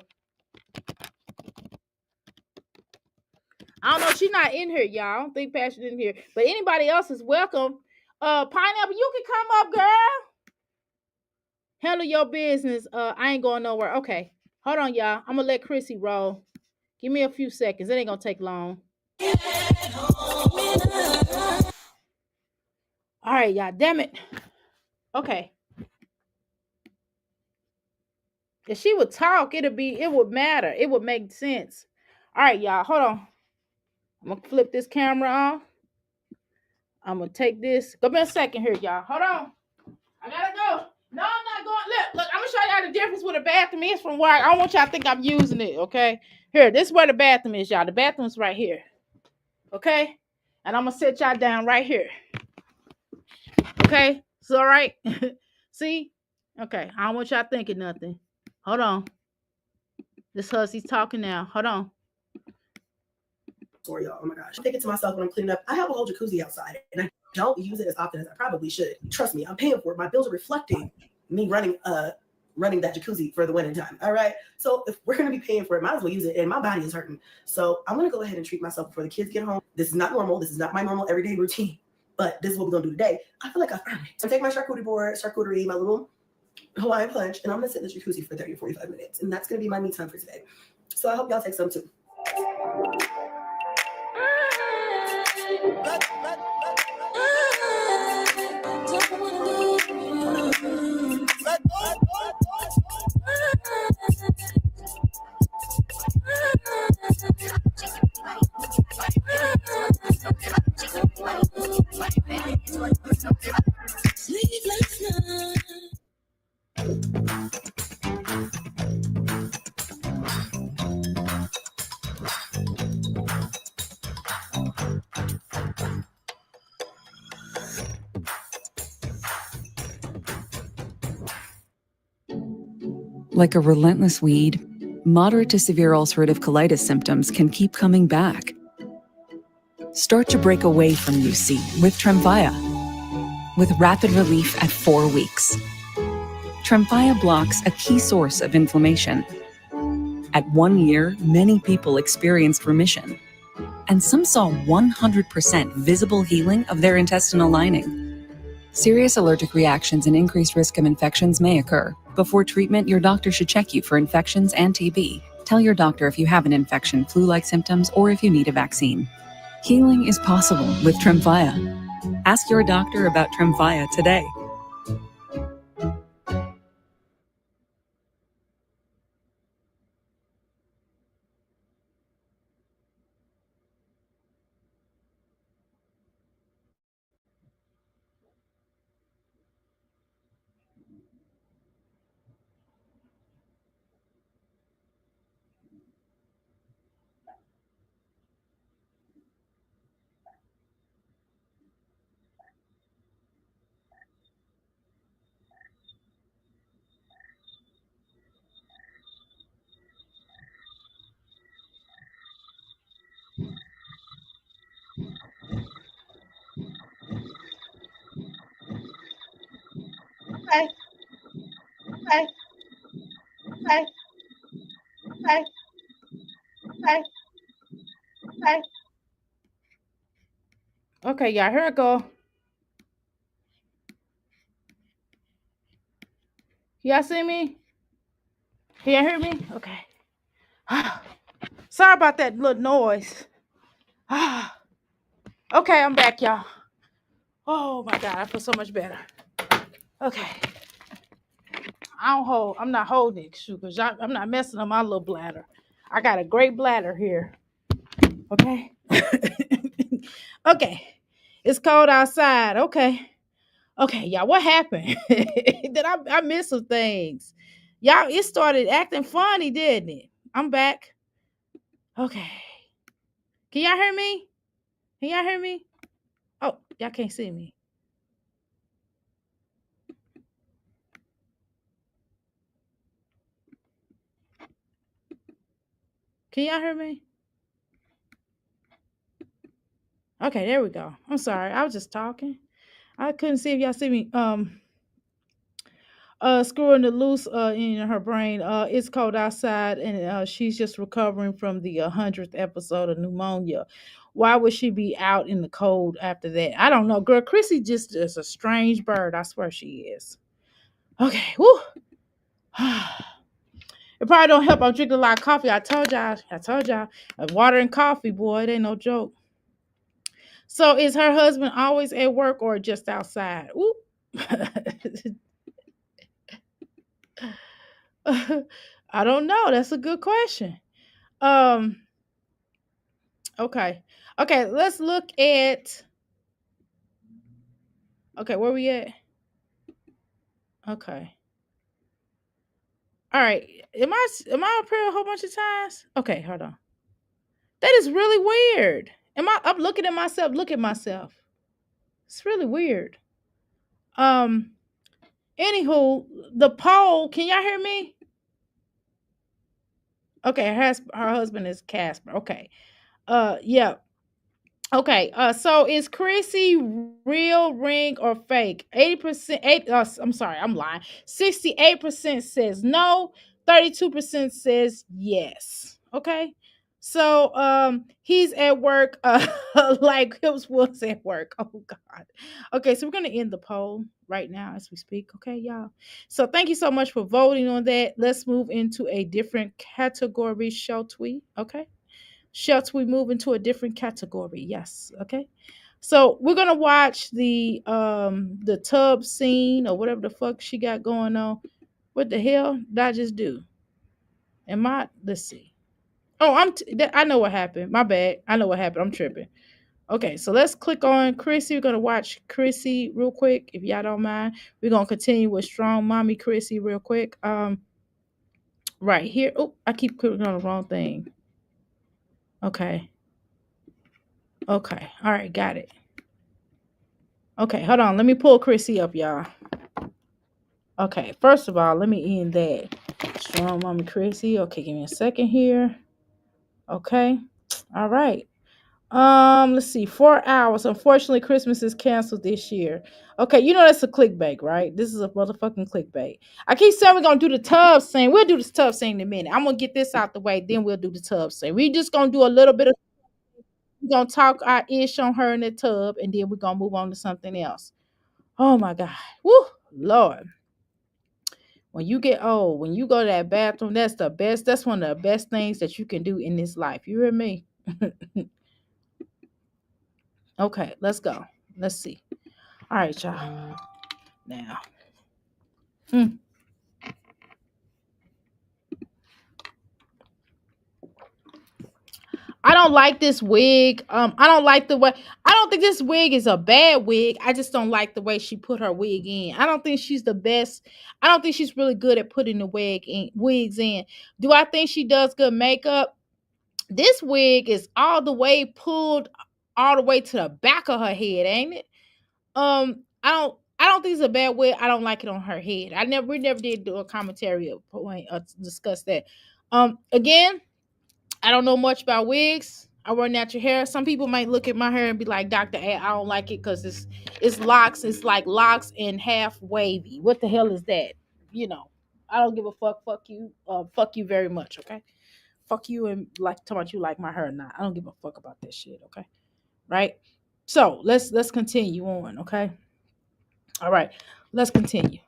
don't know. She's not in here, y'all. I don't think Passion in here. But anybody else is welcome. Pineapple, you can come up, girl. Handle your business. I ain't going nowhere. Okay. Hold on, y'all. I'm going to let Chrissy roll. Give me a few seconds. It ain't going to take long. All right, y'all. Damn it. Okay. If she would talk, it would matter. It would make sense. All right, y'all. Hold on. I'm going to flip this camera off. I'm going to take this. Give me a second here, y'all. Hold on. I got to go. No, I'm not going. Look, I'm going to show y'all the difference with the bathroom is from where I don't want y'all to think I'm using it, okay? Here, this is where the bathroom is, y'all. The bathroom's right here, okay? And I'm going to sit y'all down right here, okay? It's all right? See? Okay, I don't want y'all thinking nothing. Hold on. This hussy's talking now. Hold on. Sorry, y'all. Oh my gosh. I think it to myself when I'm cleaning up. I have a whole jacuzzi outside, and I don't use it as often as I probably should. Trust me, I'm paying for it. My bills are reflecting me running that jacuzzi for the winter time. All right. So if we're gonna be paying for it, might as well use it. And my body is hurting. So I'm gonna go ahead and treat myself before the kids get home. This is not normal. This is not my normal everyday routine. But this is what we're gonna do today. I feel like I've earned it. So I'm taking my charcuterie, my little Hawaiian punch, and I'm gonna sit in the jacuzzi for 30 or 45 minutes. And that's gonna be my me time for today. So I hope y'all take some too. Like a relentless weed, moderate to severe ulcerative colitis symptoms can keep coming back. Start to break away from UC with Tremfya, with rapid relief at 4 weeks. Tremfya blocks a key source of inflammation. At 1 year, many people experienced remission, and some saw 100% visible healing of their intestinal lining. Serious allergic reactions and increased risk of infections may occur. Before treatment, your doctor should check you for infections and TB. Tell your doctor if you have an infection, flu-like symptoms, or if you need a vaccine. Healing is possible with Tremfya. Ask your doctor about Tremfya today. Okay. Okay. Okay. Okay. Okay. Okay. Okay, y'all. Here I go. Y'all see me? Can you hear me? Okay. Sorry about that little noise. Okay, I'm back, y'all. Oh my God, I feel so much better. Okay. I'm not holding it, because I'm not messing up my little bladder. I got a great bladder here. Okay. Okay. It's cold outside. Okay. Okay, y'all, what happened? Did I missed some things? Y'all, it started acting funny, didn't it? I'm back. Okay. Can y'all hear me? Can y'all hear me? Oh, y'all can't see me. Can y'all hear me? Okay, there we go. I'm sorry. I was just talking. I couldn't see if y'all see me. Screwing the loose in her brain. It's cold outside, and she's just recovering from the 100th episode of pneumonia. Why would she be out in the cold after that? I don't know, girl. Chrissy just is a strange bird. I swear she is. Okay, whoo. It probably don't help. I'm drinking a lot of coffee. I told y'all. Water and coffee, boy, it ain't no joke. So is her husband always at work or just outside? Ooh. I don't know. That's a good question. Okay. Okay, let's look at where we at? Okay. All right. Am I up here a whole bunch of times? Okay, hold on. That is really weird. I'm looking at myself? Look at myself. It's really weird. Anywho, the poll, can y'all hear me? Okay, her husband is Casper. Okay. Yeah. Okay, so is Chrissy real, ring, or fake? 80%, I'm sorry, I'm lying. 68% says no, 32% says yes. Okay. So he's at work, like Hips was at work. Oh God. Okay, so we're gonna end the poll right now as we speak. Okay, y'all. So thank you so much for voting on that. Let's move into a different category, shall we? Okay. Shall we move into a different category? Yes. Okay. So we're gonna watch the tub scene or whatever the fuck she got going on. What the hell did I just do? Let's see. Oh, I know what happened. My bad. I know what happened. I'm tripping. Okay, so let's click on Chrissy. We're gonna watch Chrissy real quick, if y'all don't mind. We're gonna continue with Strongmommy Chrissy real quick. Right here. Oh, I keep clicking on the wrong thing. Okay. Okay. All right, got it. Okay, hold on. Let me pull Chrissy up, y'all. Okay, first of all, let me end that. Strongmommy Chrissy. Okay, give me a second here. Okay. All right. Let's see. 4 hours. Unfortunately, Christmas is canceled this year. Okay, you know that's a clickbait, right? This is a motherfucking clickbait. I keep saying we're gonna do the tub scene. We'll do the tub scene in a minute. I'm gonna get this out the way, then we'll do the tub scene. We just gonna do a little bit of we're gonna talk our ish on her in the tub, and then we're gonna move on to something else. Oh my God. Woo, Lord. When you get old, when you go to that bathroom, that's the best. That's one of the best things that you can do in this life. You hear me? Okay, let's go. Let's see. All right, y'all. Now. I don't like this wig. I don't like the way. I don't think this wig is a bad wig. I just don't like the way she put her wig in. I don't think she's the best. I don't think she's really good at putting the wigs in. Do I think she does good makeup? This wig is all the way pulled all the way to the back of her head, ain't it? I don't think it's a bad wig. I don't like it on her head. We never did do a commentary or point discuss that. Again, I don't know much about wigs. I wear natural hair. Some people might look at my hair and be like, Dr. A, I don't like it because it's locks. It's like locks and half wavy. What the hell is that? You know, I don't give a fuck. Fuck you. Fuck you very much. Okay. Fuck you and like talking about you like my hair or not. I don't give a fuck about that shit. Okay. Right. So let's continue on. Okay. All right. Let's continue.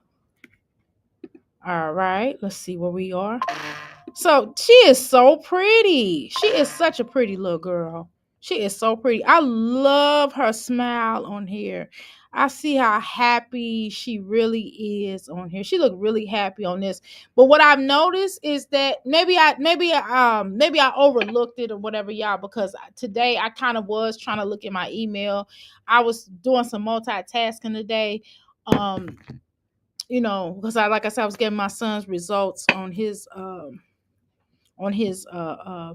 All right, let's see where we are. So she is so pretty. She is such a pretty little girl. She is so pretty. I love her smile on here. I see how happy she really is on here. She looked really happy on this. But what I've noticed is that maybe I overlooked it or whatever, y'all, because today I kind of was trying to look at my email. I was doing some multitasking today. Because like I said, I was getting my son's results on his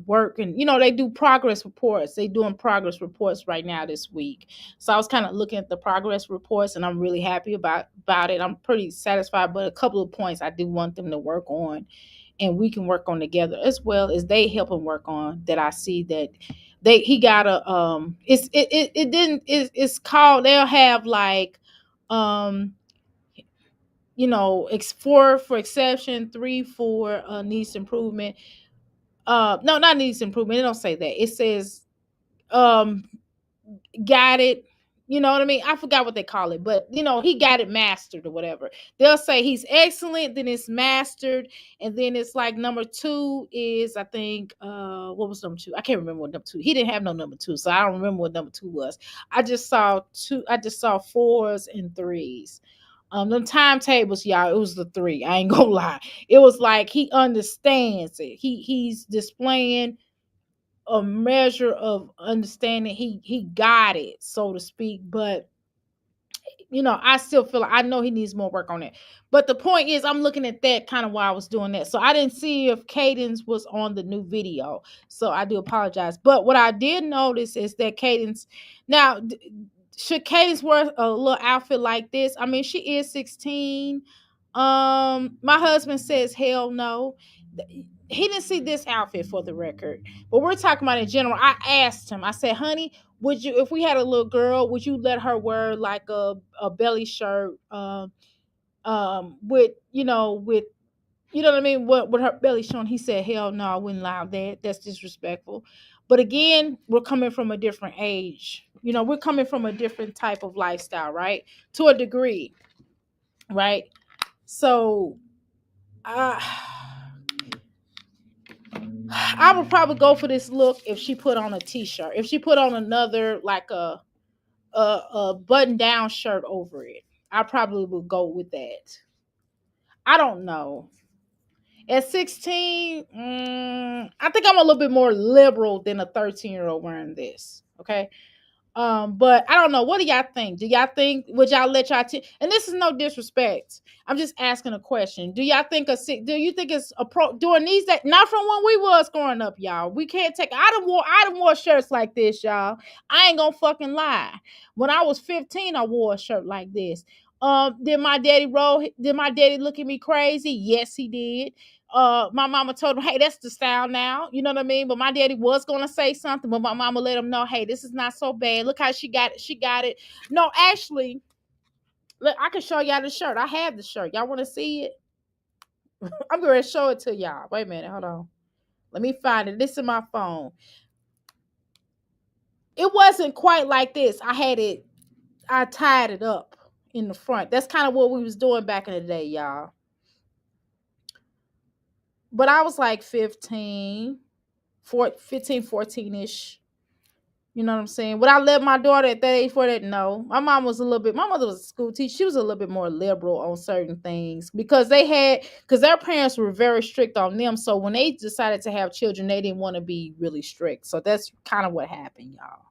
work, and they do progress reports. They doing progress reports right now this week, so I was kind of looking at the progress reports, and I'm really happy about it. I'm pretty satisfied, but a couple of points I do want them to work on, and we can work on together, as well as they help him work on, that I see that he got a it's called, they'll have like four for exception, three for needs improvement. No, not needs improvement. It don't say that. It says um got it. You know what I mean? I forgot what they call it, but he got it mastered or whatever. They'll say he's excellent, then it's mastered, and then it's like number two is, I think, what was number two? I can't remember what number two. He didn't have no number two, so I don't remember what number two was. I just saw fours and threes. Them timetables, y'all, it was the three. I ain't gonna lie. It was like he understands it. He's displaying a measure of understanding. He got it, so to speak. But I still feel like I know he needs more work on it. But the point is, I'm looking at that kind of while I was doing that. So I didn't see if Cadence was on the new video. So I do apologize. But what I did notice is that Cadence, now, should Cadence wear a little outfit like this? I mean, she is 16. My husband says hell no. He didn't see this outfit, for the record, but we're talking about in general. I asked him, I said, honey, would you, if we had a little girl, would you let her wear like a belly shirt, with what I mean, with her belly showing? He said, hell no, I wouldn't allow that. That's disrespectful. But again, we're coming from a different age. We're coming from a different type of lifestyle, right? To a degree, right? So I would probably go for this look if she put on a t-shirt. If she put on another, like a button down shirt over it, I probably would go with that. I don't know. At 16, I think I'm a little bit more liberal than a 13-year-old wearing this. Okay. But I don't know. What do y'all think? Do y'all think, would y'all let y'all and this is no disrespect, I'm just asking a question. Do y'all think do you think it's doing these, that not from when we was growing up, y'all? We can't take, I done wore shirts like this, y'all. I ain't gonna fucking lie. When I was 15, I wore a shirt like this. Did my daddy look at me crazy? Yes, he did. My mama told him, hey, that's the style now. You know what I mean? But my daddy was going to say something, but my mama let him know, hey, this is not so bad. Look how she got it. She got it. No, actually, look, I can show y'all the shirt. I have the shirt. Y'all want to see it? I'm going to show it to y'all. Wait a minute. Hold on. Let me find it. This is my phone. It wasn't quite like this. I tied it up in the front. That's kind of what we was doing back in the day, y'all. But I was like 15, 14-ish. You know what I'm saying? Would I let my daughter at that age for that? No. My mother was a school teacher. She was a little bit more liberal on certain things because their parents were very strict on them. So when they decided to have children, they didn't want to be really strict. So that's kind of what happened, y'all.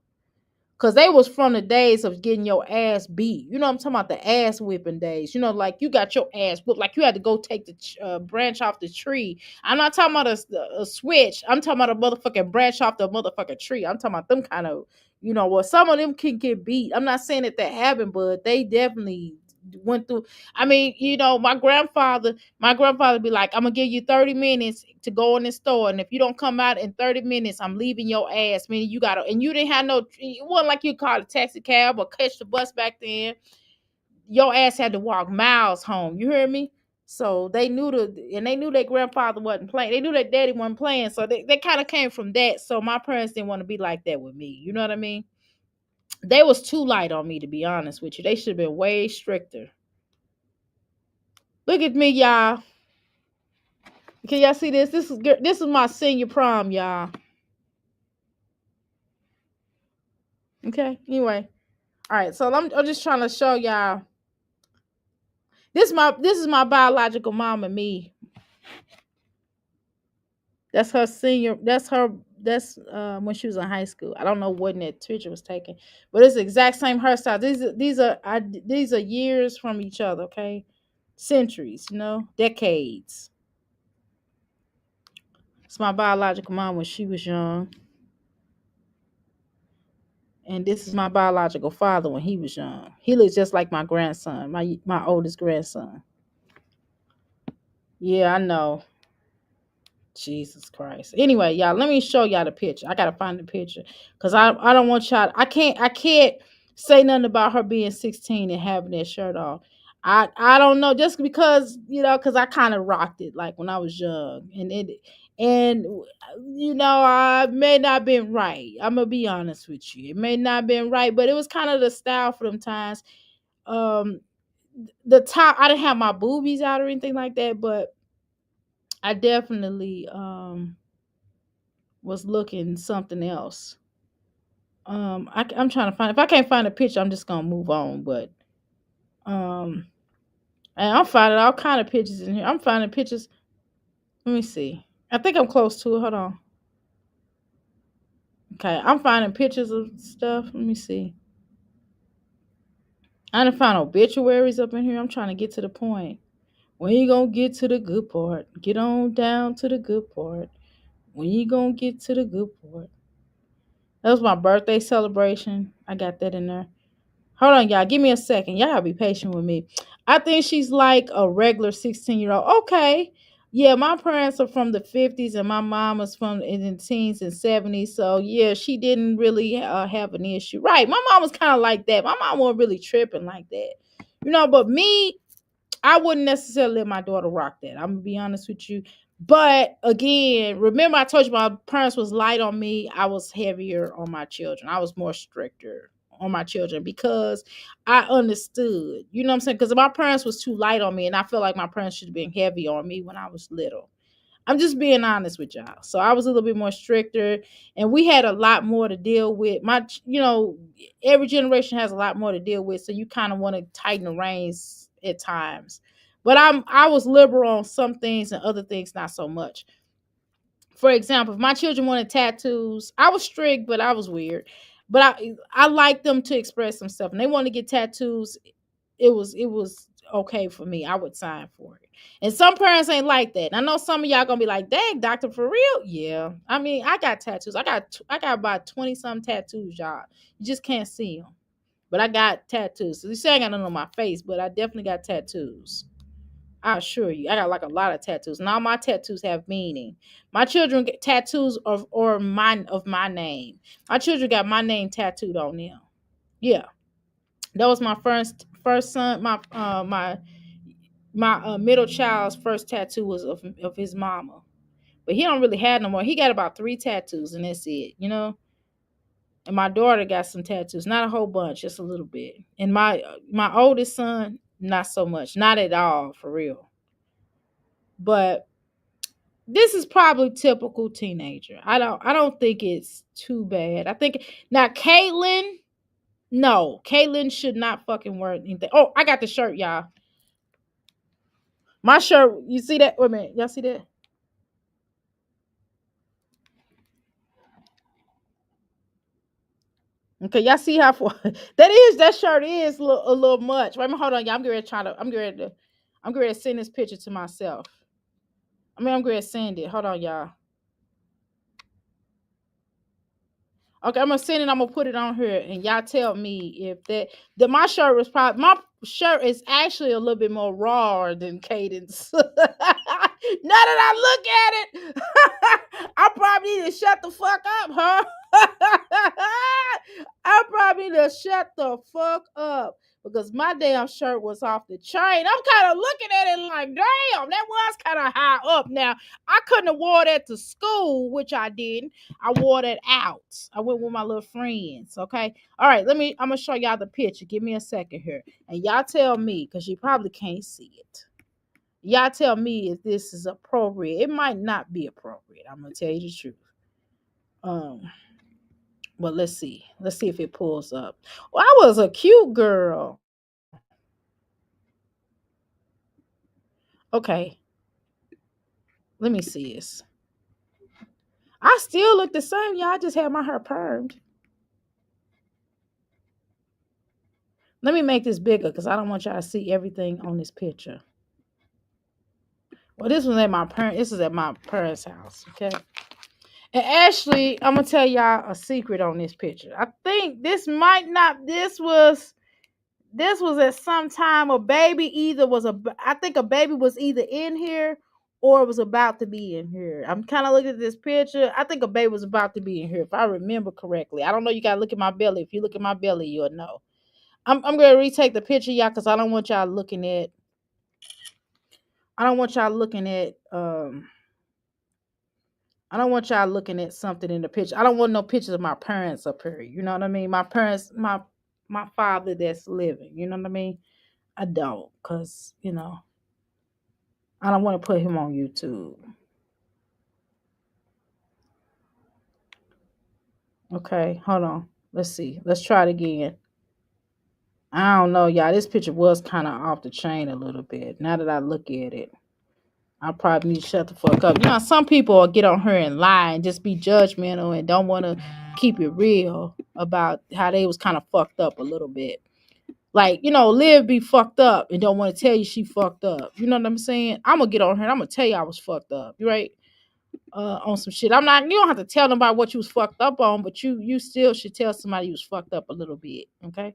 Because they was from the days of getting your ass beat. You know what I'm talking about? The ass whipping days. Like you got your ass whipped. Like you had to go take the branch off the tree. I'm not talking about a switch. I'm talking about a motherfucking branch off the motherfucking tree. I'm talking about them kind of, some of them can get beat. I'm not saying that happened, but they definitely went through. I mean, my grandfather be like, I'm gonna give you 30 minutes to go in the store, and if you don't come out in 30 minutes, I'm leaving your ass. Meaning you gotta, and you didn't have it wasn't like you called a taxi cab or catch the bus back then. Your ass had to walk miles home. You hear me? So they knew their grandfather wasn't playing. They knew their daddy wasn't playing. So they kind of came from that. So my parents didn't want to be like that with me. You know what I mean? They was too light on me, to be honest with you. They should have been way stricter. Look at me, y'all. Can y'all see this? This is my senior prom, y'all. Okay. Anyway, all right. So I'm just trying to show y'all. This is my biological mom and me. That's her senior. That's when she was in high school. I don't know when that picture was taken, but it's the exact same hairstyle. These are years from each other. Okay, centuries. Decades. It's my biological mom when she was young, and this is my biological father when he was young. He looks just like my grandson, my oldest grandson. Yeah, I know. Jesus Christ. Anyway, y'all, let me show y'all the picture. I gotta find the picture because I don't want y'all. I can't say nothing about her being 16 and having that shirt off. I don't know, just because because I kind of rocked it like when I was young, and I may not have been right. I'm gonna be honest with you. It may not have been right, but it was kind of the style for them times. Um, the top, I didn't have my boobies out or anything like that, but I definitely was looking something else. I'm trying to find. If I can't find a picture, I'm just gonna move on. But um, and I'm finding all kind of pictures in here. I'm finding pictures. Let me see. I think I'm close to it. Hold on. Okay, I'm finding pictures of stuff. Let me see. I didn't find obituaries up in here. I'm trying to get to the point. When you gonna get to the good part? Get on down to the good part. When you gonna get to the good part? That was my birthday celebration. I got that in there. Hold on, y'all. Give me a second. Y'all gotta be patient with me. I think she's like a regular 16-year-old. Okay. Yeah, my parents are from the 50s and my mom was from in the teens and 70s. So yeah, she didn't really have an issue. Right. My mom was kind of like that. My mom wasn't really tripping like that. But me, I wouldn't necessarily let my daughter rock that. I'm gonna be honest with you. But again, remember I told you my parents was light on me. I was heavier on my children. I was more stricter on my children because I understood. You know what I'm saying? Because my parents was too light on me, and I feel like my parents should have been heavy on me when I was little. I'm just being honest with y'all. So I was a little bit more stricter, and we had a lot more to deal with. Every generation has a lot more to deal with, so you kind of want to tighten the reins at times. But I was liberal on some things and other things not so much. For example, if my children wanted tattoos, I was strict, but I was weird. But I liked them to express themselves, and they wanted to get tattoos. It was okay for me. I would sign for it. And some parents ain't like that. And I know some of y'all gonna be like, "Dang, doctor, for real?" Yeah. I mean, I got tattoos. I got about 20 some tattoos, y'all. You just can't see them, but I got tattoos. So you say I got none on my face, but I definitely got tattoos. I assure you, I got like a lot of tattoos. And all my tattoos have meaning. My children get tattoos of my name. My children got my name tattooed on them. Yeah, that was my first son. My middle child's first tattoo was of his mama, but he don't really have no more. He got about 3 tattoos, and that's it. And my daughter got some tattoos, not a whole bunch, just a little bit. And my oldest son, not so much, not at all, for real. But this is probably typical teenager. I don't think it's too bad. I think now Caitlin, no, Caitlin should not fucking wear anything. Oh, I got the shirt, y'all. My shirt, you see that? Wait a minute, y'all see that? Okay, y'all see how far that shirt is a little much. Wait a minute, hold on, y'all. I'm getting ready to send this picture to myself. I'm getting ready to send it. Hold on, y'all. Okay, I'm gonna send it. I'm gonna put it on here, and y'all tell me if my shirt was probably my shirt is actually a little bit more raw than Cadence. Now that I look at it, I probably need to shut the fuck up, huh? I probably need to shut the fuck up because my damn shirt was off the chain. I'm kind of looking at it like, damn, that was kind of high up. Now I couldn't have wore that to school, which I didn't. I wore that out. I went with my little friends. Okay. All right. I'm gonna show y'all the picture. Give me a second here. And y'all tell me, because you probably can't see it. Y'all tell me if this is appropriate. It might not be appropriate. I'm gonna tell you the truth. But let's see. Let's see if it pulls up. Well, I was a cute girl. Okay, let me see this. I still look the same, y'all. I just had my hair permed. Let me make this bigger because I don't want y'all to see everything on this picture. Well, this was at my parent. This is at my parents' house. Okay. And actually, I'm gonna tell y'all a secret on this picture. I think this might not. This was at some time a baby either was a. I think a baby was either in here or it was about to be in here. I'm kind of looking at this picture. I think a baby was about to be in here if I remember correctly. I don't know. You gotta look at my belly. If you look at my belly, you'll know. I'm gonna retake the picture, y'all, because I don't want y'all looking at. I don't want y'all looking at. I don't want y'all looking at something in the picture. I don't want no pictures of my parents up here. You know what I mean? My parents, my father that's living. You know what I mean? I don't, cause I don't want to put him on YouTube. Okay, hold on. Let's see. Let's try it again. I don't know, y'all. This picture was kind of off the chain a little bit. Now that I look at it, I probably need to shut the fuck up. Some people will get on her and lie and just be judgmental and don't want to keep it real about how they was kind of fucked up a little bit. Like, Liv be fucked up and don't want to tell you she fucked up. You know what I'm saying? I'm going to get on her and I'm going to tell you I was fucked up. Right? On some shit. You don't have to tell nobody what you was fucked up on, but you still should tell somebody you was fucked up a little bit. Okay?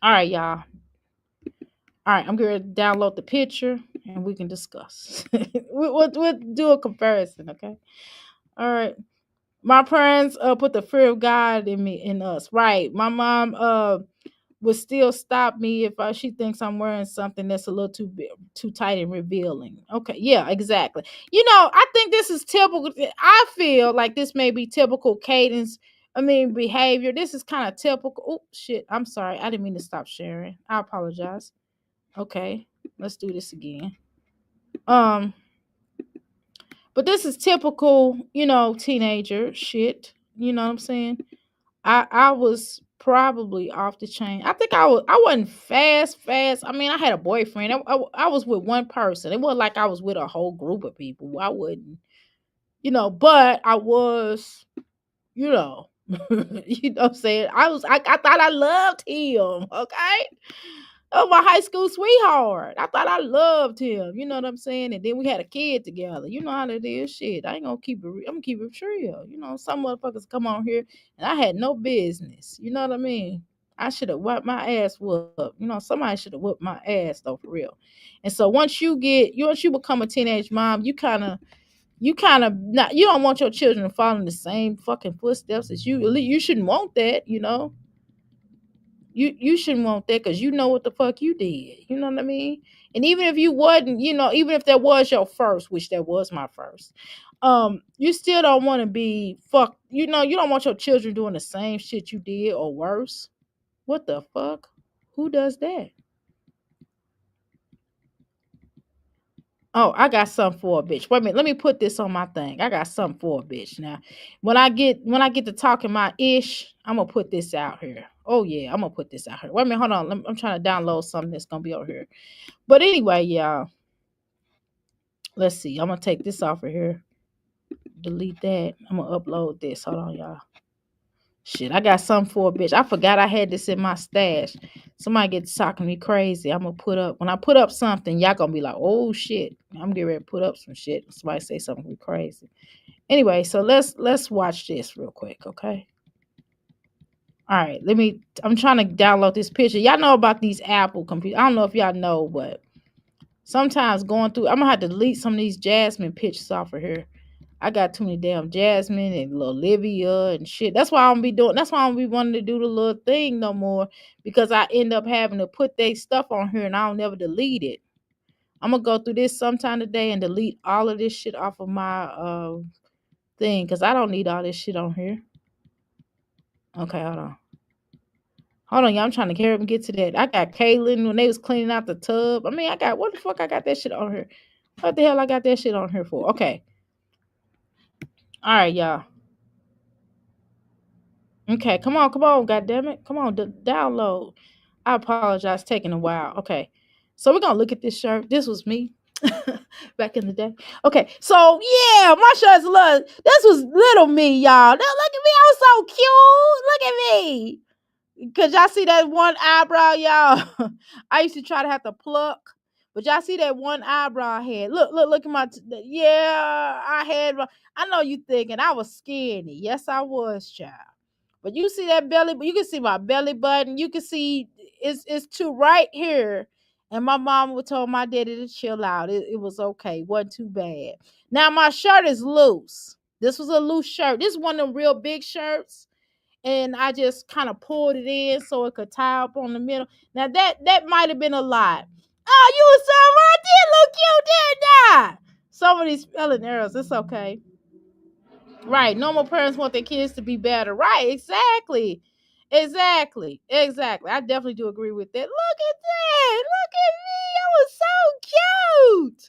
All right, y'all. All right, I'm going to download the picture and we can discuss. we'll do a comparison, okay? All right. My parents put the fear of God in us. Right. My mom would still stop me if she thinks I'm wearing something that's a little too tight and revealing. Okay, yeah, exactly. I think this is typical. I feel like this may be typical cadence. Behavior. This is kind of typical. Oh shit! I'm sorry. I didn't mean to stop sharing. I apologize. Okay, let's do this again. But this is typical, teenager shit. You know what I'm saying? I was probably off the chain. I think I wasn't fast. I had a boyfriend. I was with one person. It wasn't like I was with a whole group of people. I wouldn't, but I was, you know what I'm saying? I thought I loved him. Okay. Oh, my high school sweetheart. I thought I loved him. You know what I'm saying? And then we had a kid together. You know how that is. Shit. I ain't gonna keep it. I'm gonna keep it real. Some motherfuckers come on here and I had no business. You know what I mean? I should have wiped my ass whoop. Somebody should have whooped my ass though, for real. And so once you become a teenage mom, you kind of not. You don't want your children to follow in the same fucking footsteps as you. You shouldn't want that. You shouldn't want that because you know what the fuck you did. You know what I mean? And even if you wasn't, even if that was your first, which that was my first, you still don't want to be fucked. You don't want your children doing the same shit you did or worse. What the fuck? Who does that? Oh, I got something for a bitch. Wait a minute, let me put this on my thing. I got something for a bitch. Now, when I get to talking my ish, I'm gonna put this out here. Oh yeah, I'm gonna put this out here. Wait a minute, hold on. I'm trying to download something that's gonna be over here. But anyway, y'all, let's see. I'm gonna take this off of here. Delete that. I'm gonna upload this. Hold on, y'all. Shit, I got something for a bitch. I forgot I had this in my stash. Somebody gets talking me crazy. I'm gonna when I put up something, y'all gonna be like, oh shit. I'm getting ready to put up some shit. Somebody say something crazy. Anyway, so let's watch this real quick, okay? All right, I'm trying to download this picture. Y'all know about these Apple computers. I don't know if y'all know, but sometimes I'm gonna have to delete some of these Jasmine pictures off of here. I got too many damn Jasmine and little Olivia and shit. That's why I don't be wanting to do the little thing no more, because I end up having to put their stuff on here and I'll never delete it. I'm gonna go through this sometime today and delete all of this shit off of my thing, because I don't need all this shit on here. Okay, hold on. Hold on, y'all. I'm trying to carry up and get to that. I got Kaylin when they was cleaning out the tub. I mean, I got what the fuck I got that shit on here. What the hell I got that shit on here for? Okay. All right, y'all. Okay, come on, God damn it. Come on, download. I apologize, taking a while. Okay. So we're gonna look at this shirt. This was me back in the day. Okay, so yeah, my shirt's little. This was little me, y'all. Now look at me, I was so cute. Look at me. Cause y'all see that one eyebrow, y'all. I used to try to have to pluck, but y'all see that one eyebrow I had. Look at my. Yeah, I had. I know you thinking I was skinny. Yes, I was, child. But you see that belly, but you can see my belly button. You can see it's two right here. And my mom would told my daddy to chill out. It was okay. Wasn't too bad. Now my shirt is loose. This was a loose shirt. This is one of them real big shirts. And I just kind of pulled it in so it could tie up on the middle. Now that might have been a lot. Oh, you was so right. Did look cute, didn't I? Some of these spelling errors. It's okay. Right. Normal parents want their kids to be better. Right. Exactly. Exactly. I definitely do agree with that. Look at that. Look at me. I was so cute.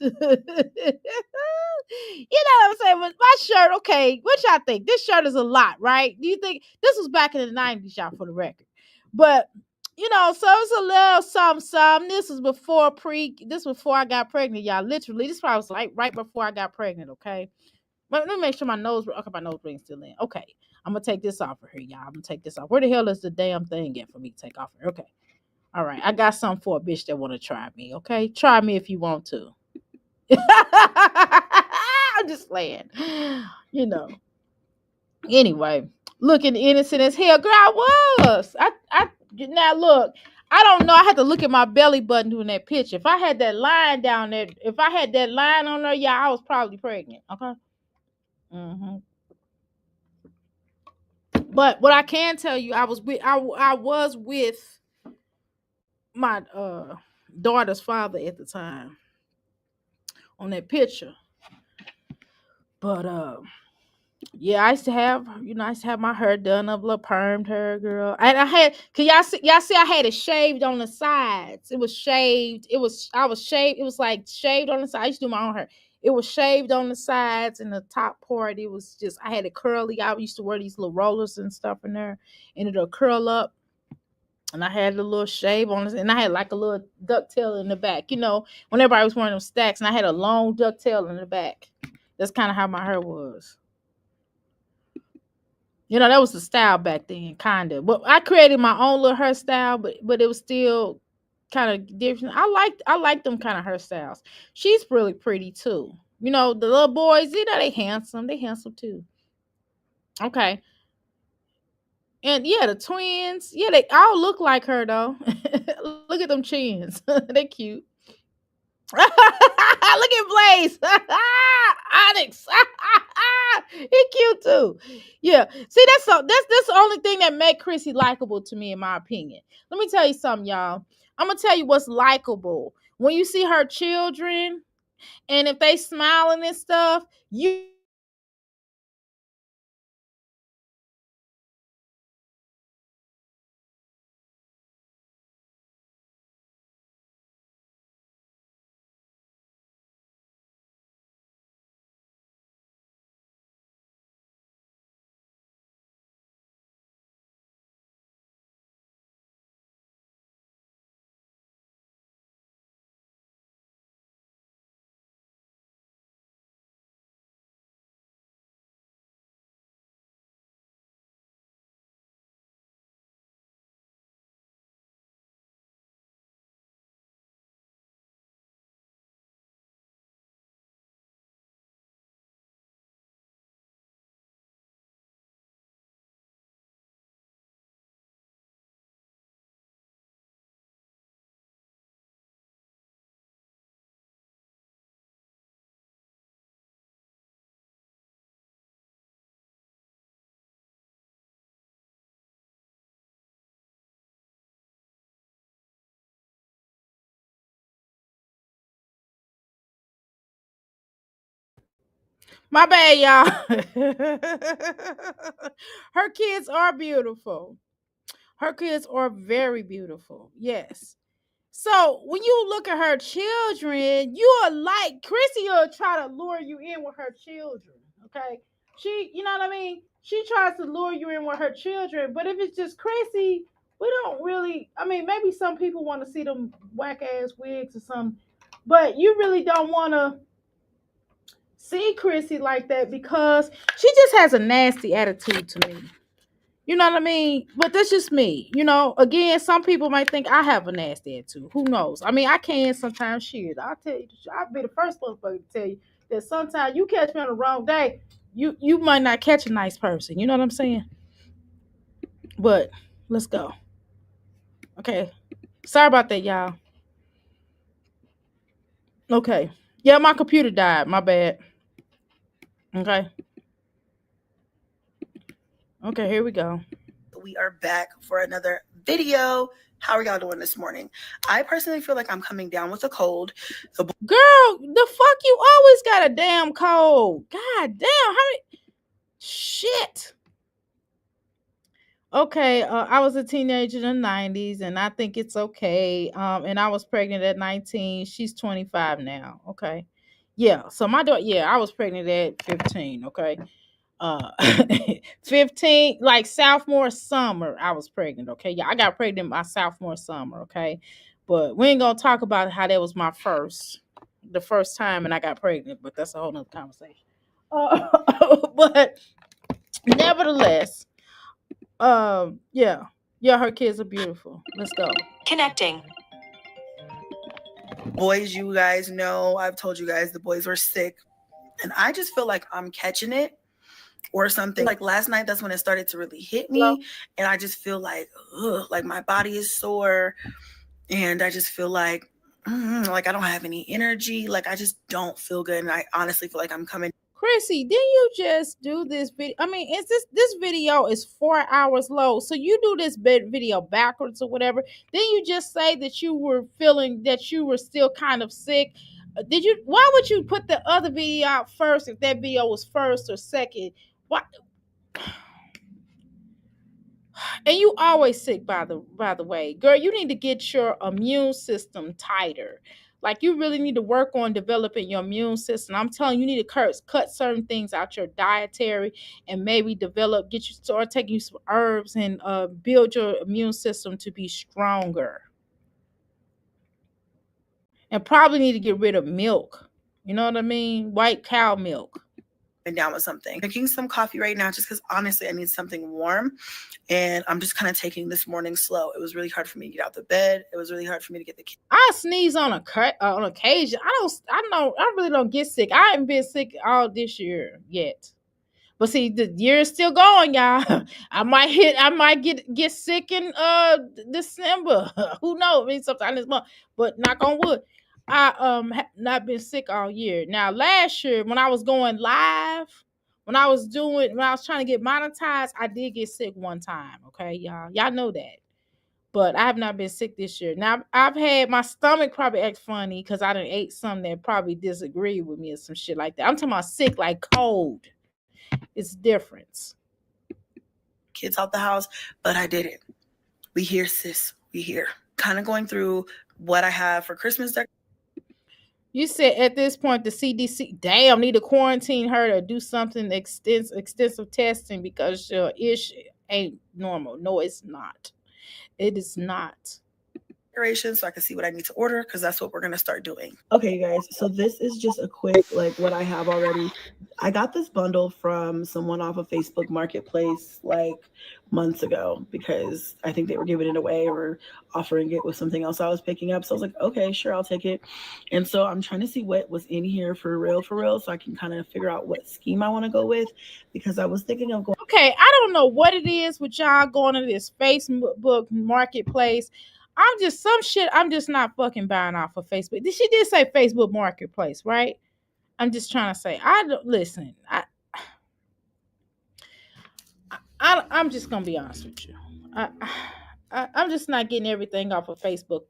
You know what I'm saying? But my shirt, okay, what y'all think? This shirt is a lot, right? Do you think this was back in the 90s, y'all, for the record? But you know, so it's a little some. This was before I got pregnant, y'all. Literally, this probably was like right before I got pregnant, okay? Let me make sure my nose ring's still in. Okay. I'm gonna take this off of here, y'all. I'm gonna take this off. Where the hell is the damn thing at for me to take off here? Okay. All right. I got something for a bitch that wanna try me. Okay. Try me if you want to. I'm just playing. You know. Anyway, looking innocent as hell. Girl, I was. I now look. I don't know. I had to look at my belly button doing that picture. If I had that line down there, if I had that line on there, yeah, I was probably pregnant. Okay. Mm-hmm. But what I can tell you, I was with my daughter's father at the time on that picture. But yeah, I used to have my hair done up, little permed hair, girl. And I had, cause y'all see, I had it shaved on the sides. It was shaved. I was shaved. It was like shaved on the sides. I used to do my own hair. It was shaved on the sides and the top part. It was just, I had it curly. I used to wear these little rollers and stuff in there, and it'll curl up. And I had a little shave on it, and I had like a little ducktail in the back. You know, when everybody was wearing them stacks, and I had a long ducktail in the back. That's kind of how my hair was. You know, that was the style back then, kind of. But I created my own little hairstyle, but it was still kind of different. I like them kind of hairstyles. She's really pretty too. You know, the little boys, you know, they handsome. They handsome too. Okay. And yeah, the twins, yeah, they all look like her though. Look at them chins. They cute. Look at Blaze. Onyx. He cute too. Yeah. See, that's the only thing that make Chrissy likable to me, in my opinion. Let me tell you something, y'all. I'm gonna tell you what's likable. When you see her children, and if they smiling and stuff, you my bad, y'all. Her kids are beautiful. Her kids are very beautiful. Yes. So when you look at her children, you are like Chrissy will try to lure you in with her children. Okay. You know what I mean? She tries to lure you in with her children, but if it's just Chrissy, we don't really. I mean, maybe some people want to see them whack ass wigs or something, but you really don't want to see Chrissy like that because she just has a nasty attitude to me. You know what I mean? But that's just me. You know, again, some people might think I have a nasty attitude. Who knows? I mean, I can sometimes. Shit, I'll tell you. I'll be the first motherfucker to tell you that sometimes you catch me on the wrong day, you might not catch a nice person. You know what I'm saying? But let's go. Okay. Sorry about that, y'all. Okay. Yeah, my computer died. My bad. Okay. Okay, here we go. We are back for another video. How are y'all doing this morning? I personally feel like I'm coming down with a cold. Girl, the fuck you always got a damn cold. God damn, how many shit. Okay, I was a teenager in the 90s and I think it's okay. And I was pregnant at 19. She's 25 now. Okay. Yeah. So my daughter, I was pregnant at 15, okay. 15, like sophomore summer, I was pregnant, okay. Yeah, I got pregnant my sophomore summer, okay. But we ain't gonna talk about how that was the first time and I got pregnant, but that's a whole nother conversation. But nevertheless, yeah, her kids are beautiful. Let's go. Connecting. Boys, you guys know, I've told you guys the boys were sick, and I just feel like I'm catching it or something. Like last night, that's when it started to really hit me, and I just feel like, like my body is sore, and I just feel like I don't have any energy. Like I just don't feel good, and I honestly feel like I'm coming. Chrissy, didn't you just do this video? I mean, this video is 4 hours long. So you do this video backwards or whatever. Then you just say that you were feeling that you were still kind of sick. Why would you put the other video out first if that video was first or second? Why? And you always sick, by the way. Girl, you need to get your immune system tighter. Like you really need to work on developing your immune system. I'm telling you, you need to cut certain things out your dietary and maybe start taking some herbs and build your immune system to be stronger. And probably need to get rid of milk. You know what I mean? White cow milk. Down with something. Drinking some coffee right now just because honestly I need something warm, and I'm just kind of taking this morning slow. It was really hard for me to get out the bed. It was really hard for me to get the kids. I sneeze on occasion. I really don't get sick. I haven't been sick all this year yet. But see, the year is still going, y'all. I might get sick in December. Who knows? I mean, sometime this month. But knock on wood, I have not been sick all year. Now, last year when I was going live, when I was trying to get monetized, I did get sick one time. Okay, y'all know that. But I have not been sick this year. Now I've had my stomach probably act funny because I done ate something that probably disagreed with me or some shit like that. I'm talking about sick like cold. It's difference. Kids out the house, but I didn't. We here, sis. We here. Kind of going through what I have for Christmas. You said at this point the CDC, need to quarantine her to do something extensive testing because your ish ain't normal. No, it's not. It is not. So I can see what I need to order because that's what we're going to start doing. Okay, you guys. So this is just a quick, like what I have already. I got this bundle from someone off of Facebook Marketplace like months ago because I think they were giving it away or offering it with something else I was picking up. So I was like, okay, sure, I'll take it. And so I'm trying to see what was in here for real, so I can kind of figure out what scheme I want to go with because I was thinking of going. Okay, I don't know what it is with y'all going to this Facebook Marketplace. I'm just not fucking buying off of Facebook. She did say Facebook Marketplace, right? I'm just trying to say, listen. I'm just gonna be honest with you. I'm just not getting everything off of Facebook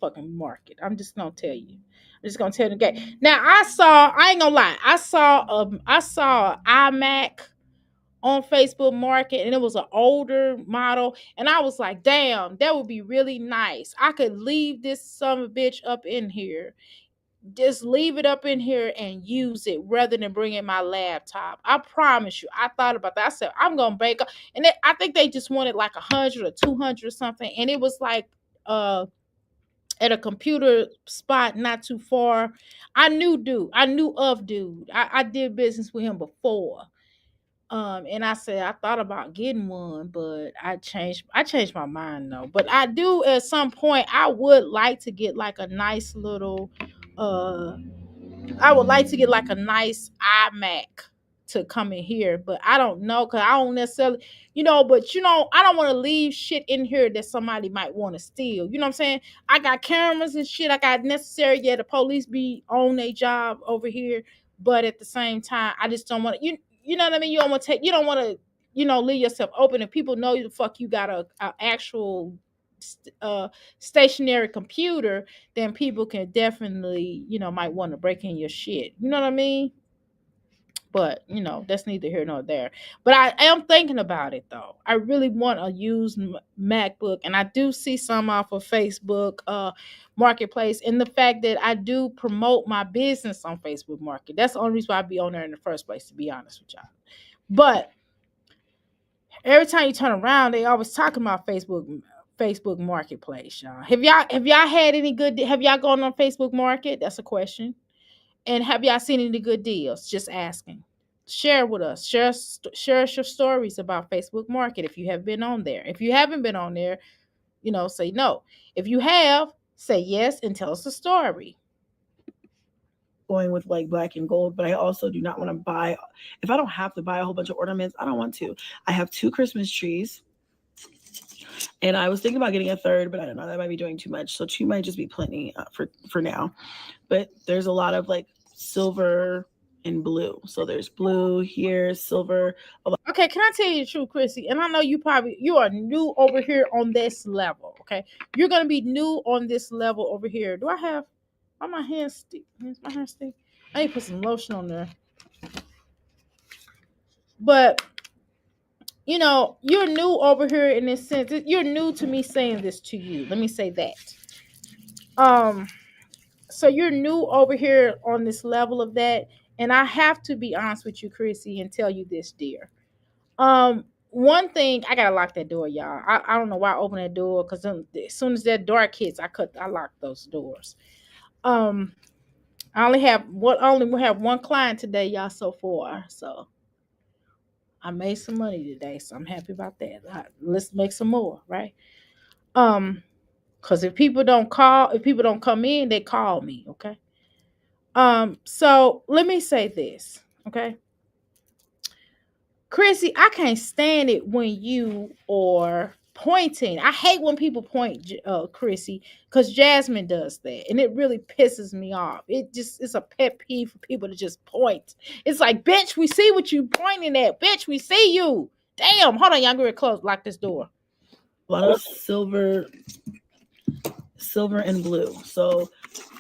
fucking market. I'm just gonna tell you. I'm just gonna tell you the game. Now I ain't gonna lie. I saw iMac on Facebook Market, and it was an older model. And I was like, damn, that would be really nice. I could leave this son of a bitch up in here. Just leave it up in here and use it rather than bring in my laptop. I promise you. I thought about that. I said, I'm going to break up. And I think they just wanted like 100 or 200 or something. And it was like, at a computer spot not too far. I knew of dude. I did business with him before. And I said I thought about getting one, but I changed my mind though. But I do at some point I would like to get like a nice little I would like to get like a nice iMac to come in here, but I don't know because I don't necessarily, but I don't want to leave shit in here that somebody might want to steal. You know what I'm saying? I got cameras and shit. I got necessary. Yeah, the police be on their job over here, but at the same time, I just don't want to. You know what I mean? You don't want to take. You don't want to. Leave yourself open, and people know you the fuck you got a actual stationary computer, then people can definitely, might want to break in your shit. You know what I mean? But, that's neither here nor there. But I am thinking about it, though. I really want a used MacBook. And I do see some off of Facebook Marketplace. And the fact that I do promote my business on Facebook Market. That's the only reason why I be on there in the first place, to be honest with y'all. But every time you turn around, they always talking about Facebook Marketplace, y'all. Have y'all had any good? Have y'all gone on Facebook Market? That's a question. And have y'all seen any good deals? Just asking. Share with us. Share us your stories about Facebook Market if you have been on there. If you haven't been on there, say no. If you have, say yes and tell us a story. Going with like black and gold, but I also do not want to buy. If I don't have to buy a whole bunch of ornaments, I don't want to. I have 2 Christmas trees. And I was thinking about getting a third, but I don't know, that might be doing too much. So 2 might just be plenty for now. But there's a lot of like silver and blue. So there's blue here, silver. Okay, can I tell you the truth, Chrissy? And I know you are new over here on this level. Okay, you're gonna be new on this level over here. Do I have? Oh, my hand stick. Is my hand stick? I need to put some lotion on there. But you're new over here in this sense. You're new to me saying this to you. Let me say that. So you're new over here on this level of that, and I have to be honest with you, Chrissy, and tell you this, dear. One thing, I gotta lock that door, y'all. I don't know why I opened that door, because as soon as that dark hits, I lock those doors. I only have one client today, y'all, so far. So I made some money today, so I'm happy about that. Let's make some more, right? Because if people don't come in, they call me, okay? So let me say this, okay? Chrissy, I can't stand it when you are pointing. I hate when people point, Chrissy, because Jasmine does that, and it really pisses me off. It's a pet peeve for people to just point. It's like, bitch, we see what you pointing at. Bitch, we see you. Damn, hold on, y'all, get close. Lock this door. A lot of silver and blue. So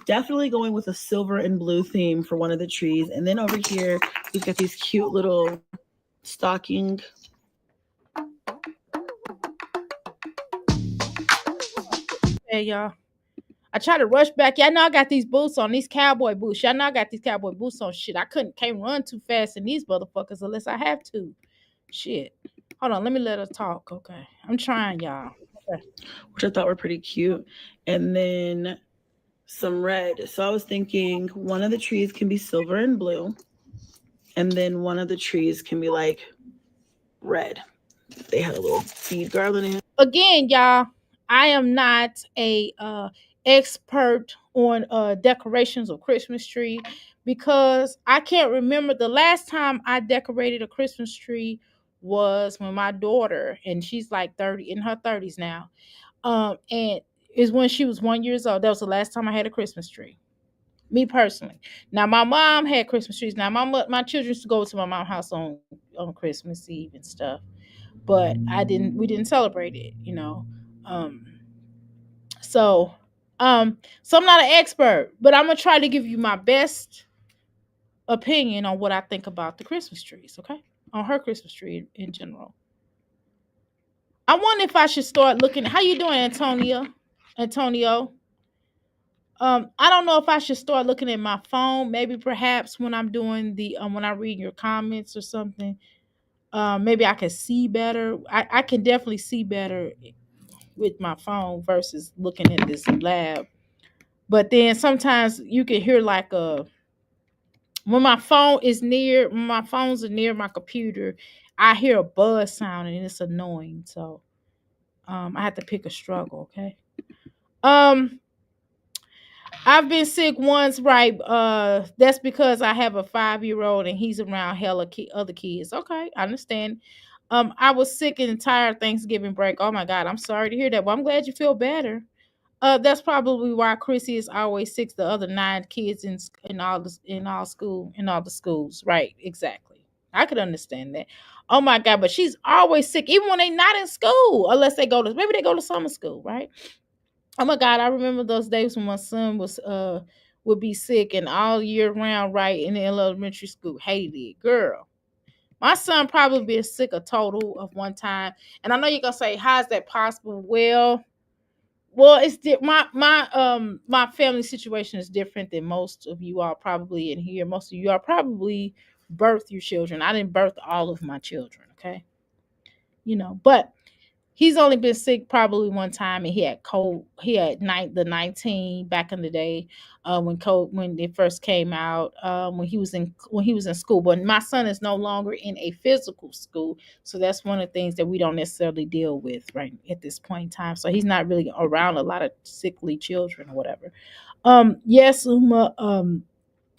definitely going with a silver and blue theme for one of the trees. And then over here, we've got these cute little stocking. Hey, y'all. I try to rush back. Y'all know I got these boots on, these cowboy boots. Y'all know I got these cowboy boots on. Shit, can't run too fast in these motherfuckers unless I have to. Shit. Hold on, let me let her talk. Okay. I'm trying, y'all. Okay. Which I thought were pretty cute. And then some red. So I was thinking one of the trees can be silver and blue. And then one of the trees can be like red. They had a little seed garland in it. Again, y'all, I am not a expert on decorations of Christmas tree, because I can't remember the last time I decorated a Christmas tree was when my daughter, and she's like 30, in her 30s now, and is when she was 1 year old. That was the last time I had a Christmas tree. Me personally. Now my mom had Christmas trees. Now my children used to go to my mom's house on Christmas Eve and stuff, but we didn't celebrate it, So I'm not an expert, but I'm gonna try to give you my best opinion on what I think about the Christmas trees. Okay. on her Christmas tree in general. I wonder if I should start looking. How you doing, Antonio? I don't know if I should start looking at my phone. Maybe perhaps when I'm doing the when I read your comments or something. Maybe I can see better. I can definitely see better with my phone versus looking at this lab. But then sometimes you can hear like a when my phones are near my computer, I hear a buzz sound and it's annoying. So I have to pick a struggle, okay? Um I've been sick once, right? That's because I have a 5-year-old and he's around hella other kids. Okay, I understand. I was sick an entire Thanksgiving break. Oh my God, I'm sorry to hear that. Well, I'm glad you feel better. That's probably why Chrissy is always sick. The other 9 kids in all the schools, right? Exactly. I could understand that. Oh my God, but she's always sick, even when they're not in school, unless maybe they go to summer school, right? Oh my God, I remember those days when my son would be sick and all year round, right, in the elementary school. Hated it, girl. My son probably been sick a total of one time. And I know you're gonna say, how is that possible? Well, it's my family situation is different than most of you all probably in here. Most of you all probably birth your children. I didn't birth all of my children, okay? But he's only been sick probably one time, and he had cold. He had the 19 back in the day, when it first came out. When he was in school, but my son is no longer in a physical school, so that's one of the things that we don't necessarily deal with right at this point in time. So he's not really around a lot of sickly children or whatever. Yes, Uma.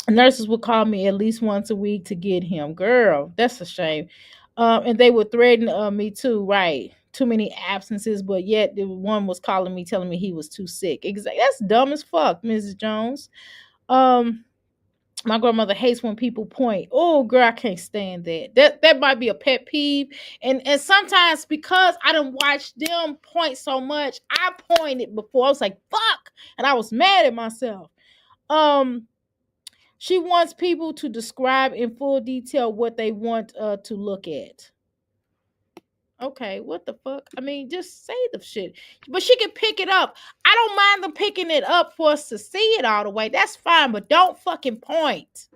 Nurses would call me at least once a week to get him. Girl, that's a shame. And they would threaten me too, right? Too many absences, but yet the one was calling me, telling me he was too sick. Exactly. That's dumb as fuck, Mrs. Jones. Um, my grandmother hates when people point. Oh, girl, I can't stand that. That might be a pet peeve. And sometimes because I don't watch them point so much, I pointed before. I was like, fuck. And I was mad at myself. She wants people to describe in full detail what they want to look at. Okay, what the fuck? I mean, just say the shit. But she can pick it up. I don't mind them picking it up for us to see it all the way. That's fine, but don't fucking point.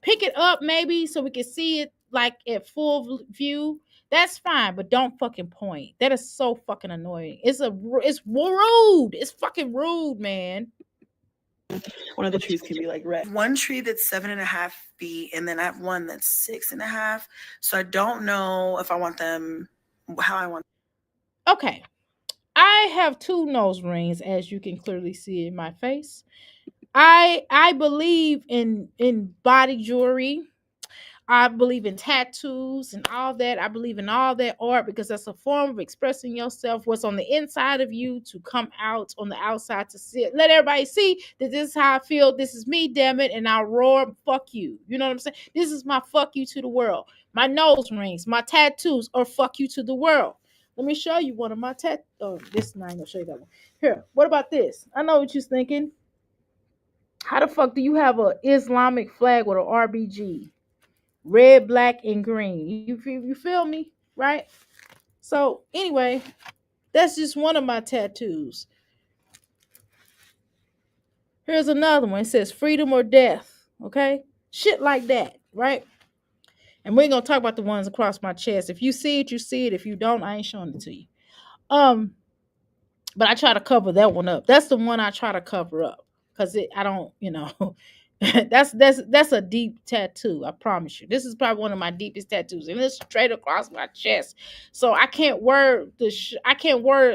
Pick it up maybe so we can see it like at full view. That's fine, but don't fucking point. That is so fucking annoying. It's rude. It's fucking rude, man. One of the trees can be like red. One tree that's 7.5 feet, and then I have one that's 6.5. So I don't know if I want them, how I want. Okay. I have 2 nose rings, as you can clearly see in my face. I believe in body jewelry. I believe in tattoos and all that. I believe in all that art because that's a form of expressing yourself, what's on the inside of you to come out on the outside to see it. Let everybody see that this is how I feel. This is me, damn it. And I'll roar, fuck you. You know what I'm saying? This is my fuck you to the world. My nose rings, my tattoos are fuck you to the world. Let me show you one of my tattoos. Oh, this is not going to show you that one. Here, what about this? I know what you're thinking. How the fuck do you have an Islamic flag with an RBG? Red, black, and green. You feel me? Right? So, anyway, that's just one of my tattoos. Here's another one. It says freedom or death. Okay? Shit like that. Right? And we ain't going to talk about the ones across my chest. If you see it, you see it. If you don't, I ain't showing it to you. But I try to cover that one up. That's the one I try to cover up. Because I don't, that's a deep tattoo. I promise you. This is probably one of my deepest tattoos, and it's straight across my chest. So I can't wear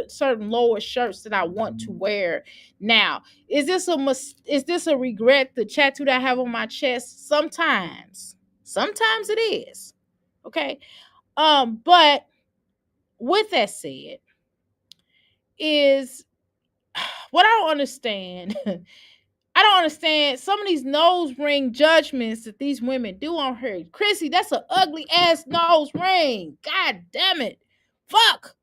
certain lower shirts that I want to wear. Now, is this a regret? The tattoo that I have on my chest? Sometimes it is. Okay. But with that said, is what I don't understand. I don't understand some of these nose ring judgments that these women do on her. Chrissy, that's an ugly ass nose ring. God damn it. Fuck.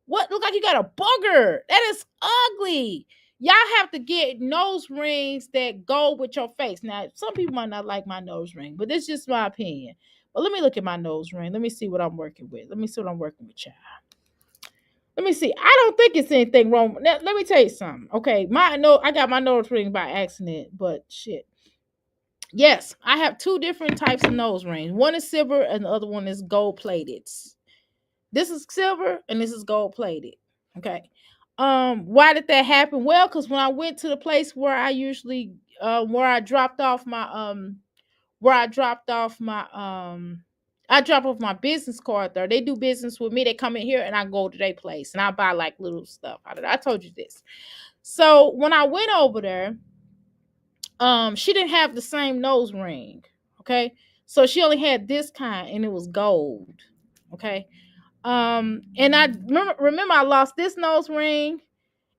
What? Look like you got a booger. That is ugly. Y'all have to get nose rings that go with your face. Now, some people might not like my nose ring, but it's just my opinion. But let me look at my nose ring. Let me see what I'm working with. Let me see what I'm working with, child. Let me see. I don't think it's anything wrong. Now, let me tell you something. Okay, I got my nose ring by accident, but shit. Yes, I have two different types of nose rings. One is silver and the other one is gold plated. This is silver and this is gold plated. Okay. Why did that happen? Well, because when I went to the place where I usually where I dropped off my where I drop off my business card there. They do business with me. They come in here and I go to their place and I buy like little stuff out of it. I told you this. So when I went over there, she didn't have the same nose ring. Okay. So she only had this kind and it was gold. Okay. And I remember I lost this nose ring,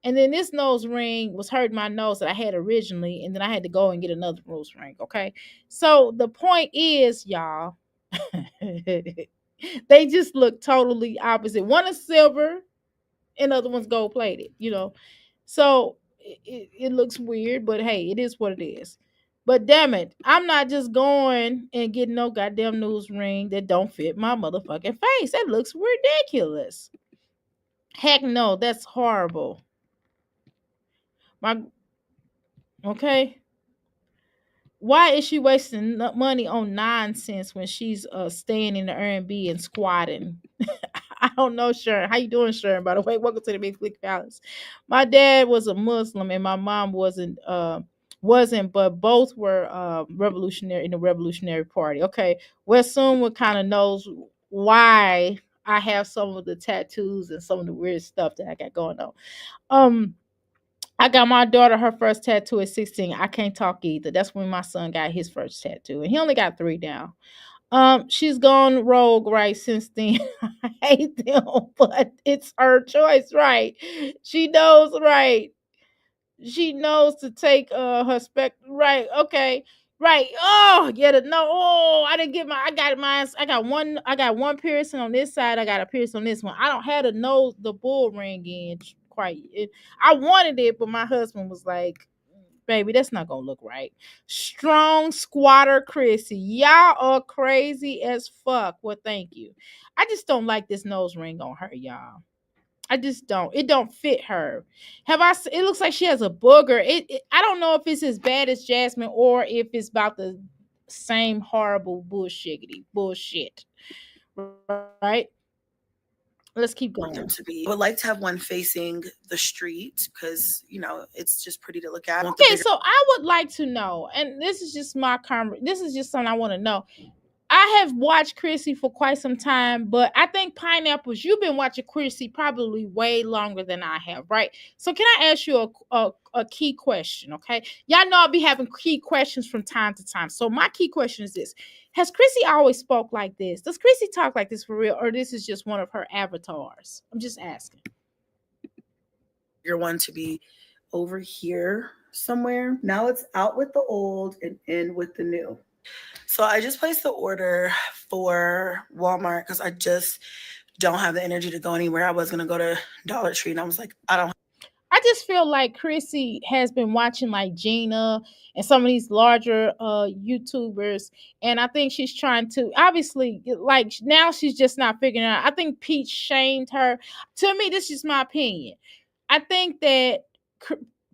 and then this nose ring was hurting my nose that I had originally, and then I had to go and get another nose ring. Okay. So the point is, y'all, they just look totally opposite. One is silver and the other one's gold plated. So it looks weird, but hey, it is what it is. But damn it, I'm not just going and getting no goddamn nose ring that don't fit my motherfucking face. That looks ridiculous. Heck no, that's horrible. My okay. Why is she wasting money on nonsense when she's staying in the R&B and squatting? I don't know, Sharon. How you doing, Sharon? By the way, welcome to the Big Click Palace. My dad was a Muslim and my mom wasn't, but both were revolutionary in the Revolutionary Party. Okay, well, someone kind of knows why I have some of the tattoos and some of the weird stuff that I got going on. Um, I got my daughter her first tattoo at 16. I can't talk either. That's when my son got his first tattoo, and he only got 3 now. She's gone rogue right since then. I hate them, but it's her choice, right? She knows, right? She knows to take her spec, right? Okay, right. Oh, get it? No, oh, I didn't get my. I got mine. I got one. I got one piercing on this side. I got a piercing on this one. I don't have the bull ring in quite. I wanted it, but my husband was like, baby, that's not gonna look right. Strong squatter Chrissy. Y'all are crazy as fuck. Well, thank you. I just don't like this nose ring on her, y'all. I just don't. It don't fit her. It looks like she has a booger. I don't know if it's as bad as Jasmine or if it's about the same horrible bullshit. Right? Let's keep Want going. them to be. I would like to have one facing the street because it's just pretty to look at. Okay, so I would like to know, and this is just this is just something I want to know. I have watched Chrissy for quite some time, but I think Pineapples, you've been watching Chrissy probably way longer than I have, right? So can I ask you a key question, okay? Y'all know I'll be having key questions from time to time. So my key question is this. Has Chrissy always spoke like this? Does Chrissy talk like this for real, or this is just one of her avatars? I'm just asking. You're one to be over here somewhere. Now it's out with the old and in with the new. So I just placed the order for Walmart because I just don't have the energy to go anywhere. I was going to go to Dollar Tree and I was like, I just feel like Chrissy has been watching like Gina and some of these larger YouTubers. And I think she's trying to, obviously, like now she's just not figuring out. I think Peach shamed her. To me, this is my opinion. I think that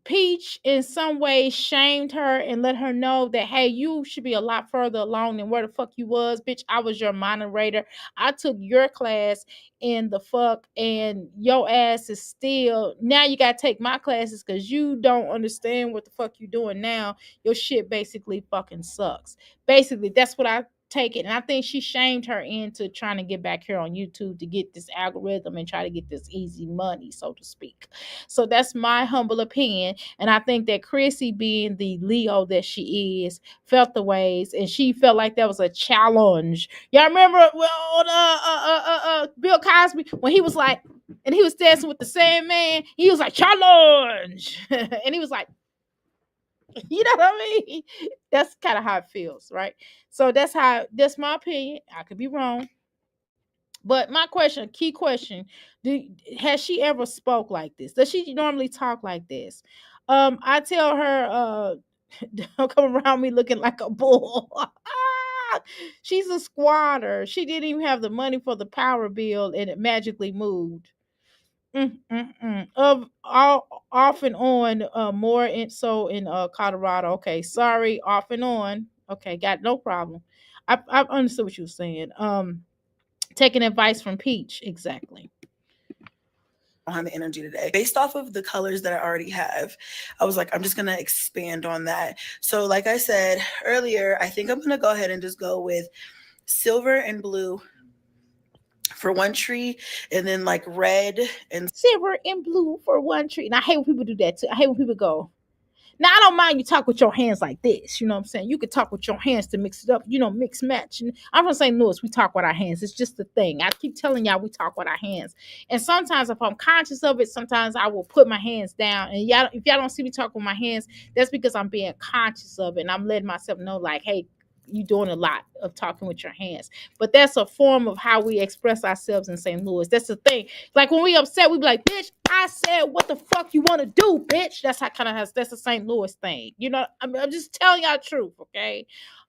Peach in some way shamed her and let her know that, hey, you should be a lot further along than where the fuck you was, bitch. I was your moderator. I took your class in the fuck, and your ass is still, now you gotta take my classes because you don't understand what the fuck you doing now. Your shit basically fucking sucks. Basically, that's what I take it. And I think she shamed her into trying to get back here on YouTube to get this algorithm and try to get this easy money, so to speak. So that's my humble opinion. And I think that Chrissy, being the Leo that she is, felt the ways, and she felt like that was a challenge. Y'all remember Bill Cosby when he was like, and he was dancing with the same man, he was like, challenge. And he was like, you know what I mean? That's kind of how it feels, right? So that's my opinion. I could be wrong. But my question, key question, has she ever spoke like this? Does she normally talk like this? I tell her, don't come around me looking like a bull. She's a squatter. She didn't even have the money for the power bill, and it magically moved. Of all off and on, more in Colorado. Okay, sorry, off and on. Okay, got no problem. I understood what you were saying. Taking advice from Peach, exactly. On the energy today based off of the colors that I already have. I was like, I'm just gonna expand on that. So like I said earlier, I think I'm gonna go ahead and just go with silver and blue for one tree, and then like red and silver and blue for one tree. And I hate when people do that too. I hate when people go, now I don't mind you talk with your hands like this. You know what I'm saying? You could talk with your hands to mix it up, mix match. And I'm from St. Louis, we talk with our hands. It's just the thing. I keep telling y'all we talk with our hands. And sometimes if I'm conscious of it, sometimes I will put my hands down. And y'all, if y'all don't see me talk with my hands, that's because I'm being conscious of it. And I'm letting myself know, like, hey, you doing a lot of talking with your hands. But that's a form of how we express ourselves in St. Louis. That's the thing. Like when we upset, we be like, bitch, I said what the fuck you want to do, bitch. That's how kind of has that's a St. Louis thing. I'm just telling y'all the truth, okay?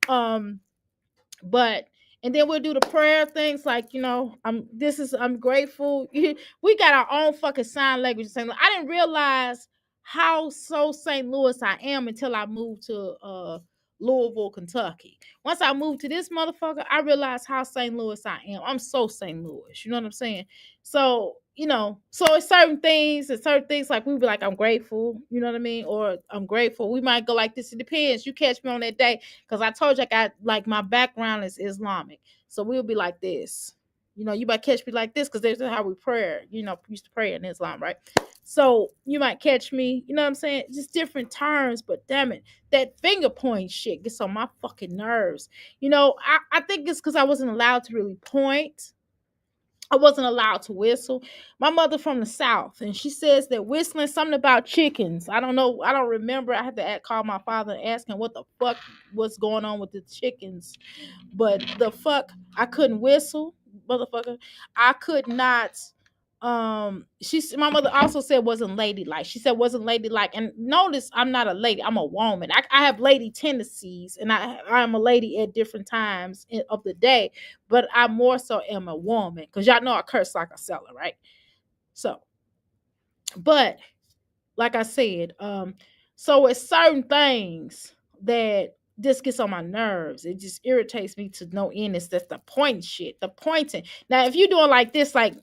But and then we'll do the prayer things like, I'm grateful. We got our own fucking sign language in St. Louis. I didn't realize how so St. Louis I am until I moved to Louisville, Kentucky. Once I moved to this motherfucker, I realized how St. Louis I am. I'm so St. Louis. You know what I'm saying? So, so it's certain things like we be like, I'm grateful, you know what I mean? Or I'm grateful. We might go like this. It depends. You catch me on that day. Because I told you I got like my background is Islamic. So we'll be like this. You might catch me like this because this is how we pray. Used to pray in Islam, right? So you might catch me, you know what I'm saying? Just different terms, but damn it, that finger point shit gets on my fucking nerves. I think it's because I wasn't allowed to really point. I wasn't allowed to whistle. My mother from the South, and she says that whistling something about chickens. I don't know. I don't remember. I had to call my father and ask him what the fuck was going on with the chickens. But the fuck, I couldn't whistle, motherfucker. I could not. My mother also said wasn't ladylike. She said wasn't ladylike. And notice I'm not a lady. I'm a woman. I have lady tendencies, and I'm a lady at different times of the day. But I more so am a woman because y'all know I curse like a seller, right? So, but like I said, so it's certain things that this gets on my nerves. It just irritates me to no end. It's that's the point shit, the pointing. Now, if you're doing like this, like,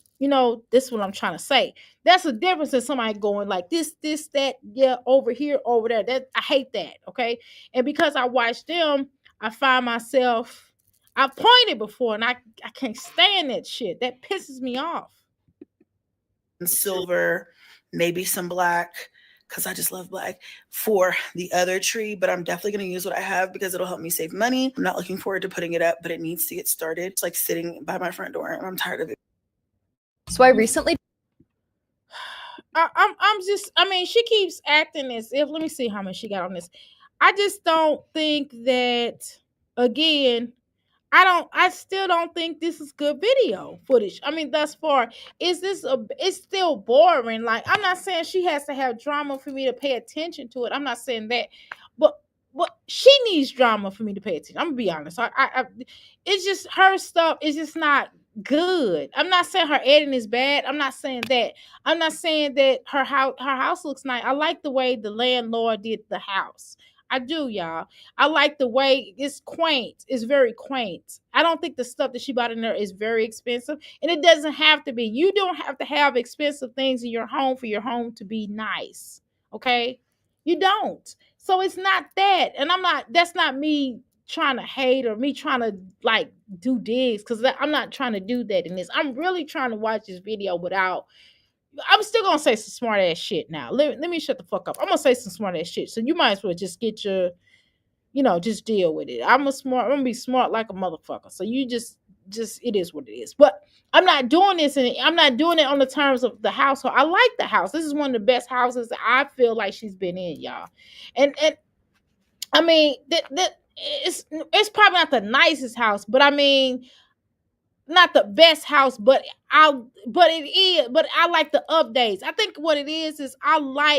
this is what I'm trying to say. That's a difference in somebody going like this, that, yeah, over here, over there. That I hate that, okay? And because I watch them, I find myself, I pointed before and I can't stand that shit. That pisses me off. silver, maybe some black, because I just love black for the other tree, but I'm definitely going to use what I have because it'll help me save money. I'm not looking forward to putting it up, but it needs to get started. It's like sitting by my front door and I'm tired of it. So I recently she keeps acting as if, let me see how much she got on this. I just don't think that, again, I still don't think this is good video footage. I mean, thus far, it's still boring. Like, I'm not saying she has to have drama for me to pay attention to it. I'm not saying that, but she needs drama for me to pay attention. I'm gonna be honest. It's just her stuff is just not good. I'm not saying her editing is bad. I'm not saying that. I'm not saying that her house looks nice. I like the way the landlord did the house. I do, y'all. I like the way it's quaint. It's very quaint. I don't think the stuff that she bought in there is very expensive. And it doesn't have to be. You don't have to have expensive things in your home for your home to be nice. Okay? You don't. So it's not that. And that's not me trying to hate or me trying to like do digs, because I'm not trying to do that in this. I'm really trying to watch this video without. I'm still gonna say some smart ass shit now. Let me shut the fuck up. I'm gonna say some smart ass shit. So you might as well just get your, just deal with it. I'm gonna be smart like a motherfucker. So you just it is what it is. But I'm not doing this, and I'm not doing it on the terms of the household. I like the house. This is one of the best houses that I feel like she's been in, y'all. And I mean that it's probably not the nicest house, but I mean, not the best house, but it is, but I like the updates. I think what it is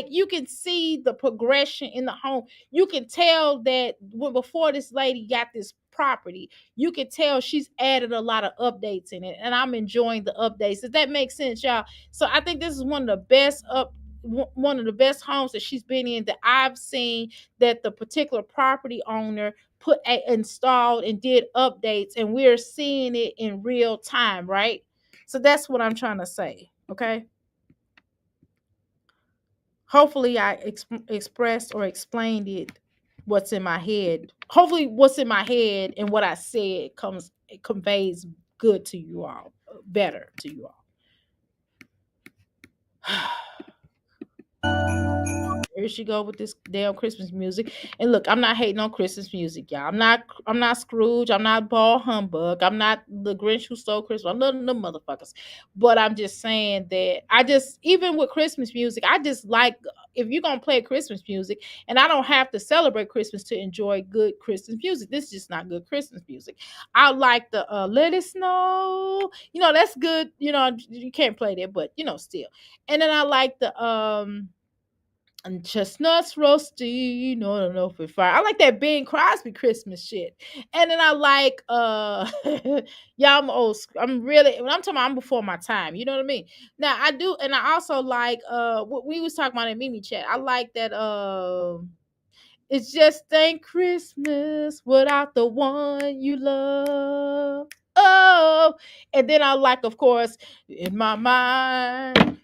you can see the progression in the home. You can tell that before this lady got this property, you can tell she's added a lot of updates in it, and I'm enjoying the updates. Does that make sense, y'all? So I think this is one of the best homes that she's been in that I've seen, that the particular property owner installed and did updates, and we're seeing it in real time, right? So that's what I'm trying to say. Okay. Hopefully I expressed or explained what's in my head. Hopefully what's in my head and what I said conveys good to you all, better to you all. Here she go with this damn Christmas music. And look, I'm not hating on Christmas music, y'all. I'm not Scrooge. I'm not Ball Humbug. I'm not the Grinch who stole Christmas. I'm none of them motherfuckers. But I'm just saying that even with Christmas music, I just like, if you're gonna play Christmas music, and I don't have to celebrate Christmas to enjoy good Christmas music. This is just not good Christmas music. I like the Let It Snow. That's good. You can't play that, but still. And then I like the and chestnuts roasting, no, for fire. I like that Bing Crosby Christmas shit. And then I like yeah, I'm really, when I'm talking about, I'm before my time, you know what I mean? Now I do, and I also like what we was talking about in Mimi chat. I like that it's just ain't Christmas without the one you love. Oh, and then I like, of course, In My Mind.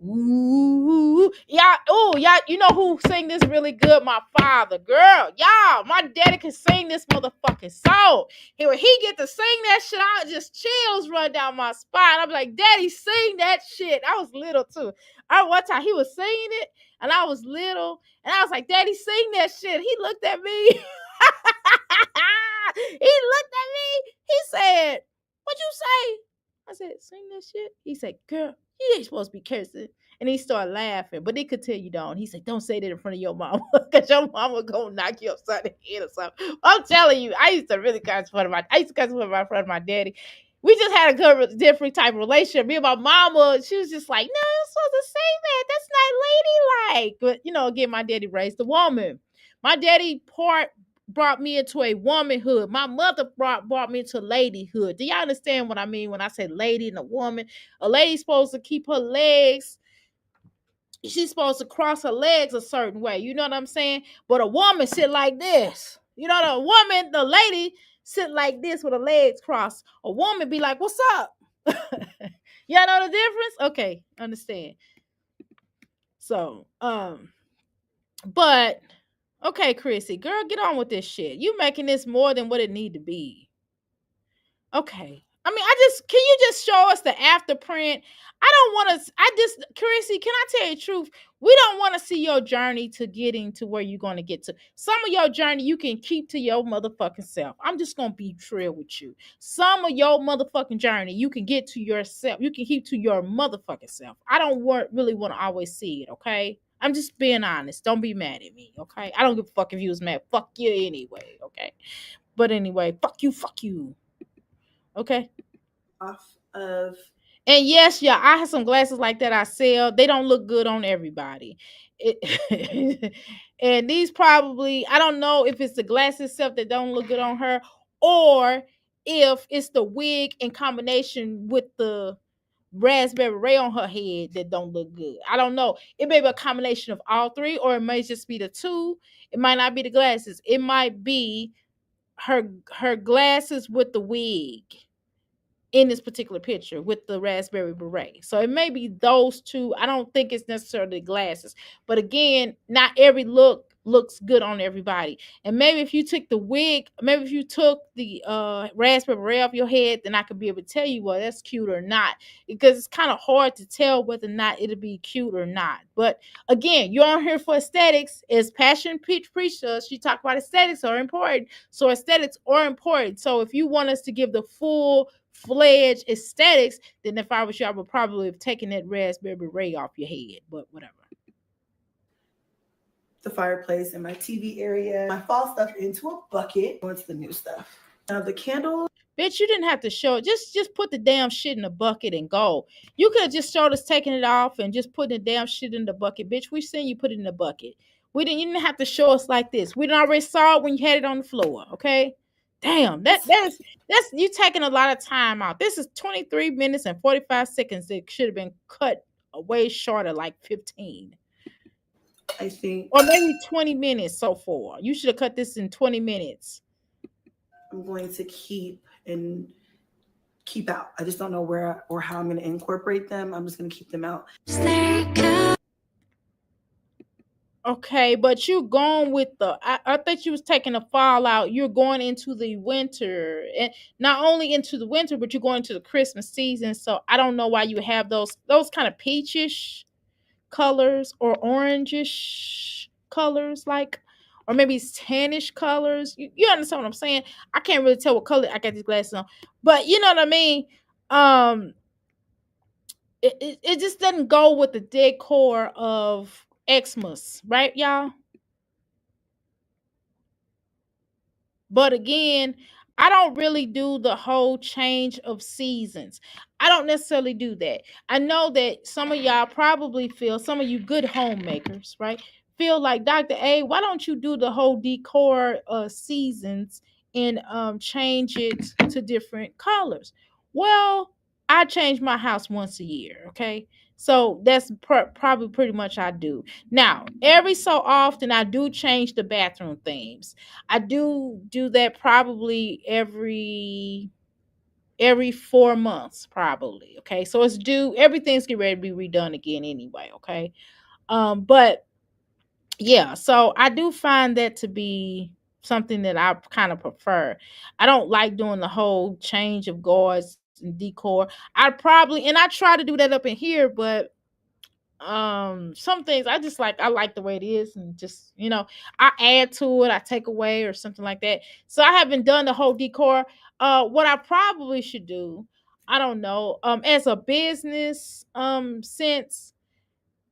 Ooh, yeah. Oh, y'all. You know who sing this really good? My father, girl. Y'all, my daddy can sing this motherfucking song. When he get to sing that shit, I just chills run down my spine. I'm like, Daddy, sing that shit. I was little too. One time he was singing it, and I was little, and I was like, Daddy, sing that shit. He looked at me. He said, "What'd you say?" I said, "Sing that shit." He said, "Girl, you ain't supposed to be cursing." And he started laughing, but he could tell you don't. He said, "Don't say that in front of your mama, because your mama gonna knock you upside the head or something." I'm telling you, I used to curse in front of my daddy. We just had a good, different type of relationship. Me and my mama, she was just like, "No, you're supposed to say that. That's not ladylike." But again, my daddy raised a woman. My daddy brought me into a womanhood. My mother brought me into ladyhood. Do y'all understand what I mean when I say lady and a woman? A lady's supposed to keep her legs. She's supposed to cross her legs a certain way. You know what I'm saying? But a woman sit like this. The lady sit like this with her legs crossed. A woman be like, "What's up?" Y'all know the difference? Okay, understand. So, but okay, Chrissy, girl, get on with this shit. You making this more than what it need to be. Okay. I mean, can you just show us the after print? Chrissy, can I tell you the truth? We don't want to see your journey to getting to where you're going to get to. Some of your journey you can keep to your motherfucking self. I'm just going to be real with you. Some of your motherfucking journey you can get to yourself. You can keep to your motherfucking self. I don't really want to always see it, okay? I'm just being honest. Don't be mad at me, okay? I don't give a fuck if you was mad. Fuck you anyway, okay? But anyway, fuck you. Okay? Off of. And yes, yeah, I have some glasses like that I sell. They don't look good on everybody. And these probably, I don't know if it's the glasses itself that don't look good on her, or if it's the wig in combination with the raspberry ray on her head that don't look good. I don't know. It may be a combination of all three, or it may just be the two. It might not be the glasses. It might be her glasses with the wig in this particular picture with the raspberry beret. So it may be those two. I don't think it's necessarily glasses. But again, not every look looks good on everybody. And maybe if you took the wig, maybe if you took the raspberry beret off your head, then I could be able to tell you whether that's cute or not. Because it's kind of hard to tell whether or not it'll be cute or not. But again, you're on here for aesthetics. As Passion Preach does, she talked about aesthetics are important. So aesthetics are important. So if you want us to give the full-fledged aesthetics, then if I was you, I would probably have taken that raspberry beret off your head, but whatever. The fireplace in my TV area, my fall stuff into a bucket. Once the new stuff. Now the candle. Bitch, you didn't have to show it. Just put the damn shit in a bucket and go. You could have just showed us taking it off and just putting the damn shit in the bucket. Bitch, we've seen you put it in the bucket. You didn't have to show us like this. We done already saw it when you had it on the floor. Okay. Damn, that's you taking a lot of time out. This is 23 minutes and 45 seconds. It should have been cut way shorter, like 15. I think Or maybe 20 minutes so far. You should have cut this in 20 minutes. I'm going to keep out. I just don't know where or how I'm going to incorporate them. I'm just going to keep them out. Okay, but you going with I thought you was taking the fall out. You're going into the winter, and not only into the winter, but you're going into the Christmas season. So I don't know why you have those kind of peachish colors or orangish colors, like, or maybe it's tannish colors. You understand what I'm saying? I can't really tell what color. I got these glasses on, but you know what I mean. It just doesn't go with the decor of Xmas, right, y'all? But again, I don't really do the whole change of seasons. I don't necessarily do that. I know that some of y'all probably feel, some of you good homemakers, right? Feel like, Dr. A, why don't you do the whole decor seasons and change it to different colors? Well, I change my house once a year, okay? So that's probably pretty much I do. Now, every so often, I do change the bathroom themes. I do that probably every 4 months, probably. Okay, so it's due. Everything's getting ready to be redone again anyway. Okay, but yeah, so I do find that to be something that I kind of prefer. I don't like doing the whole change of guards and decor. I try to do that up in here, but some things I like the way it is, and just I add to it, I take away, or something like that. So I haven't done the whole decor. What I probably should do, I don't know, as a business sense,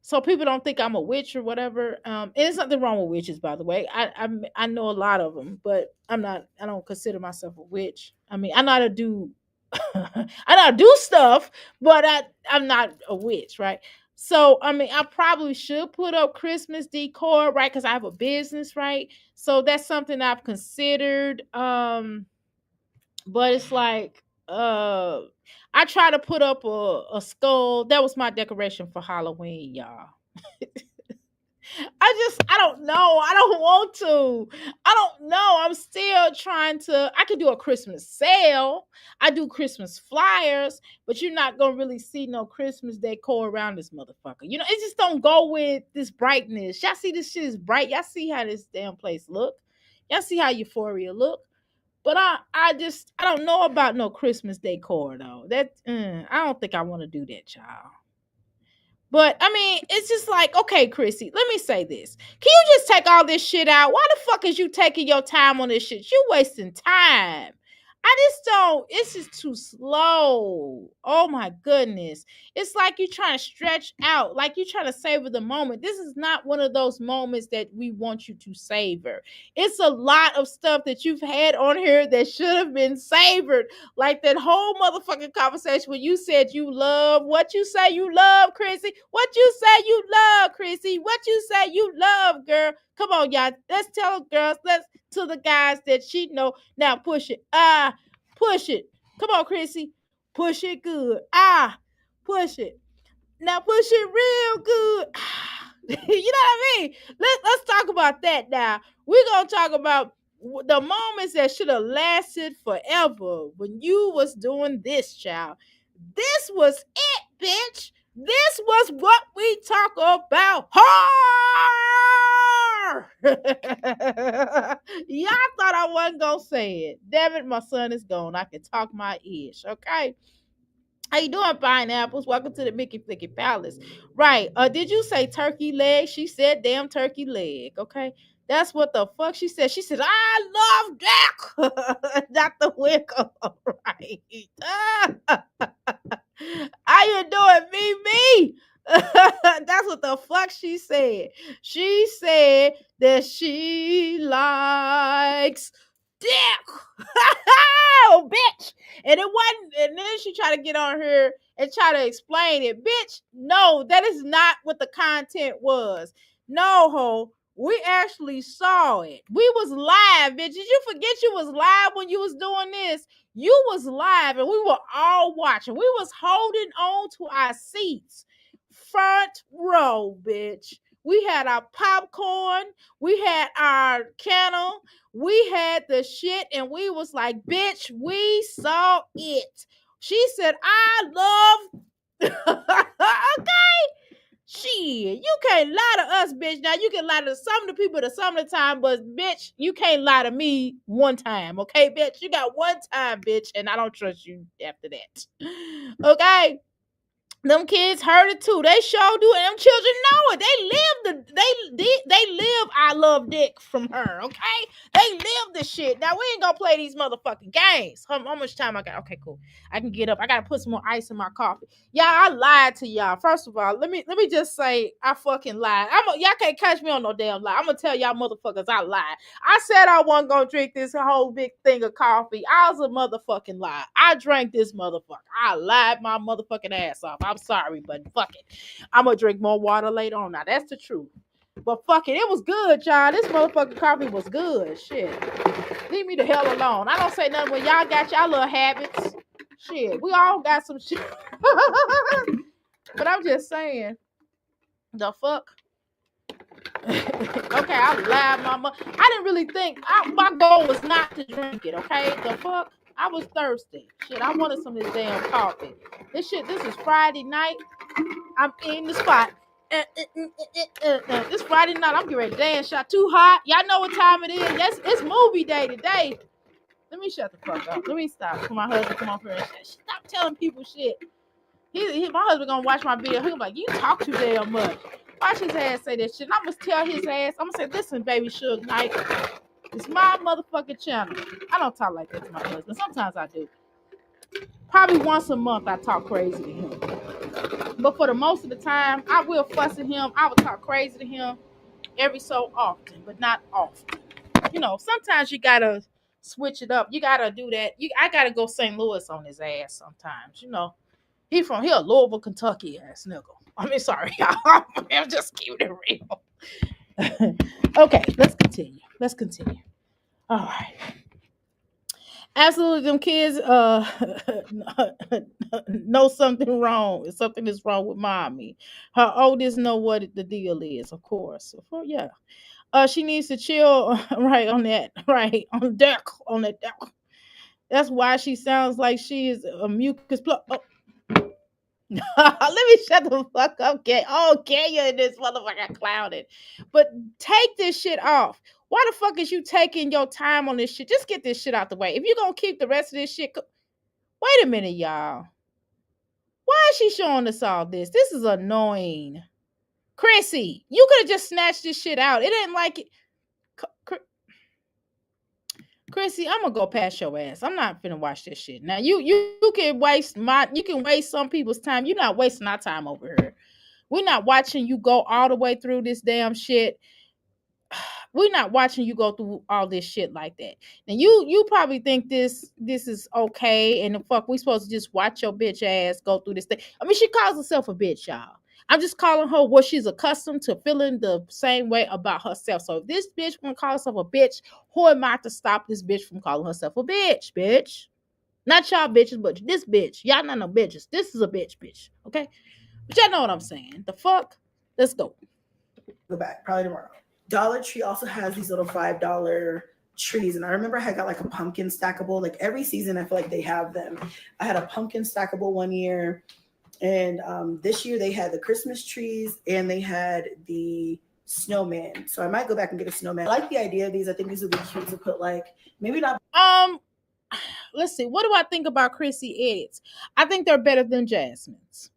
so people don't think I'm a witch or whatever. And there's nothing wrong with witches, by the way. I know a lot of them, but I don't consider myself a witch. I mean, I know how to do I know how to do stuff, but I'm not a witch, right? So I mean, I probably should put up Christmas decor, right? Because I have a business, right? So that's something I've considered. But it's like I try to put up a skull. That was my decoration for Halloween, y'all. I don't know. I don't want to. I don't know. I'm still trying to. I could do a Christmas sale. I do Christmas flyers, but you're not gonna really see no Christmas decor around this motherfucker. It just don't go with this brightness. Y'all see this shit is bright. Y'all see how this damn place look. Y'all see how Euphoria look. But I don't know about no Christmas decor though. I don't think I want to do that, y'all. But I mean, it's just like, okay, Chrissy, let me say this. Can you just take all this shit out? Why the fuck is you taking your time on this shit? You wasting time. I just don't, it's just too slow. Oh my goodness. It's like you're trying to stretch out, like you're trying to savor the moment. This is not one of those moments that we want you to savor. It's a lot of stuff that you've had on here that should have been savored. Like that whole motherfucking conversation when you said you love what you say you love, Chrissy. What you say you love, Chrissy. What you say you love, girl. Come on, y'all. Let's tell girls. Let's to the guys that she know. Now push it. Push it. Come on, Chrissy. Push it good. Push it. Now push it real good. You know what I mean? Let's talk about that now. We're gonna talk about the moments that should have lasted forever when you was doing this, child. This was it, bitch. This was what we talk about. Y'all thought I wasn't gonna say it. Damn it, my son is gone. I can talk my ish, okay? How you doing, pineapples? Welcome to the Mickey Flicky Palace. Right. Did you say turkey leg? She said damn turkey leg. Okay. That's what the fuck she said. She said, I love Jack. Dr. Wickham. Right. How you doing, me? That's what the fuck she said. She said that she likes dick. Oh, bitch. And it wasn't, and then she tried to get on here and try to explain it. Bitch, no, that is not what the content was. No, ho. We actually saw it. We was live, bitch. Did you forget you was live when you was doing this? You was live and we were all watching. We was holding on to our seats. Front row, bitch. We had our popcorn. We had our candle. We had the shit and we was like, bitch, we saw it. She said, I love... okay. Shit, you can't lie to us, bitch. Now you can lie to some of the people some of the time, but bitch, you can't lie to me one time, okay, bitch? You got one time, bitch, and I don't trust you after that. Okay? Them kids heard it too. They sure do, and them children know it. They live I love dick from her, okay? They live the shit. Now we ain't gonna play these motherfucking games. How much time I got? Okay, cool. I can get up. I gotta put some more ice in my coffee. Y'all, I lied to y'all. First of all, let me just say I fucking lied. Y'all can't catch me on no damn lie. I'm gonna tell y'all motherfuckers I lied. I said I wasn't gonna drink this whole big thing of coffee. I was a motherfucking lie. I drank this motherfucker. I lied my motherfucking ass off. I'm sorry, but fuck it. I'm gonna drink more water later on. Now that's the truth. But fuck it, it was good, y'all. This motherfucking coffee was good. Shit. Leave me the hell alone. I don't say nothing when y'all got y'all little habits. Shit, we all got some shit. But I'm just saying, the fuck? Okay, I lied, mama. I didn't really think, my goal was not to drink it, okay? The fuck? I was thirsty. Shit, I wanted some of this damn coffee. This is Friday night. I'm in the spot. This Friday night, I'm getting ready to dance. Shot too hot. Y'all know what time it is. Yes, it's movie day today. Let me shut the fuck up. Let me stop for my husband come on here and stop telling people shit. My husband gonna watch my video. He'll be like, you talk too damn much. Watch his ass say that shit. And I'm gonna tell his ass, I'm gonna say, listen, baby Suge Knight, it's my motherfucking channel. I don't talk like that to my husband. Sometimes I do. Probably once a month I talk crazy to him. But for the most of the time, I will fuss at him. I will talk crazy to him every so often, but not often. You know, sometimes you gotta switch it up. You gotta do that. I gotta go St. Louis on his ass sometimes. You know, he a Louisville, Kentucky ass nigga. I mean, sorry, y'all. I'm just keeping it real. Okay, let's continue. All right. Absolutely, them kids know something wrong. Something is wrong with mommy. Her oldest know what the deal is, of course. Yeah. She needs to chill right on that deck. That's why she sounds like she is a mucus plug. Oh. Let me shut the fuck up, Kay. Oh, Kenya and this motherfucker clouded. But take this shit off. Why the fuck is you taking your time on this shit? Just get this shit out the way. If you're gonna keep the rest of this shit, wait a minute, y'all. Why is she showing us all this? This is annoying. Chrissy, you could have just snatched this shit out. It ain't like it. Chrissy, I'm gonna go past your ass. I'm not finna watch this shit. Now you can waste some people's time. You're not wasting our time over here. We're not watching you go all the way through this damn shit. We're not watching you go through all this shit like that. And you probably think this is okay, and the fuck we supposed to just watch your bitch ass go through this thing. I mean, she calls herself a bitch, y'all. I'm just calling her what she's accustomed to feeling the same way about herself. So if this bitch want to call herself a bitch, who am I to stop this bitch from calling herself a bitch? Not y'all bitches, but this bitch. Y'all not no bitches. This is a bitch. Okay? But y'all know what I'm saying. The fuck? Let's go. Go back, probably tomorrow. Dollar Tree also has these little $5 trees. And I remember I got like a pumpkin stackable. Like every season, I feel like they have them. I had a pumpkin stackable one year. And this year they had the Christmas trees and they had the snowman. So I might go back and get a snowman. I like the idea of these. I think these would be cute to put like, maybe not. Let's see. What do I think about Chrissy edits? I think they're better than Jasmine's.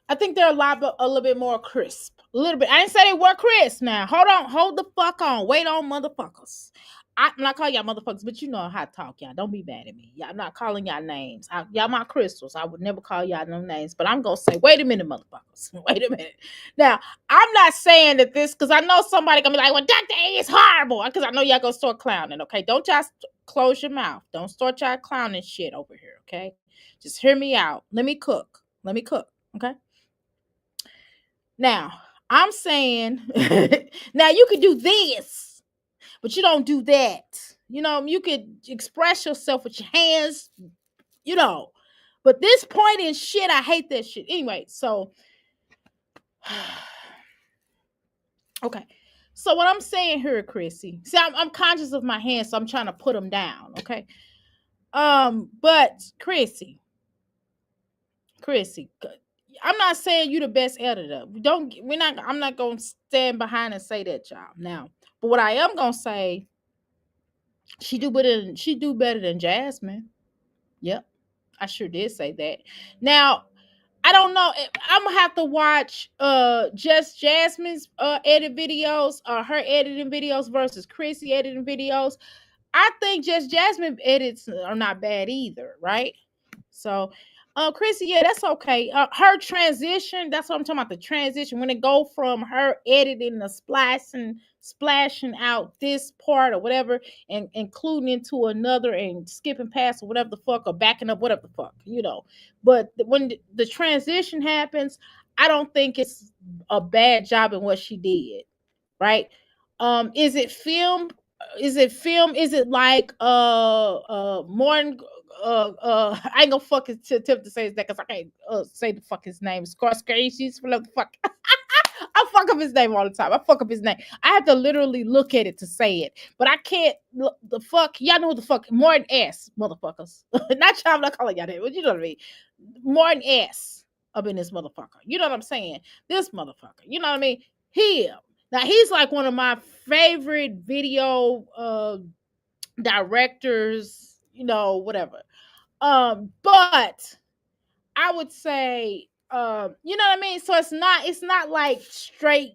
I think they're a little bit more crisp. A little bit. I didn't say they were crisp now. Hold the fuck on. Wait on, motherfuckers. I'm not calling y'all motherfuckers, but you know how to talk, y'all. Don't be mad at me. Y'all, I'm not calling y'all names. Y'all my crystals. I would never call y'all no names, but I'm going to say, wait a minute, motherfuckers. Wait a minute. Now, I'm not saying that this, because I know somebody going to be like, well, Dr. A is horrible, because I know y'all going to start clowning, okay? Don't just close your mouth. Don't start y'all clowning shit over here, okay? Just hear me out. Let me cook, okay? Now, I'm saying now you could do this, but you don't do that. You could express yourself with your hands, but this pointing shit, I hate that shit. Anyway, so okay. So what I'm saying here, Chrissy, see, I'm conscious of my hands, so I'm trying to put them down. Okay. But Chrissy, I'm not saying you the best editor. I'm not gonna stand behind and say that, y'all. Now, but what I am gonna say, she do better than Jasmine. Yep, I sure did say that. Now, I don't know. I'm gonna have to watch just Jasmine's edit videos, her editing videos versus Chrissy editing videos. I think just Jasmine edits are not bad either, right? So, Chrissy, yeah, that's okay. Her transition, that's what I'm talking about. The transition when it go from her editing the splashing out this part or whatever, and including into another and skipping past or whatever the fuck, or backing up, whatever the fuck, But when the transition happens, I don't think it's a bad job in what she did, right? Is it film? Is it like more I ain't gonna fucking attempt to say that because I can't say the fuck his name. Scorsese, whatever the fuck. I fuck up his name all the time. I fuck up his name. I have to literally look at it to say it, but I can't. The fuck, y'all know what the fuck. Morton S, motherfuckers. Not y'all. I'm not calling y'all that, but you know what I mean. Morton S up in this motherfucker. You know what I'm saying? This motherfucker. You know what I mean? Him. Now he's like one of my favorite video directors. Whatever. But I would say, you know what I mean? So it's not like straight,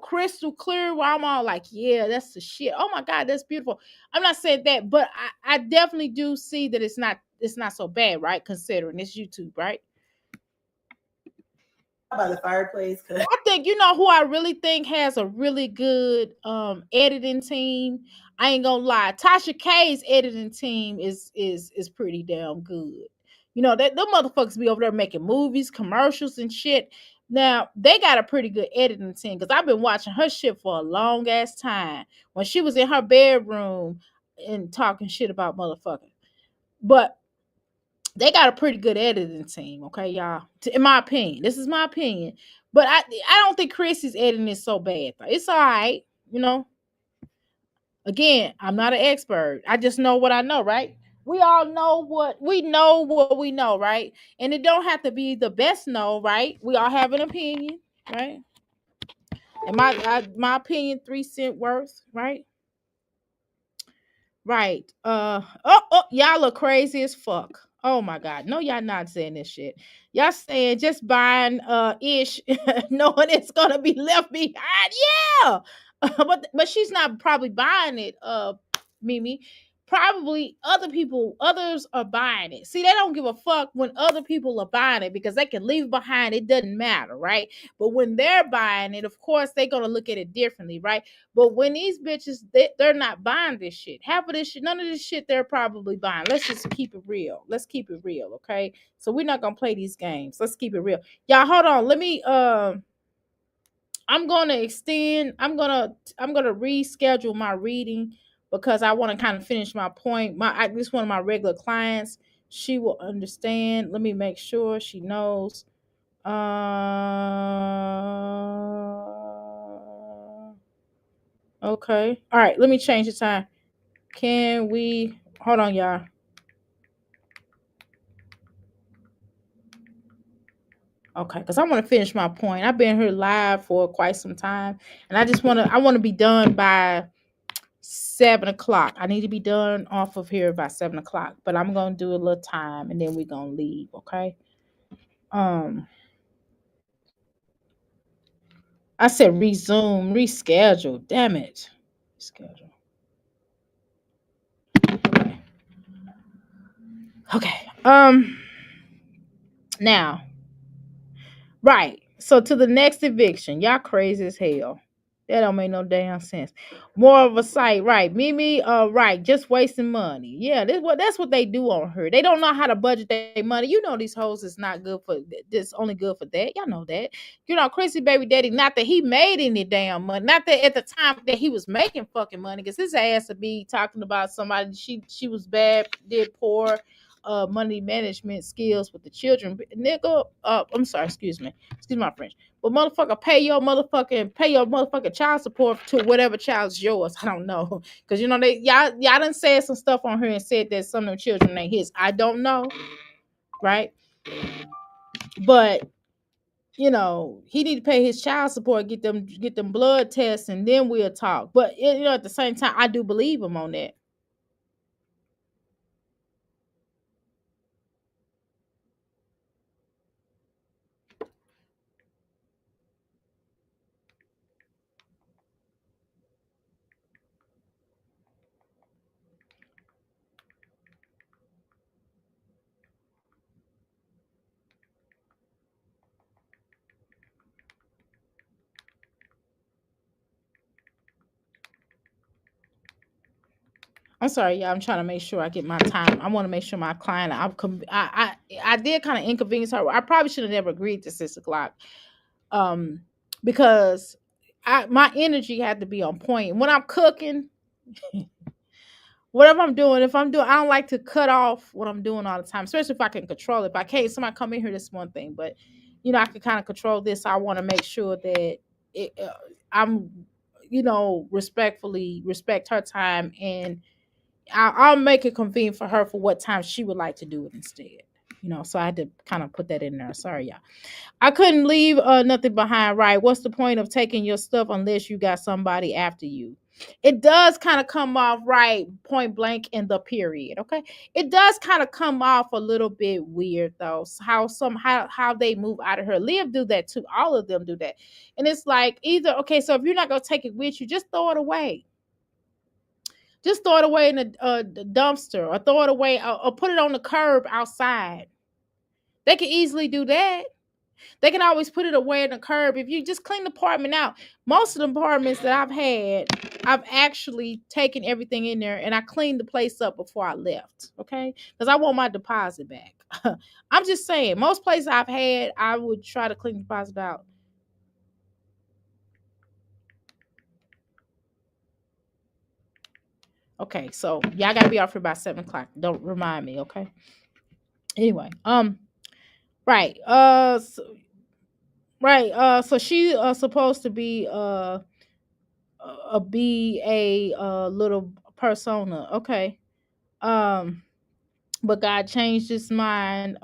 crystal clear where I'm all like, yeah, that's the shit. Oh my God, that's beautiful. I'm not saying that, but I definitely do see that it's not so bad, right? Considering it's YouTube, right? By the fireplace. I think who I really think has a really good editing team. I ain't gonna lie, Tasha K's editing team is pretty damn good. That them motherfuckers be over there making movies, commercials, and shit. Now they got a pretty good editing team because I've been watching her shit for a long ass time. When she was in her bedroom and talking shit about motherfuckers, but they got a pretty good editing team, okay, y'all. In my opinion, this is my opinion, but I don't think Chrissy's editing is so bad. It's all right, Again, I'm not an expert. I just know what I know, right? We all know what we know, right? And it don't have to be the best know, right? We all have an opinion, right? And my opinion 3 cent worth, right? Right. Y'all look crazy as fuck. Oh my God. No, y'all not saying this shit. Y'all saying just buying ish, knowing it's gonna be left behind. Yeah. But she's not probably buying it, Mimi. Probably others are buying it. See, they don't give a fuck when other people are buying it because they can leave behind. It doesn't matter, right? But when they're buying it, of course, they're gonna look at it differently, right? But when these bitches, they're not buying this shit. Half of this shit, none of this shit they're probably buying. Let's just keep it real. Let's keep it real, okay? So we're not gonna play these games. Let's keep it real. Y'all, hold on. Let me I'm gonna extend, I'm gonna reschedule my reading because I want to kind of finish my point. This one of my regular clients. She will understand. Let me make sure she knows. Okay. All right. Let me change the time. Can we hold on, y'all? Okay, because I want to finish my point. I've been here live for quite some time, and I want to be done by 7 o'clock. I need to be done off of here by 7 o'clock, but I'm gonna do a little time and then we're gonna leave. Okay. I said reschedule. Damn it. Schedule. Okay. Now, right. So to the next eviction. Y'all crazy as hell. That don't make no damn sense. More of a sight, right? Mimi, right, just wasting money. Yeah, that's what they do on her. They don't know how to budget their money. You know these hoes is not good for this, only good for that. Y'all know that. You know, Chrissy baby daddy, not that he made any damn money, not that at the time that he was making fucking money, because his ass would be talking about somebody she was bad, did poor money management skills with the children. Nigga, I'm sorry, excuse my French. But motherfucker, pay your motherfucking child support to whatever child's yours. I don't know. Cause you know y'all done said some stuff on here and said that some of them children ain't his. I don't know. Right? But you know, he need to pay his child support, get them blood tests, and then we'll talk. But you know, at the same time, I do believe him on that. I'm sorry, y'all. I'm trying to make sure I get my time. I want to make sure my client. I did kind of inconvenience her. I probably should have never agreed to 6 o'clock, because my energy had to be on point. When I'm cooking, whatever I'm doing, I don't like to cut off what I'm doing all the time, especially if I can control it. If I can't, somebody come in here, that's one thing. But you know, I can kind of control this. So I want to make sure that I'm, you know, respectfully respect her time, and I'll make it convenient for her for what time she would like to do it instead. You know, so I had to kind of put that in there. Sorry, y'all. I couldn't leave nothing behind, right? What's the point of taking your stuff unless you got somebody after you? It does kind of come off right, point blank in the period, okay? It does kind of come off a little bit weird though. How they move out of her. Liv do that too. All of them do that. And it's like either, okay, so if you're not gonna take it with you, just throw it away. Just throw it away in the dumpster, or throw it away, or put it on the curb outside. They can easily do that. They can always put it away in the curb. If you just clean the apartment out. Most of the apartments that I've had, I've actually taken everything in there and I cleaned the place up before I left. Okay? Because I want my deposit back. I'm just saying, most places I've had, I would try to clean the deposit out. Okay, so y'all gotta be off here by 7 o'clock. Don't remind me, okay? Anyway, right. So she supposed to be a little persona, okay. But God changed his mind.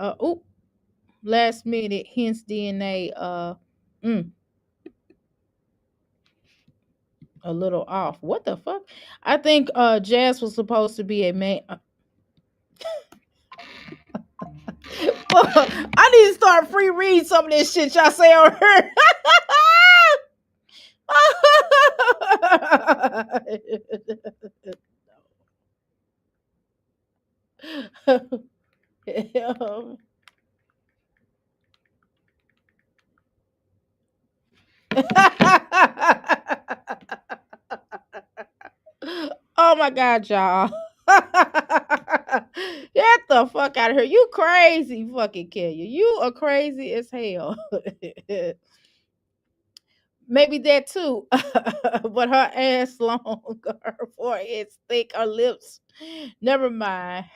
Last minute, hence DNA. A little off. What the fuck? I think Jazz was supposed to be a man. I need to start free read some of this shit y'all say on her. Oh my god, y'all. Get the fuck out of here. You crazy fucking Kenya. You are crazy as hell. Maybe that too. But her ass long, her forehead's thick, her lips. Never mind.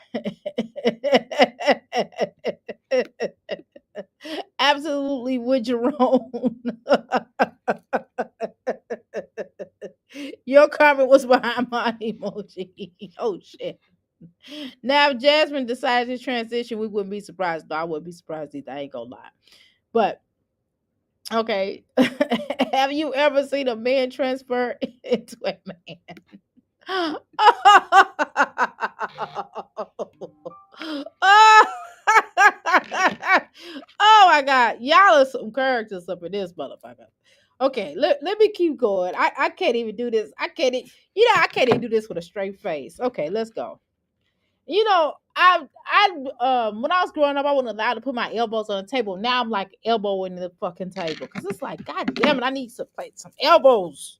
Absolutely would you wrong. Your comment was behind my emoji. Oh shit. Now if Jasmine decided to transition, we wouldn't be surprised. No, I wouldn't be surprised either. I ain't gonna lie. But okay. Have you ever seen a man transfer into a man? Oh my god. Y'all are some characters up in this motherfucker. Okay, let me keep going. I can't even do this. I can't even do this with a straight face. Okay, let's go. You know, when I was growing up, I wasn't allowed to put my elbows on the table. Now I'm like elbowing the fucking table because it's like, god damn it, I need to play some elbows.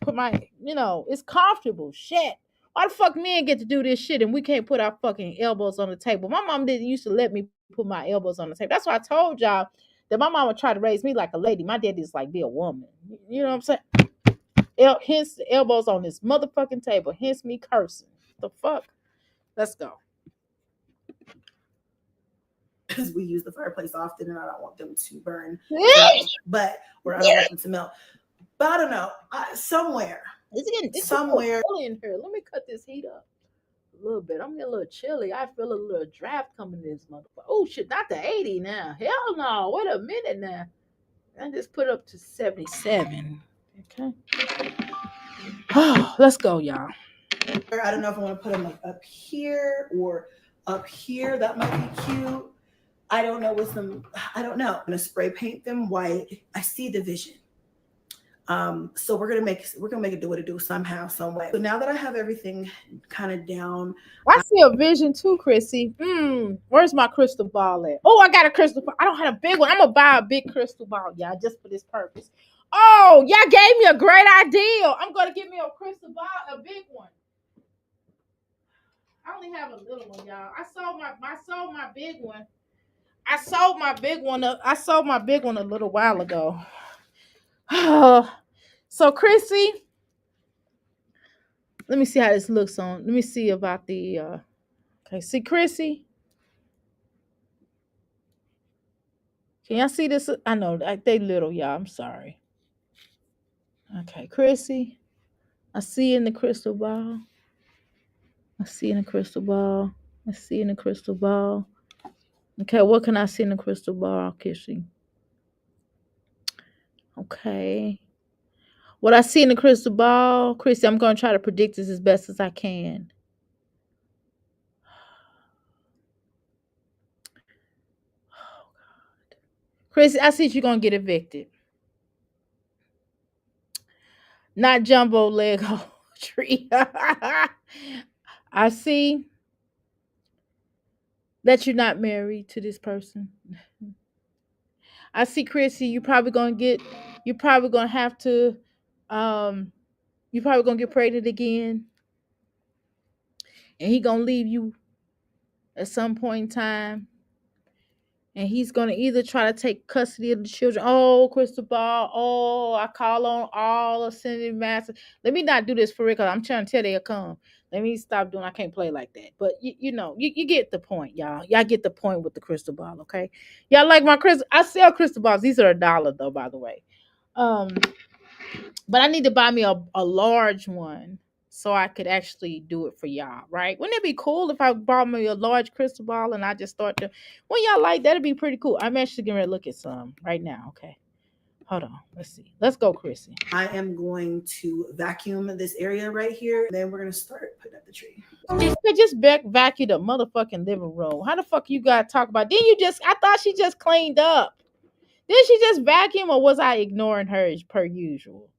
put my, it's comfortable. Shit. Why the fuck men get to do this shit and we can't put our fucking elbows on the table? My mom didn't used to let me put my elbows on the table. That's why I told y'all that my mama tried to raise me like a lady. My daddy is like, be a woman. You know what I'm saying? Hence the elbows on this motherfucking table. Hence me cursing. The fuck? Let's go. Because we use the fireplace often and I don't want them to burn. It's Or I don't want them to melt. But I don't know. Somewhere. getting Somewhere. chilly in here. Let me cut this heat up a little bit. I'm getting a little chilly. I feel a little draft coming in this motherfucker. Oh shit, not the 80 now. Hell no. Wait a minute now. I just put it up to 77. Okay. Let's go, y'all. I don't know if I want to put them like up here or up here. That might be cute. I don't know I don't know. I'm gonna spray paint them white. I see the vision. So we're gonna make it do what it do somehow, some way. So now that I have everything kind of down, I see a vision too, Chrissy. Where's my crystal ball at? Oh, I got a crystal ball. I don't have a big one. I'm gonna buy a big crystal ball, y'all, just for this purpose. Oh, y'all gave me a great idea. I'm gonna get me a crystal ball, a big one. I only have a little one, y'all. I sold my big one. I sold my big one a little while ago. So Chrissy, let me see how this looks on. Let me see about the okay, see Chrissy. Can y'all see this? I know they little, y'all. I'm sorry. Okay, Chrissy. I see in the crystal ball. I see in the crystal ball. I see in the crystal ball. Okay, what can I see in the crystal ball, Chrissy? Okay. What I see in the crystal ball, Chrissy, I'm going to try to predict this as best as I can. Oh, God. Chrissy, I see you're going to get evicted. Not jumbo Lego tree. I see that you're not married to this person. I see, Chrissy, you're probably going to have to, you're probably going to get pregnant again. And he going to leave you at some point in time. And he's going to either try to take custody of the children. Oh, Cristobal. Oh, I call on all ascending masters. Let me not do this for real because I'm trying to tell they'll come. Let me stop doing. I can't play like that. But, you get the point, y'all. Y'all get the point with the Cristobal, okay? Y'all like my crystal. I sell Cristobals. These are $1, though, by the way. But I need to buy me a large one so I could actually do it for y'all, right? Wouldn't it be cool if I bought me a large crystal ball and I just start to, when y'all like, that'd be pretty cool. I'm actually getting ready to look at some right now, okay? Hold on, let's see. Let's go, Chrissy. I am going to vacuum this area right here. Then we're gonna start putting up the tree. You could just vacuum the motherfucking living room. How the fuck you gotta talk about? I thought she just cleaned up. Did she just vacuum or was I ignoring her as per usual?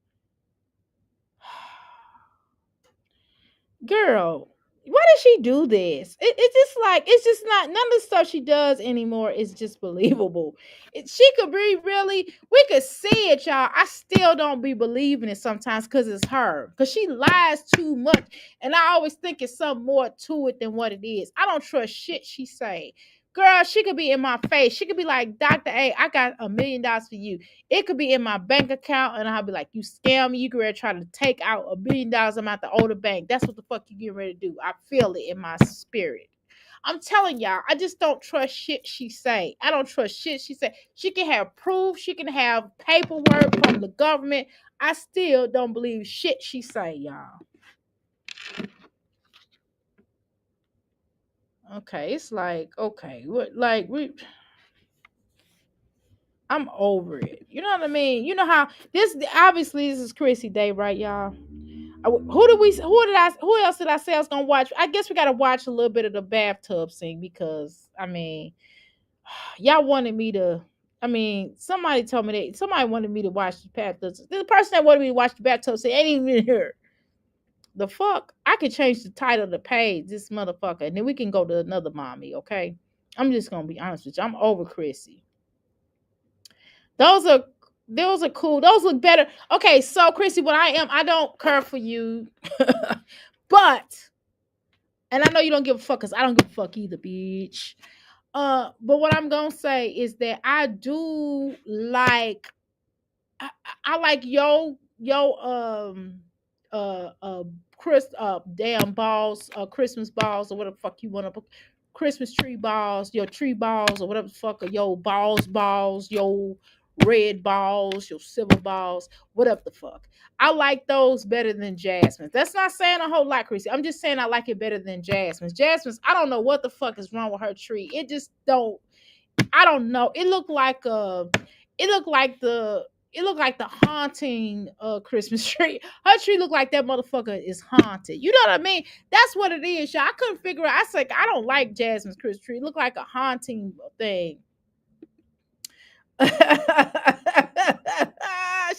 Girl, why does she do this? It's just not, none of the stuff she does anymore is just believable. She could be really, we could see it, y'all. I still don't be believing it sometimes because it's her. Because she lies too much. And I always think it's something more to it than what it is. I don't trust shit she say. Girl, she could be in my face. She could be like, Dr. A, I got $1 million for you. It could be in my bank account, and I'll be like, you scam me. You could ready to try to take out $1 billion. I'm at the older bank. That's what the fuck you getting ready to do. I feel it in my spirit. I'm telling y'all, I just don't trust shit she say. I don't trust shit she say. She can have proof. She can have paperwork from the government. I still don't believe shit she say, y'all. Okay, it's like, okay, I'm over it. You know what I mean? You know how this is Chrissy Day, right, y'all? Who else did I say I was gonna watch? I guess we gotta watch a little bit of the bathtub scene because y'all wanted me to. Somebody told me that somebody wanted me to watch the bathtub. The person that wanted me to watch the bathtub scene ain't even here. The fuck? I could change the title of the page, this motherfucker, and then we can go to another mommy, okay? I'm just gonna be honest with you. I'm over Chrissy. Those are Those are cool. Those look better. Okay, so Chrissy, what I don't care for you, but and I know you don't give a fuck because I don't give a fuck either, bitch. But what I'm gonna say is that I do like I like uh uh damn balls, Christmas balls or whatever the fuck you want to Christmas tree balls, your tree balls or whatever the fuck, or your balls, your red balls, your silver balls, whatever the fuck. I like those better than Jasmine's. That's not saying a whole lot, Chrissy. I'm just saying I like it better than Jasmine's. Jasmine's, I don't know what the fuck is wrong with her tree. It just don't. I don't know. It looked like the it looked like the haunting Christmas tree. Her tree looked like that motherfucker is haunted. You know what I mean? That's what it is, y'all. I couldn't figure out. I said I don't like Jasmine's Christmas tree. It looked like a haunting thing.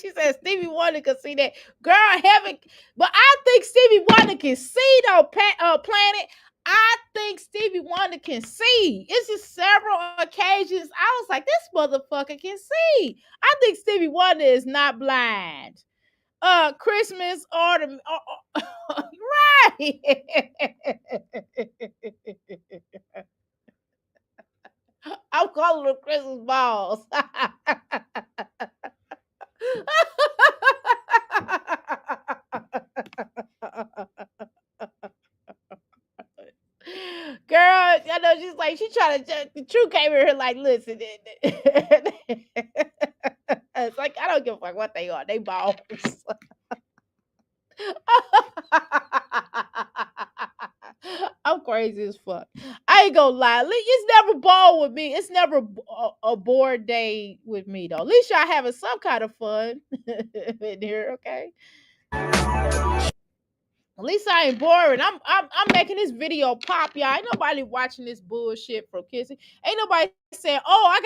She said Stevie Wonder could see that. Girl, heaven. But I think Stevie Wonder can see though, Planet. I think Stevie Wonder can see. It's just several occasions. I was like, this motherfucker can see. I think Stevie Wonder is not blind. Christmas autumn, right. I'm calling them Christmas balls. Girl, I know she's like, she trying to, the truth came in here like, listen, it's like, I don't give a fuck what they are. They balls. I'm crazy as fuck. I ain't gonna lie. It's never ball with me. It's never a bored day with me though. At least y'all having some kind of fun in here, okay? At least I ain't boring. I'm making this video pop, y'all. Ain't nobody watching this bullshit from Kissy. Ain't nobody saying, "Oh, I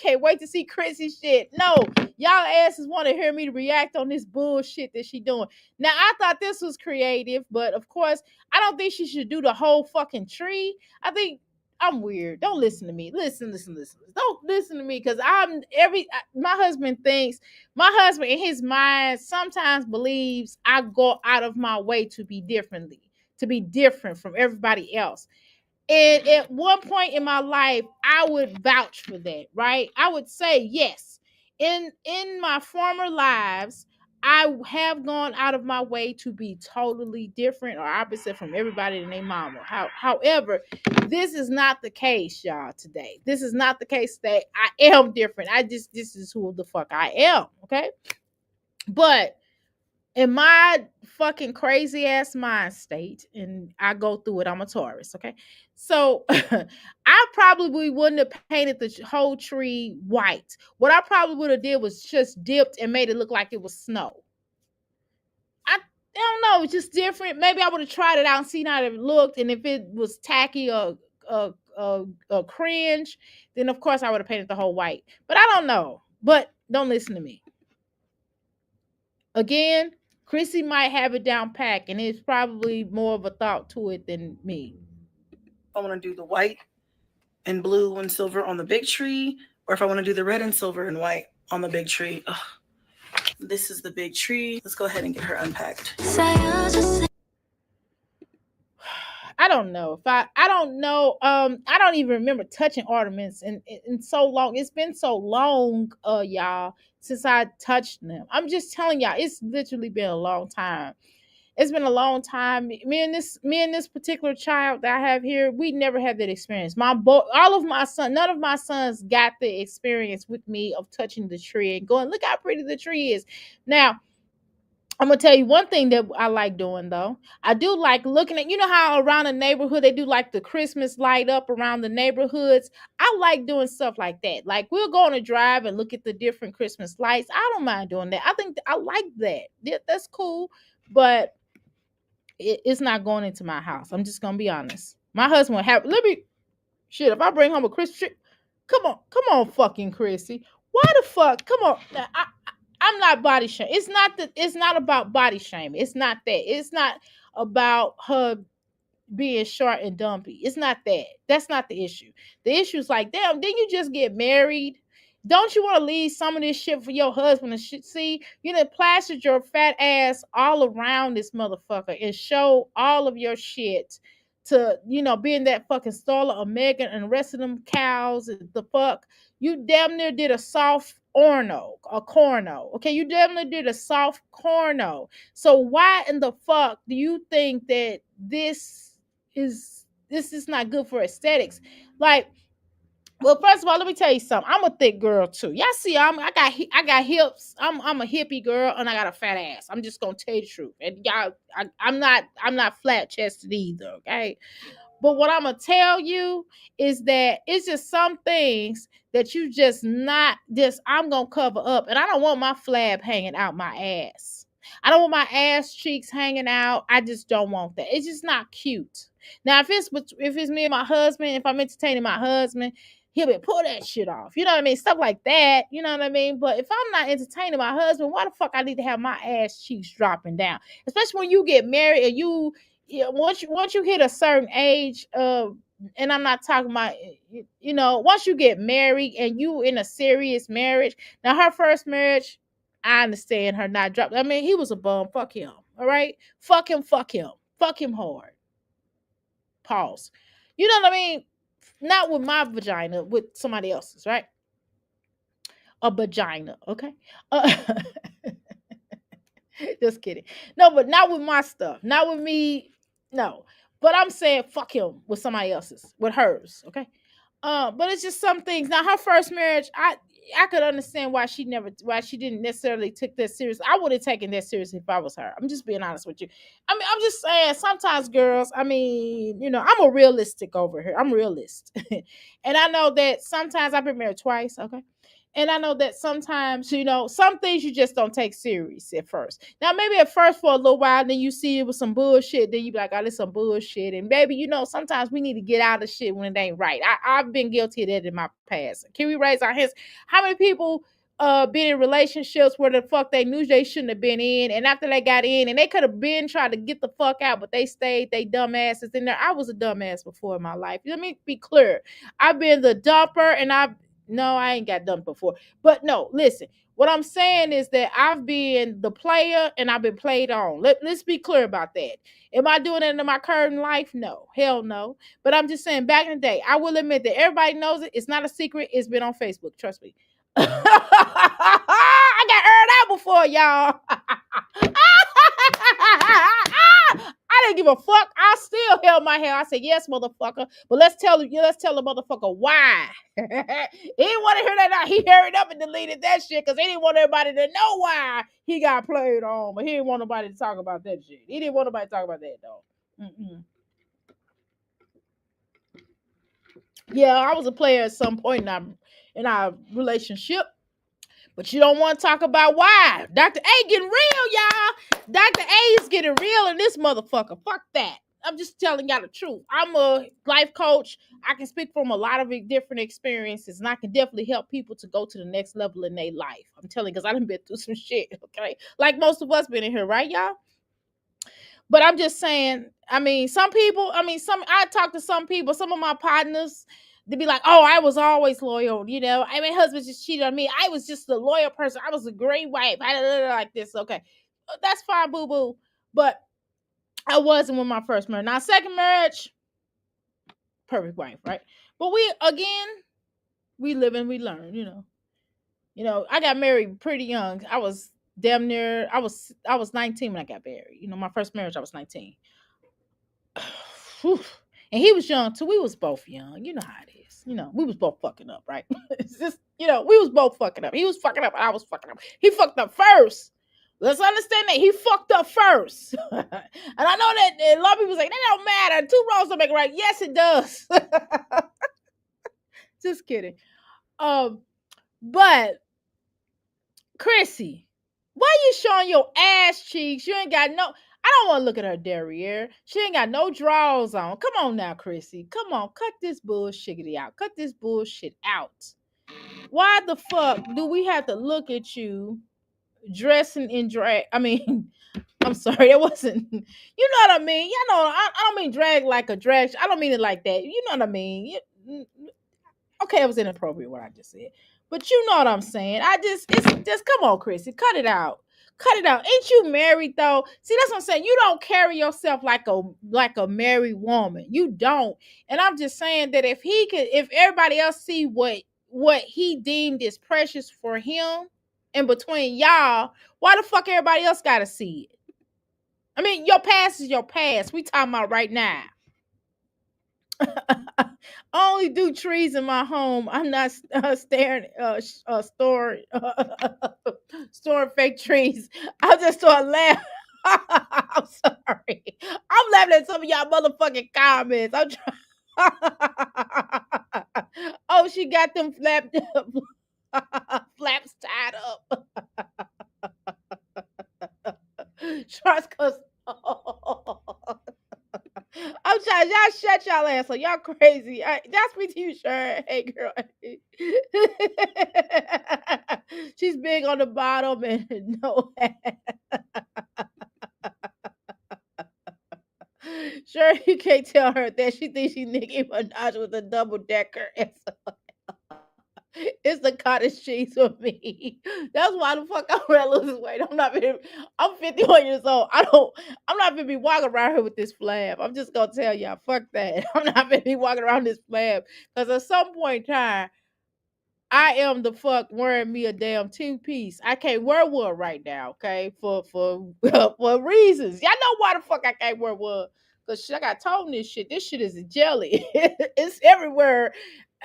can't wait to see Chrissy shit." No, y'all asses want to hear me react on this bullshit that she doing. Now I thought this was creative, but of course I don't think she should do the whole fucking tree. I think I'm weird. Don't listen to me. Listen. Don't listen to me because my husband in his mind sometimes believes I go out of my way to be different from everybody else. And at one point in my life, I would vouch for that, right? I would say yes. In my former lives, I have gone out of my way to be totally different or opposite from everybody and their mama. However, this is not the case, y'all, today. This is not the case that I am different. This is who the fuck I am, okay? But in my fucking crazy ass mind state, and I go through it, I'm a Taurus, okay? So I probably wouldn't have painted the whole tree white. What I probably would have did was just dipped and made it look like it was snow. I don't know, it's just different. Maybe I would have tried it out and seen how it looked, and if it was tacky or cringe, then of course I would have painted the whole white. But I don't know. But don't listen to me. Again, Chrissy might have it down pack, and it's probably more of a thought to it than me. I want to do the white and blue and silver on the big tree, or if I want to do the red and silver and white on the big tree. Ugh. This is the big tree. Let's go ahead and get her unpacked. I don't know. I don't know. I don't even remember touching ornaments in so long. It's been so long, y'all, since I touched them. I'm just telling y'all, it's literally been a long time. It's been a long time. Me and this particular child that I have here, we never had that experience. None of my sons got the experience with me of touching the tree and going, look how pretty the tree is. Now, I'm gonna tell you one thing that I like doing though. I do like looking at, you know how around the neighborhood they do like the Christmas light up around the neighborhoods. I like doing stuff like that. Like we'll go on a drive and look at the different Christmas lights. I don't mind doing that. I think I like that. That's cool, but it's not going into my house. I'm just gonna be honest. My husband will have. Shit. If I bring home a Christmas tree, come on, fucking Chrissy. Why the fuck? Come on. Now, I'm not body shaming. It's not about body shaming. It's not that. It's not about her being short and dumpy. It's not that. That's not the issue. The issue is like, damn, didn't you just get married? Don't you want to leave some of this shit for your husband to see? You done plastered your fat ass all around this motherfucker and show all of your shit to, being that fucking Starla or Megan and the rest of them cows and the fuck. You damn near did a soft corno. Okay, you damn near did a soft corno. So why in the fuck do you think that this is not good for aesthetics? Like, well, first of all, let me tell you something. I'm a thick girl too. Y'all see, I got hips. I'm a hippie girl, and I got a fat ass. I'm just gonna tell you the truth. And y'all, I'm not flat chested either. Okay, but what I'm gonna tell you is that it's just some things that you just not just. I'm gonna cover up, and I don't want my flab hanging out my ass. I don't want my ass cheeks hanging out. I just don't want that. It's just not cute. Now, if it's me and my husband, if I'm entertaining my husband, he'll be pull that shit off. You know what I mean? Stuff like that. You know what I mean? But if I'm not entertaining my husband, why the fuck I need to have my ass cheeks dropping down? Especially when you get married and once you hit a certain age, and I'm not talking about, once you get married and you in a serious marriage. Now, her first marriage, I understand her not dropping. I mean, he was a bum. Fuck him. All right? Fuck him. Fuck him. Fuck him hard. Pause. You know what I mean? Not with my vagina, with somebody else's, right? A vagina, okay? Just kidding. No, but not with my stuff. Not with me. No. But I'm saying fuck him with somebody else's, with hers, okay? But it's just some things. Now, her first marriage, I could understand why she didn't necessarily take that serious. I would have taken that serious if I was her. I'm just being honest with you. I mean, I'm just saying sometimes girls, I mean, I'm a realistic over here. I'm realist. And I know that sometimes I've been married twice, okay? And I know that sometimes, some things you just don't take serious at first. Now, maybe at first for a little while, then you see it was some bullshit. Then you be like, oh, this some bullshit. And baby, sometimes we need to get out of shit when it ain't right. I've been guilty of that in my past. Can we raise our hands? How many people been in relationships where the fuck they knew they shouldn't have been in, and after they got in, and they could have been trying to get the fuck out, but they stayed, they dumbasses in there. I was a dumbass before in my life. Let me be clear. I've been the dumper, and no, I ain't got dumped before. But no, listen. What I'm saying is that I've been the player and I've been played on. Let's be clear about that. Am I doing it in my current life? No. Hell no. But I'm just saying back in the day, I will admit that everybody knows it. It's not a secret. It's been on Facebook. Trust me. I got aired out before, y'all. I didn't give a fuck. I still held my hair. I said, yes, motherfucker. But let's tell the motherfucker why. He didn't want to hear that. He hurried up and deleted that shit because he didn't want everybody to know why he got played on. But he didn't want nobody to talk about that shit. He didn't want nobody to talk about that, though. Yeah, I was a player at some point in our relationship. But you don't want to talk about why. Dr. A getting real, y'all. Dr. A is getting real in this motherfucker. Fuck that. I'm just telling y'all the truth. I'm a life coach. I can speak from a lot of different experiences, and I can definitely help people to go to the next level in their life. I'm telling you, because I done been through some shit, okay? Like most of us been in here, right, y'all? But I'm just saying, I talk to some people, some of my partners, they be like, oh, I was always loyal, my husband just cheated on me. I was just a loyal person. I was a great wife. I like this. Okay. That's fine, boo-boo. But I wasn't with my first marriage. Now, second marriage, perfect wife, right? But we live and we learn, I got married pretty young. I was damn near, I was 19 when I got married. My first marriage, I was 19. And he was young too. We was both young. You know how it is. We was both fucking up, right? It's just, we was both fucking up. He was fucking up and I was fucking up. He fucked up first. Let's understand that he fucked up first. And I know that a lot of people say, that don't matter. Two wrongs don't make it right. Yes, it does. Just kidding. But Chrissy, why you showing your ass cheeks? You ain't got no... I don't want to look at her derriere. She ain't got no drawers on. Come on now, Chrissy. Come on. Cut this bullshit out. Cut this bullshit out. Why the fuck do we have to look at you dressing in drag? I mean, I'm sorry. It wasn't... You know what I mean? I don't mean drag like a drag. I don't mean it like that. You know what I mean? Okay, it was inappropriate what I just said. But you know what I'm saying. It's just come on, Chrissy, cut it out. Cut it out. Ain't you married though? See, that's what I'm saying. You don't carry yourself like a married woman. You don't. And I'm just saying that if everybody else see what he deemed is precious for him in between y'all, why the fuck everybody else gotta see it? I mean, your past is your past. We talking about right now. I only do trees in my home. I'm not storing fake trees. I just start laughing. I'm sorry. I'm laughing at some of y'all motherfucking comments. I'm trying. Oh, she got them flaps tied up. Trust cause I'm trying. Y'all shut y'all ass up. Y'all crazy. That's me to you, sure. Hey, girl. She's big on the bottom and no ass. Sure, you can't tell her that she thinks she Nicki Minaj with a double decker. It's the cottage cheese for me. That's why the fuck I'm gonna lose weight. I'm 51 years old. I'm not gonna be walking around here with this flab. I'm just gonna tell y'all, fuck that. I'm not gonna be walking around this flab. Because at some point in time, I am the fuck wearing me a damn two-piece. I can't wear one right now, okay? For for reasons. Y'all know why the fuck I can't wear one. Cause I got told this shit. This shit is a jelly. It's everywhere.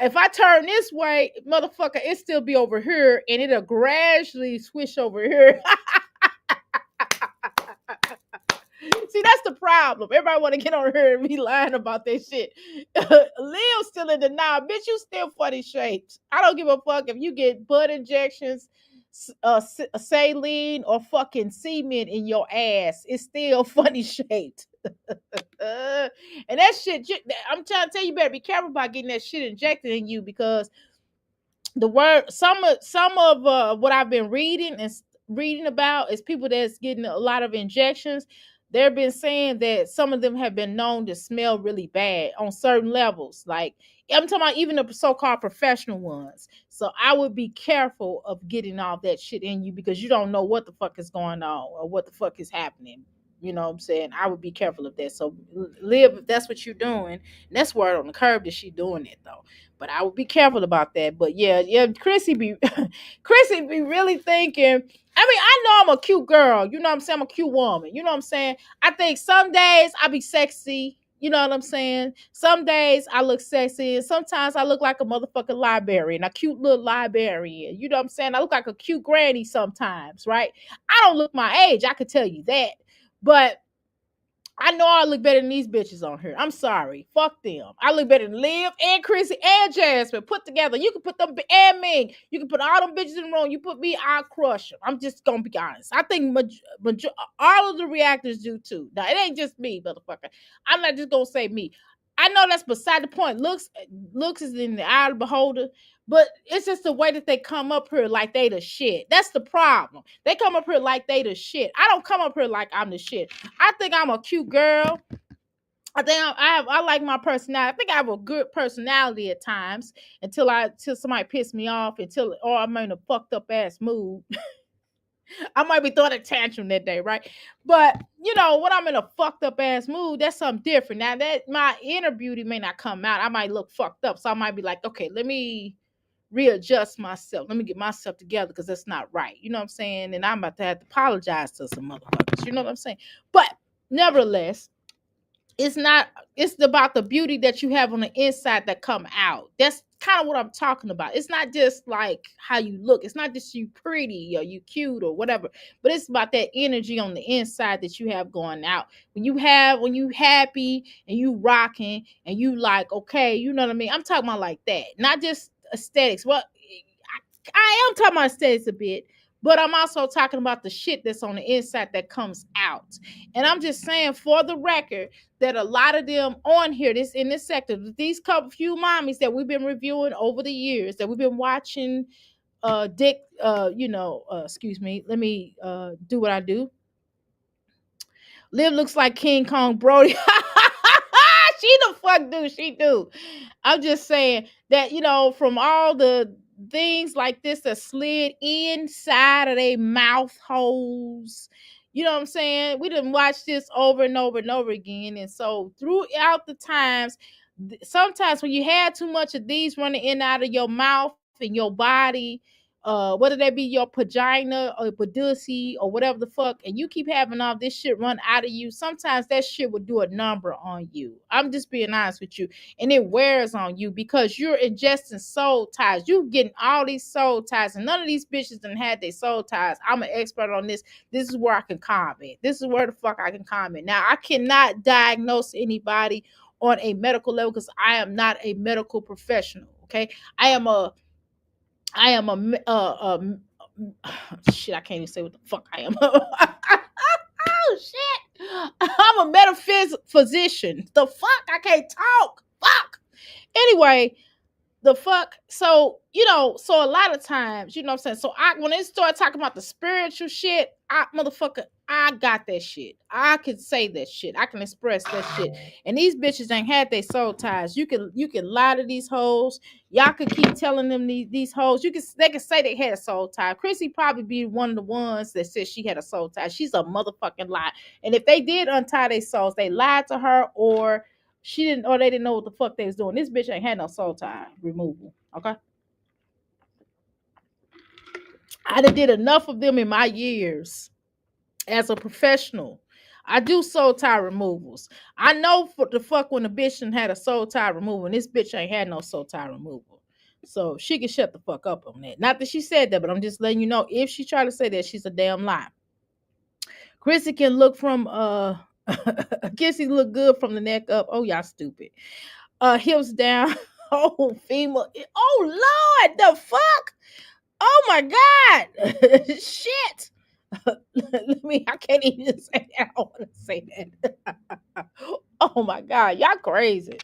If I turn this way, motherfucker, it still be over here, and it'll gradually swish over here. See, that's the problem. Everybody want to get on here and be lying about that shit. Leo's still in denial. Bitch, you still funny shaped. I don't give a fuck if you get butt injections, saline, or fucking semen in your ass. It's still funny shaped. And that shit, I'm trying to tell you, better be careful about getting that shit injected in you, because the word some of what I've been reading about is people that's getting a lot of injections. They've been saying that some of them have been known to smell really bad on certain levels. Like, I'm talking about even the so-called professional ones. So I would be careful of getting all that shit in you, because you don't know what the fuck is going on or what the fuck is happening. You know what I'm saying? I would be careful of that. So live, if that's what you're doing. And that's word on the curb that she doing it though. But I would be careful about that. But yeah, Chrissy be Chrissy be really thinking. I mean, I know I'm a cute girl. You know what I'm saying? I'm a cute woman. You know what I'm saying? I think some days I be sexy. You know what I'm saying? Some days I look sexy, and sometimes I look like a motherfucking librarian, a cute little librarian. You know what I'm saying? I look like a cute granny sometimes, right? I don't look my age. I could tell you that. But I know I look better than these bitches on here. I'm sorry. Fuck them. I look better than Liv and Chrissy and Jasmine put together. You can put them and me. You can put all them bitches in the room. You put me, I'll crush them. I'm just gonna be honest. I think all of the reactors do too. Now, it ain't just me, motherfucker. I'm not just gonna say me. I know that's beside the point. Looks is in the eye of the beholder. But it's just the way that they come up here like they the shit. That's the problem. They come up here like they the shit. I don't come up here like I'm the shit. I think I'm a cute girl. I think I like my personality. I think I have a good personality at times until somebody piss me off, or I'm in a fucked up ass mood. I might be throwing a tantrum that day, right? But you know, when I'm in a fucked up ass mood, that's something different. Now that my inner beauty may not come out, I might look fucked up. So I might be like, okay, let me readjust myself. Let me get myself together, because that's not right. You know what I'm saying? And I'm about to have to apologize to some motherfuckers. You know what I'm saying? But nevertheless, it's about the beauty that you have on the inside that come out. That's kind of what I'm talking about. It's not just like how you look. It's not just you pretty or you cute or whatever, but it's about that energy on the inside that you have going out. When you happy and you rocking and you like, okay, you know what I mean? I'm talking about like that, not just aesthetics. Well, I am talking about aesthetics a bit, but I'm also talking about the shit that's on the inside that comes out. And I'm just saying, for the record, that a lot of them on here, in this sector, these few mommies that we've been reviewing over the years, that we've been watching, excuse me, let me do what I do. Liv looks like King Kong Brody. She the fuck do she do? I'm just saying that, from all the things like this that slid inside of their mouth holes. You know what I'm saying? We didn't watch this over and over and over again. And so throughout the times, sometimes when you had too much of these running in and out of your mouth and your body, whether that be your vagina or pussy or whatever the fuck, and you keep having all this shit run out of you, sometimes that shit would do a number on you. I'm just being honest with you. And it wears on you because you're ingesting soul ties. You getting all these soul ties, and none of these bitches done had their soul ties. I'm an expert on this. This is where I can comment. This is where the fuck I can comment. Now, I cannot diagnose anybody on a medical level because I am not a medical professional. Okay, I am a shit. I can't even say what the fuck I am. Oh shit! I'm a physician. The fuck? I can't talk. Fuck. Anyway, the fuck. So so a lot of times, you know what I'm saying. So when they start talking about the spiritual shit, I got that shit. I can say that shit. I can express that shit. And these bitches ain't had their soul ties. You can lie to these hoes. Y'all could keep telling them these hoes. They can say they had a soul tie. Chrissy probably be one of the ones that said she had a soul tie. She's a motherfucking lie. And if they did untie their souls, they lied to her, or they didn't know what the fuck they was doing. This bitch ain't had no soul tie removal. Okay. I did enough of them in my years as a professional. I do soul tie removals. I know for the fuck when a bitch done had a soul tie removal, and this bitch ain't had no soul tie removal. So she can shut the fuck up on that. Not that she said that, but I'm just letting you know, if she try to say that, she's a damn lie. Chrissy can look from Chrissy look good from the neck up. Oh, y'all stupid. Hips down. Oh, female. Oh Lord, the fuck? Oh my God. Shit. I can't even say that. I don't want to say that. Oh my God, y'all crazy.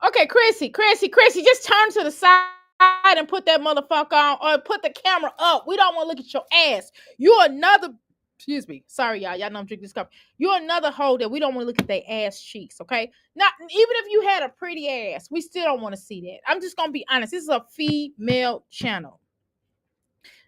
Okay, Chrissy, just turn to the side and put that motherfucker on, or put the camera up. We don't want to look at your ass. You're another, excuse me. Sorry, y'all. Y'all know I'm drinking this cup. You're another hoe that we don't want to look at their ass cheeks, okay? Not even if you had a pretty ass, we still don't want to see that. I'm just gonna be honest. This is a female channel.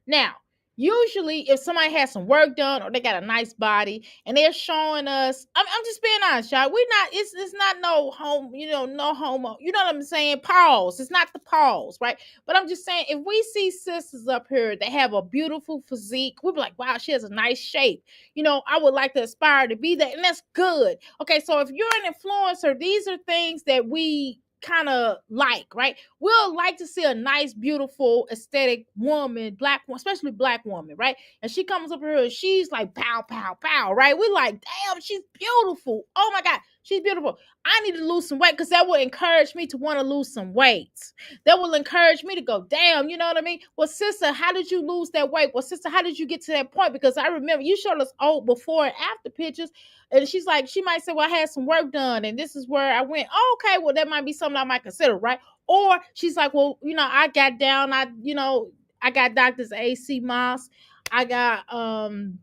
Now, usually if somebody has some work done or they got a nice body and they're showing us, I'm just being honest, y'all. It's not no home, no homo. You know what I'm saying? Pause. It's not the pause, right? But I'm just saying, if we see sisters up here that have a beautiful physique, we'll be like, wow, she has a nice shape. I would like to aspire to be that, and that's good. Okay, so if you're an influencer, these are things that we kind of like, right? We'll like to see a nice, beautiful, aesthetic woman, especially black woman, right? And she comes up here and she's like pow, pow, pow, right? We're like, damn, she's beautiful. Oh my God, she's beautiful. I need to lose some weight because that will encourage me to want to lose some weight. That will encourage me to go, damn, you know what I mean? Well, sister, how did you lose that weight? Well, sister, how did you get to that point? Because I remember you showed us old before and after pictures. And she's like, she might say, well, I had some work done and this is where I went. Oh, okay, well, that might be something I might consider, right? Or she's like, well, I got down, I got Doctor's AC Moss. I got, and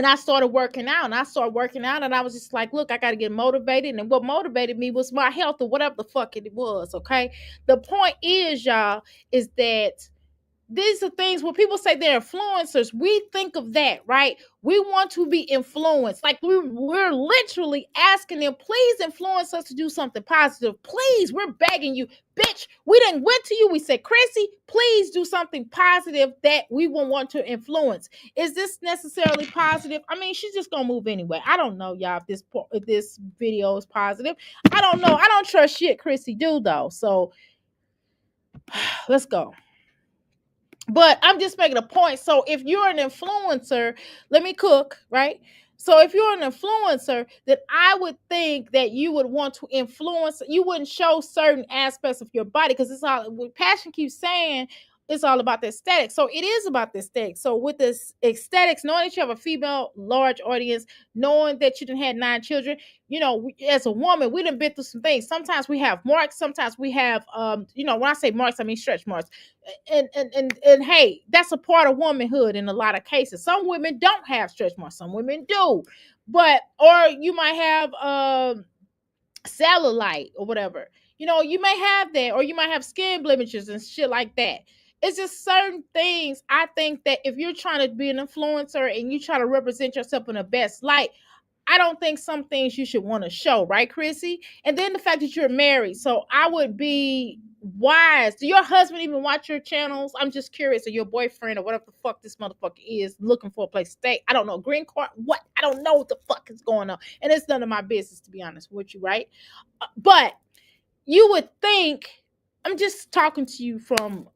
I started working out and I was just like, look, I got to get motivated. And what motivated me was my health or whatever the fuck it was. Okay. The point is, y'all, is that these are things when people say they're influencers, we think of that, right? We want to be influenced. Like we're literally asking them, please influence us to do something positive. Please, we're begging you. Bitch, we didn't went to you. We said, Chrissy, please do something positive that we will want to influence. Is this necessarily positive? I mean, she's just going to move anyway. I don't know, y'all, if this video is positive. I don't know. I don't trust shit Chrissy do, though. So let's go. But I'm just making a point. So if you're an influencer, let me cook, right? So if you're an influencer, then I would think that you would want to influence, you wouldn't show certain aspects of your body because it's all, what Passion keeps saying, it's all about the aesthetics. So it is about the aesthetics. So with this aesthetics, knowing that you have a female large audience, knowing that you done had 9 children, as a woman, we done been through some things. Sometimes we have marks. Sometimes we have, when I say marks, I mean stretch marks. And hey, that's a part of womanhood in a lot of cases. Some women don't have stretch marks. Some women do. Or you might have, cellulite or whatever. You know, you may have that, or you might have skin blemishes and shit like that. It's just certain things. I think that if you're trying to be an influencer and you try to represent yourself in the best light, I don't think some things you should want to show, right, Chrissy? And then the fact that you're married. So I would be wise. Do your husband even watch your channels? I'm just curious. Or your boyfriend or whatever the fuck this motherfucker is looking for a place to stay. I don't know. Green card? What? I don't know what the fuck is going on. And it's none of my business, to be honest with you, right? But you would think, I'm just talking to you from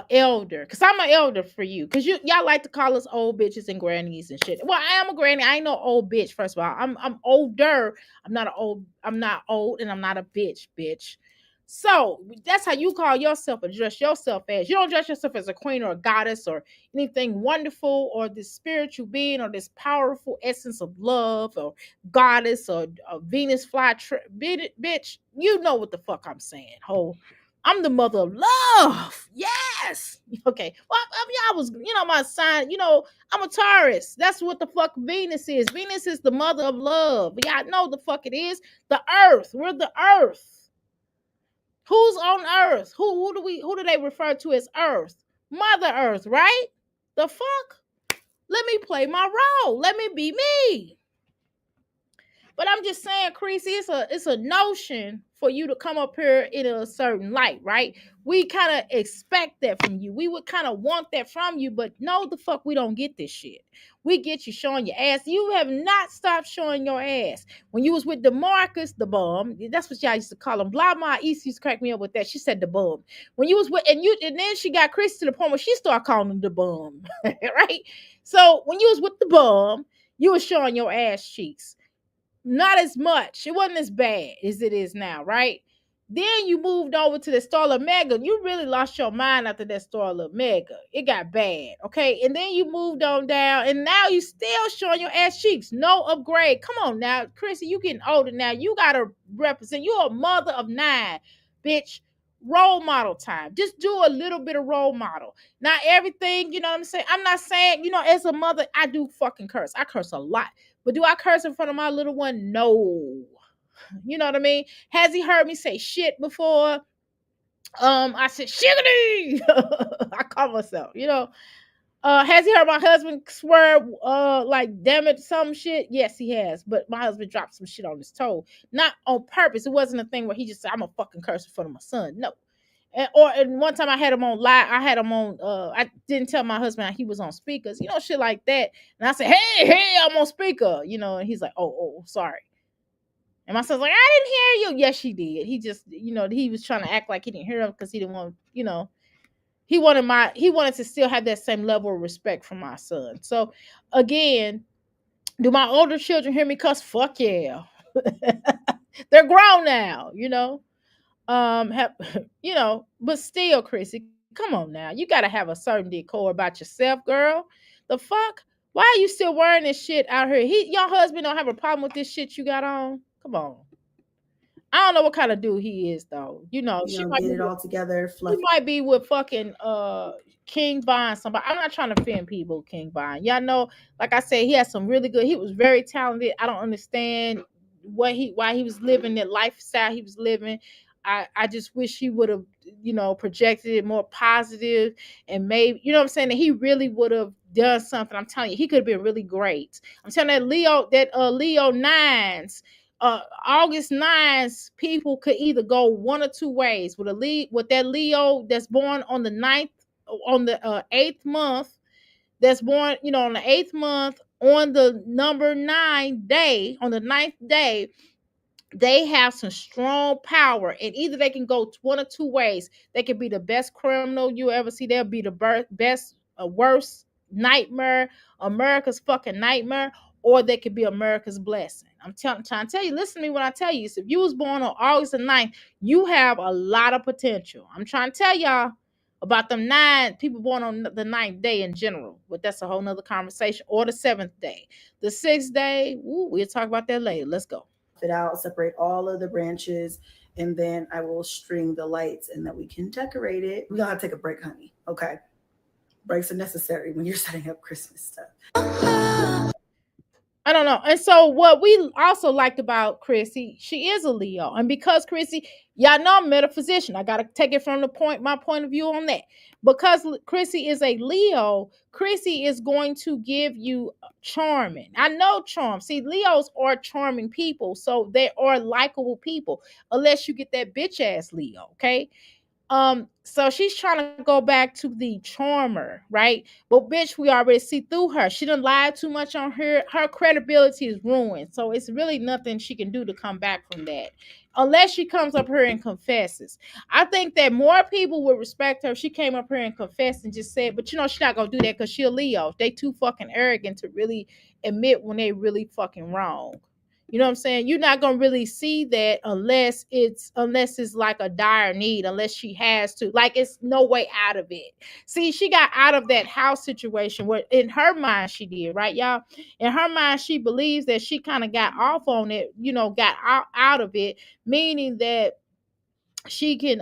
elder, because I'm an elder for you, because y'all like to call us old bitches and grannies and shit. Well, I am a granny. I ain't no old bitch. First of all, I'm older. I'm not old, and I'm not a bitch. So that's how you call yourself, address yourself as. You don't address yourself as a queen or a goddess or anything wonderful or this spiritual being or this powerful essence of love or goddess or Venus bitch. You know what the fuck I'm saying, ho. I'm the mother of love. Yes. Okay. Well, I mean, I was, my sign, I'm a Taurus. That's what the fuck Venus is. Venus is the mother of love. Y'all know the fuck it is. The earth. We're the earth. Who's on earth? Who do they refer to as earth? Mother Earth, right? The fuck? Let me play my role. Let me be me. But I'm just saying, Chrissy, it's a notion for you to come up here in a certain light, right? We kind of expect that from you. We would kind of want that from you, but no, the fuck, we don't get this shit. We get you showing your ass. You have not stopped showing your ass. When you was with DeMarcus, the bum, that's what y'all used to call him. Blah, my East used to crack me up with that. She said the bum. When you was with, and then she got Chris to the point where she started calling him the bum, right? So when you was with the bum, you was showing your ass cheeks. Not as much. It wasn't as bad as it is now, right? Then you moved over to the Starla Mega. You really lost your mind after that Starla Mega. It got bad, okay? And then you moved on down, and now you still showing your ass cheeks. No upgrade. Come on now, Chrissy, you getting older now. You gotta represent. You're a mother of 9, bitch. Role model time. Just do a little bit of role model. Not everything, you know what I'm saying? I'm not saying, as a mother, I do fucking curse. I curse a lot. But do I curse in front of my little one? No. You know what I mean? Has he heard me say shit before? I said shiggity. I call myself, has he heard my husband swear like damn it some shit? Yes, he has. But my husband dropped some shit on his toe. Not on purpose. It wasn't a thing where he just said, I'm a fucking curse in front of my son. No. And one time I had him on live. I didn't tell my husband he was on speakers, shit like that. And I said, hey, I'm on speaker, and he's like, oh, sorry. And my son's like, I didn't hear you. Yes, she did. He just, he was trying to act like he didn't hear him because he didn't want, he wanted to still have that same level of respect from my son. So again, do my older children hear me cuss? Fuck yeah. They're grown now, but still, Chrissy, come on now. You gotta have a certain decor about yourself, girl. The fuck? Why are you still wearing this shit out here? Your husband don't have a problem with this shit you got on? Come on. I don't know what kind of dude he is, though. She might get it all together. He might be with fucking King Von, somebody. I'm not trying to offend people, King Von. Y'all know, like I said, he has some really good. He was very talented. I don't understand why he was living that lifestyle he was living. I just wish he would have, projected it more positive and maybe, what I'm saying, that he really would have done something. I'm telling you, he could have been really great. I'm telling that Leo 9s, August 9s, people could either go one or two ways with that Leo that's born on the 9th, on the 8th month, that's born, on the 8th month, on the number 9 day, on the 9th day. They have some strong power, and either they can go one or two ways. They could be the best criminal you ever see. They'll be the best, worst nightmare, America's fucking nightmare, or they could be America's blessing. I'm trying to tell you, listen to me when I tell you. So if you was born on August the 9th, you have a lot of potential. I'm trying to tell y'all about them 9 people born on the 9th day in general, but that's a whole nother conversation. Or the 7th day. The 6th day, we'll talk about that later. Let's go. It out, separate all of the branches, and then I will string the lights, and then we can decorate it. We're gonna have to take a break, honey. Okay, breaks are necessary when you're setting up Christmas stuff. I don't know. And so what we also liked about Chrissy, she is a Leo. And because Chrissy, y'all know I'm metaphysician. I gotta take it from my point of view on that. Because Chrissy is a Leo, Chrissy is going to give you charming. I know charm. See, Leos are charming people, so they are likable people, unless you get that bitch ass Leo, okay? So she's trying to go back to the charmer, right? But bitch, we already see through her. She done lied too much on her credibility is ruined. So it's really nothing she can do to come back from that. Unless she comes up here and confesses. I think that more people would respect her if she came up here and confessed and just said, but you know, she's not gonna do that because she's a Leo. They too fucking arrogant to really admit when they really fucking wrong. You know what I'm saying? You're not gonna really see that unless it's like a dire need, unless she has to. Like it's no way out of it. See, she got out of that house situation where in her mind she did, right, y'all? In her mind, she believes that she kind of got off on it, you know, got out of it, meaning that she can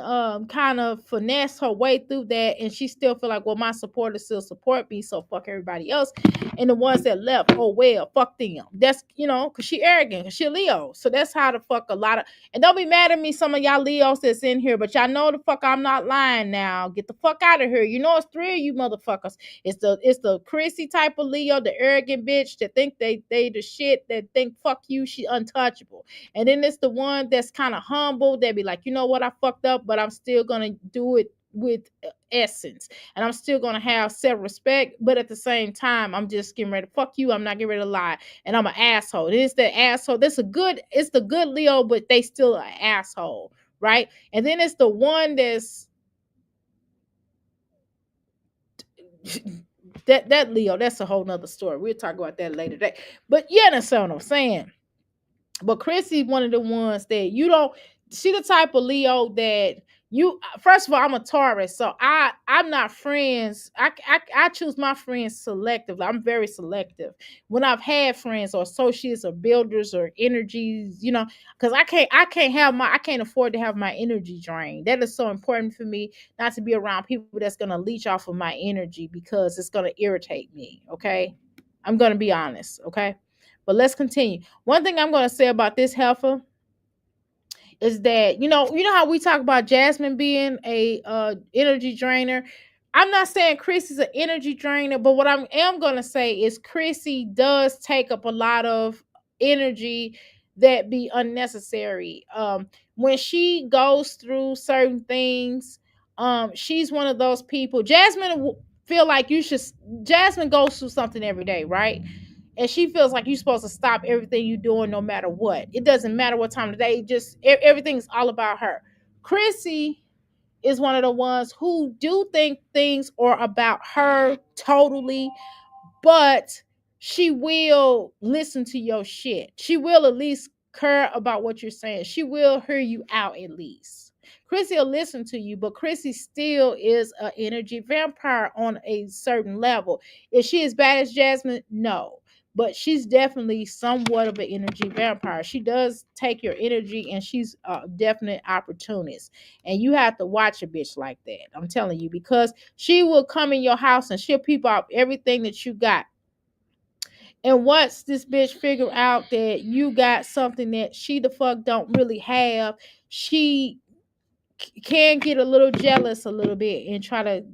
kind of finesse her way through that, and she still feel like, well, my supporters still support me, so fuck everybody else. And the ones that left, oh well, fuck them. That's, you know, because she arrogant, because she Leo. So that's how the fuck a lot of, and don't be mad at me, some of y'all Leos that's in here, but y'all know the fuck I'm not lying now. Get the fuck out of here. You know it's three of you motherfuckers. It's the Chrissy type of Leo, the arrogant bitch that think they the shit, that think fuck you, she untouchable. And then it's the one that's kind of humble. They be like, you know what, I fucked up, but I'm still gonna do it with essence, and I'm still gonna have self-respect. But at the same time, I'm just getting ready to fuck you. I'm not getting ready to lie, and I'm an asshole. It is the asshole. It's the good Leo, but they still an asshole, right? And then it's the one that's that Leo. That's a whole nother story. We'll talk about that later today. But you understand what I'm saying? But Chrissy, one of the ones that you don't. She the type of Leo that you. First of all, I'm a Taurus, so I'm not friends. I choose my friends selectively. I'm very selective when I've had friends or associates or builders or energies. You know, because I can't afford to have my energy drained. That is so important for me not to be around people that's gonna leech off of my energy because it's gonna irritate me. Okay, I'm gonna be honest. Okay. But let's continue. One thing I'm going to say about this heifer is that you know how we talk about Jasmine being a energy drainer. I'm not saying Chris is an energy drainer, but what I am going to say is Chrissy does take up a lot of energy that be unnecessary. When she goes through certain things, she's one of those people. Feel like Jasmine goes through something every day, right? And she feels like you're supposed to stop everything you're doing no matter what. It doesn't matter what time of day, just everything's all about her. Chrissy is one of the ones who do think things are about her totally, but she will listen to your shit. She will at least care about what you're saying. She will hear you out at least. Chrissy will listen to you, but Chrissy still is an energy vampire on a certain level. Is she as bad as Jasmine? No. But she's definitely somewhat of an energy vampire. She does take your energy, and she's a definite opportunist. And you have to watch a bitch like that. I'm telling you, because she will come in your house and she'll peep out everything that you got. And once this bitch figure out that you got something that she the fuck don't really have, she can get a little jealous a little bit and try to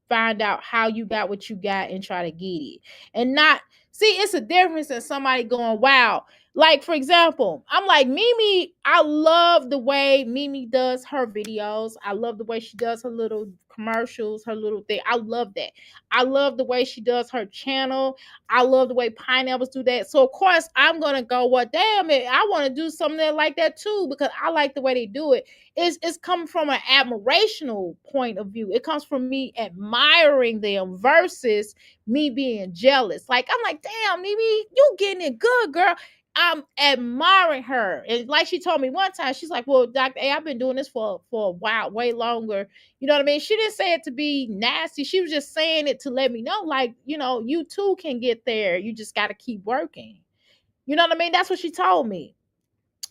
find out how you got what you got and try to get it. And not see, it's a difference in somebody going, wow. Like, for example, I'm like, Mimi, I love the way Mimi does her videos. I love the way she does her little commercials, her little thing. I love that. I love the way she does her channel. I love the way Pineapples do that. So, of course, I'm going to go, well, damn it, I want to do something like that too, because I like the way they do it. It's coming from an admirational point of view. It comes from me admiring them versus me being jealous. Like, I'm like, damn, Mimi, you getting it good, girl. I'm admiring her. And like she told me one time, she's like, well, Dr. A, I've been doing this for a while, way longer. You know what I mean? She didn't say it to be nasty. She was just saying it to let me know, like, you too can get there. You just got to keep working. You know what I mean? That's what she told me.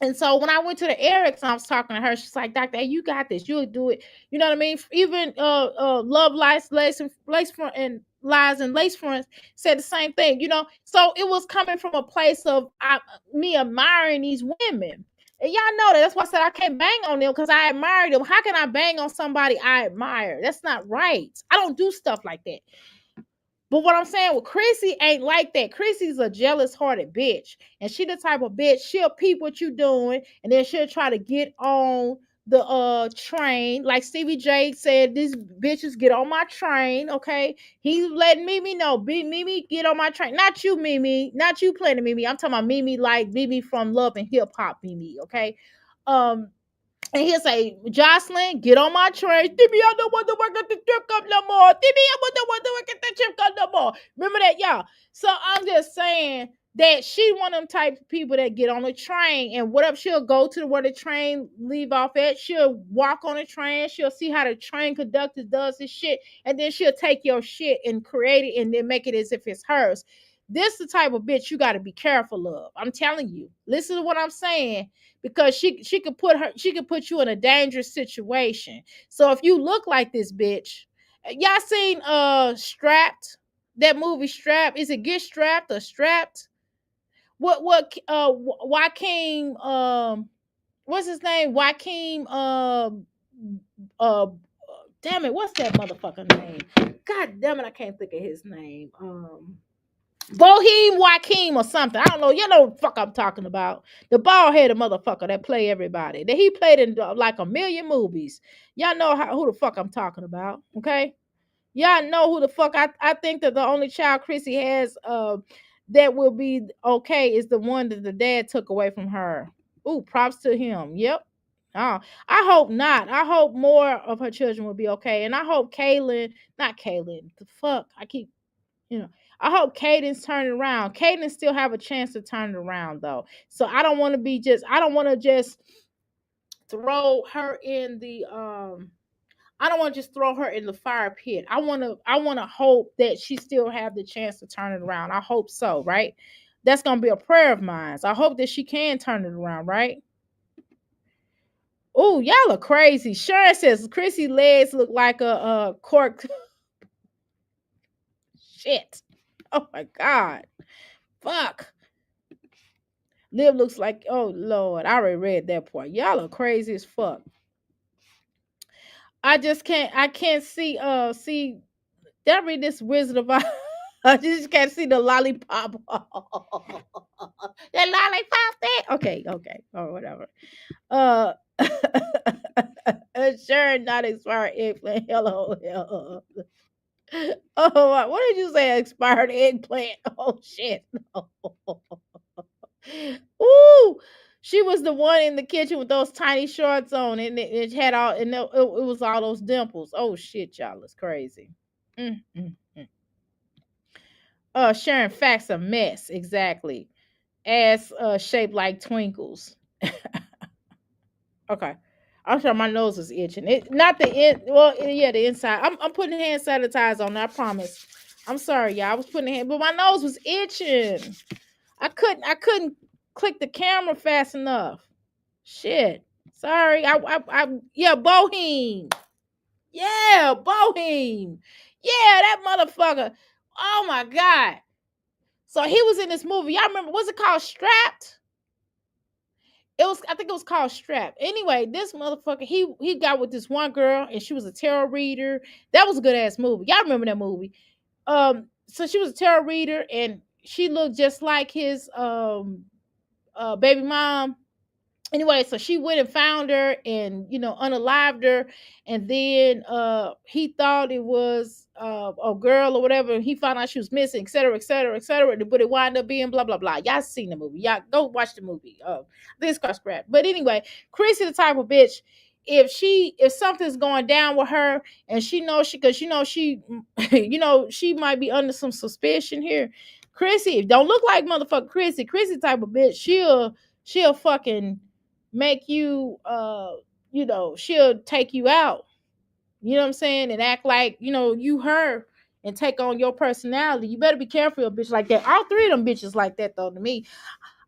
And so when I went to the Erics and I was talking to her, she's like, Dr. A, you got this. You'll do it. You know what I mean? Even Love Life, Lace and lies and lace fronts said the same thing, you know. So it was coming from a place of me admiring these women. And y'all know that. That's why I said I can't bang on them because I admire them. How can I bang on somebody I admire? That's not right. I don't do stuff like that. But what I'm saying, well, Chrissy ain't like that. Chrissy's a jealous-hearted bitch. And she the type of bitch, she'll peep what you doing, and then she'll try to get on the train. Like Stevie J said, these bitches get on my train, okay? He's letting Mimi know. Mimi, get on my train. Not you, Mimi. Not you playing Mimi. I'm talking about Mimi like Mimi from Love and Hip Hop Mimi, okay? And he'll say, Jocelyn, get on my train. Timmy, I don't want to work at the strip club no more. Timmy, I don't want to work at the strip club no more. Remember that, y'all? So I'm just saying that she one of them type of people that get on the train and what up, she'll go to where the train leave off at. She'll walk on the train. She'll see how the train conductor does this shit. And then she'll take your shit and create it and then make it as if it's hers. This is the type of bitch you got to be careful of. I'm telling you. Listen to what I'm saying. Because she could put you in a dangerous situation. So if you look like this bitch, y'all seen Strapped? That movie Strapped? Is it Get Strapped or Strapped? What Joaquin what's his name? Joaquin damn it, what's that motherfucker name? God damn it, I can't think of his name. Bohem Joaquin or something. I don't know. You know what the fuck I'm talking about. The bald-headed motherfucker that play everybody. That he played in like a million movies. Y'all know who the fuck I'm talking about. Okay? Y'all know who the fuck I think that the only child Chrissy has that will be okay is the one that the dad took away from her. Ooh, props to him. Yep. I hope not. I hope more of her children will be okay. And I hope not Kaylin. The fuck? I hope Caden's turning around. Caden still have a chance to turn it around though. So I don't want to just throw her in the I don't want to just throw her in the fire pit. I want to hope that she still have the chance to turn it around. I hope so, right? That's going to be a prayer of mine. I hope that she can turn it around, right? Oh, y'all are crazy. Sharon says Chrissy's legs look like a cork. Shit. Oh my God. Fuck. Liv looks like, oh Lord, I already read that part. Y'all are crazy as fuck. I can't see did I read this Wizard of Oz? I just can't see the lollipop. The lollipop thing. Okay, or whatever. Sure, not expired eggplant. Hello. Oh, what did you say? Expired eggplant. Oh shit. Ooh, she was the one in the kitchen with those tiny shorts on, and it had all, and it was all those dimples. Oh shit, y'all, it's crazy. Sharing facts a mess, exactly. Ass shaped like twinkles. Okay. I'm sure my nose was itching. It not the in well, yeah, the inside. I'm putting hand sanitizer on there, I promise. I'm sorry, y'all. I was putting hand, but my nose was itching. I couldn't click the camera fast enough. Shit. Sorry. Yeah, Bohem. Yeah, Bohem. Yeah, that motherfucker. Oh my God. So he was in this movie. Y'all remember, was it called Strapped? I think it was called Strap. Anyway, this motherfucker, he got with this one girl and she was a tarot reader. That was a good ass movie. Y'all remember that movie? So she was a tarot reader and she looked just like his baby mom. Anyway, so she went and found her and unalived her, and then he thought it was a girl or whatever. He found out she was missing, etc., etc., etc. But it wound up being blah blah blah. Y'all seen the movie? Y'all go watch the movie. This car scrap. But anyway, Chrissy the type of bitch. If something's going down with her and she knows because she might be under some suspicion here. Chrissy don't look like motherfucker Chrissy. Chrissy type of bitch. She'll fucking make you she'll take you out, you know what I'm saying, and act like you her and take on your personality. You better be careful of a bitch like that. All three of them bitches like that though. To me,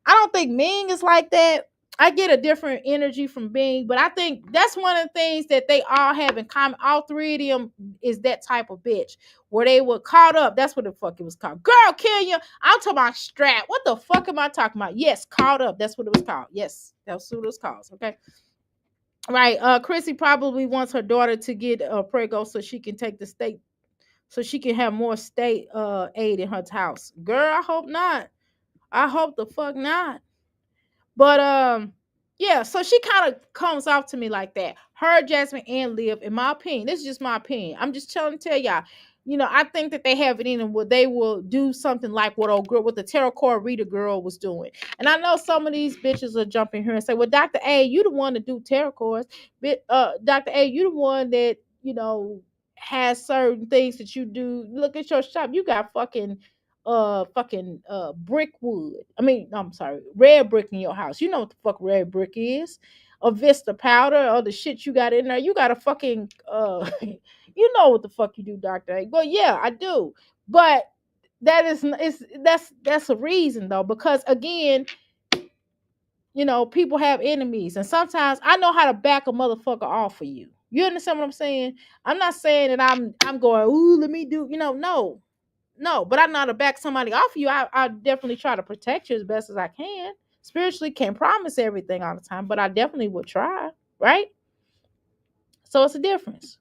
I don't think Ming is like that. I get a different energy from being, but I think that's one of the things that they all have in common. All three of them is that type of bitch where they were caught up. That's what the fuck it was called. Girl, kill you. I'm talking about strap. What the fuck am I talking about? Yes, caught up. That's what it was called. Yes, that's what it was called. Okay. Right. Chrissy probably wants her daughter to get prego so she can take the state, so she can have more state aid in her house. Girl, I hope not. I hope the fuck not. But yeah, so she kind of comes off to me like that. Her, Jasmine, and Liv, in my opinion, this is just my opinion. I'm just tell y'all, I think that they have it in them where they will do something like what old girl, what the tarot card reader girl was doing. And I know some of these bitches will jump in here and say, "Well, Dr. A, you the one to do tarot cards. But Dr. A, you the one that has certain things that you do. Look at your shop. You got brick wood. I mean, I'm sorry, red brick in your house. You know what the fuck red brick is. A Vista powder or the shit you got in there. You got a fucking you know what the fuck you do, Dr. A. But yeah, I do. But that is that's a reason though, because again, people have enemies, and sometimes I know how to back a motherfucker off for you. You understand what I'm saying? I'm not saying that I'm going, ooh, let me do, no, but I'm not to back somebody off of you. I definitely try to protect you as best as I can. Spiritually, can't promise everything all the time, but I definitely would try, right? So it's a difference.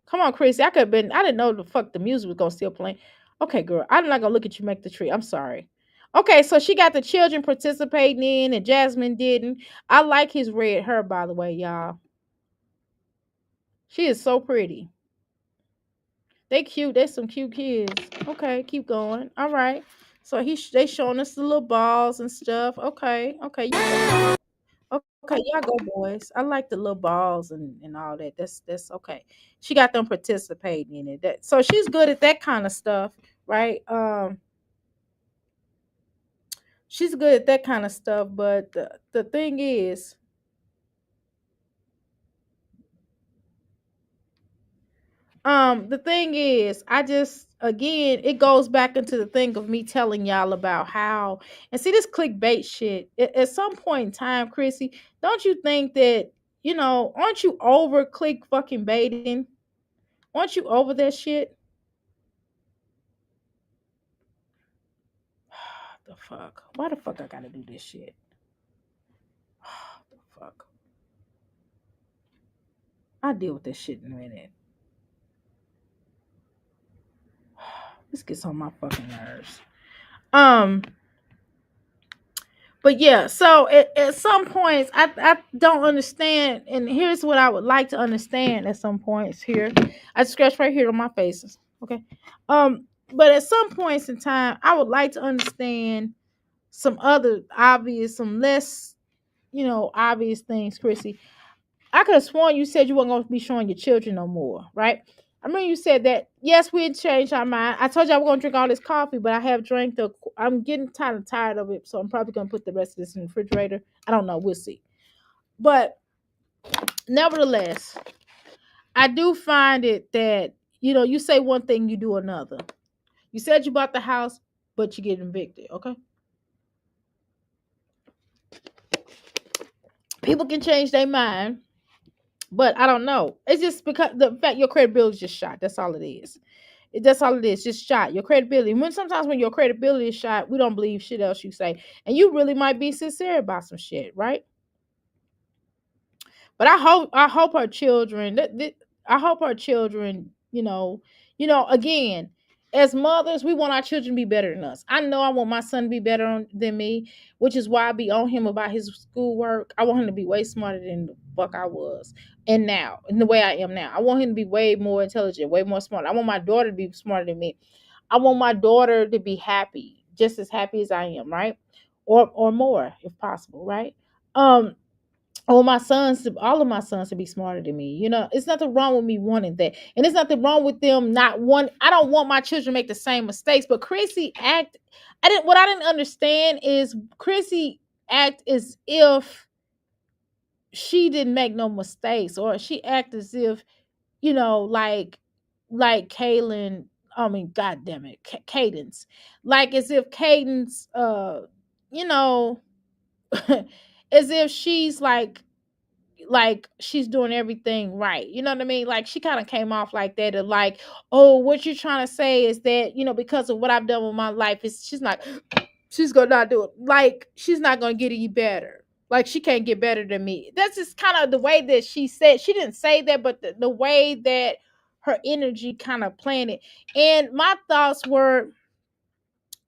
Come on, Chrissy. I didn't know the fuck the music was gonna still playing. Okay, girl, I'm not gonna look at you make the tree. I'm sorry. Okay, so she got the children participating in, and Jasmine didn't. I like his red hair, by the way, y'all. She is so pretty. They cute. They some cute kids. Okay, keep going. All right. So they showing us the little balls and stuff. Okay. Okay. Okay, y'all go, boys. I like the little balls and all that. That's okay. She got them participating in it. So she's good at that kind of stuff, right? She's good at that kind of stuff, but the thing is, I just, again, it goes back into the thing of me telling y'all about how, and see this clickbait shit. At some point in time, Chrissy, don't you think that, aren't you over click fucking baiting? Aren't you over that shit? The fuck? Why the fuck I gotta do this shit? The fuck? I'll deal with this shit in a minute. This gets on my fucking nerves. But yeah, so at some points, I don't understand, and here's what I would like to understand at some points here. I scratch right here on my faces. Okay. But at some points in time, I would like to understand some other obvious, some less, obvious things, Chrissy. I could have sworn you said you weren't going to be showing your children no more, right? I remember you said that, yes, we had changed our mind. I told you I was going to drink all this coffee, but I have drank I'm getting kind of tired of it, so I'm probably going to put the rest of this in the refrigerator. I don't know. We'll see. But nevertheless, I do find it that, you say one thing, you do another. You said you bought the house, but you get evicted, okay? People can change their mind, but I don't know. It's just because the fact your credibility is just shot. That's all it is. That's all it is. Just shot. Your credibility. Sometimes when your credibility is shot, we don't believe shit else you say. And you really might be sincere about some shit, right? But I hope her children, I hope her children, again, as mothers, we want our children to be better than us. I know I want my son to be better than me, which is why I be on him about his schoolwork. I want him to be way smarter than the fuck I was. And now, in the way I am now, I want him to be way more intelligent, way more smart. I want my daughter to be smarter than me. I want my daughter to be happy, just as happy as I am, right? Or more, if possible, right? All of my sons to be smarter than me. It's nothing wrong with me wanting that. And it's nothing wrong with them not one. I don't want my children to make the same mistakes. But what I didn't understand is Chrissy act as if she didn't make no mistakes, or she act as if, like Kaylin, I mean, God damn it, Cadence. Like as if Cadence you know, as if she's like she's doing everything right. You know what I mean? Like she kind of came off like that of like, oh, what you're trying to say is that, because of what I've done with my life, is she's gonna not do it. Like she's not gonna get any better. Like she can't get better than me. That's just kind of the way that she said. She didn't say that, but the way that her energy kind of planted. And my thoughts were,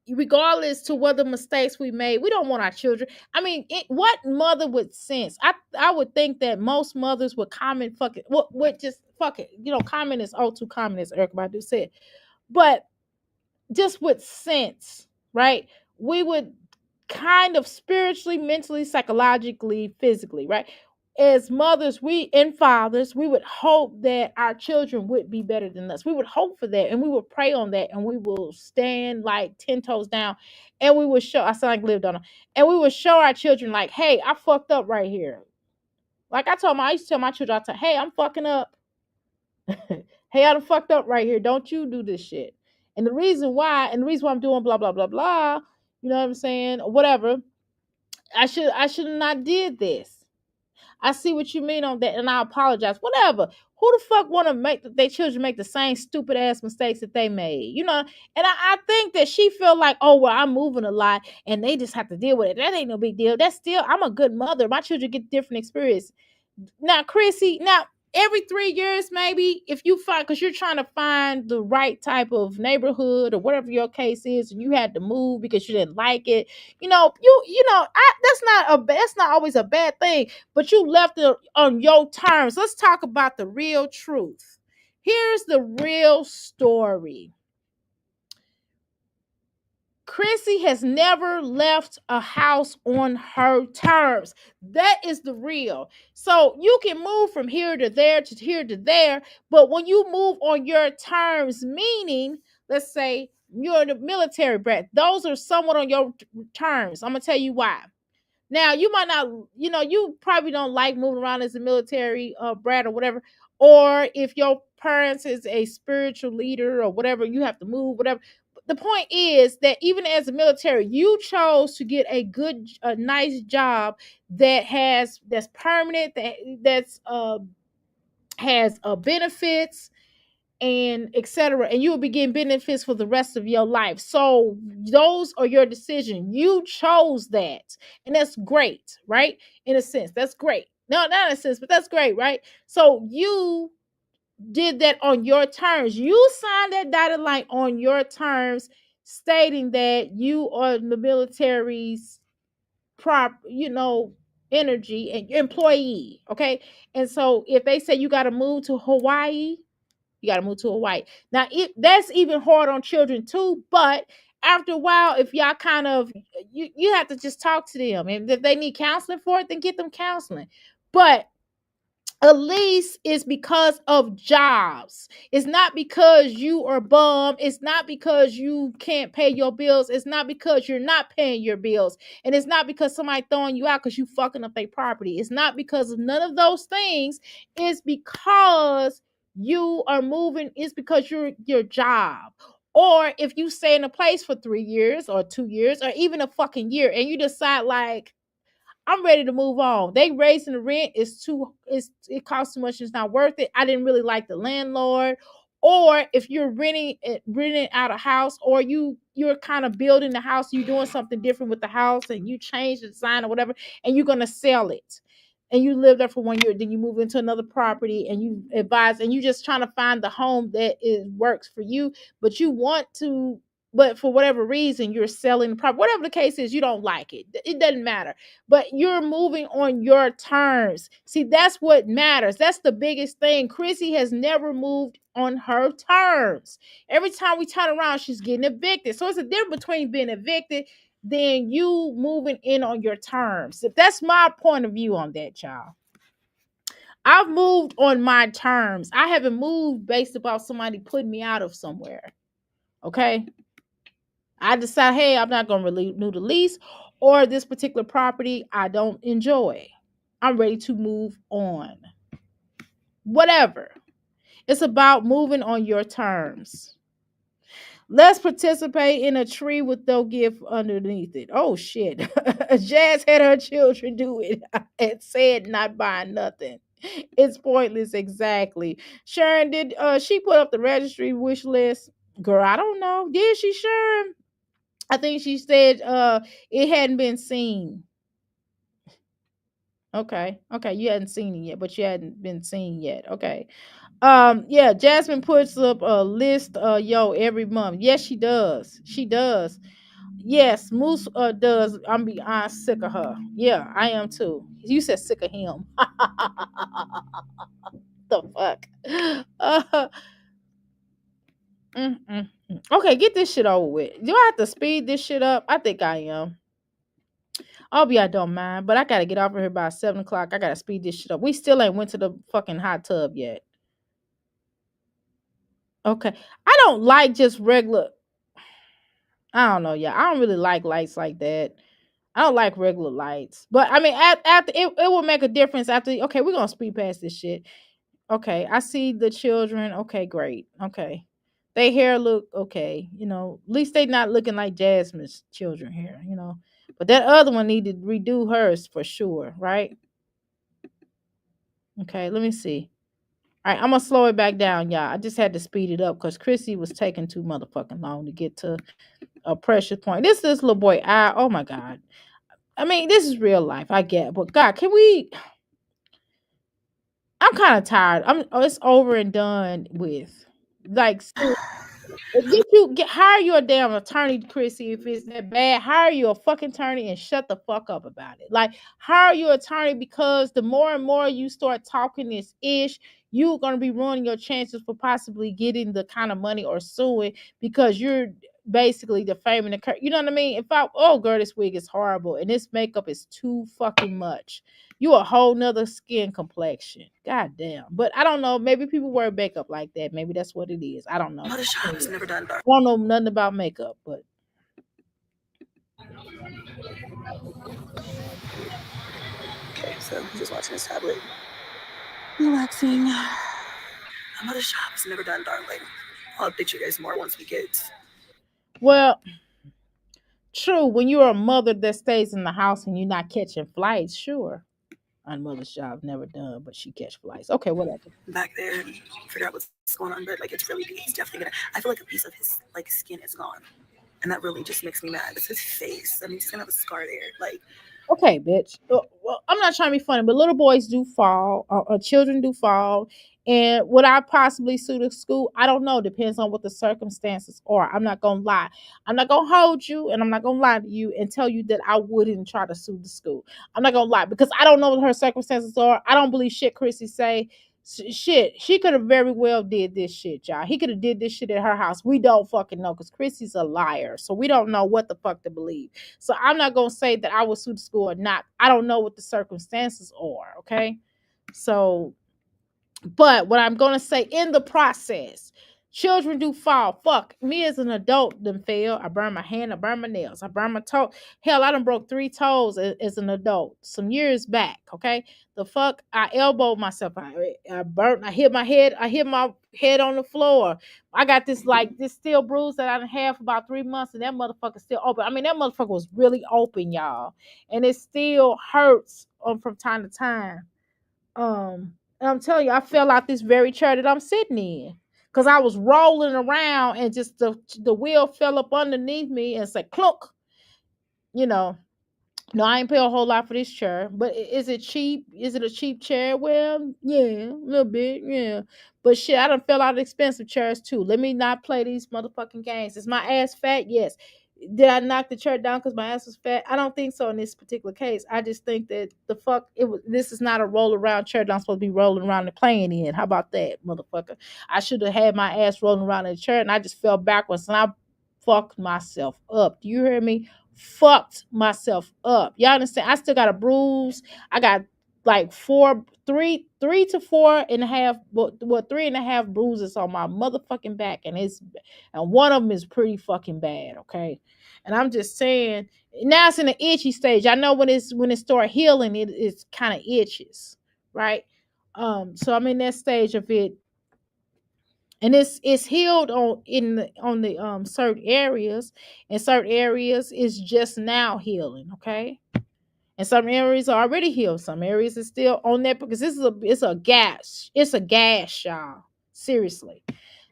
regardless to whether mistakes we made, we don't want our children. I mean, what mother would sense? I would think that most mothers would comment, fuck it, would just fuck it. Comment is all too common, as Eric Badu said. But just with sense, right? We would kind of spiritually, mentally, psychologically, physically, right? As mothers, and fathers, we would hope that our children would be better than us. We would hope for that, and we would pray on that, and we will stand like 10 toes down, and we would show. I sound like lived on them, and we would show our children like, "Hey, I fucked up right here." Like I used to tell my children, "Hey, I'm fucking up. Hey, I done fucked up right here. Don't you do this shit." And the reason why I'm doing blah blah blah blah, you know what I'm saying, or whatever. I should have not did this. I see what you mean on that, and I apologize. Whatever. Who the fuck want to make their children make the same stupid ass mistakes that they made? And I think that she feel like, oh well, I'm moving a lot, and they just have to deal with it. That ain't no big deal. That's still, I'm a good mother. My children get different experience. Now, Chrissy, every 3 years, maybe, if you find, because you're trying to find the right type of neighborhood or whatever your case is, and you had to move because you didn't like it, that's not always a bad thing, but you left it on your terms. Let's talk about the real truth. Here's the real story. Chrissy has never left a house on her terms. That is the real. So you can move from here to there to here to there, but when you move on your terms, meaning, let's say you're in the military, brat, those are somewhat on your terms. I'm going to tell you why. Now, you might not, you probably don't like moving around as a military brat or whatever. Or if your parents is a spiritual leader or whatever, you have to move, whatever. But the point is that even as a military, you chose to get a nice job that's permanent, that's has benefits and etc., and you will be getting benefits for the rest of your life. So those are your decision. You chose that, and that's great, right? In a sense, that's great. No, not in a sense, but that's great, right? So you did that on your terms. You signed that dotted line on your terms, stating that you are the military's energy and employee. Okay, and so if they say you got to move to Hawaii, you got to move to Hawaii. Now, that's even hard on children too. But after a while, if y'all kind of, you have to just talk to them. And if they need counseling for it, then get them counseling. But at least it's because of jobs. It's not because you are bum. It's not because you can't pay your bills. It's not because you're not paying your bills. And it's not because somebody throwing you out because you fucking up their property. It's not because of none of those things. It's because you are moving. It's because your job. Or if you stay in a place for 3 years or 2 years or even a fucking year and you decide like, I'm ready to move on. They raising the rent. It costs too much. It's not worth it. I didn't really like the landlord. Or if you're renting out a house, or you're kind of building the house, you're doing something different with the house, and you change the design or whatever, and you're gonna sell it, and you live there for 1 year, then you move into another property, and you advise, and you just trying to find the home that works for you, but you want to. But for whatever reason, you're selling the property. Whatever the case is, you don't like it. It doesn't matter. But you're moving on your terms. See, that's what matters. That's the biggest thing. Chrissy has never moved on her terms. Every time we turn around, she's getting evicted. So it's a difference between being evicted than you moving in on your terms. That's my point of view on that, y'all. I've moved on my terms. I haven't moved based about somebody putting me out of somewhere. Okay? I decide, hey, I'm not going to renew the lease, or this particular property I don't enjoy. I'm ready to move on. Whatever. It's about moving on your terms. Let's participate in a tree with no gift underneath it. Oh shit. Jazz had her children do it and said not buying nothing. It's pointless, exactly. Sharon, did she put up the registry wish list? Girl, I don't know. Did she, Sharon? I think she said it hadn't been seen. Okay. Okay, you hadn't seen it yet, but you hadn't been seen yet. Okay. Yeah, Jasmine puts up a list every month. Yes, she does. She does. Yes, Moose does. I'm beyond sick of her. Yeah, I am too. You said sick of him. The fuck? Uh, okay, get this shit over with. Do I have to speed this shit up? I think I am. I don't mind, but I gotta get off of here by 7 o'clock. I gotta speed this shit up. We still ain't went to the fucking hot tub yet. Okay. I don't like just regular. I don't know, yeah. I don't really like lights like that. I don't like regular lights. But I mean, after it will make a difference after. Okay, we're gonna speed past this shit. Okay, I see the children. Okay, great. Okay, they hair look okay. At least they not looking like Jasmine's children hair. But that other one needed to redo hers for sure, right? Okay, let me see. All right, I'm gonna slow it back down, y'all. I just had to speed it up because Chrissy was taking too motherfucking long to get to a precious point. This little boy, oh my god. I mean, this is real life. I get, but God, can we? I'm kind of tired. It's over and done with. Like, hire you a damn attorney, Chrissy. If it's that bad, hire you a fucking attorney and shut the fuck up about it. Like, hire you an attorney because the more and more you start talking this ish, you're gonna be ruining your chances for possibly getting the kind of money or suing because you're basically defaming the. You know what I mean? Girl, this wig is horrible and this makeup is too fucking much. You a whole nother skin complexion. God damn. But I don't know. Maybe people wear makeup like that. Maybe that's what it is. I don't know. Mother shop has never done dark. I don't know nothing about makeup, but Okay, so he's just watching his tablet. Relaxing. Mother shop has never done darling. I'll update you guys more once we get. well, true. When you're a mother that stays in the house and you're not catching flights, sure. My mother's job never done, but she catch flights. Okay, whatever. Back there and figure out what's going on, but like it's definitely gonna. I feel like a piece of his like skin is gone, and that really just makes me mad. It's his face. I mean, he's gonna have a scar there. Like, okay, bitch. Well, I'm not trying to be funny, but little boys do fall, or children do fall. And would I possibly sue the school? I don't know. Depends on what the circumstances are. I'm not gonna lie. I'm not gonna hold you, and I'm not gonna lie to you and tell you that I wouldn't try to sue the school. I'm not gonna lie because I don't know what her circumstances are. I don't believe shit Chrissy say. Shit, she could have very well did this shit, y'all. He could have did this shit at her house. We don't fucking know because Chrissy's a liar, so we don't know what the fuck to believe. So I'm not gonna say that I would sue the school or not. I don't know what the circumstances are. Okay, so but what I'm gonna say in the process, children do fall. Fuck me as an adult, done fail. I burn my hand, I burn my nails, I burn my toe. Hell, I done broke 3 toes as an adult some years back. Okay, the fuck, I elbowed myself. I burnt. I hit my head. I hit my head on the floor. I got this still bruise that I done had for about 3 months, and that motherfucker still open. I mean, that motherfucker was really open, y'all, and it still hurts from time to time. And I'm telling you, I fell out this very chair that I'm sitting in because I was rolling around and just the wheel fell up underneath me and said clunk. You know, no, I ain't pay a whole lot for this chair, but is it cheap? Is it a cheap chair? Well, yeah, a little bit, yeah. But shit, I done fell out of expensive chairs too. Let me not play these motherfucking games. Is my ass fat? Yes. Did I knock the chair down because my ass was fat? I don't think so in this particular case. I just think that the fuck it was. This is not a roll around chair that I'm supposed to be rolling around and playing in. How about that, motherfucker? I should have had my ass rolling around in the chair, and I just fell backwards, and I fucked myself up. Do you hear me? Fucked myself up. Y'all understand? I still got a bruise. I got like 3 to 4.5, what 3.5 bruises on my motherfucking back, and one of them is pretty fucking bad. Okay, and I'm just saying now it's in the itchy stage. I know when it start healing, it's kind of itches, right? So I'm in that stage of it and it's healed on the certain areas, and certain areas is just now healing, okay? And some areas are already healed. Some areas is still on that because it's a gas. It's a gas, y'all. Seriously.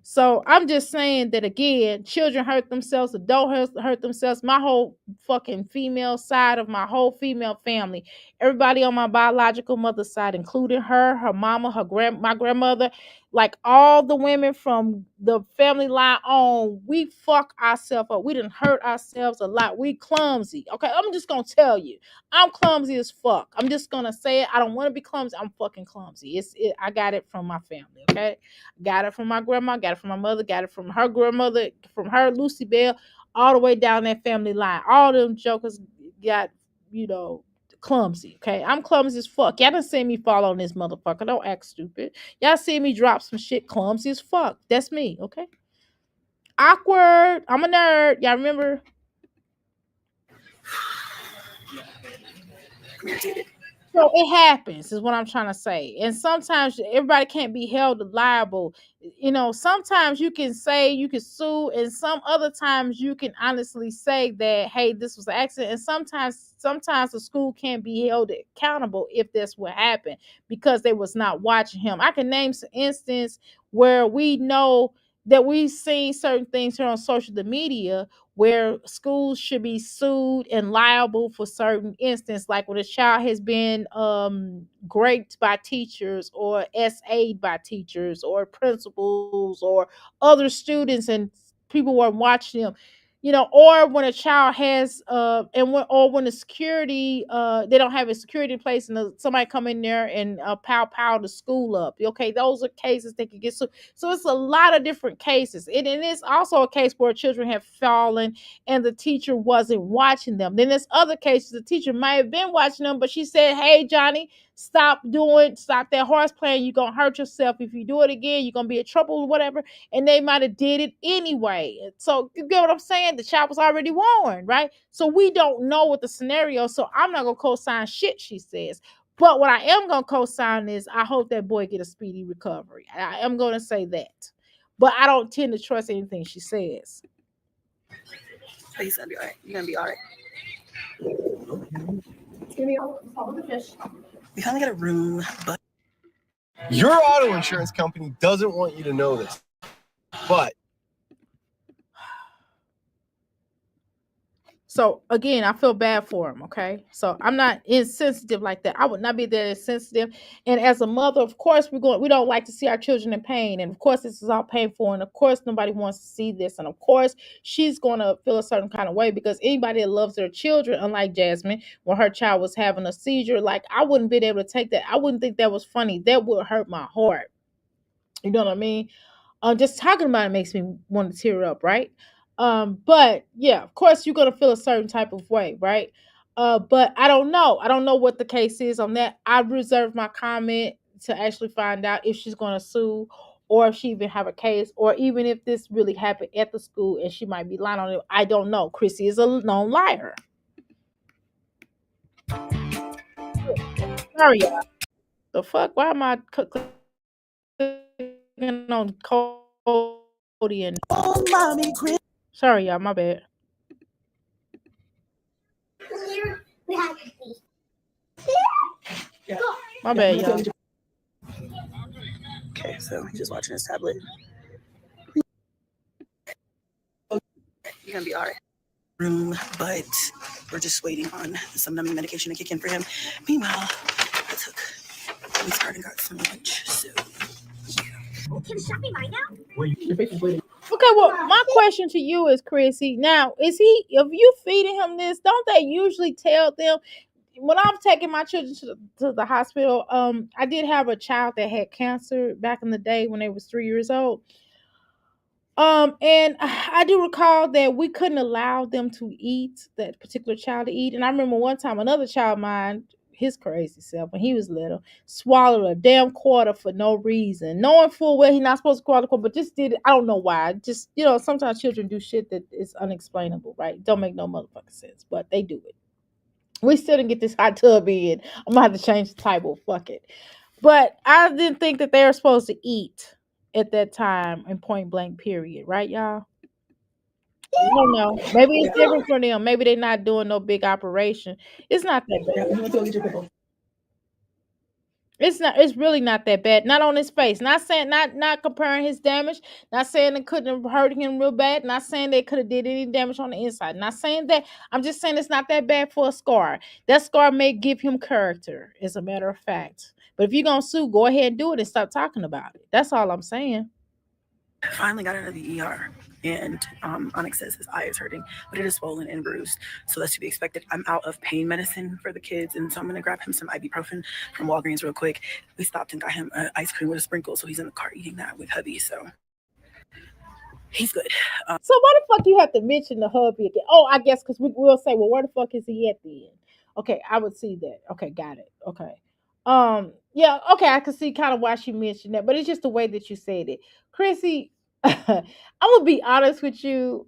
So I'm just saying that again, children hurt themselves, adults hurt themselves. My whole fucking female side of my whole female family, everybody on my biological mother's side, including her mama, my grandmother, like all the women from the family line on, we fuck ourselves up. We didn't hurt ourselves a lot. We clumsy. Okay, I'm just gonna tell you. I'm clumsy as fuck. I'm just gonna say it. I don't want to be clumsy. I'm fucking clumsy. I got it from my family. Okay, got it from my grandma. Got it from my mother. Got it from her grandmother. From her Lucy Bell, all the way down that family line. All them jokers got clumsy. Okay, I'm clumsy as fuck. Y'all done see me fall on this motherfucker. Don't act stupid. Y'all see me drop some shit clumsy as fuck. That's me. Okay. Awkward. I'm a nerd. Y'all remember? So it happens, is what I'm trying to say. And sometimes everybody can't be held liable. Sometimes you can say you can sue, and some other times you can honestly say that, hey, this was an accident. And sometimes the school can't be held accountable if that's what happened because they was not watching him. I can name some instance where we know that we've seen certain things here on social media where schools should be sued and liable for certain instances, like when a child has been graped by teachers or SA'd by teachers or principals or other students, and people weren't watching them. Or when a child has when the security they don't have a security in place, and somebody come in there and pow the school up. Okay, those are cases that could get sued. So it's a lot of different cases. And it's also a case where children have fallen and the teacher wasn't watching them. Then there's other cases the teacher might have been watching them, but she said, hey, Johnny, stop that horse playing. You're going to hurt yourself. If you do it again, you're going to be in trouble or whatever. And they might have did it anyway. So you get what I'm saying? The child was already warned, right? So we don't know what the scenario. So I'm not going to co-sign shit she says. But what I am going to co-sign is I hope that boy get a speedy recovery. I am going to say that. But I don't tend to trust anything she says. He's going to be all right. You're going to be all right. It's gonna be all the fish. We finally got a room, but your auto insurance company doesn't want you to know this, but so again, I feel bad for him. Okay, so I'm not insensitive like that. I would not be that insensitive. And as a mother, of course, we don't like to see our children in pain, and of course, this is all painful, and of course, nobody wants to see this, and of course, she's going to feel a certain kind of way because anybody that loves their children, unlike Jasmine, when her child was having a seizure, like I wouldn't be able to take that. I wouldn't think that was funny. That would hurt my heart. You know what I mean? Just talking about it makes me want to tear up, right? But yeah, of course you're gonna feel a certain type of way, right? But I don't know. I don't know what the case is on that. I reserve my comment to actually find out if she's gonna sue or if she even have a case, or even if this really happened at the school and she might be lying on it. I don't know. Chrissy is a known liar. Sorry, y'all. The fuck? Why am I clicking on Cody and mommy, Chris. sorry, y'all, my bad. Here we have My bad, y'all. Okay, so he's just watching his tablet. You're gonna be all right. Room, but we're just waiting on some numbing medication to kick in for him. Meanwhile, I took Tommy's card and got some lunch. So Can shopping right now? Okay, well, my question to you is, Chrissy. Now, if you feeding him this, don't they usually tell them? When I'm taking my children to the hospital, I did have a child that had cancer back in the day when they was 3 years old. And I do recall that we couldn't allow them to eat, that particular child to eat. And I remember one time another child of mine, his crazy self, when he was little, swallowed a damn quarter for no reason, knowing full well he's not supposed to swallow the quarter, but just did it. I don't know why. Just, sometimes children do shit that is unexplainable, right? Don't make no motherfucking sense, but they do it. We still didn't get this hot tub in. I'm gonna have to change the title. Fuck it. But I didn't think that they were supposed to eat at that time in point blank period, right, y'all? I don't know. Maybe it's different for them. Maybe they're not doing no big operation. It's not that bad. It's not. It's really not that bad. Not on his face. Not saying. Not comparing his damage. Not saying it couldn't have hurt him real bad. Not saying they could have did any damage on the inside. Not saying that. I'm just saying it's not that bad for a scar. That scar may give him character, as a matter of fact. But if you're gonna sue, go ahead and do it and stop talking about it. That's all I'm saying. Finally got out of the ER, and Onyx says his eye is hurting, but it is swollen and bruised, so that's to be expected. I'm out of pain medicine for the kids, and so I'm gonna grab him some ibuprofen from Walgreens real quick. We stopped and got him ice cream with a sprinkle, so he's in the car eating that with hubby, so he's good. So why the fuck you have to mention the hubby again? Oh, I guess because we'll say, well, where the fuck is he at then? Okay, I would see that. Okay, got it. Okay. Yeah, okay, I can see kind of why she mentioned that, but it's just the way that you said it. Chrissy, I'm gonna be honest with you.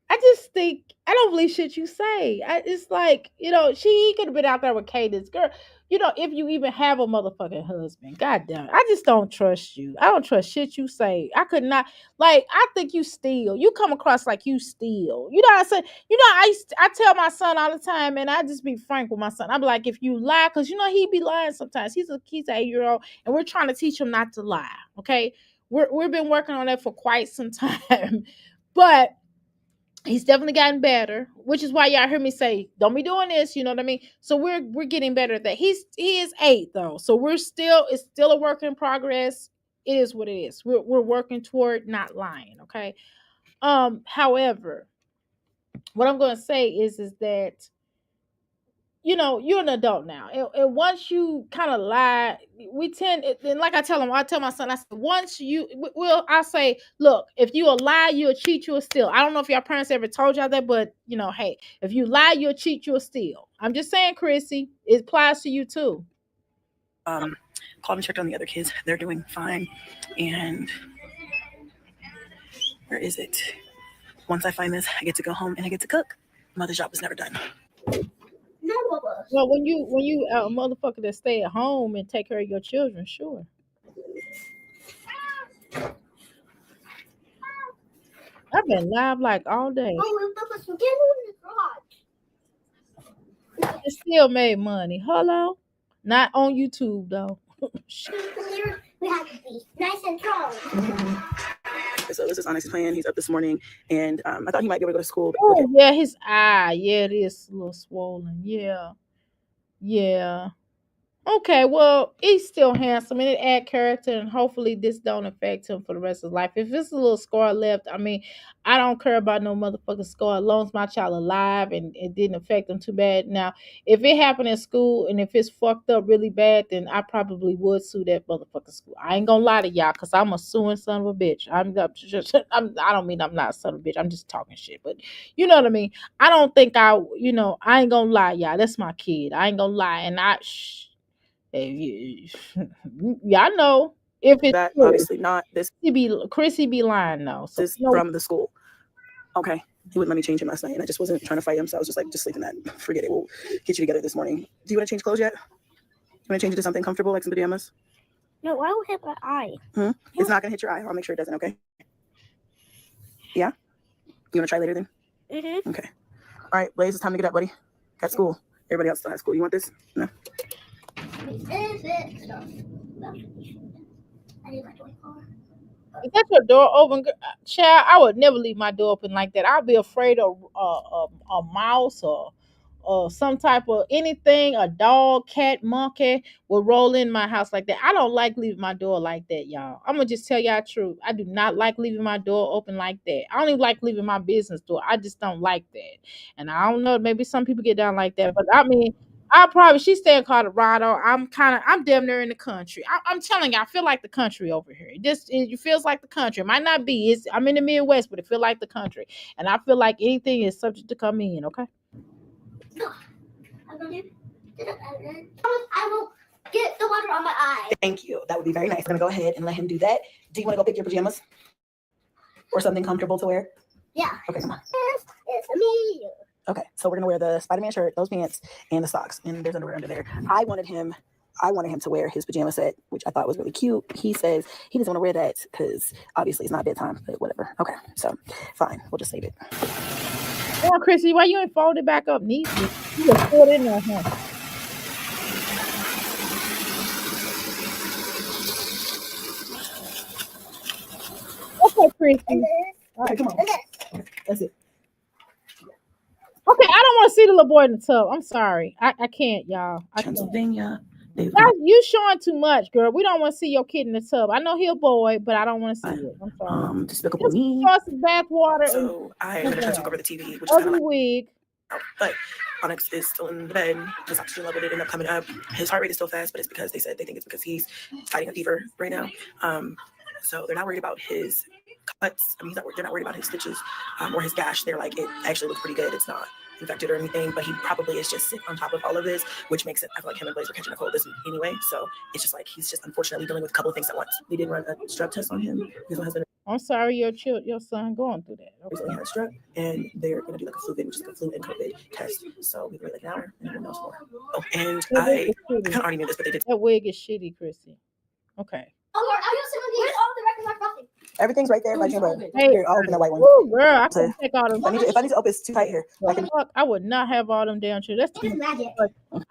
I just think I don't believe shit you say. It's like, she could have been out there with Cadence. Girl, if you even have a motherfucking husband. God damn. I just don't trust you. I don't trust shit you say. I could not, like, I think you steal. You come across like you steal. You know what I said? I tell my son all the time, and I just be frank with my son. I'm like, if you lie, because he be lying sometimes. He's a 8-year-old, and we're trying to teach him not to lie. Okay. We've been working on that for quite some time. But he's definitely gotten better, which is why y'all heard me say, don't be doing this, you know what I mean? So we're getting better at that. He is 8 though. So it's still a work in progress. It is what it is. We're working toward not lying, okay? However, what I'm gonna say is that you're an adult now. And once you kind of lie, we tend, and like I tell my son, I said, I'll say, look, if you a lie, you'll cheat, you'll steal. I don't know if your parents ever told y'all that, but hey, if you lie, you'll cheat, you'll steal. I'm just saying, Chrissy, it applies to you too. Called and checked on the other kids. They're doing fine. And where is it? Once I find this, I get to go home and I get to cook. Mother's job was never done. Well, when you a motherfucker that stay at home and take care of your children, sure. I've been live like all day. It still made money. Hello, not on YouTube though. We have to be nice and strong. So this is Onyx's plan. He's up this morning, and I thought he might be able to go to school. But Oh yeah, his eye. Yeah, it is a little swollen. Yeah. Okay, well, he's still handsome and it add character, and hopefully this don't affect him for the rest of his life. If it's a little scar left, I mean, I don't care about no motherfucking scar as long as my child alive and it didn't affect him too bad. Now, if it happened in school and if it's fucked up really bad, then I probably would sue that motherfucking school. I ain't gonna lie to y'all, cause I'm a suing son of a bitch. I don't mean I'm not a son of a bitch. I'm just talking shit, but you know what I mean. I don't think I ain't gonna lie, y'all. That's my kid. I ain't gonna lie, and yeah, I know. If it's that, true. obviously not. This Chrissy be lying though. So is from the school. Okay. He wouldn't let me change him last night, and I just wasn't trying to fight him, so I was just like, just sleep in that. Forget it. We'll get you together this morning. Do you want to change clothes yet? You want to change it to something comfortable, like some pajamas? No, I will hit my eye. It's not going to hit your eye. I'll make sure it doesn't, okay? Yeah? You want to try later then? Mm-hmm. Okay. All right, Blaze, it's time to get up, buddy. Got school. Everybody else still has school. You want this? No? Is that your door open, child? I would never leave my door open like that. I'll be afraid of a mouse or some type of anything, a dog, cat, monkey will roll in my house like that. I don't like leaving my door like that, y'all. I'm gonna just tell y'all the truth. I do not like leaving my door open like that. I don't even like leaving my business door. I just don't like that. And I don't know, maybe some people get down like that, but I mean, she stay in Colorado. I'm damn near in the country. I'm telling you, I feel like the country over here. It feels like the country. It might not be. I'm in the Midwest, but it feel like the country. And I feel like anything is subject to come in, okay? I will get the water on my eye. Thank you. That would be very nice. I'm going to go ahead and let him do that. Do you want to go pick your pajamas? Or something comfortable to wear? Yeah. Okay, come on. It's me. Okay, so we're going to wear the Spider-Man shirt, those pants, and the socks. And there's underwear under there. I wanted him I wanted him to wear his pajama set, which I thought was really cute. He says he doesn't want to wear that because obviously it's not bedtime, but whatever. Okay, so fine, we'll just save it. Oh, Chrissy, why you ain't fold it back up neatly? You just throw it in there, huh? Okay, Chrissy. All right, come on. That's it. Okay, I don't want to see the little boy in the tub. I'm sorry. I can't, y'all. I can't. Pennsylvania. You showing too much, girl. We don't want to see your kid in the tub. I know he a boy, but I don't want to see it. I'm sorry. Despicable Me. Show us some bath water. So I am going to took over the TV, which is kind ugly of like, wig. but Onyx is still in the bed. His oxygen level did end up coming up. His heart rate is still fast, but it's because they said they think it's because he's fighting a fever right now. So they're not worried about his cuts. I mean, they're not worried about his stitches or his gash. They're like, it actually looks pretty good. It's not infected or anything, but he probably is just sick on top of all of this, which makes it, I feel like him and Blaze are catching a cold this week anyway. So it's just like, he's just unfortunately dealing with a couple of things at once. They did run a strep test on him because my husband. I'm sorry your son going through that. Okay. Recently had a strep, and they're going to do like a flu vid, which is like a flu and COVID test. So we can wait like an hour and who knows more. Oh, and I kind of already knew this, but they did. That wig is shitty, Chrissy. Okay. Where's all the records are nothing? Everything's right there, like you but Hey, here, I'll open the white one. Ooh, girl, I can take all them. If I need to open, it's too tight here. I would not have all them down here. That's This is magic.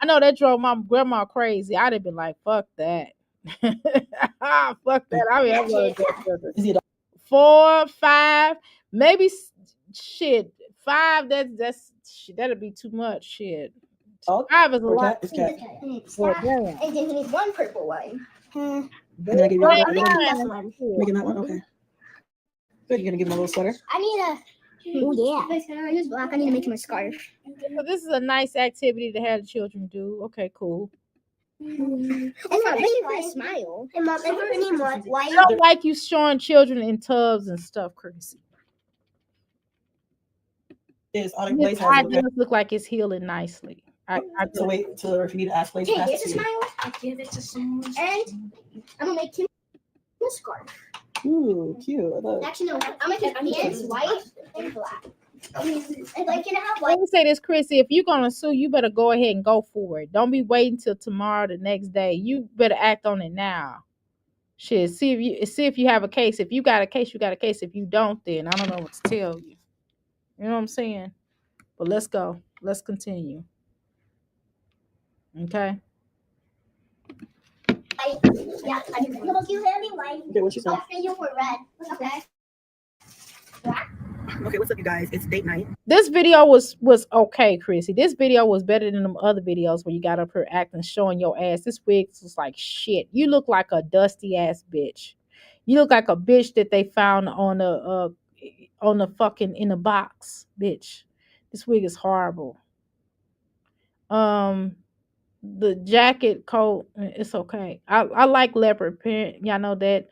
I know that drove my grandma crazy. I'd have been like, fuck that. Fuck that. I mean, I would 4, 5, maybe shit. 5, that's shit, that'd be too much shit. 5 is a lot. And then he needs one purple one. And then I give you Make making that one? Okay. Good, you're gonna give him a little sweater? I need a I use black. I need to make him a scarf. So this is a nice activity to have the children do. Okay, cool. And Mom, make a smile. And Mom, why I don't like you showing children in tubs and stuff, Chrissy. Yes, His eye does look like it's healing nicely. I so wait till if you need to ask Blaze. Hey, here's a smile. I give it to someone. And I'm gonna make him a scarf. Ooh, cute. Actually, no. I'm gonna make his pants white and black. And like, can I have Let white? me say this, Chrissy. If you're gonna sue, you better go ahead and go for it. Don't be waiting till tomorrow, the next day. You better act on it now. Shit, see if you have a case. If you got a case, you got a case. If you don't, then I don't know what to tell you. You know what I'm saying? But let's go. Let's continue. Okay. Yeah, I do. Look, you have me white. Okay, what you say? I'll send you for red. Okay. Okay, what's up, you guys? It's date night. This video was okay, Chrissy. This video was better than them other videos where you got up here acting, showing your ass. This wig was like shit. You look like a dusty ass bitch. You look like a bitch that they found on the fucking in a box, bitch. This wig is horrible. The jacket coat, it's okay. I like leopard print. Y'all know that.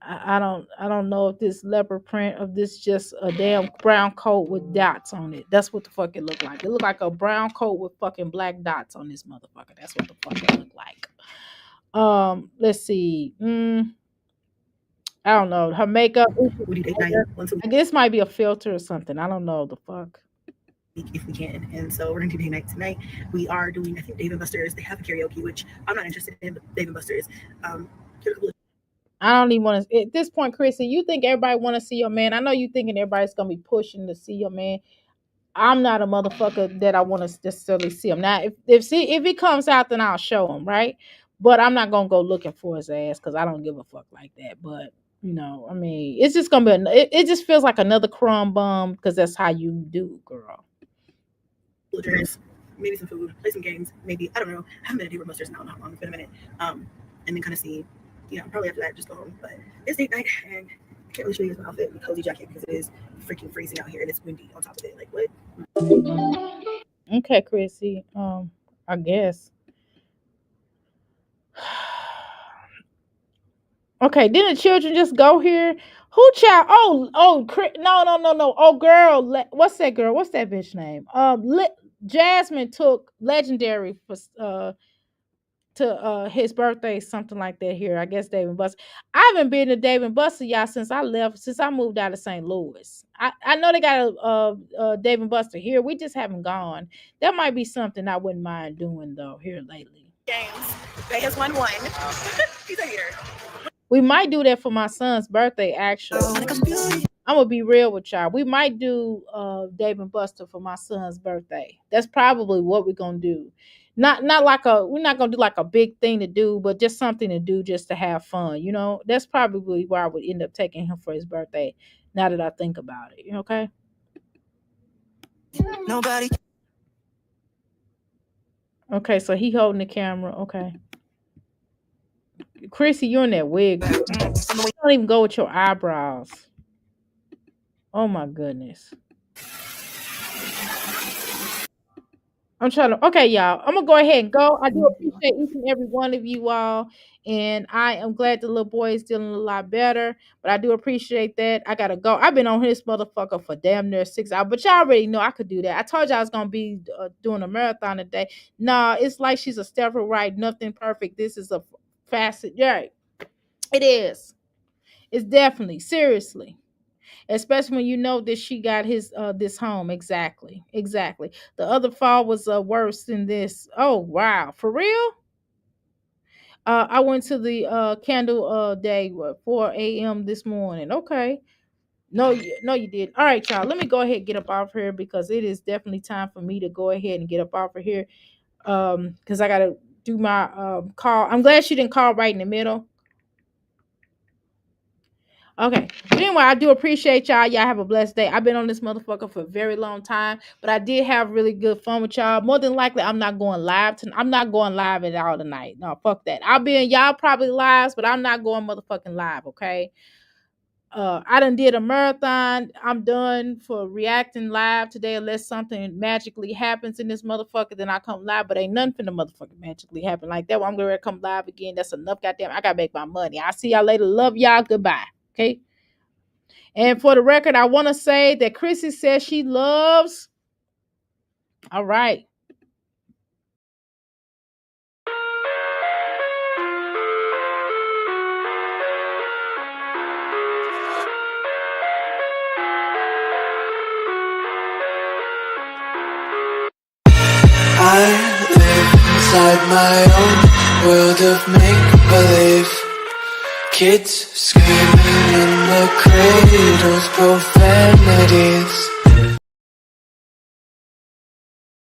I don't know if this leopard print of this just a damn brown coat with dots on it. That's what the fuck it look like. It look like a brown coat with fucking black dots on this motherfucker. That's what the fuck it look like. Let's see. I don't know. Her makeup. I guess it might be a filter or something. I don't know the fuck. If we can, and so we're gonna do date night tonight. We are doing, I think, Dave and Buster's. They have a karaoke, which I'm not interested in, but Dave and Buster's. I don't even want to. At this point, Chrissy, you think everybody want to see your man? I know you thinking everybody's gonna be pushing to see your man. I'm not a motherfucker that I want to necessarily see him. Now, if he comes out, then I'll show him, right? But I'm not gonna go looking for his ass because I don't give a fuck like that. But you know, I mean, it's just gonna be. It just feels like another crumb bum because that's how you do, girl. Drinks, maybe some food, play some games, maybe, I don't know. I haven't been to Dave and Buster's now, not long. It's been a minute. And then kind of see, probably after that, just go home. But it's date night, and I can't really show you my outfit, my cozy jacket, because it is freaking freezing out here, and it's windy on top of it. Like, what? Okay, Chrissy. I guess. Okay, didn't the children just go here? Who child? Oh, no. Oh, girl, what's that girl? What's that bitch name? Jasmine took Legendary for to his birthday, something like that here. I guess Dave and Buster. I haven't been to Dave and Buster, y'all, since I moved out of St. Louis. I know they got a Dave and Buster here. We just haven't gone. That might be something I wouldn't mind doing though here lately. games. Bay has won one. He's a hater. We might do that for my son's birthday, actually. I'm gonna be real with y'all. We might do Dave and Buster for my son's birthday. That's probably what we're gonna do. Not like we're not gonna do like a big thing to do, but just something to do just to have fun. You know, that's probably why I would end up taking him for his birthday. Now that I think about it, okay. Nobody. Okay, so he holding the camera. Okay, Chrissy, you're in that wig. You don't even go with your eyebrows. Oh my goodness. I'm trying to. Okay, y'all. I'm gonna go ahead and go. I do appreciate each and every one of you all, and I am glad the little boy is feeling a lot better. But I do appreciate that. I gotta go. I've been on this motherfucker for damn near 6 hours, but y'all already know I could do that. I told y'all I was gonna be doing a marathon today. Nah, it's like she's a steroid right. Nothing perfect. This is a facet. Yeah, it is. It's definitely seriously. Especially when you know that she got his this home. Exactly the other fall was worse than this. Oh wow, for real. I went to the candle day 4 a.m. this morning. Okay, no you did. All right, y'all, let me go ahead and get up off here because it is definitely time for me to go ahead and get up off of here because I gotta do my call. I'm glad she didn't call right in the middle. Okay. But anyway, I do appreciate y'all. Y'all have a blessed day. I've been on this motherfucker for a very long time, but I did have really good fun with y'all. More than likely, I'm not going live tonight. I'm not going live at all tonight. No, fuck that. I'll be in y'all probably lives, but I'm not going motherfucking live, okay? I done did a marathon. I'm done for reacting live today unless something magically happens in this motherfucker, then I come live, but ain't nothing finna motherfucking magically happen like that. Well, I'm gonna come live again. That's enough, goddamn. I gotta make my money. I'll see y'all later. Love y'all. Goodbye. Okay. And for the record, I want to say that Chrissy says she loves. All right. I live inside my own world of make-believe. Kids screaming in the cradles, profanities.